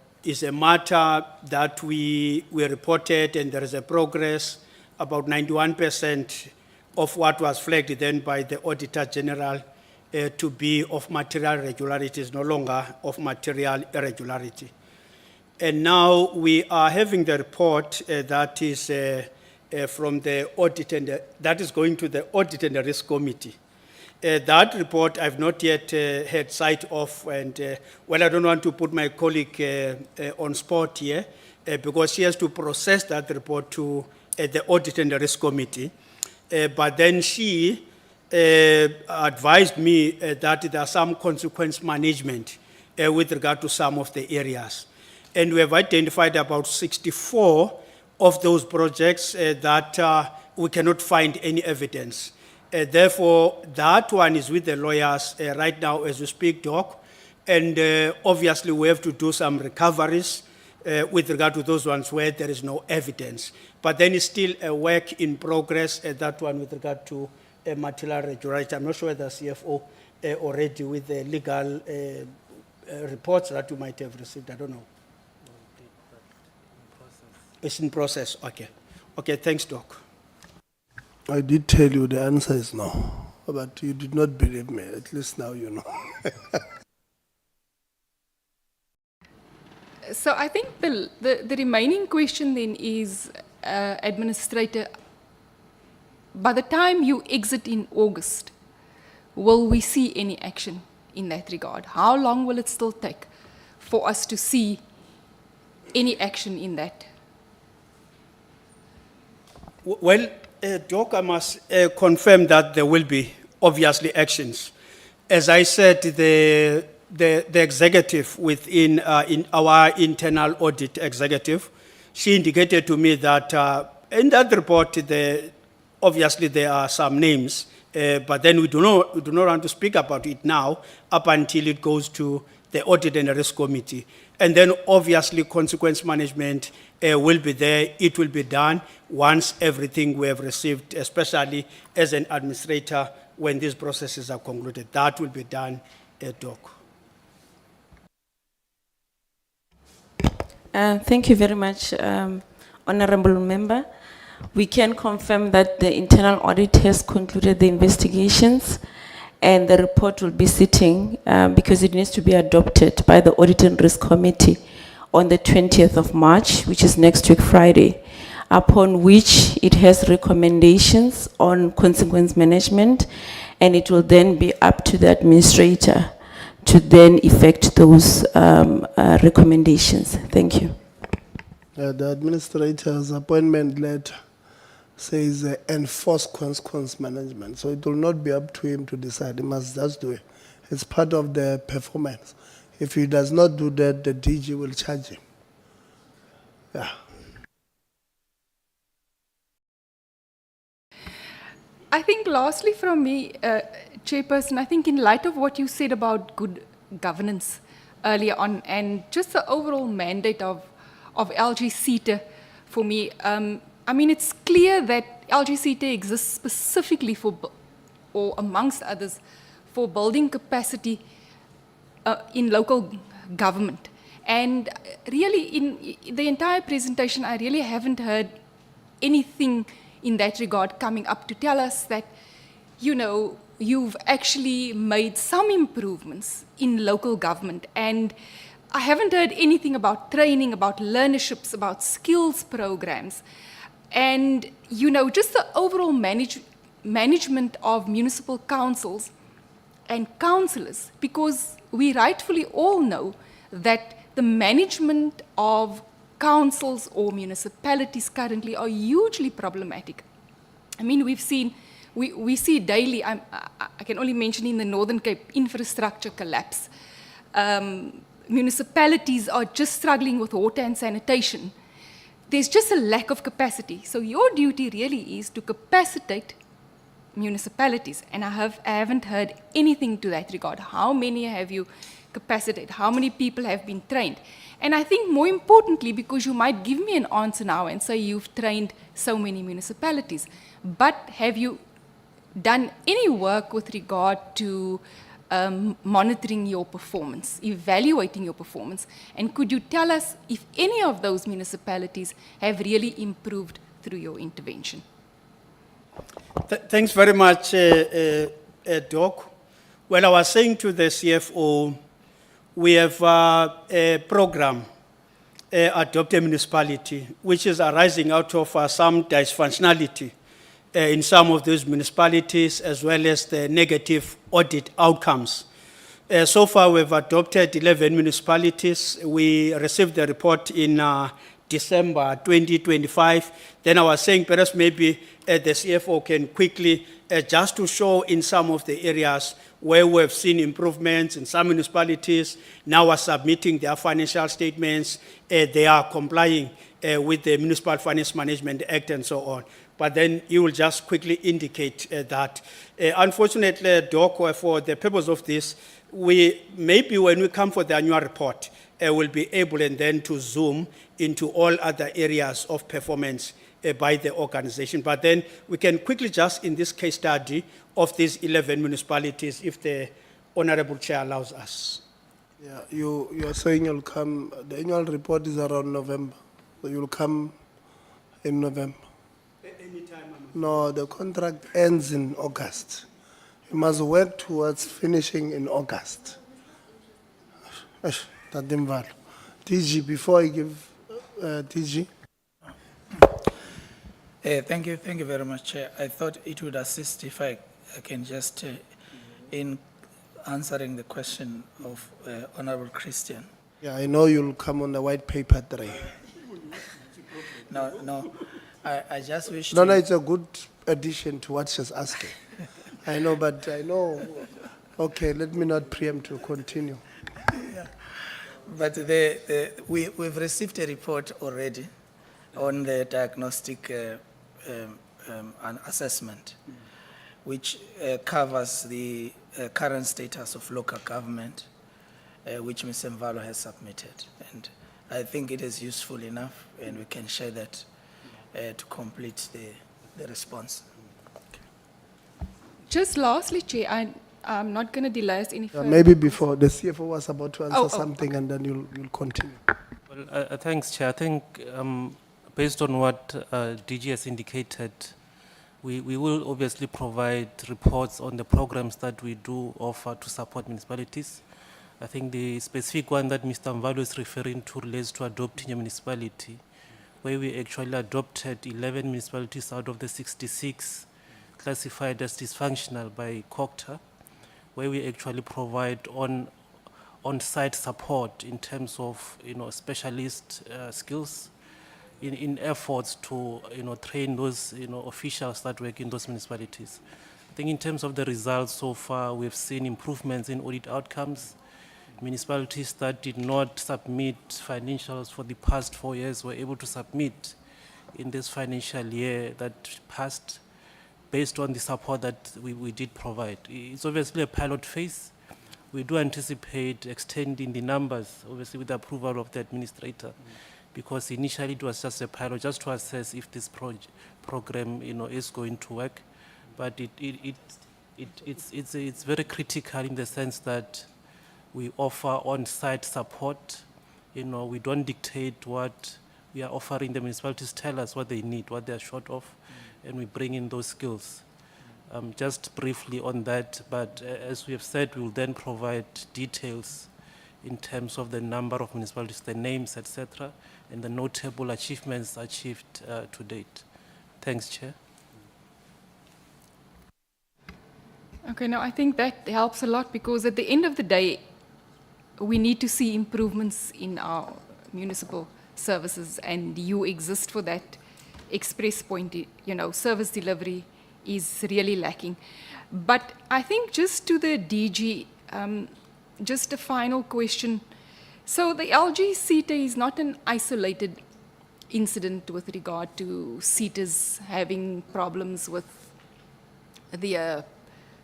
Speaker 4: matter that we reported, and there is a progress. About 91% of what was flagged then by the Auditor General to be of material irregularity is no longer of material irregularity. And now we are having the report that is from the audit and that is going to the audit and the risk committee. That report I've not yet had sight of, and well, I don't want to put my colleague on spot here because she has to process that report to the audit and the risk committee. But then she advised me that there are some consequence management with regard to some of the areas. And we have identified about 64 of those projects that we cannot find any evidence. Therefore, that one is with the lawyers right now as we speak, Doc. And obviously, we have to do some recoveries with regard to those ones where there is no evidence. But then it's still a work in progress, that one with regard to material regularity. I'm not sure whether CFO already with the legal reports that you might have received. I don't know. It's in process. Okay. Okay, thanks, Doc.
Speaker 1: I did tell you the answer is no, but you did not believe me. At least now you know.
Speaker 24: So I think the remaining question then is, Administrator, by the time you exit in August, will we see any action in that regard? How long will it still take for us to see any action in that?
Speaker 4: Well, Doc, I must confirm that there will be obviously actions. As I said, the executive within in our internal audit executive, she indicated to me that in that report, obviously there are some names, but then we do not want to speak about it now up until it goes to the audit and the risk committee. And then obviously consequence management will be there. It will be done once everything we have received, especially as an administrator, when these processes are concluded. That will be done, Doc.
Speaker 6: Thank you very much, Honorable Member. We can confirm that the internal audit has concluded the investigations and the report will be sitting because it needs to be adopted by the Audit and Risk Committee on the 20th of March, which is next week, Friday, upon which it has recommendations on consequence management, and it will then be up to the administrator to then effect those recommendations. Thank you.
Speaker 1: The administrator's appointment letter says enforce consequence management. So it will not be up to him to decide. He must just do it. It's part of the performance. If he does not do that, the DG will charge him. Yeah.
Speaker 24: I think lastly from me, Chairperson, I think in light of what you said about good governance earlier on and just the overall mandate of LG SETA for me, I mean, it's clear that LG SETA exists specifically for, or amongst others, for building capacity in local government. And really in the entire presentation, I really haven't heard anything in that regard coming up to tell us that, you know, you've actually made some improvements in local government. And I haven't heard anything about training, about learnerships, about skills programs. And, you know, just the overall management of municipal councils and councillors, because we rightfully all know that the management of councils or municipalities currently are hugely problematic. I mean, we've seen, we see daily, I can only mention in the Northern Cape, infrastructure collapse. Municipalities are just struggling with water and sanitation. There's just a lack of capacity. So your duty really is to capacitate municipalities. And I haven't heard anything to that regard. How many have you capacitated? How many people have been trained? And I think more importantly, because you might give me an answer now and say you've trained so many municipalities, but have you done any work with regard to monitoring your performance, evaluating your performance? And could you tell us if any of those municipalities have really improved through your intervention?
Speaker 4: Thanks very much, Doc. Well, I was saying to the CFO, we have a program adopt a municipality, which is arising out of some dysfunctionality in some of those municipalities, as well as the negative audit outcomes. So far, we've adopted 11 municipalities. We received the report in December 2025. Then I was saying perhaps maybe the CFO can quickly, just to show in some of the areas where we've seen improvements in some municipalities, now are submitting their financial statements, they are complying with the Municipal Finance Management Act and so on. But then you will just quickly indicate that. Unfortunately, Doc, for the purpose of this, maybe when we come for the annual report, we'll be able and then to zoom into all other areas of performance by the organization. But then we can quickly just, in this case study of these 11 municipalities, if the Honorable Chair allows us.
Speaker 1: Yeah, you're saying you'll come, the annual report is around November, so you'll come in November?
Speaker 4: Anytime.
Speaker 1: No, the contract ends in August. You must work towards finishing in August. Tadimvalo. TG, before I give TG.
Speaker 2: Thank you very much, Chair. I thought it would assist if I can just, in answering the question of Honorable Christian.
Speaker 1: Yeah, I know you'll come on the white paper tray.
Speaker 2: No, I just wish
Speaker 1: No,
Speaker 2: to...
Speaker 1: it's a good addition to what she's asking. I know, but I know. Okay, let me not preempt to continue.
Speaker 2: Yeah. But we've received a report already on the diagnostic an assessment, which covers the current status of local government, which Ms. Mvalo has submitted. And I think it is useful enough, and we can share that to complete the response.
Speaker 24: Just lastly, Chair, I'm not going to delay us any further.
Speaker 1: Maybe before, the CFO was about to answer
Speaker 24: Oh,
Speaker 1: something,
Speaker 24: okay.
Speaker 1: and then you'll continue.
Speaker 5: Well, thanks, Chair. I think based on what DG has indicated, we will obviously provide reports on the programs that we do offer to support municipalities. I think the specific one that Mr. Mvalo is referring to relates to adopting a municipality, where we actually adopted 11 municipalities out of the 66 classified as dysfunctional by COCTA, where we actually provide on-site support in terms of specialist skills in efforts to train those officials that work in those municipalities. I think in terms of the results so far, we've seen improvements in audit outcomes. Municipalities that did not submit financials for the past 4 years were able to submit in this financial year that passed, based on the support that we did provide. It's obviously a pilot phase. We do anticipate extending the numbers, obviously with the approval of the administrator, because initially it was just a pilot, just to assess if this program is going to work. But it's very critical in the sense that we offer on-site support. We don't dictate what we are offering. The municipalities tell us what they need, what they are short of, and we bring in those skills. Just briefly on that, but as we have said, we will then provide details in terms of the number of municipalities, the names, etc., and the notable achievements achieved to date. Thanks, Chair.
Speaker 24: Okay, now I think that helps a lot, because at the end of the day, we need to see improvements in our municipal services, and you exist for that express point. Service delivery is really lacking. But I think just to the DG, just a final question. So the LG SETA is not an isolated incident with regard to SETAs having problems with their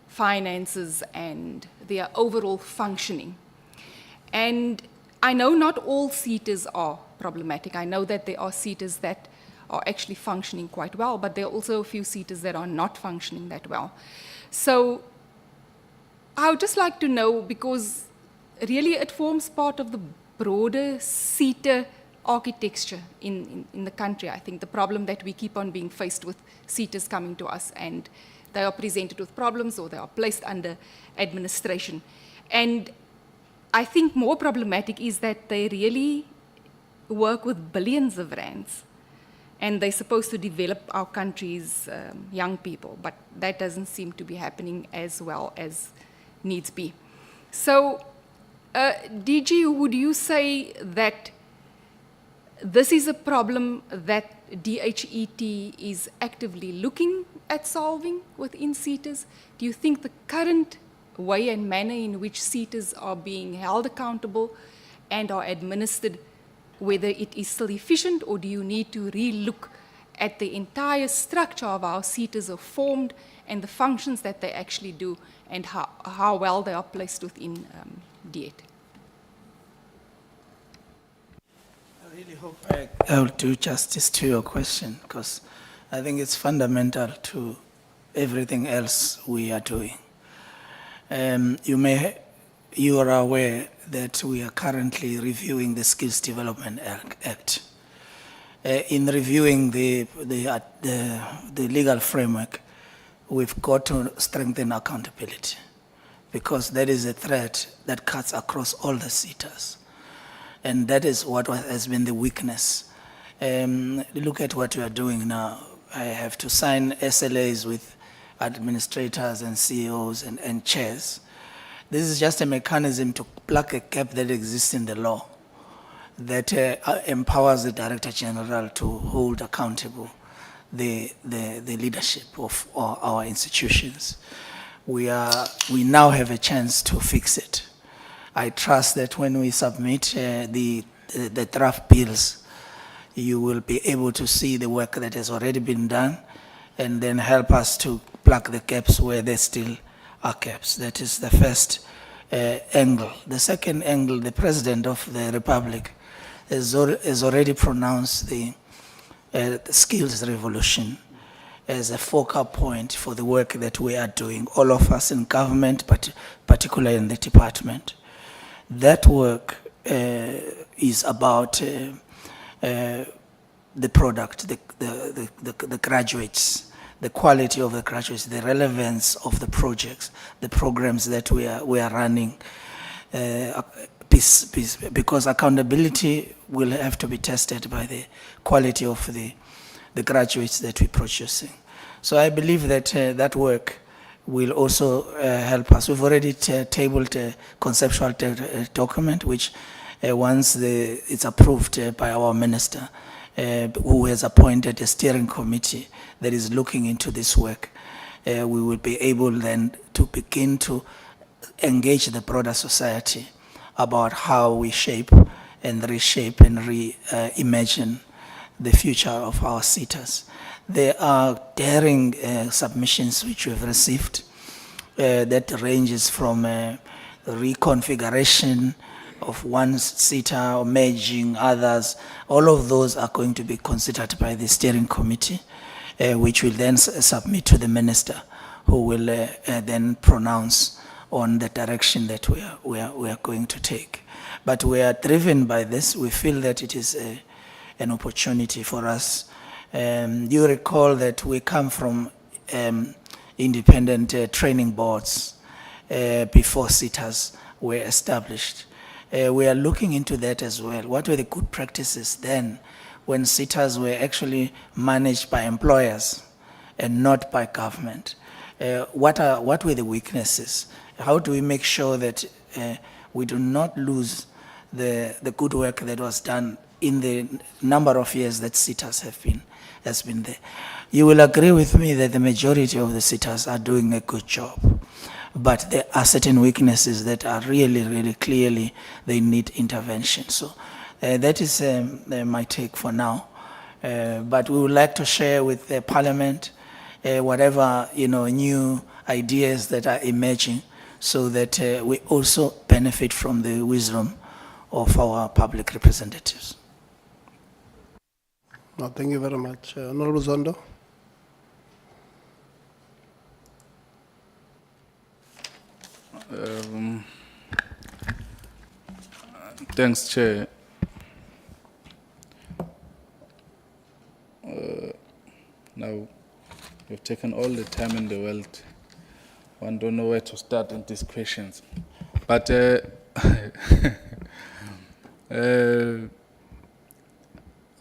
Speaker 24: finances and their overall functioning. And I know not all SETAs are problematic. I know that there are SETAs that are actually functioning quite well, but there are also a few SETAs that are not functioning that well. So I would just like to know, because really it forms part of the broader SETA architecture in the country. I think the problem that we keep on being faced with SETAs coming to us, and they are presented with problems, or they are placed under administration. And I think more problematic is that they really work with billions of rands, and they're supposed to develop our country's young people, but that doesn't seem to be happening as well as needs be. So, DG, would you say that this is a problem that DHET is actively looking at solving within SETAs? Do you think the current way and manner in which SETAs are being held accountable and are administered, whether it is still efficient, or do you need to re-look at the entire structure of how SETAs are formed and the functions that they actually do and how well they are placed within DHET?
Speaker 2: I really hope I will do justice to your question, because I think it's fundamental to everything else we are doing. You are aware that we are currently reviewing the Skills Development Act. In reviewing the legal framework, we've got to strengthen accountability, because that is a threat that cuts across all the SETAs. And that is what has been the weakness. Look at what we are doing now. I have to sign SLAs with administrators and CEOs and chairs. This is just a mechanism to plug a gap that exists in the law that empowers the Director General to hold accountable the leadership of our institutions. We now have a chance to fix it. I trust that when we submit the draft bills, you will be able to see the work that has already been done and then help us to plug the gaps where there still are gaps. That is the first angle. The second angle, the President of the Republic has already pronounced the skills revolution as a focal point for the work that we are doing, all of us in government, but particularly in the department. That work is about the product, the graduates, the quality of the graduates, the relevance of the projects, the programs that we are running, because accountability will have to be tested by the quality of the graduates that we're producing. So I believe that that work will also help us. We've already tabled a conceptual document, which once it's approved by our minister, who has appointed a steering committee that is looking into this work, we will be able then to begin to engage the broader society about how we shape and reshape and reimagine the future of our SETAs. There are daring submissions which we have received that ranges from reconfiguration of one SETA or merging others. All of those are going to be considered by the steering committee, which will then submit to the minister, who will then pronounce on the direction that we are going to take. But we are driven by this. We feel that it is an opportunity for us. You recall that we come from independent training boards before SETAs were established. We are looking into that as well. What were the good practices then when SETAs were actually managed by employers and not by government? What were the weaknesses? How do we make sure that we do not lose the good work that was done in the number of years that SETAs has been there? You will agree with me that the majority of the SETAs are doing a good job, but there are certain weaknesses that are really, really clearly, they need intervention. So that is my take for now. But we would like to share with the Parliament whatever new ideas that are emerging, so that we also benefit from the wisdom of our public representatives.
Speaker 1: No, thank you very much. Honorable Zondo.
Speaker 23: Thanks, Chair. Now, you've taken all the time in the world. One don't know where to start on these questions. But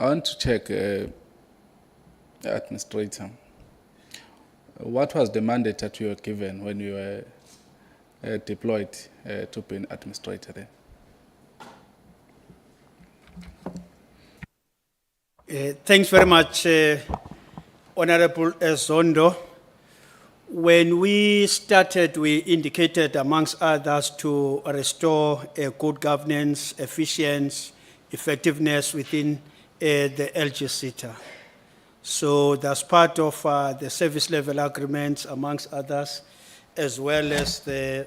Speaker 23: I want to check, Administrator. What was the mandate that you were given when you were deployed to be an administrator there?
Speaker 4: Thanks very much, Honorable Zondo. When we started, we indicated, amongst others, to restore good governance, efficiency, effectiveness within the LG SETA. So that's part of the service level agreements, amongst others, as well as the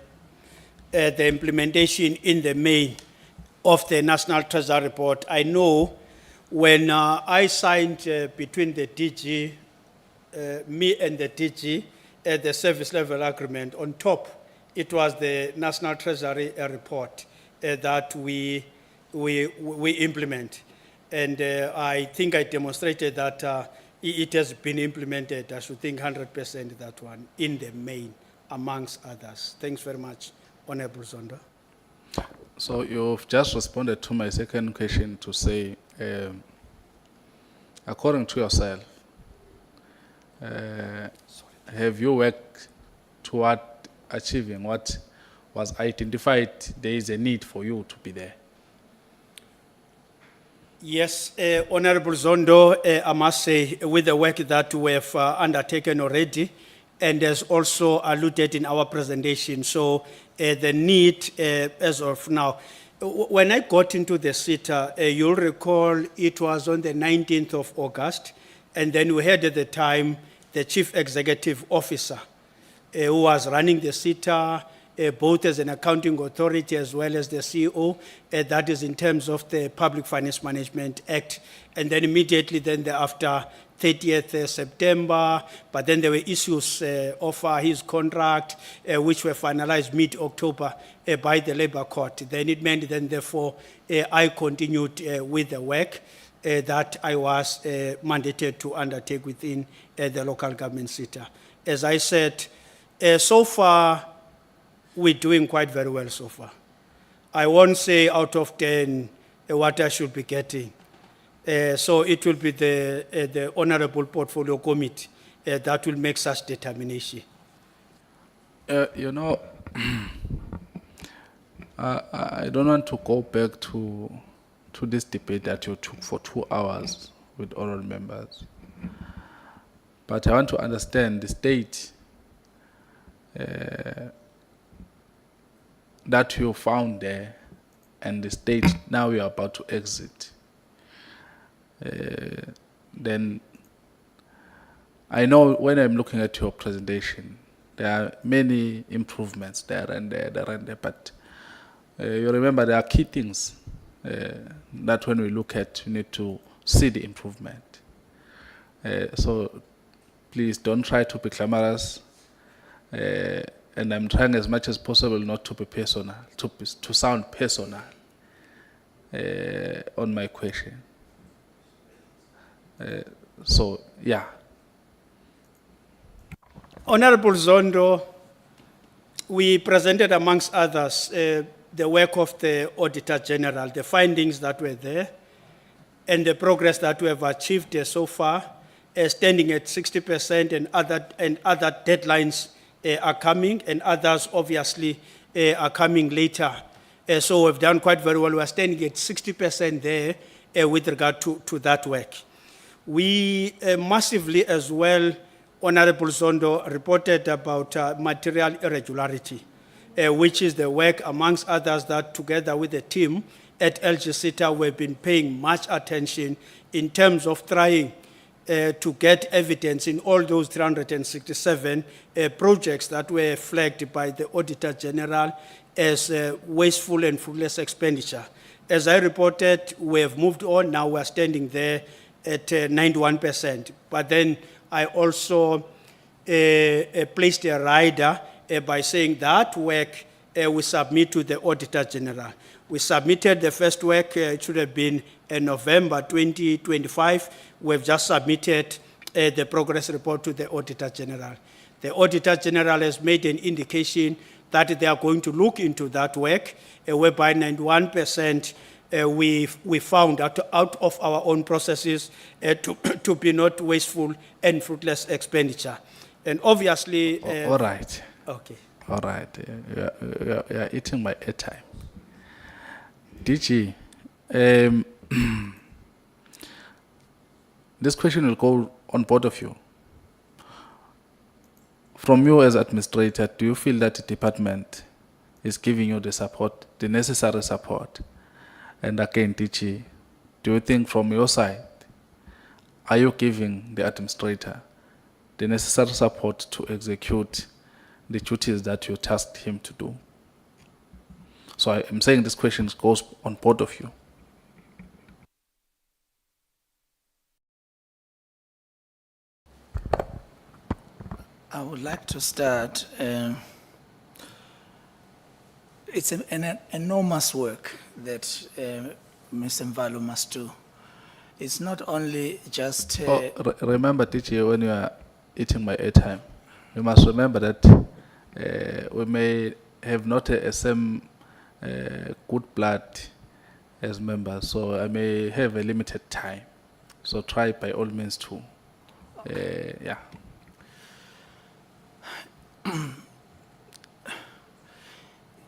Speaker 4: implementation in the main of the National Treasury Report. I know when I signed between the DG, me and the DG, the service level agreement, on top, it was the National Treasury Report that we implement. And I think I demonstrated that it has been implemented, I should think 100% that one, in the main, amongst others. Thanks very much, Honorable Zondo.
Speaker 23: So you've just responded to my second question to say, according to yourself, have you worked toward achieving what was identified there is a need for you to be there?
Speaker 4: Yes, Honorable Zondo, I must say, with the work that we have undertaken already, and as also alluded in our presentation, so the need as of now, when I got into the SETA, you'll recall it was on the 19th of August, and then we had at the time the Chief Executive Officer who was running the SETA, both as an accounting authority as well as the CEO, that is in terms of the Public Finance Management Act. And then immediately then thereafter, 30th September, but then there were issues of his contract, which were finalized mid-October by the Labour Court. Then it meant then therefore I continued with the work that I was mandated to undertake within the local government SETA. As I said, so far, we're doing quite very well so far. I won't say out of 10 what I should be getting. So it will be the Honorable Portfolio Committee that will make such determination.
Speaker 23: You know, I don't want to go back to this debate that you took for 2 hours with oral members. But I want to understand the state that you found there and the state now you are about to exit. Then I know when I'm looking at your presentation, there are many improvements there and there, but you remember there are key things that when we look at, you need to see the improvement. So please don't try to be clamorous. And I'm trying as much as possible not to be personal, to sound personal on my question. So, yeah.
Speaker 4: Honorable Zondo, we presented amongst others the work of the Auditor General, the findings that were there, and the progress that we have achieved so far, standing at 60%, and other deadlines are coming, and others obviously are coming later. So we've done quite very well. We are standing at 60% there with regard to that work. We massively as well, Honorable Zondo, reported about material irregularity, which is the work amongst others that together with the team at LG SETA we've been paying much attention in terms of trying to get evidence in all those 367 projects that were flagged by the Auditor General as wasteful and fruitless expenditure. As I reported, we have moved on. Now we're standing there at 91%. But then I also placed a rider by saying that work we submit to the Auditor General. We submitted the first work, it should have been in November 2025. We've just submitted the progress report to the Auditor General. The Auditor General has made an indication that they are going to look into that work, whereby 91% we found out of our own processes to be not wasteful and fruitless expenditure. And obviously.
Speaker 23: All right.
Speaker 4: Okay.
Speaker 23: All right. You are eating my airtime. DG, this question will go on both of you. From you as administrator, do you feel that the department is giving you the support, the necessary support? And again, DG, do you think from your side, are you giving the administrator the necessary support to execute the duties that you tasked him to do? So I am saying this question goes on both of you.
Speaker 2: I would like to start. It's an enormous work that Mr. Mvalo must do. It's not only just.
Speaker 23: Remember, teacher, when you are eating my airtime, you must remember that we may have not a same good blood as members, so I may have a limited time. So try by all means to, yeah.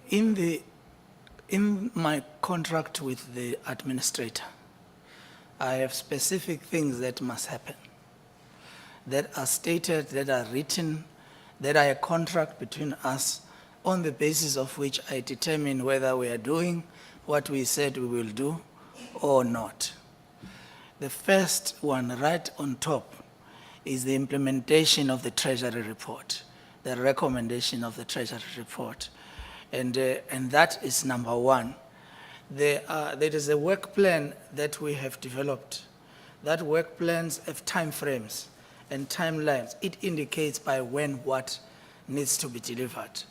Speaker 2: In my contract with the administrator, I have specific things that must happen, that are stated, that are written, that are a contract between us, on the basis of which I determine whether we are doing what we said we will do or not. The first one right on top is the implementation of the Treasury report, the recommendation of the Treasury report. And that is number one. There is a work plan that we have developed. That work plans have time frames and timelines. It indicates by when what needs to be delivered.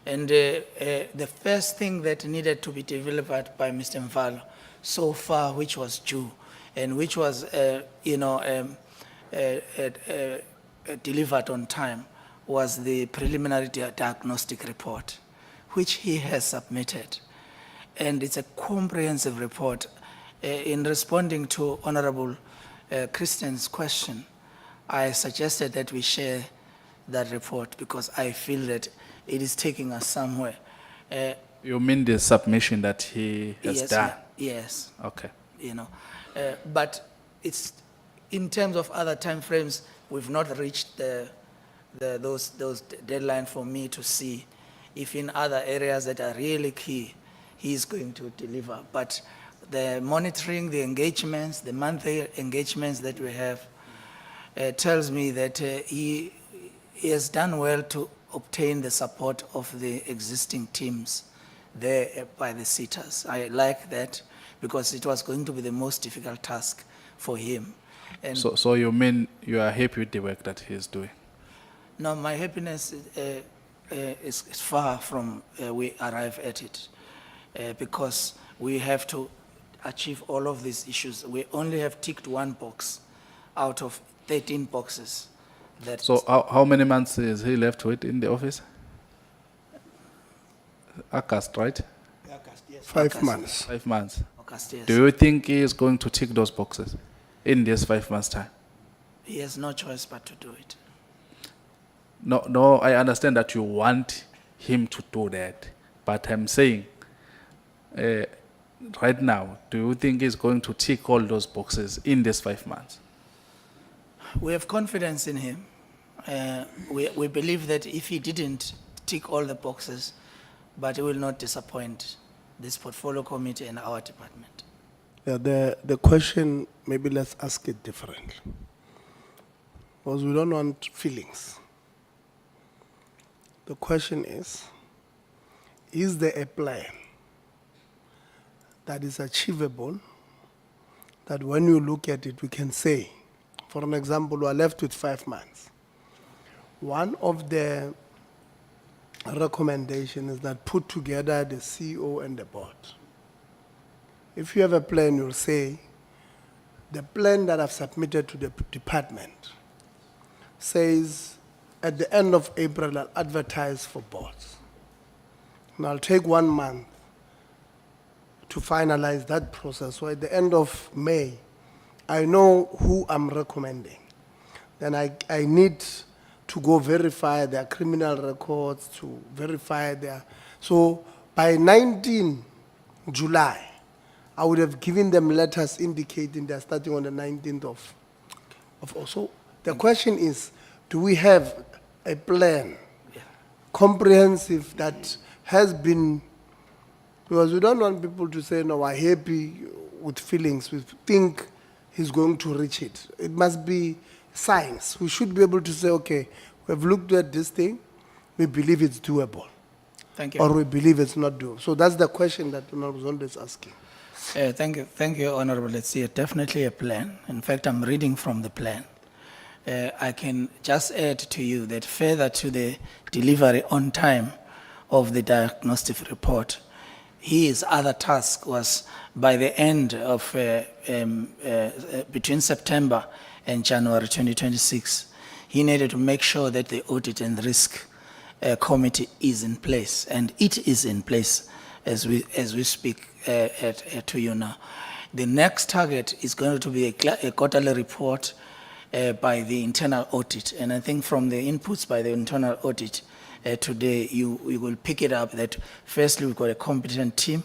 Speaker 2: And the first thing that needed to be delivered by Mr. Mvalo so far, which was due, and which was delivered on time, was the preliminary diagnostic report, which he has submitted. And it's a comprehensive report. In responding to Honorable Christian's question, I suggested that we share that report because I feel that it is taking us somewhere.
Speaker 23: You mean the submission that he has
Speaker 2: Yes,
Speaker 23: done?
Speaker 2: yes.
Speaker 23: Okay.
Speaker 2: But it's in terms of other timeframes, we've not reached those deadline for me to see if in other areas that are really key, he's going to deliver. But the monitoring, the engagements, the monthly engagements that we have tells me that he has done well to obtain the support of the existing teams there by the SETAs. I like that because it was going to be the most difficult task for him. And
Speaker 23: So you mean you are happy with the work that he is doing?
Speaker 2: no, my happiness is far from we arrive at it because we have to achieve all of these issues. We only have ticked one box out of 13 boxes.
Speaker 23: So how many months is he left with in the office? August, right?
Speaker 4: August, yes.
Speaker 1: 5 months.
Speaker 23: 5 months.
Speaker 2: August, yes.
Speaker 23: Do you think he is going to tick those boxes in this 5 months' time?
Speaker 2: He has no choice but to do it.
Speaker 23: No, I understand that you want him to do that, but I'm saying, right now, do you think he's going to tick all those boxes in this 5 months?
Speaker 2: We have confidence in him. We believe that if he didn't tick all the boxes, but he will not disappoint this portfolio committee and our department.
Speaker 1: Yeah, the question, maybe let's ask it differently. Because we don't want feelings. The question is there a plan that is achievable, that when you look at it, we can say, for an example, we are left with 5 months. One of the recommendations is that put together the CEO and the board. If you have a plan, you'll say, the plan that I've submitted to the department says at the end of April, I'll advertise for boards. And I'll take 1 month to finalize that process. So at the end of May, I know who I'm recommending. Then I need to go verify their criminal records, to verify their, so by 19 July, I would have given them letters indicating they're starting on the 19th of also. The question is, do we have a plan, comprehensive, that has been, because we don't want people to say, no, we're happy with feelings, we think he's going to reach it. It must be science. We should be able to say, okay, we've looked at this thing, we believe it's doable.
Speaker 2: Thank you.
Speaker 1: Or we believe it's not doable. So that's the question that Honorable Zondo is asking.
Speaker 2: Thank you, Honorable. Let's see, definitely a plan. In fact, I'm reading from the plan. I can just add to you that further to the delivery on time of the diagnostic report, his other task was by the end of between September and January 2026, he needed to make sure that the audit and risk committee is in place, and it is in place as we speak to you now. The next target is going to be a quarterly report by the internal audit, and I think from the inputs by the internal audit today, you will pick it up that firstly we've got a competent team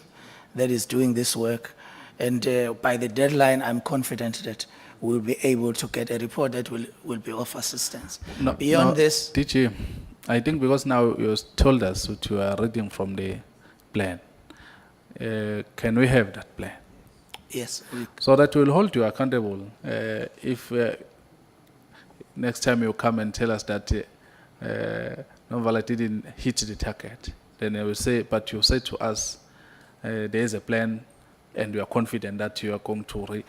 Speaker 2: that is doing this work, and by the deadline, I'm confident that we'll be able to get a report that will be of assistance. Beyond this,
Speaker 23: DG, I think because now you told us that you are reading from the plan, can we have that plan?
Speaker 2: yes,
Speaker 23: So that will hold you accountable. If next time you come and tell us that Novala didn't hit the target, then I will say, but you said to us, there is a plan and we are confident that you are going to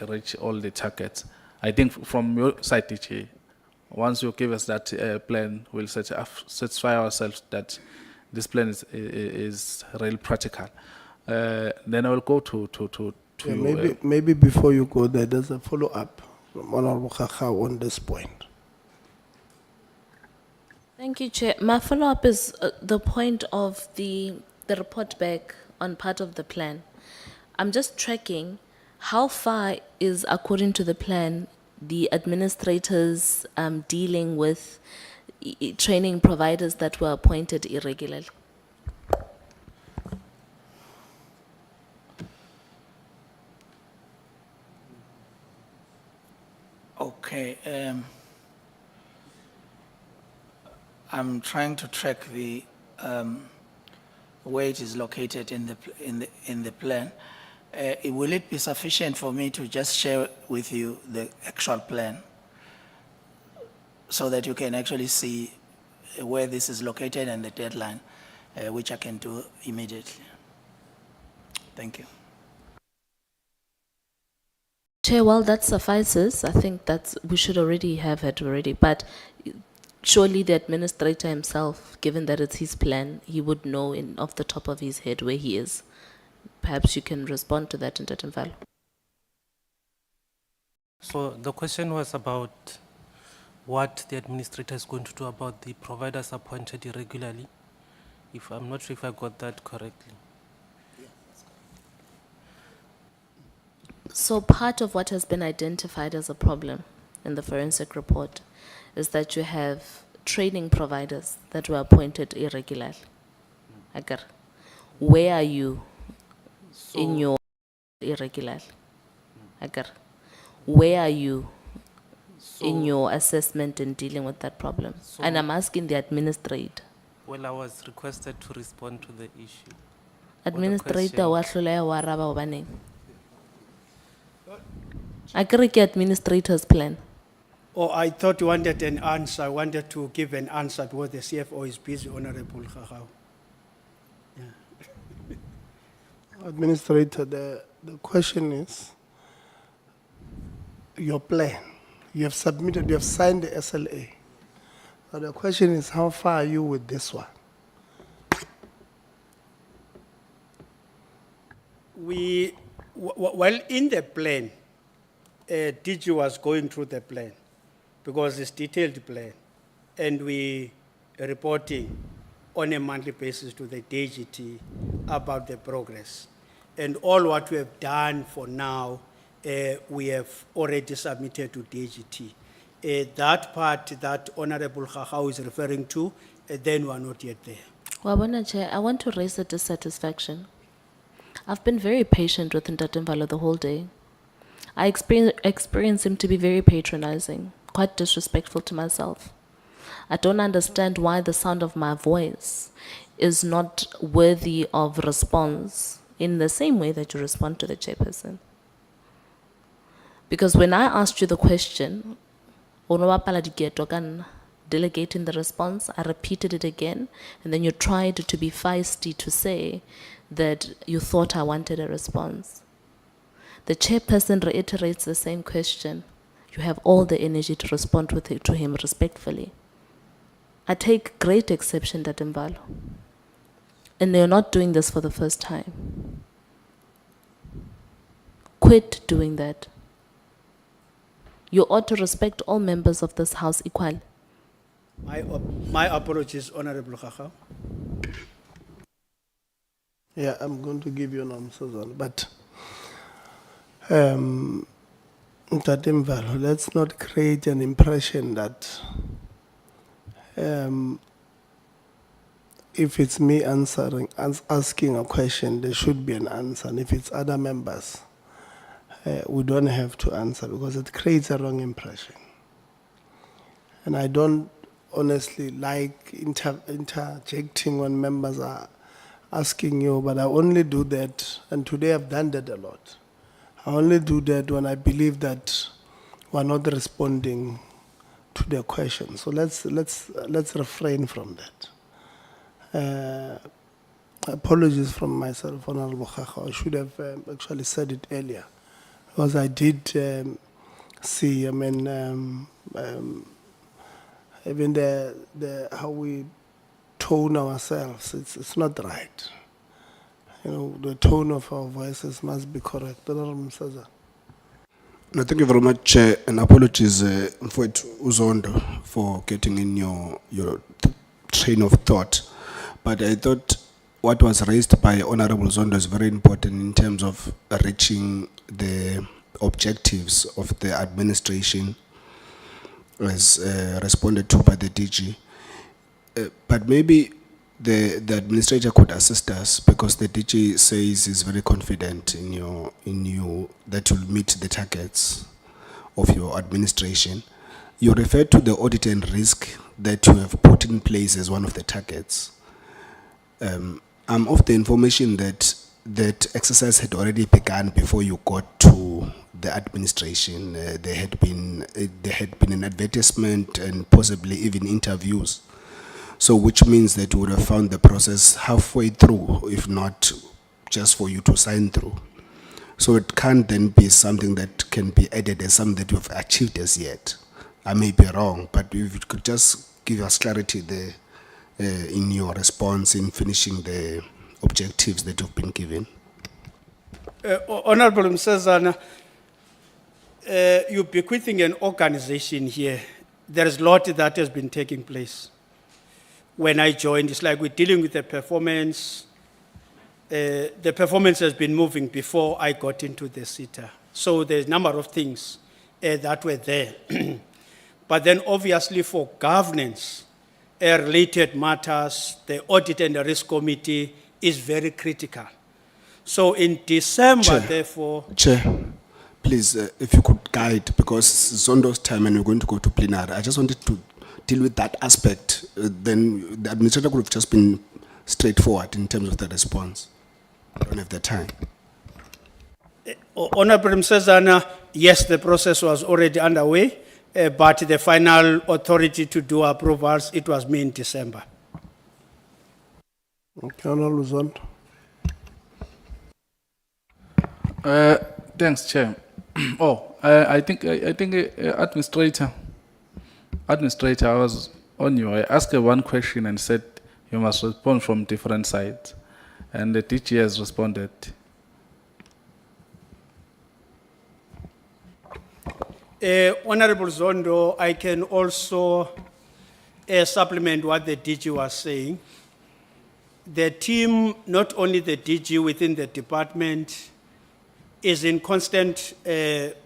Speaker 23: reach all the targets. I think from your side, DG, once you give us that plan, we'll satisfy ourselves that this plan is really practical. Then I will go to
Speaker 1: Maybe before you go there, there's a follow-up from Honorable Kakao on this point.
Speaker 3: Thank you, Chair. My follow-up is the point of the report back on part of the plan. I'm just tracking how far is, according to the plan, the administrators dealing with training providers that were appointed irregularly.
Speaker 2: okay. I'm trying to track the where it is located in the plan. Will it be sufficient for me to just share with you the actual plan so that you can actually see where this is located and the deadline, which I can do immediately? Thank you.
Speaker 3: Chair, well, that suffices. I think we should already have it already, but surely the administrator himself, given that it's his plan, he would know off the top of his head where he is. Perhaps you can respond to that in Tatumvalo.
Speaker 5: So the question was about what the administrator is going to do about the providers appointed irregularly. If I'm not sure if I got that correctly.
Speaker 3: So part of what has been identified as a problem in the forensic report is that you have training providers that were appointed irregularly. Agar, where are you in your irregularly? Agar, where are you in your assessment and dealing with that problem? And I'm asking the administrator.
Speaker 5: Well, I was requested to respond to the issue.
Speaker 3: Administrator wa hloleha wa araba hobaneng? Akere ke administrator's plan.
Speaker 4: Oh, I thought you wanted an answer. I wanted to give an answer because the CFO is busy, Honorable Kakao.
Speaker 1: Administrator, the question is, your plan, you have submitted, you have signed the SLA. Now the question is, how far are you with this one?
Speaker 4: Well, in the plan, DG was going through the plan because it's detailed plan, and we are reporting on a monthly basis to the DGT about the progress. And all what we have done for now, we have already submitted to DGT. That part that Honorable Khahau is referring to, then we are not yet there.
Speaker 3: Wabona Chair, I want to raise a dissatisfaction. I've been very patient with Ntatemvalo the whole day. I experience him to be very patronizing, quite disrespectful to myself. I don't understand why the sound of my voice is not worthy of response in the same way that you respond to the chairperson. Because when I asked you the question, delegating the response, I repeated it again, and then you tried to be feisty to say that you thought I wanted a response. The chairperson reiterates the same question. You have all the energy to respond to him respectfully. I take great exception, Ntatemvalo. And you're not doing this for the first time. Quit doing that. You ought to respect all members of this house equally.
Speaker 4: My apologies, Honorable Khahau.
Speaker 1: Yeah, I'm going to give you an answer, but Ntatemvalo, let's not create an impression that if it's me asking a question, there should be an answer. And if it's other members, we don't have to answer because it creates a wrong impression. And I don't honestly like interjecting when members are asking you, but I only do that, and today I've done that a lot. I only do that when I believe that we're not responding to their question. So let's refrain from that. Apologies from myself, Honorable Khahau. I should have actually said it earlier, because I did see. I mean, even the how we tone ourselves, it's not right. You know, the tone of our voices must be correct. Honorable Msaza.
Speaker 25: No, thank you very much, Chair, and apologies for Uzondo for getting in your train of thought. But I thought what was raised by Honorable Zondo is very important in terms of reaching the objectives of the administration as responded to by the DG. But maybe the administrator could assist us, because the DG says he's very confident in you that you'll meet the targets of your administration. You refer to the audit and risk that you have put in place as one of the targets. I'm of the information that that exercise had already begun before you got to the administration. There had been an advertisement and possibly even interviews. So which means that you would have found the process halfway through, if not just for you to sign through. So it can't then be something that can be added as something that you've achieved as yet. I may be wrong, but if you could just give us clarity there in your response in finishing the objectives that you've been given.
Speaker 4: Honorable Msazana, you're bequeathing an organization here. There is a lot that has been taking place. When I joined, it's like we're dealing with the performance. The performance has been moving before I got into the SETA. So there's a number of things that were there. But then obviously for governance related matters, the Audit and the Risk Committee is very critical. So in December,
Speaker 25: Chair,
Speaker 4: therefore...
Speaker 25: Chair, please, if you could guide, because Zondo's time and we're going to go to plenary. I just wanted to deal with that aspect. Then the administrator could have just been straightforward in terms of the response. I don't have the time.
Speaker 4: Honorable Msazana, yes, the process was already underway, but the final authority to do approvals, it was me in December.
Speaker 1: Okay, Honorable Zondo.
Speaker 23: Thanks, Chair. I think administrator, I was on you. I asked her one question and said you must respond from different sides, and the DG has responded.
Speaker 4: Honorable Zondo, I can also supplement what the DG was saying. the team, not only the DG within the department, is in constant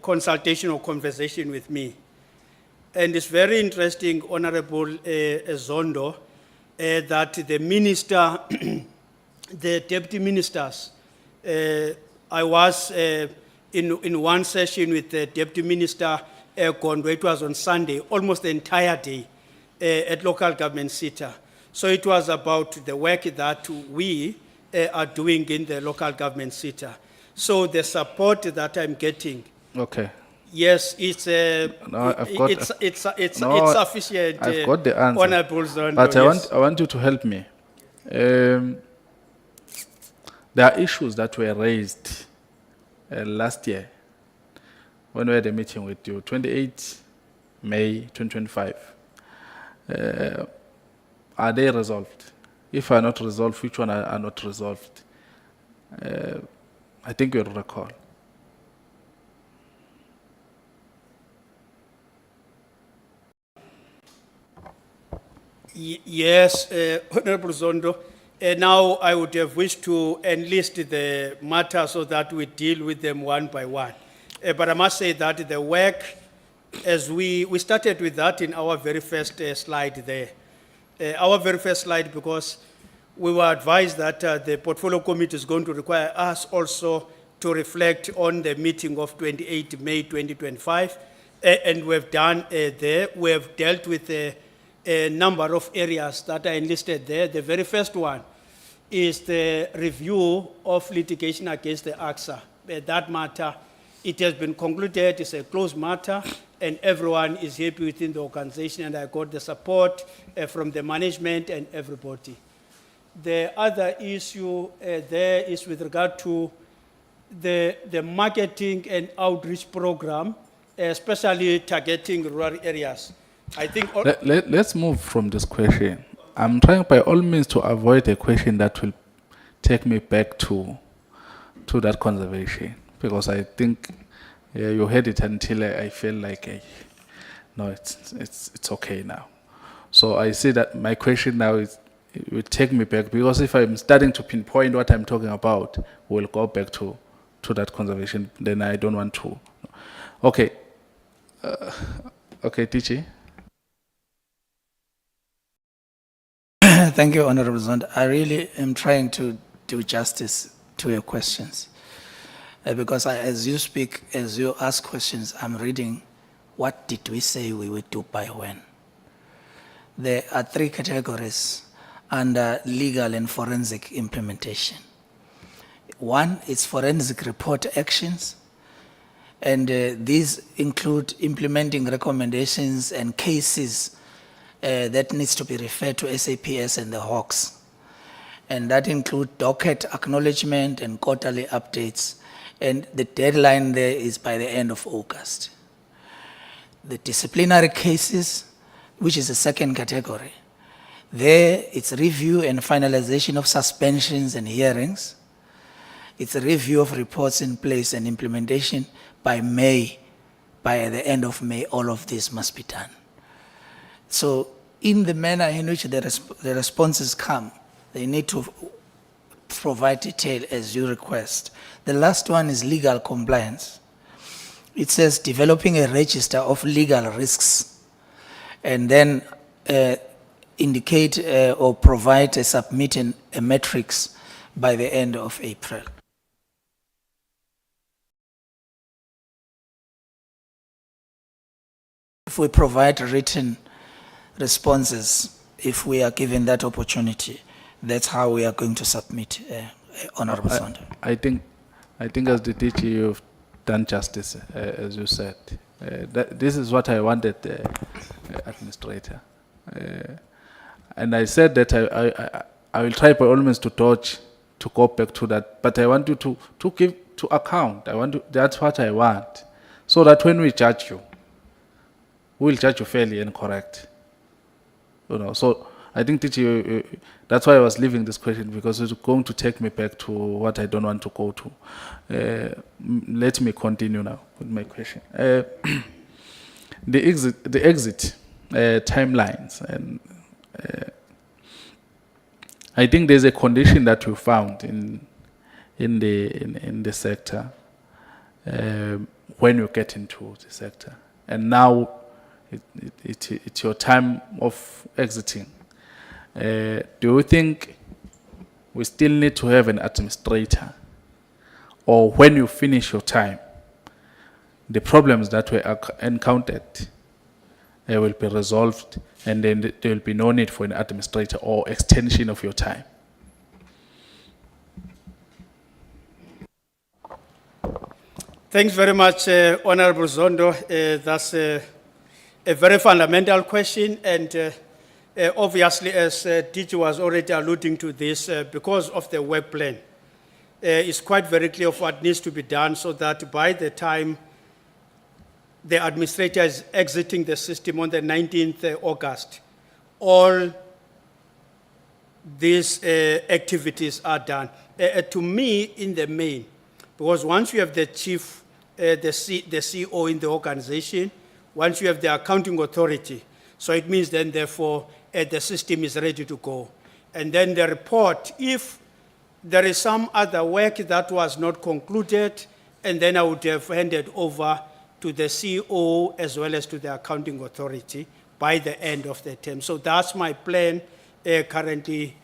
Speaker 4: consultation or conversation with me. And it's very interesting, Honorable Zondo, that the minister, the deputy ministers, I was in one session with the deputy minister, Kondo. It was on Sunday, almost the entire day at Local Government SETA. So it was about the work that we are doing in the Local Government SETA. So the support that I'm getting,
Speaker 23: Okay.
Speaker 4: yes, it's
Speaker 23: No, I've got-
Speaker 4: it's
Speaker 23: No,
Speaker 4: sufficient.
Speaker 23: I've got the answer.
Speaker 4: Honorable Zondo,
Speaker 23: But
Speaker 4: yes.
Speaker 23: I want you to help me. There are issues that were raised last year when we had a meeting with you, 28 May 2025. Are they resolved? If are not resolved, which one are not resolved? I think you'll recall.
Speaker 4: Yes, Honorable Zondo. Now I would have wished to enlist the matter so that we deal with them one by one. But I must say that the work, as we started with that in our very first slide there. Our very first slide, because we were advised that the portfolio committee is going to require us also to reflect on the meeting of 28 May 2025. And we've done there, we have dealt with a number of areas that are enlisted there. The very first one is the review of litigation against the AXA. That matter, it has been concluded, it's a closed matter, and everyone is happy within the organization, and I got the support from the management and everybody. The other issue there is with regard to the marketing and outreach program, especially targeting rural areas. I think
Speaker 23: Let's move from this question. I'm trying by all means to avoid a question that will take me back to that conservation, because I think you had it until I feel like no, it's okay now. So I see that my question now is, it will take me back, because if I'm starting to pinpoint what I'm talking about, we'll go back to that conservation. Then I don't want to. Okay. Okay, Tichi.
Speaker 2: Thank you, Honorable Zondo. I really am trying to do justice to your questions. Because as you speak, as you ask questions, I'm reading, what did we say we would do by when? There are three categories under legal and forensic implementation. One is forensic report actions, and these include implementing recommendations and cases that needs to be referred to SAPS and the Hawks. And that include docket acknowledgement and quarterly updates. And the deadline there is by the end of August. The disciplinary cases, which is the second category, there it's review and finalization of suspensions and hearings. It's a review of reports in place and implementation by May. By the end of May, all of this must be done. So in the manner in which the responses come, they need to provide detail as you request. The last one is legal compliance. It says developing a register of legal risks, and then indicate or provide a submitting a matrix by the end of April. If we provide written responses, if we are given that opportunity, that's how we are going to submit, Honorable Zondo.
Speaker 23: I think as the DG, you've done justice, as you said. This is what I wanted, Administrator. And I said that I will try by all means to dodge, to go back to that, but I want you to give to account. That's what I want, so that when we judge you, we'll judge you fairly and correct. So I think that that's why I was leaving this question, because it's going to take me back to what I don't want to go to. Let me continue now with my question. The exit timelines, and I think there's a condition that we found in the sector when you get into the sector, and now it's your time of exiting. Do you think we still need to have an administrator, or when you finish your time, the problems that were encountered will be resolved, and then there will be no need for an administrator or extension of your time?
Speaker 4: Thanks very much, Honorable Zondo. That's a very fundamental question, and obviously, as DG was already alluding to this, because of the work plan, it's quite very clear of what needs to be done so that by the time the administrator is exiting the system on the 19th August, all these activities are done. To me, in the main, because once you have the chief, the CEO in the organization, once you have the accounting authority, so it means then therefore the system is ready to go. And then the report, if there is some other work that was not concluded, and then I would have handed over to the CEO as well as to the accounting authority by the end of the term. So that's my plan currently,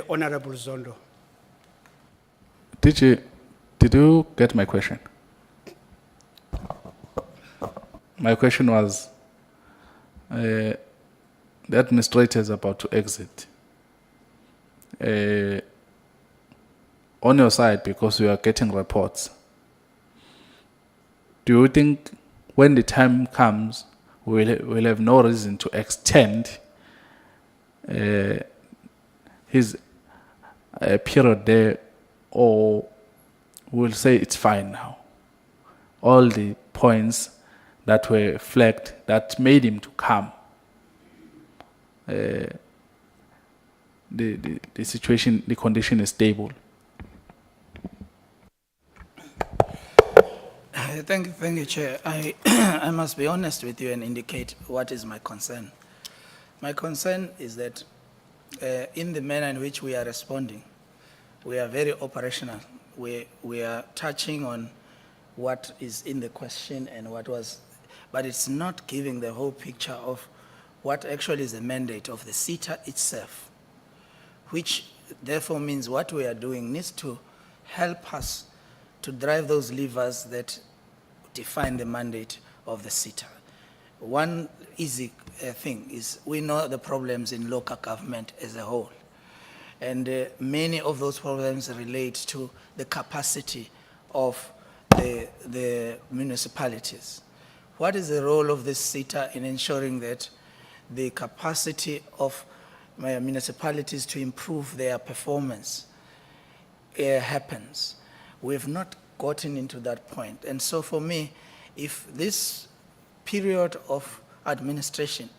Speaker 4: Honorable Zondo.
Speaker 23: Did you get my question? My question was, the administrator is about to exit. On your side, because you are getting reports, do you think when the time comes, we'll have no reason to extend his period there, or we'll say it's fine now? All the points that were flagged that made him to come, the situation, the condition is stable.
Speaker 2: Thank you, Chair. I must be honest with you and indicate what is my concern. My concern is that in the manner in which we are responding, we are very operational. We are touching on what is in the question and what was, but it's not giving the whole picture of what actually is the mandate of the SETA itself, which therefore means what we are doing needs to help us to drive those levers that define the mandate of the SETA. One easy thing is we know the problems in local government as a whole. And many of those problems relate to the capacity of the municipalities. What is the role of this SETA in ensuring that the capacity of municipalities to improve their performance happens? We have not gotten into that point. And so for me, if this period of administration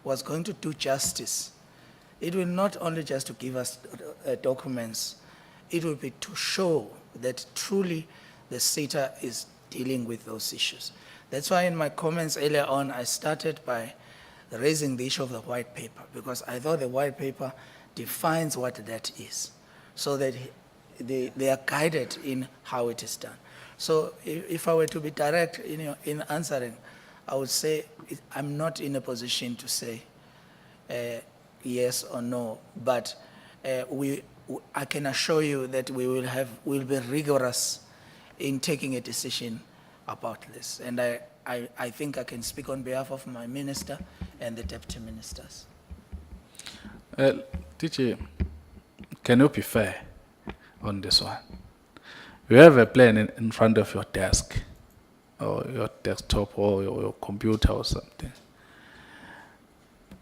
Speaker 2: was going to do justice, it will not only just to give us documents, it will be to show that truly the SETA is dealing with those issues. That's why in my comments earlier on, I started by raising the issue of the white paper, because I thought the white paper defines what that is, so that they are guided in how it is done. So if I were to be direct in answering, I would say I'm not in a position to say yes or no, but I can assure you that we'll be rigorous in taking a decision about this. And I think I can speak on behalf of my minister and the deputy ministers.
Speaker 23: TJ, can you be fair on this one? You have a plan in front of your desk, or your desktop, or your computer or something.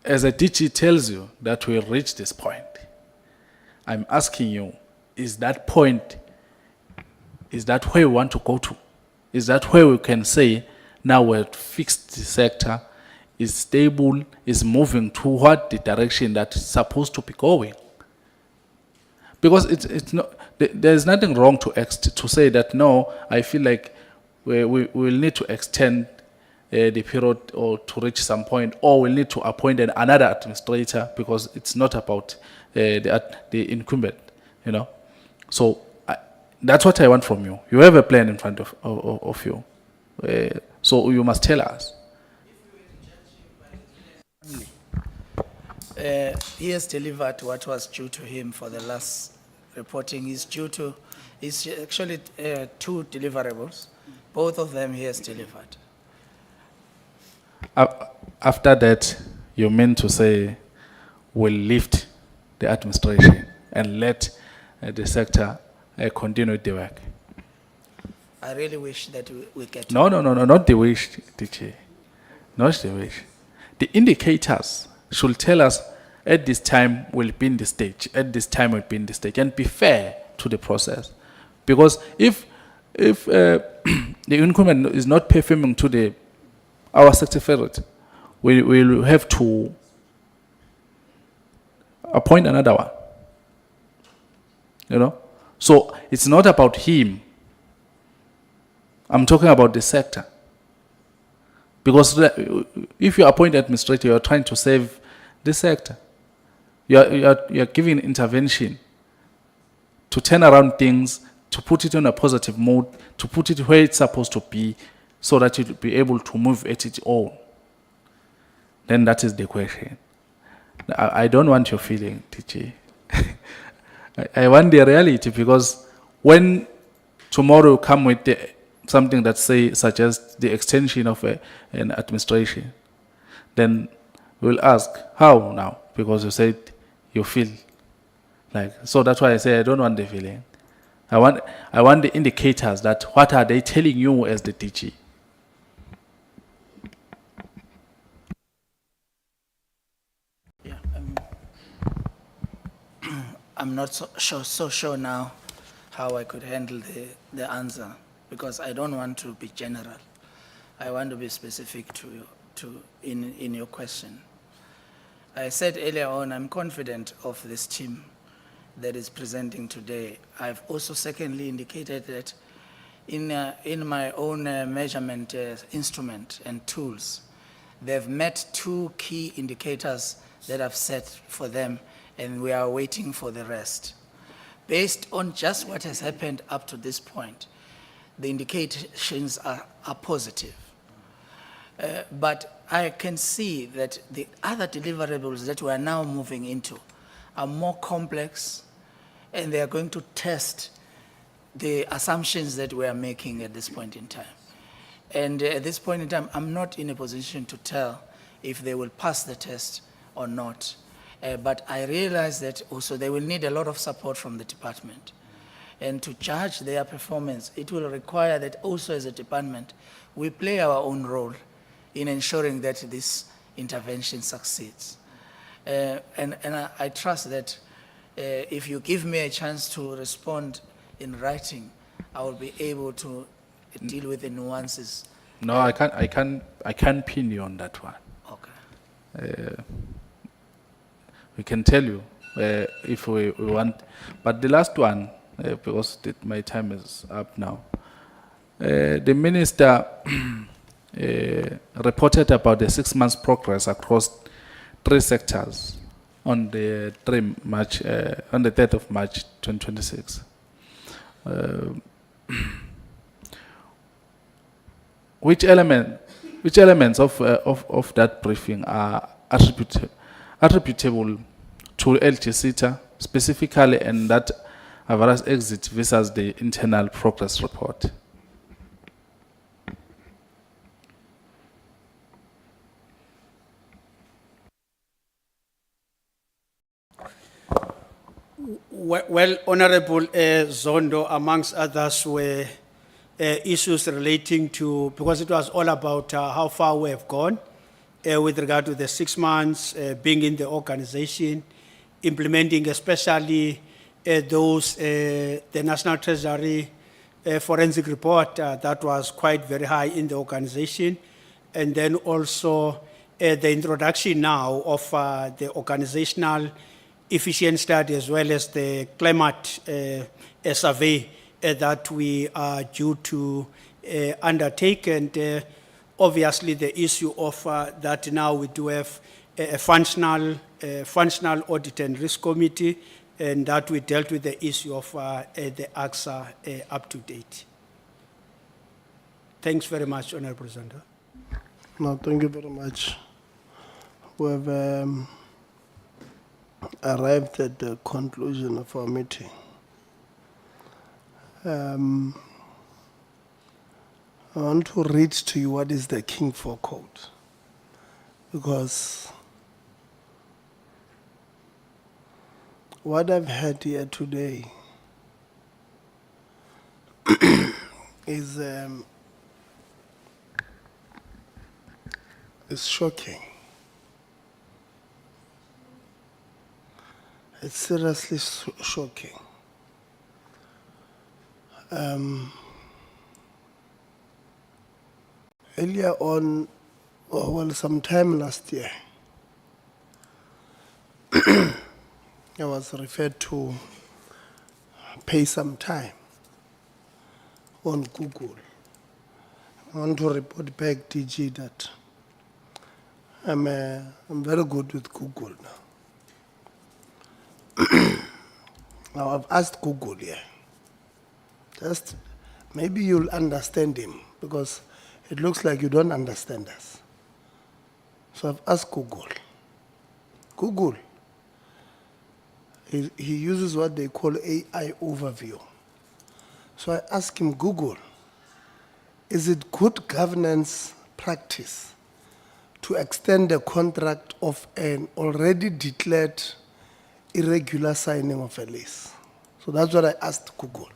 Speaker 23: As a DG tells you that we'll reach this point, I'm asking you, is that point, is that where we want to go to? Is that where we can say, now we're fixed the sector, is stable, is moving toward the direction that it's supposed to be going? Because it's not, there's nothing wrong to say that, no, I feel like we will need to extend the period or to reach some point, or we'll need to appoint another administrator, because it's not about the incumbent, you know. So that's what I want from you. You have a plan in front of you. So you must tell us.
Speaker 2: He has delivered what was due to him for the last reporting. He's actually two deliverables. Both of them he has delivered.
Speaker 23: After that, you mean to say we'll lift the administration and let the sector continue the work?
Speaker 2: I really wish that we get.
Speaker 23: No, not the wish, DJ. Not the wish. The indicators should tell us at this time we'll be in the stage, at this time we'll be in the stage, and be fair to the process. Because if the incumbent is not performing to our secretariat, we will have to appoint another one. You know? So it's not about him. I'm talking about the sector. Because if you appoint an administrator, you're trying to save the sector. You're giving intervention to turn around things, to put it on a positive mode, to put it where it's supposed to be, so that you'll be able to move at its own. Then that is the question. I don't want your feeling, TJ. I want the reality, because when tomorrow you come with something that suggests the extension of an administration, then we'll ask, how now? Because you said you feel like, so that's why I say I don't want the feeling. I want the indicators that what are they telling you as the DG.
Speaker 2: Yeah, I'm not so sure now how I could handle the answer, because I don't want to be general. I want to be specific in your question. I said earlier on, I'm confident of this team that is presenting today. I've also secondly indicated that in my own measurement instrument and tools, they've met two key indicators that I've set for them, and we are waiting for the rest. Based on just what has happened up to this point, the indications are positive. But I can see that the other deliverables that we are now moving into are more complex, and they are going to test the assumptions that we are making at this point in time. And at this point in time, I'm not in a position to tell if they will pass the test or not. But I realize that also they will need a lot of support from the department. And to judge their performance, it will require that also as a department, we play our own role in ensuring that this intervention succeeds. And I trust that if you give me a chance to respond in writing, I will be able to deal with the nuances.
Speaker 23: No, I can't pin you on that one.
Speaker 2: Okay.
Speaker 23: We can tell you if we want, but the last one, because my time is up now. The minister reported about the 6 months progress across 3 sectors on the 3rd of March 2026. Which elements of that briefing are attributable to LG SETA specifically, and that average exit versus the internal progress report?
Speaker 4: Well, Honorable Zondo, amongst others, were issues relating to, because it was all about how far we have gone with regard to the 6 months being in the organization, implementing especially the National Treasury forensic report that was quite very high in the organization, and then also the introduction now of the organizational efficiency study as well as the climate survey that we are due to undertake, and obviously the issue of that now we do have a functional Functional Audit and Risk Committee, and that we dealt with the issue of the AXA up to date. Thanks very much, Honorable Presenter.
Speaker 1: No, thank you very much. We have arrived at the conclusion of our meeting. I want to read to you what is the King 4 Code, because what I've had here today is shocking. It's seriously shocking. Earlier on, sometime last year, I was referred to pay some time on Google. I want to report back, DG, that I'm very good with Google now. Now I've asked Google here. Just maybe you'll understand him, because it looks like you don't understand us. So I've asked Google. Google, he uses what they call AI overview. So I asked him, Google, is it good governance practice to extend the contract of an already declared irregular signing of a lease? So that's what I asked Google.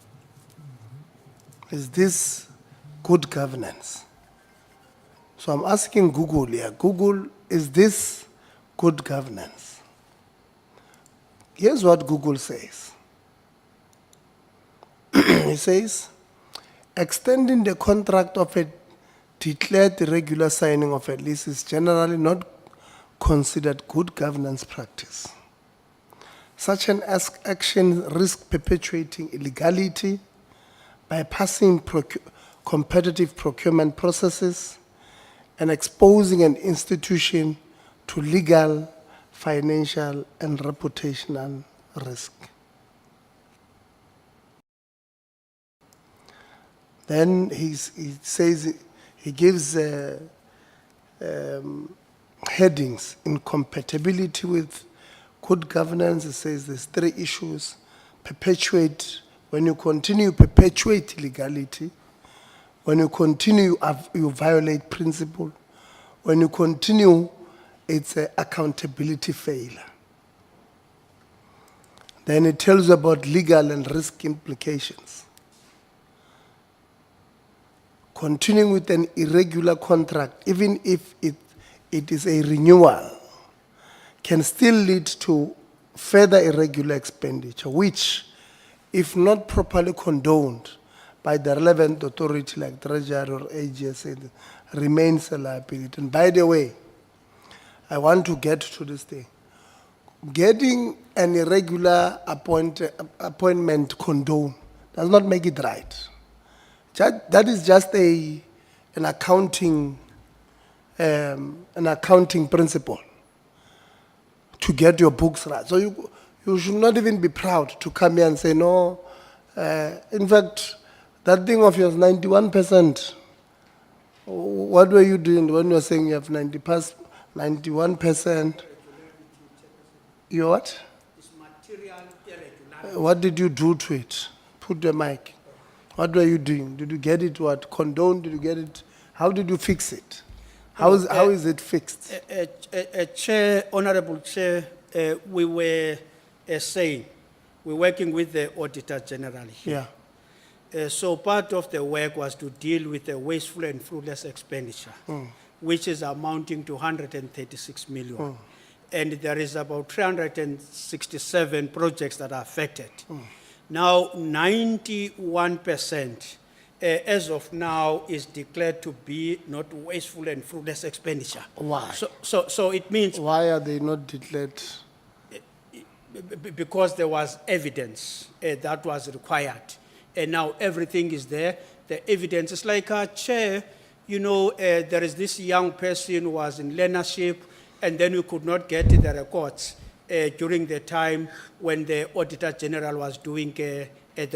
Speaker 1: Is this good governance? So I'm asking Google here, Google, is this good governance? Here's what Google says. It says, extending the contract of a declared irregular signing of a lease is generally not considered good governance practice. Such an action risks perpetuating illegality, bypassing competitive procurement processes, and exposing an institution to legal, financial, and reputational risk. Then he says, he gives headings: incompatibility with good governance. It says there's 3 issues: perpetuate. When you continue, perpetuate illegality. When you continue, you violate principle. When you continue, it's an accountability failure. Then it tells you about legal and risk implications. Continuing with an irregular contract, even if it is a renewal, can still lead to further irregular expenditure, which, if not properly condoned by the relevant authority like Treasury or AGS, remains a liability. And by the way, I want to get to this thing. Getting an irregular appointment condoned does not make it right. That is just an accounting principle to get your books right. So you should not even be proud to come here and say, no, in fact, that thing of yours, 91%, what were you doing when you were saying you have 91%? You what?
Speaker 4: It's material irregularity.
Speaker 1: What did you do to it? Put the mic. What were you doing? Did you get it what? Condoned? Did you get it? How did you fix it? How is it fixed?
Speaker 4: Chair, Honorable Chair, we were saying, we're working with the Auditor General here.
Speaker 1: Yeah.
Speaker 4: So part of the work was to deal with the wasteful and fruitless expenditure, which is amounting to 136 million. And there is about 367 projects that are affected. Now, 91% as of now is declared to be not wasteful and fruitless expenditure.
Speaker 1: Why?
Speaker 4: So it means
Speaker 1: Why are they not declared?
Speaker 4: because there was evidence that was required. And now everything is there. The evidence is like a chair, you know, there is this young person who was in learnership, and then we could not get the records during the time when the Auditor General was doing the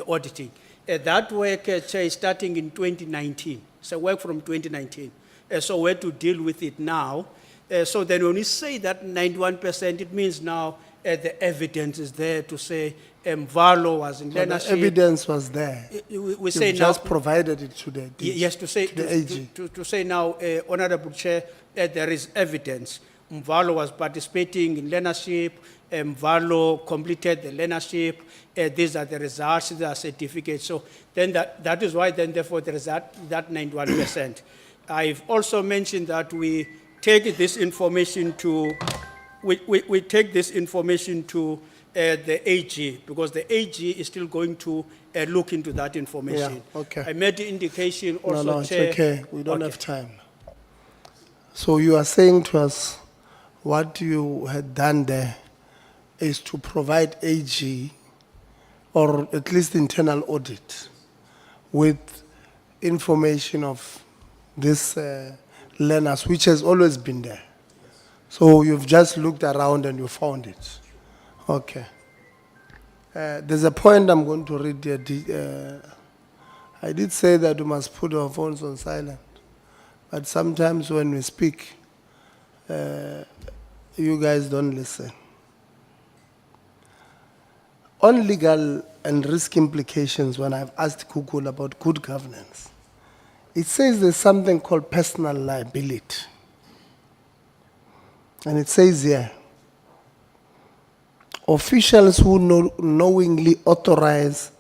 Speaker 4: auditing. That work, Chair, is starting in 2019. It's a work from 2019. So we had to deal with it now. So then when we say that 91%, it means now the evidence is there to say Mvalo was in
Speaker 1: So the
Speaker 4: leadership.
Speaker 1: evidence was there.
Speaker 4: We say
Speaker 1: You've
Speaker 4: now.
Speaker 1: just provided it to the
Speaker 4: Yes, to say,
Speaker 1: the AG.
Speaker 4: to say now, Honorable Chair, there is evidence. Mvalo was participating in learnership, Mvalo completed the learnership, these are the results, these are certificates. So then that is why then therefore there is that 91%. I've also mentioned that we take this information to, we take this information to the AG, because the AG is still going to look into that information.
Speaker 1: Yeah, okay.
Speaker 4: I made the indication also,
Speaker 1: No, it's
Speaker 4: Chair.
Speaker 1: okay. We don't
Speaker 4: Okay.
Speaker 1: have time. So you are saying to us what you had done there is to provide AG or at least internal audit with information of this learners, which has always been there. So you've just looked around and you found it. Okay. There's a point I'm going to read here. I did say that we must put our phones on silent, but sometimes when we speak, you guys don't listen. On legal and risk implications, when I've asked Kukul about good governance, it says there's something called personal liability. And it says here, officials who knowingly authorize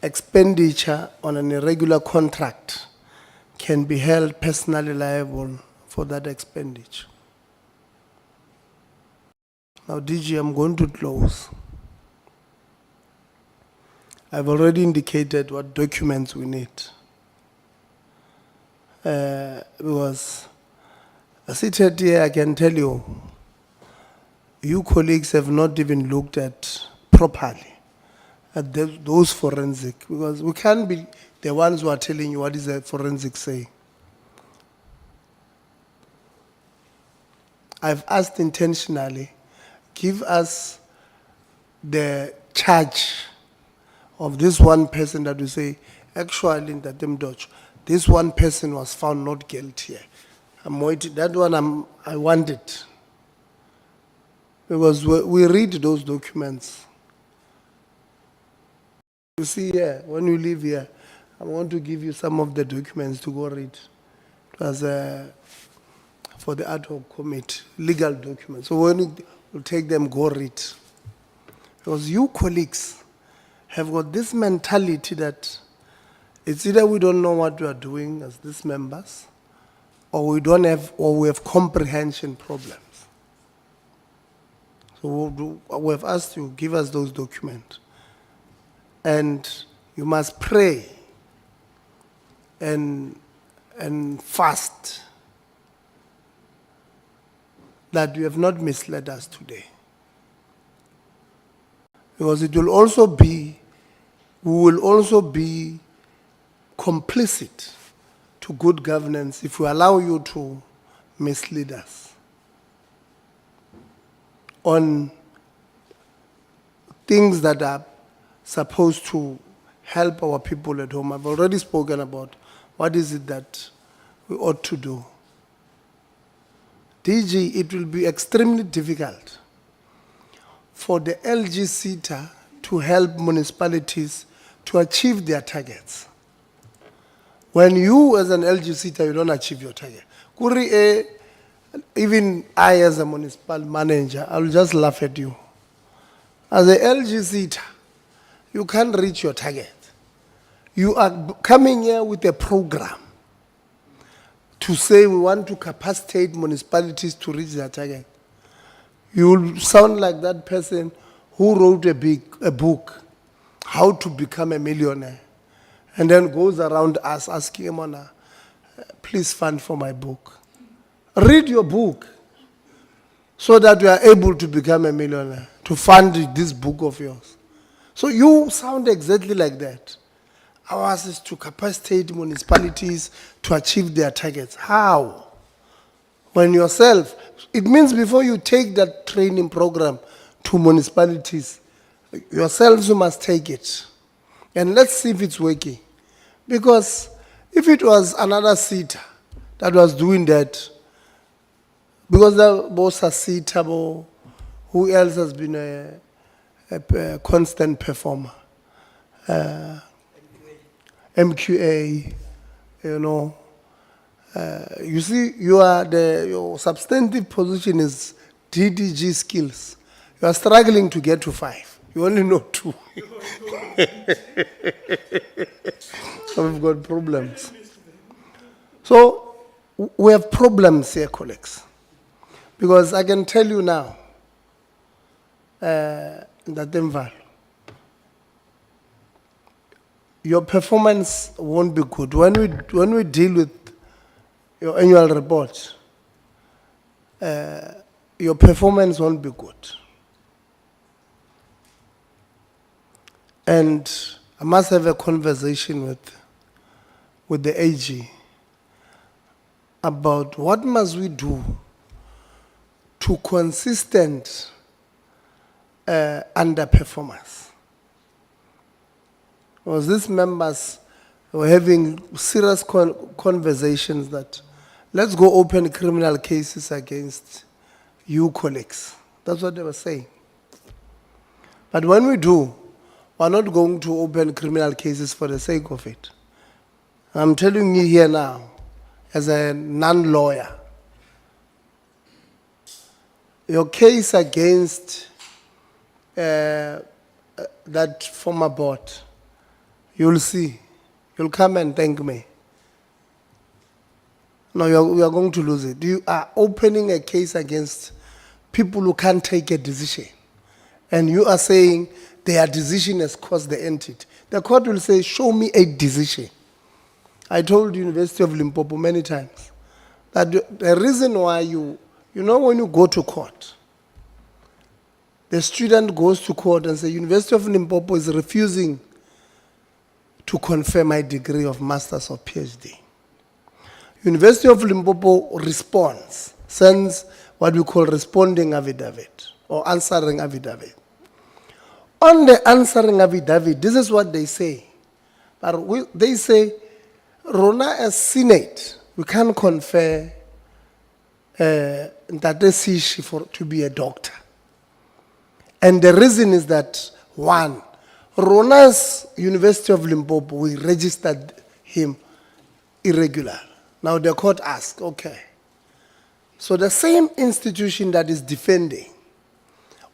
Speaker 1: expenditure on an irregular contract can be held personally liable for that expenditure. Now, DG, I'm going to close. I've already indicated what documents we need. Because seated here, I can tell you, you colleagues have not even looked at properly at those forensic, because we can't be the ones who are telling you what is a forensic say. I've asked intentionally, give us the charge of this one person that we say, actually in that Dodge, this one person was found not guilty. I'm waiting, that one I want it. Because we read those documents. You see here, when you leave here, I want to give you some of the documents to go read. It was for the ad hoc committee, legal documents. So when you take them, go read. Because you colleagues have got this mentality that it's either we don't know what we are doing as these members, or we don't have, or we have comprehension problems. So we have asked you, give us those documents. And you must pray and fast that you have not misled us today. Because it will also be, we will also be complicit to good governance if we allow you to mislead us on things that are supposed to help our people at home. I've already spoken about what is it that we ought to do. DG, it will be extremely difficult for the LG SETA to help municipalities to achieve their targets. When you, as an LG SETA, you don't achieve your target. Even I, as a municipal manager, I'll just laugh at you. As a LG SETA, you can't reach your target. You are coming here with a program to say we want to capacitate municipalities to reach their target. You will sound like that person who wrote a book, How to Become a Millionaire, and then goes around us asking him, please fund for my book. Read your book so that you are able to become a millionaire, to fund this book of yours. So you sound exactly like that. Ours is to capacitate municipalities to achieve their targets. How? When yourself, it means before you take that training program to municipalities, yourselves you must take it. And let's see if it's working. Because if it was another SETA that was doing that, because the boss are SETA, who else has been a constant performer? MQA, you know. You see, your substantive position is DDG skills. You are struggling to get to 5. You only know 2. So we've got problems. So we have problems here, colleagues. Because I can tell you now, that Mval, your performance won't be good. When we deal with your annual report, your performance won't be good. And I must have a conversation with the AG about what must we do to consistent underperformance. Because these members were having serious conversations that let's go open criminal cases against you colleagues. That's what they were saying. But when we do, we're not going to open criminal cases for the sake of it. I'm telling you here now, as a non-lawyer, your case against that former board, you'll see. You'll come and thank me. No, you are going to lose it. You are opening a case against people who can't take a decision. And you are saying their decision has caused the entity. The court will say, show me a decision. I told the University of Limpopo many times that the reason why you know when you go to court, the student goes to court and says, University of Limpopo is refusing to confirm my degree of master's or PhD. University of Limpopo responds, sends what we call responding affidavit or answering affidavit. On the answering affidavit, this is what they say. But they say, Rona as Senate, we can't confer Ntate to be a doctor. And the reason is that, one, Rona's University of Limpopo, we registered him irregular. Now the court asked, okay. So the same institution that is defending,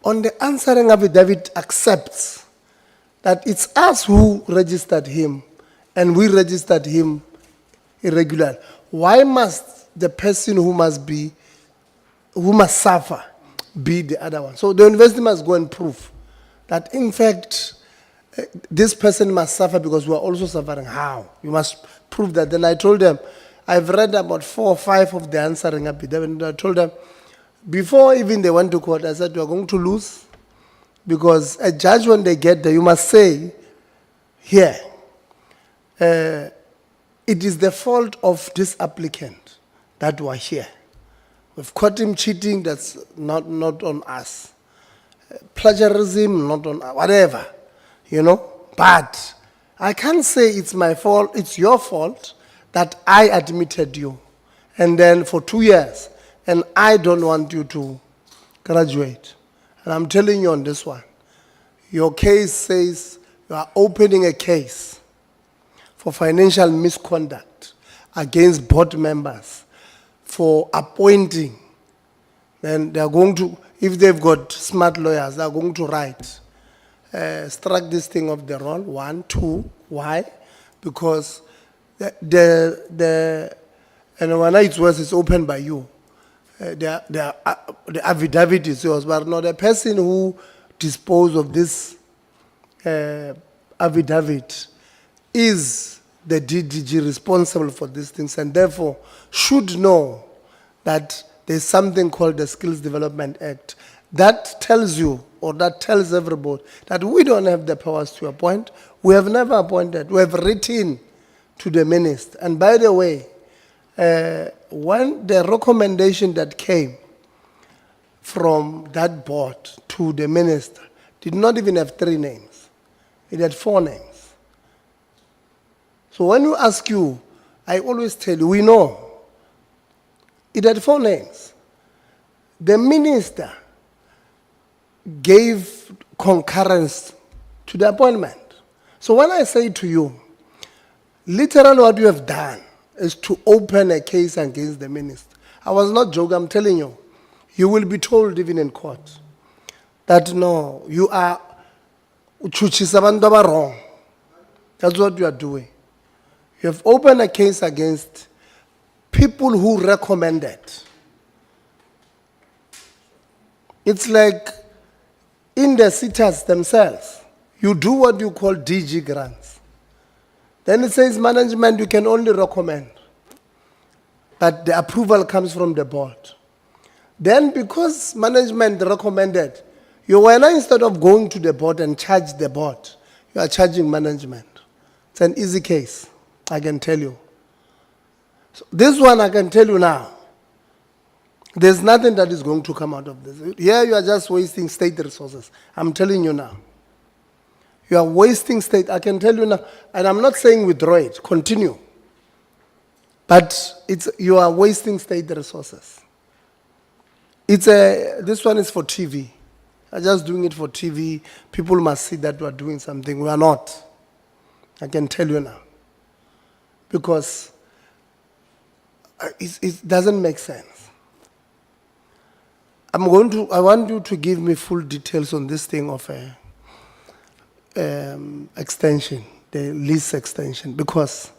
Speaker 1: on the answering affidavit accepts that it's us who registered him and we registered him irregular. Why must the person who must suffer be the other one? So the university must go and prove that in fact this person must suffer because we are also suffering. How? You must prove that. Then I told them, I've read about 4 or 5 of the answering affidavit, and I told them, before even they went to court, I said, you are going to lose, because a judge, when they get there, you must say, here, it is the fault of this applicant that we are here. We've caught him cheating, that's not on us. Plagiarism, not on us, whatever, But I can't say it's my fault, it's your fault that I admitted you. And then for 2 years, and I don't want you to graduate. And I'm telling you on this one, your case says you are opening a case for financial misconduct against board members for appointing. Then they are going to, if they've got smart lawyers, they are going to write, struck this thing off the roll, 1, 2, why? Because and when it's worse, it's opened by you. The affidavit is yours, but not the person who disposed of this affidavit is the DDG responsible for these things, and therefore should know that there's something called the Skills Development Act that tells you, or that tells everybody, that we don't have the powers to appoint. We have never appointed. We have written to the minister. And by the way, when the recommendation that came from that board to the minister did not even have 3 names. It had 4 names. So when we ask you, I always tell you, we know. It had 4 names. The minister gave concurrence to the appointment. So when I say to you, literally what you have done is to open a case against the minister. I was not joking, I'm telling you. You will be told even in court that no, you are wrong. That's what you are doing. You have opened a case against people who recommended. It's like in the SETAs themselves, you do what you call DG grants. Then it says management, you can only recommend. But the approval comes from the board. Then because management recommended, you were now, instead of going to the board and charge the board, you are charging management. It's an easy case, I can tell you. So this one I can tell you now. There's nothing that is going to come out of this. Here you are just wasting state resources. I'm telling you now. You are wasting state, I can tell you now, and I'm not saying withdraw it, continue. But you are wasting state resources. This one is for TV. I'm just doing it for TV. People must see that we are doing something. We are not. I can tell you now. Because it doesn't make sense. I want you to give me full details on this thing of extension, the lease extension, because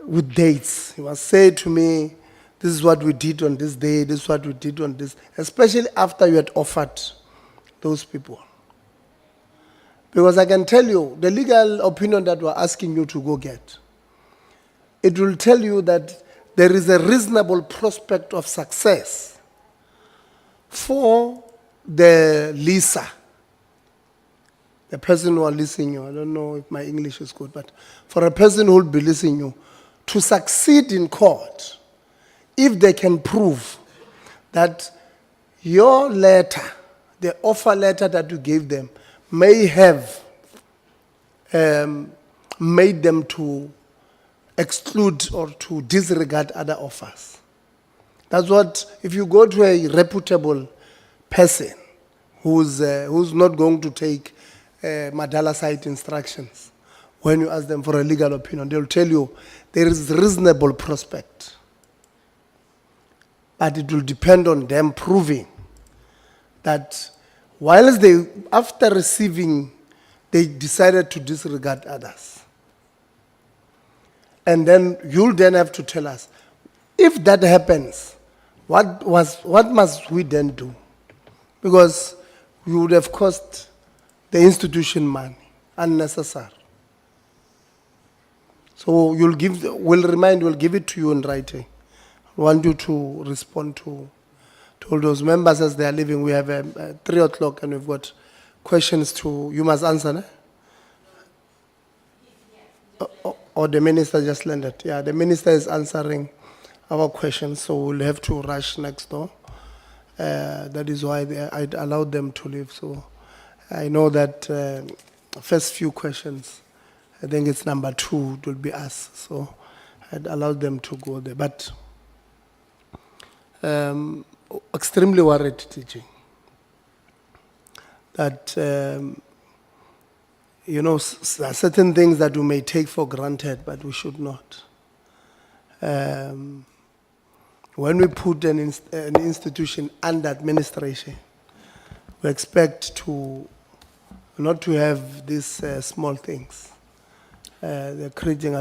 Speaker 1: with dates, you must say to me, this is what we did on this day, this is what we did on this, especially after you had offered those people. Because I can tell you, the legal opinion that we're asking you to go get, it will tell you that there is a reasonable prospect of success for the leaser, the person who are leasing you. I don't know if my English is good, but for a person who will be leasing you to succeed in court, if they can prove that your letter, the offer letter that you gave them, may have made them to exclude or to disregard other offers. That's what, if you go to a reputable person who's not going to take Madala side instructions, when you ask them for a legal opinion, they'll tell you there is reasonable prospect. But it will depend on them proving that whilst they, after receiving, they decided to disregard others. And then you'll then have to tell us, if that happens, what must we then do? Because we would have cost the institution money, unnecessary. So we'll give it to you in writing. I want you to respond to all those members as they are leaving. We have 3 o'clock and we've got questions to, you must answer, ne? Or the minister just landed. Yeah, the minister is answering our questions, so we'll have to rush next door. That is why I allowed them to leave. So I know that first few questions, I think it's number 2, it will be asked. So I'd allowed them to go there. But extremely worried, teaching, that you know, there are certain things that we may take for granted, but we should not. When we put an institution under administration, we expect not to have these small things. They're creating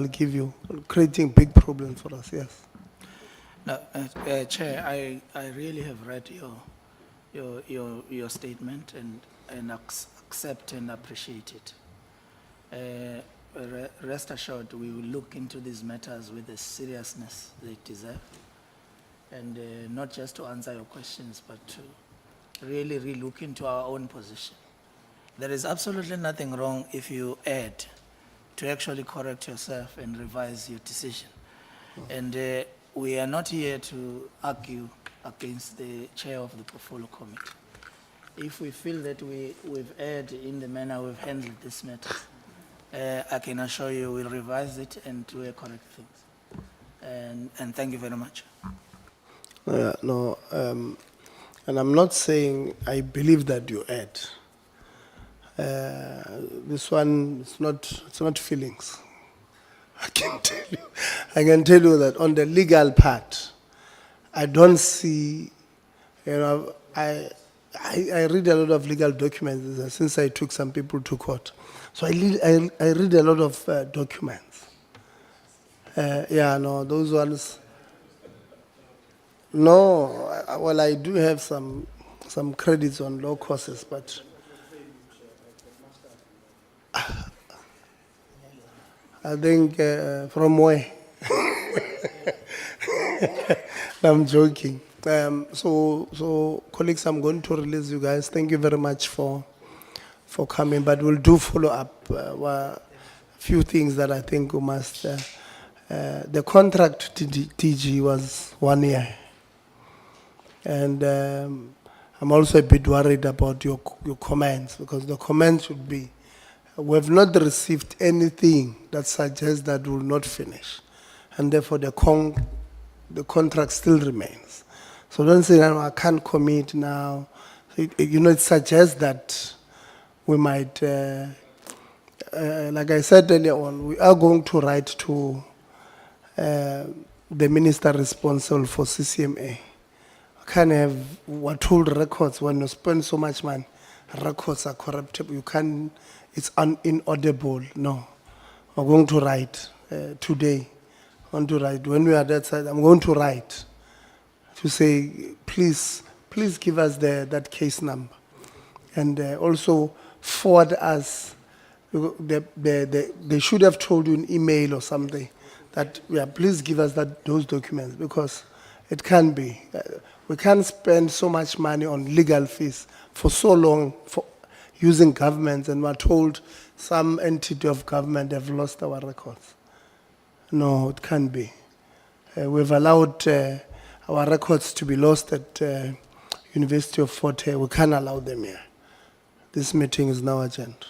Speaker 1: big problems for us, yes.
Speaker 2: No, Chair, I really have read your statement and accept and appreciate it. Rest assured, we will look into these matters with the seriousness they deserve. And not just to answer your questions, but to really relook into our own position. There is absolutely nothing wrong if you add to actually correct yourself and revise your decision. And we are not here to argue against the chair of the portfolio committee. If we feel that we've erred in the manner we've handled this matter, I can assure you we'll revise it and do correct things. And thank you very much.
Speaker 1: No, and I'm not saying I believe that you erred. This one, it's not feelings. I can tell you that on the legal part, I don't see, I read a lot of legal documents since I took some people to court. So I read a lot of documents. Those ones. No, well, I do have some credits on law courses, but I think from where? I'm joking. So colleagues, I'm going to release you guys. Thank you very much for coming, but we'll do follow up. A few things that I think we must. The contract to DG was 1 year, and I'm also a bit worried about your comments, because the comments should be, we have not received anything that suggests that we will not finish, and therefore the contract still remains. So don't say, no, I can't commit now. It suggests that we might, like I said earlier on, we are going to write to the minister responsible for CCMA. Can't have what told records when you spend so much money. Records are corruptible. You can't. It's inaudible. No, I'm going to write today. I want to write when we are that side. I'm going to write to say, please give us that case number, and also forward us. They should have told you in email or something that please give us those documents, because it can be. We can't spend so much money on legal fees for so long for using governments, and we're told some entity of government have lost our records. No, it can't be. We've allowed our records to be lost at University of Fort Hare. We can't allow them here. This meeting is now adjourned.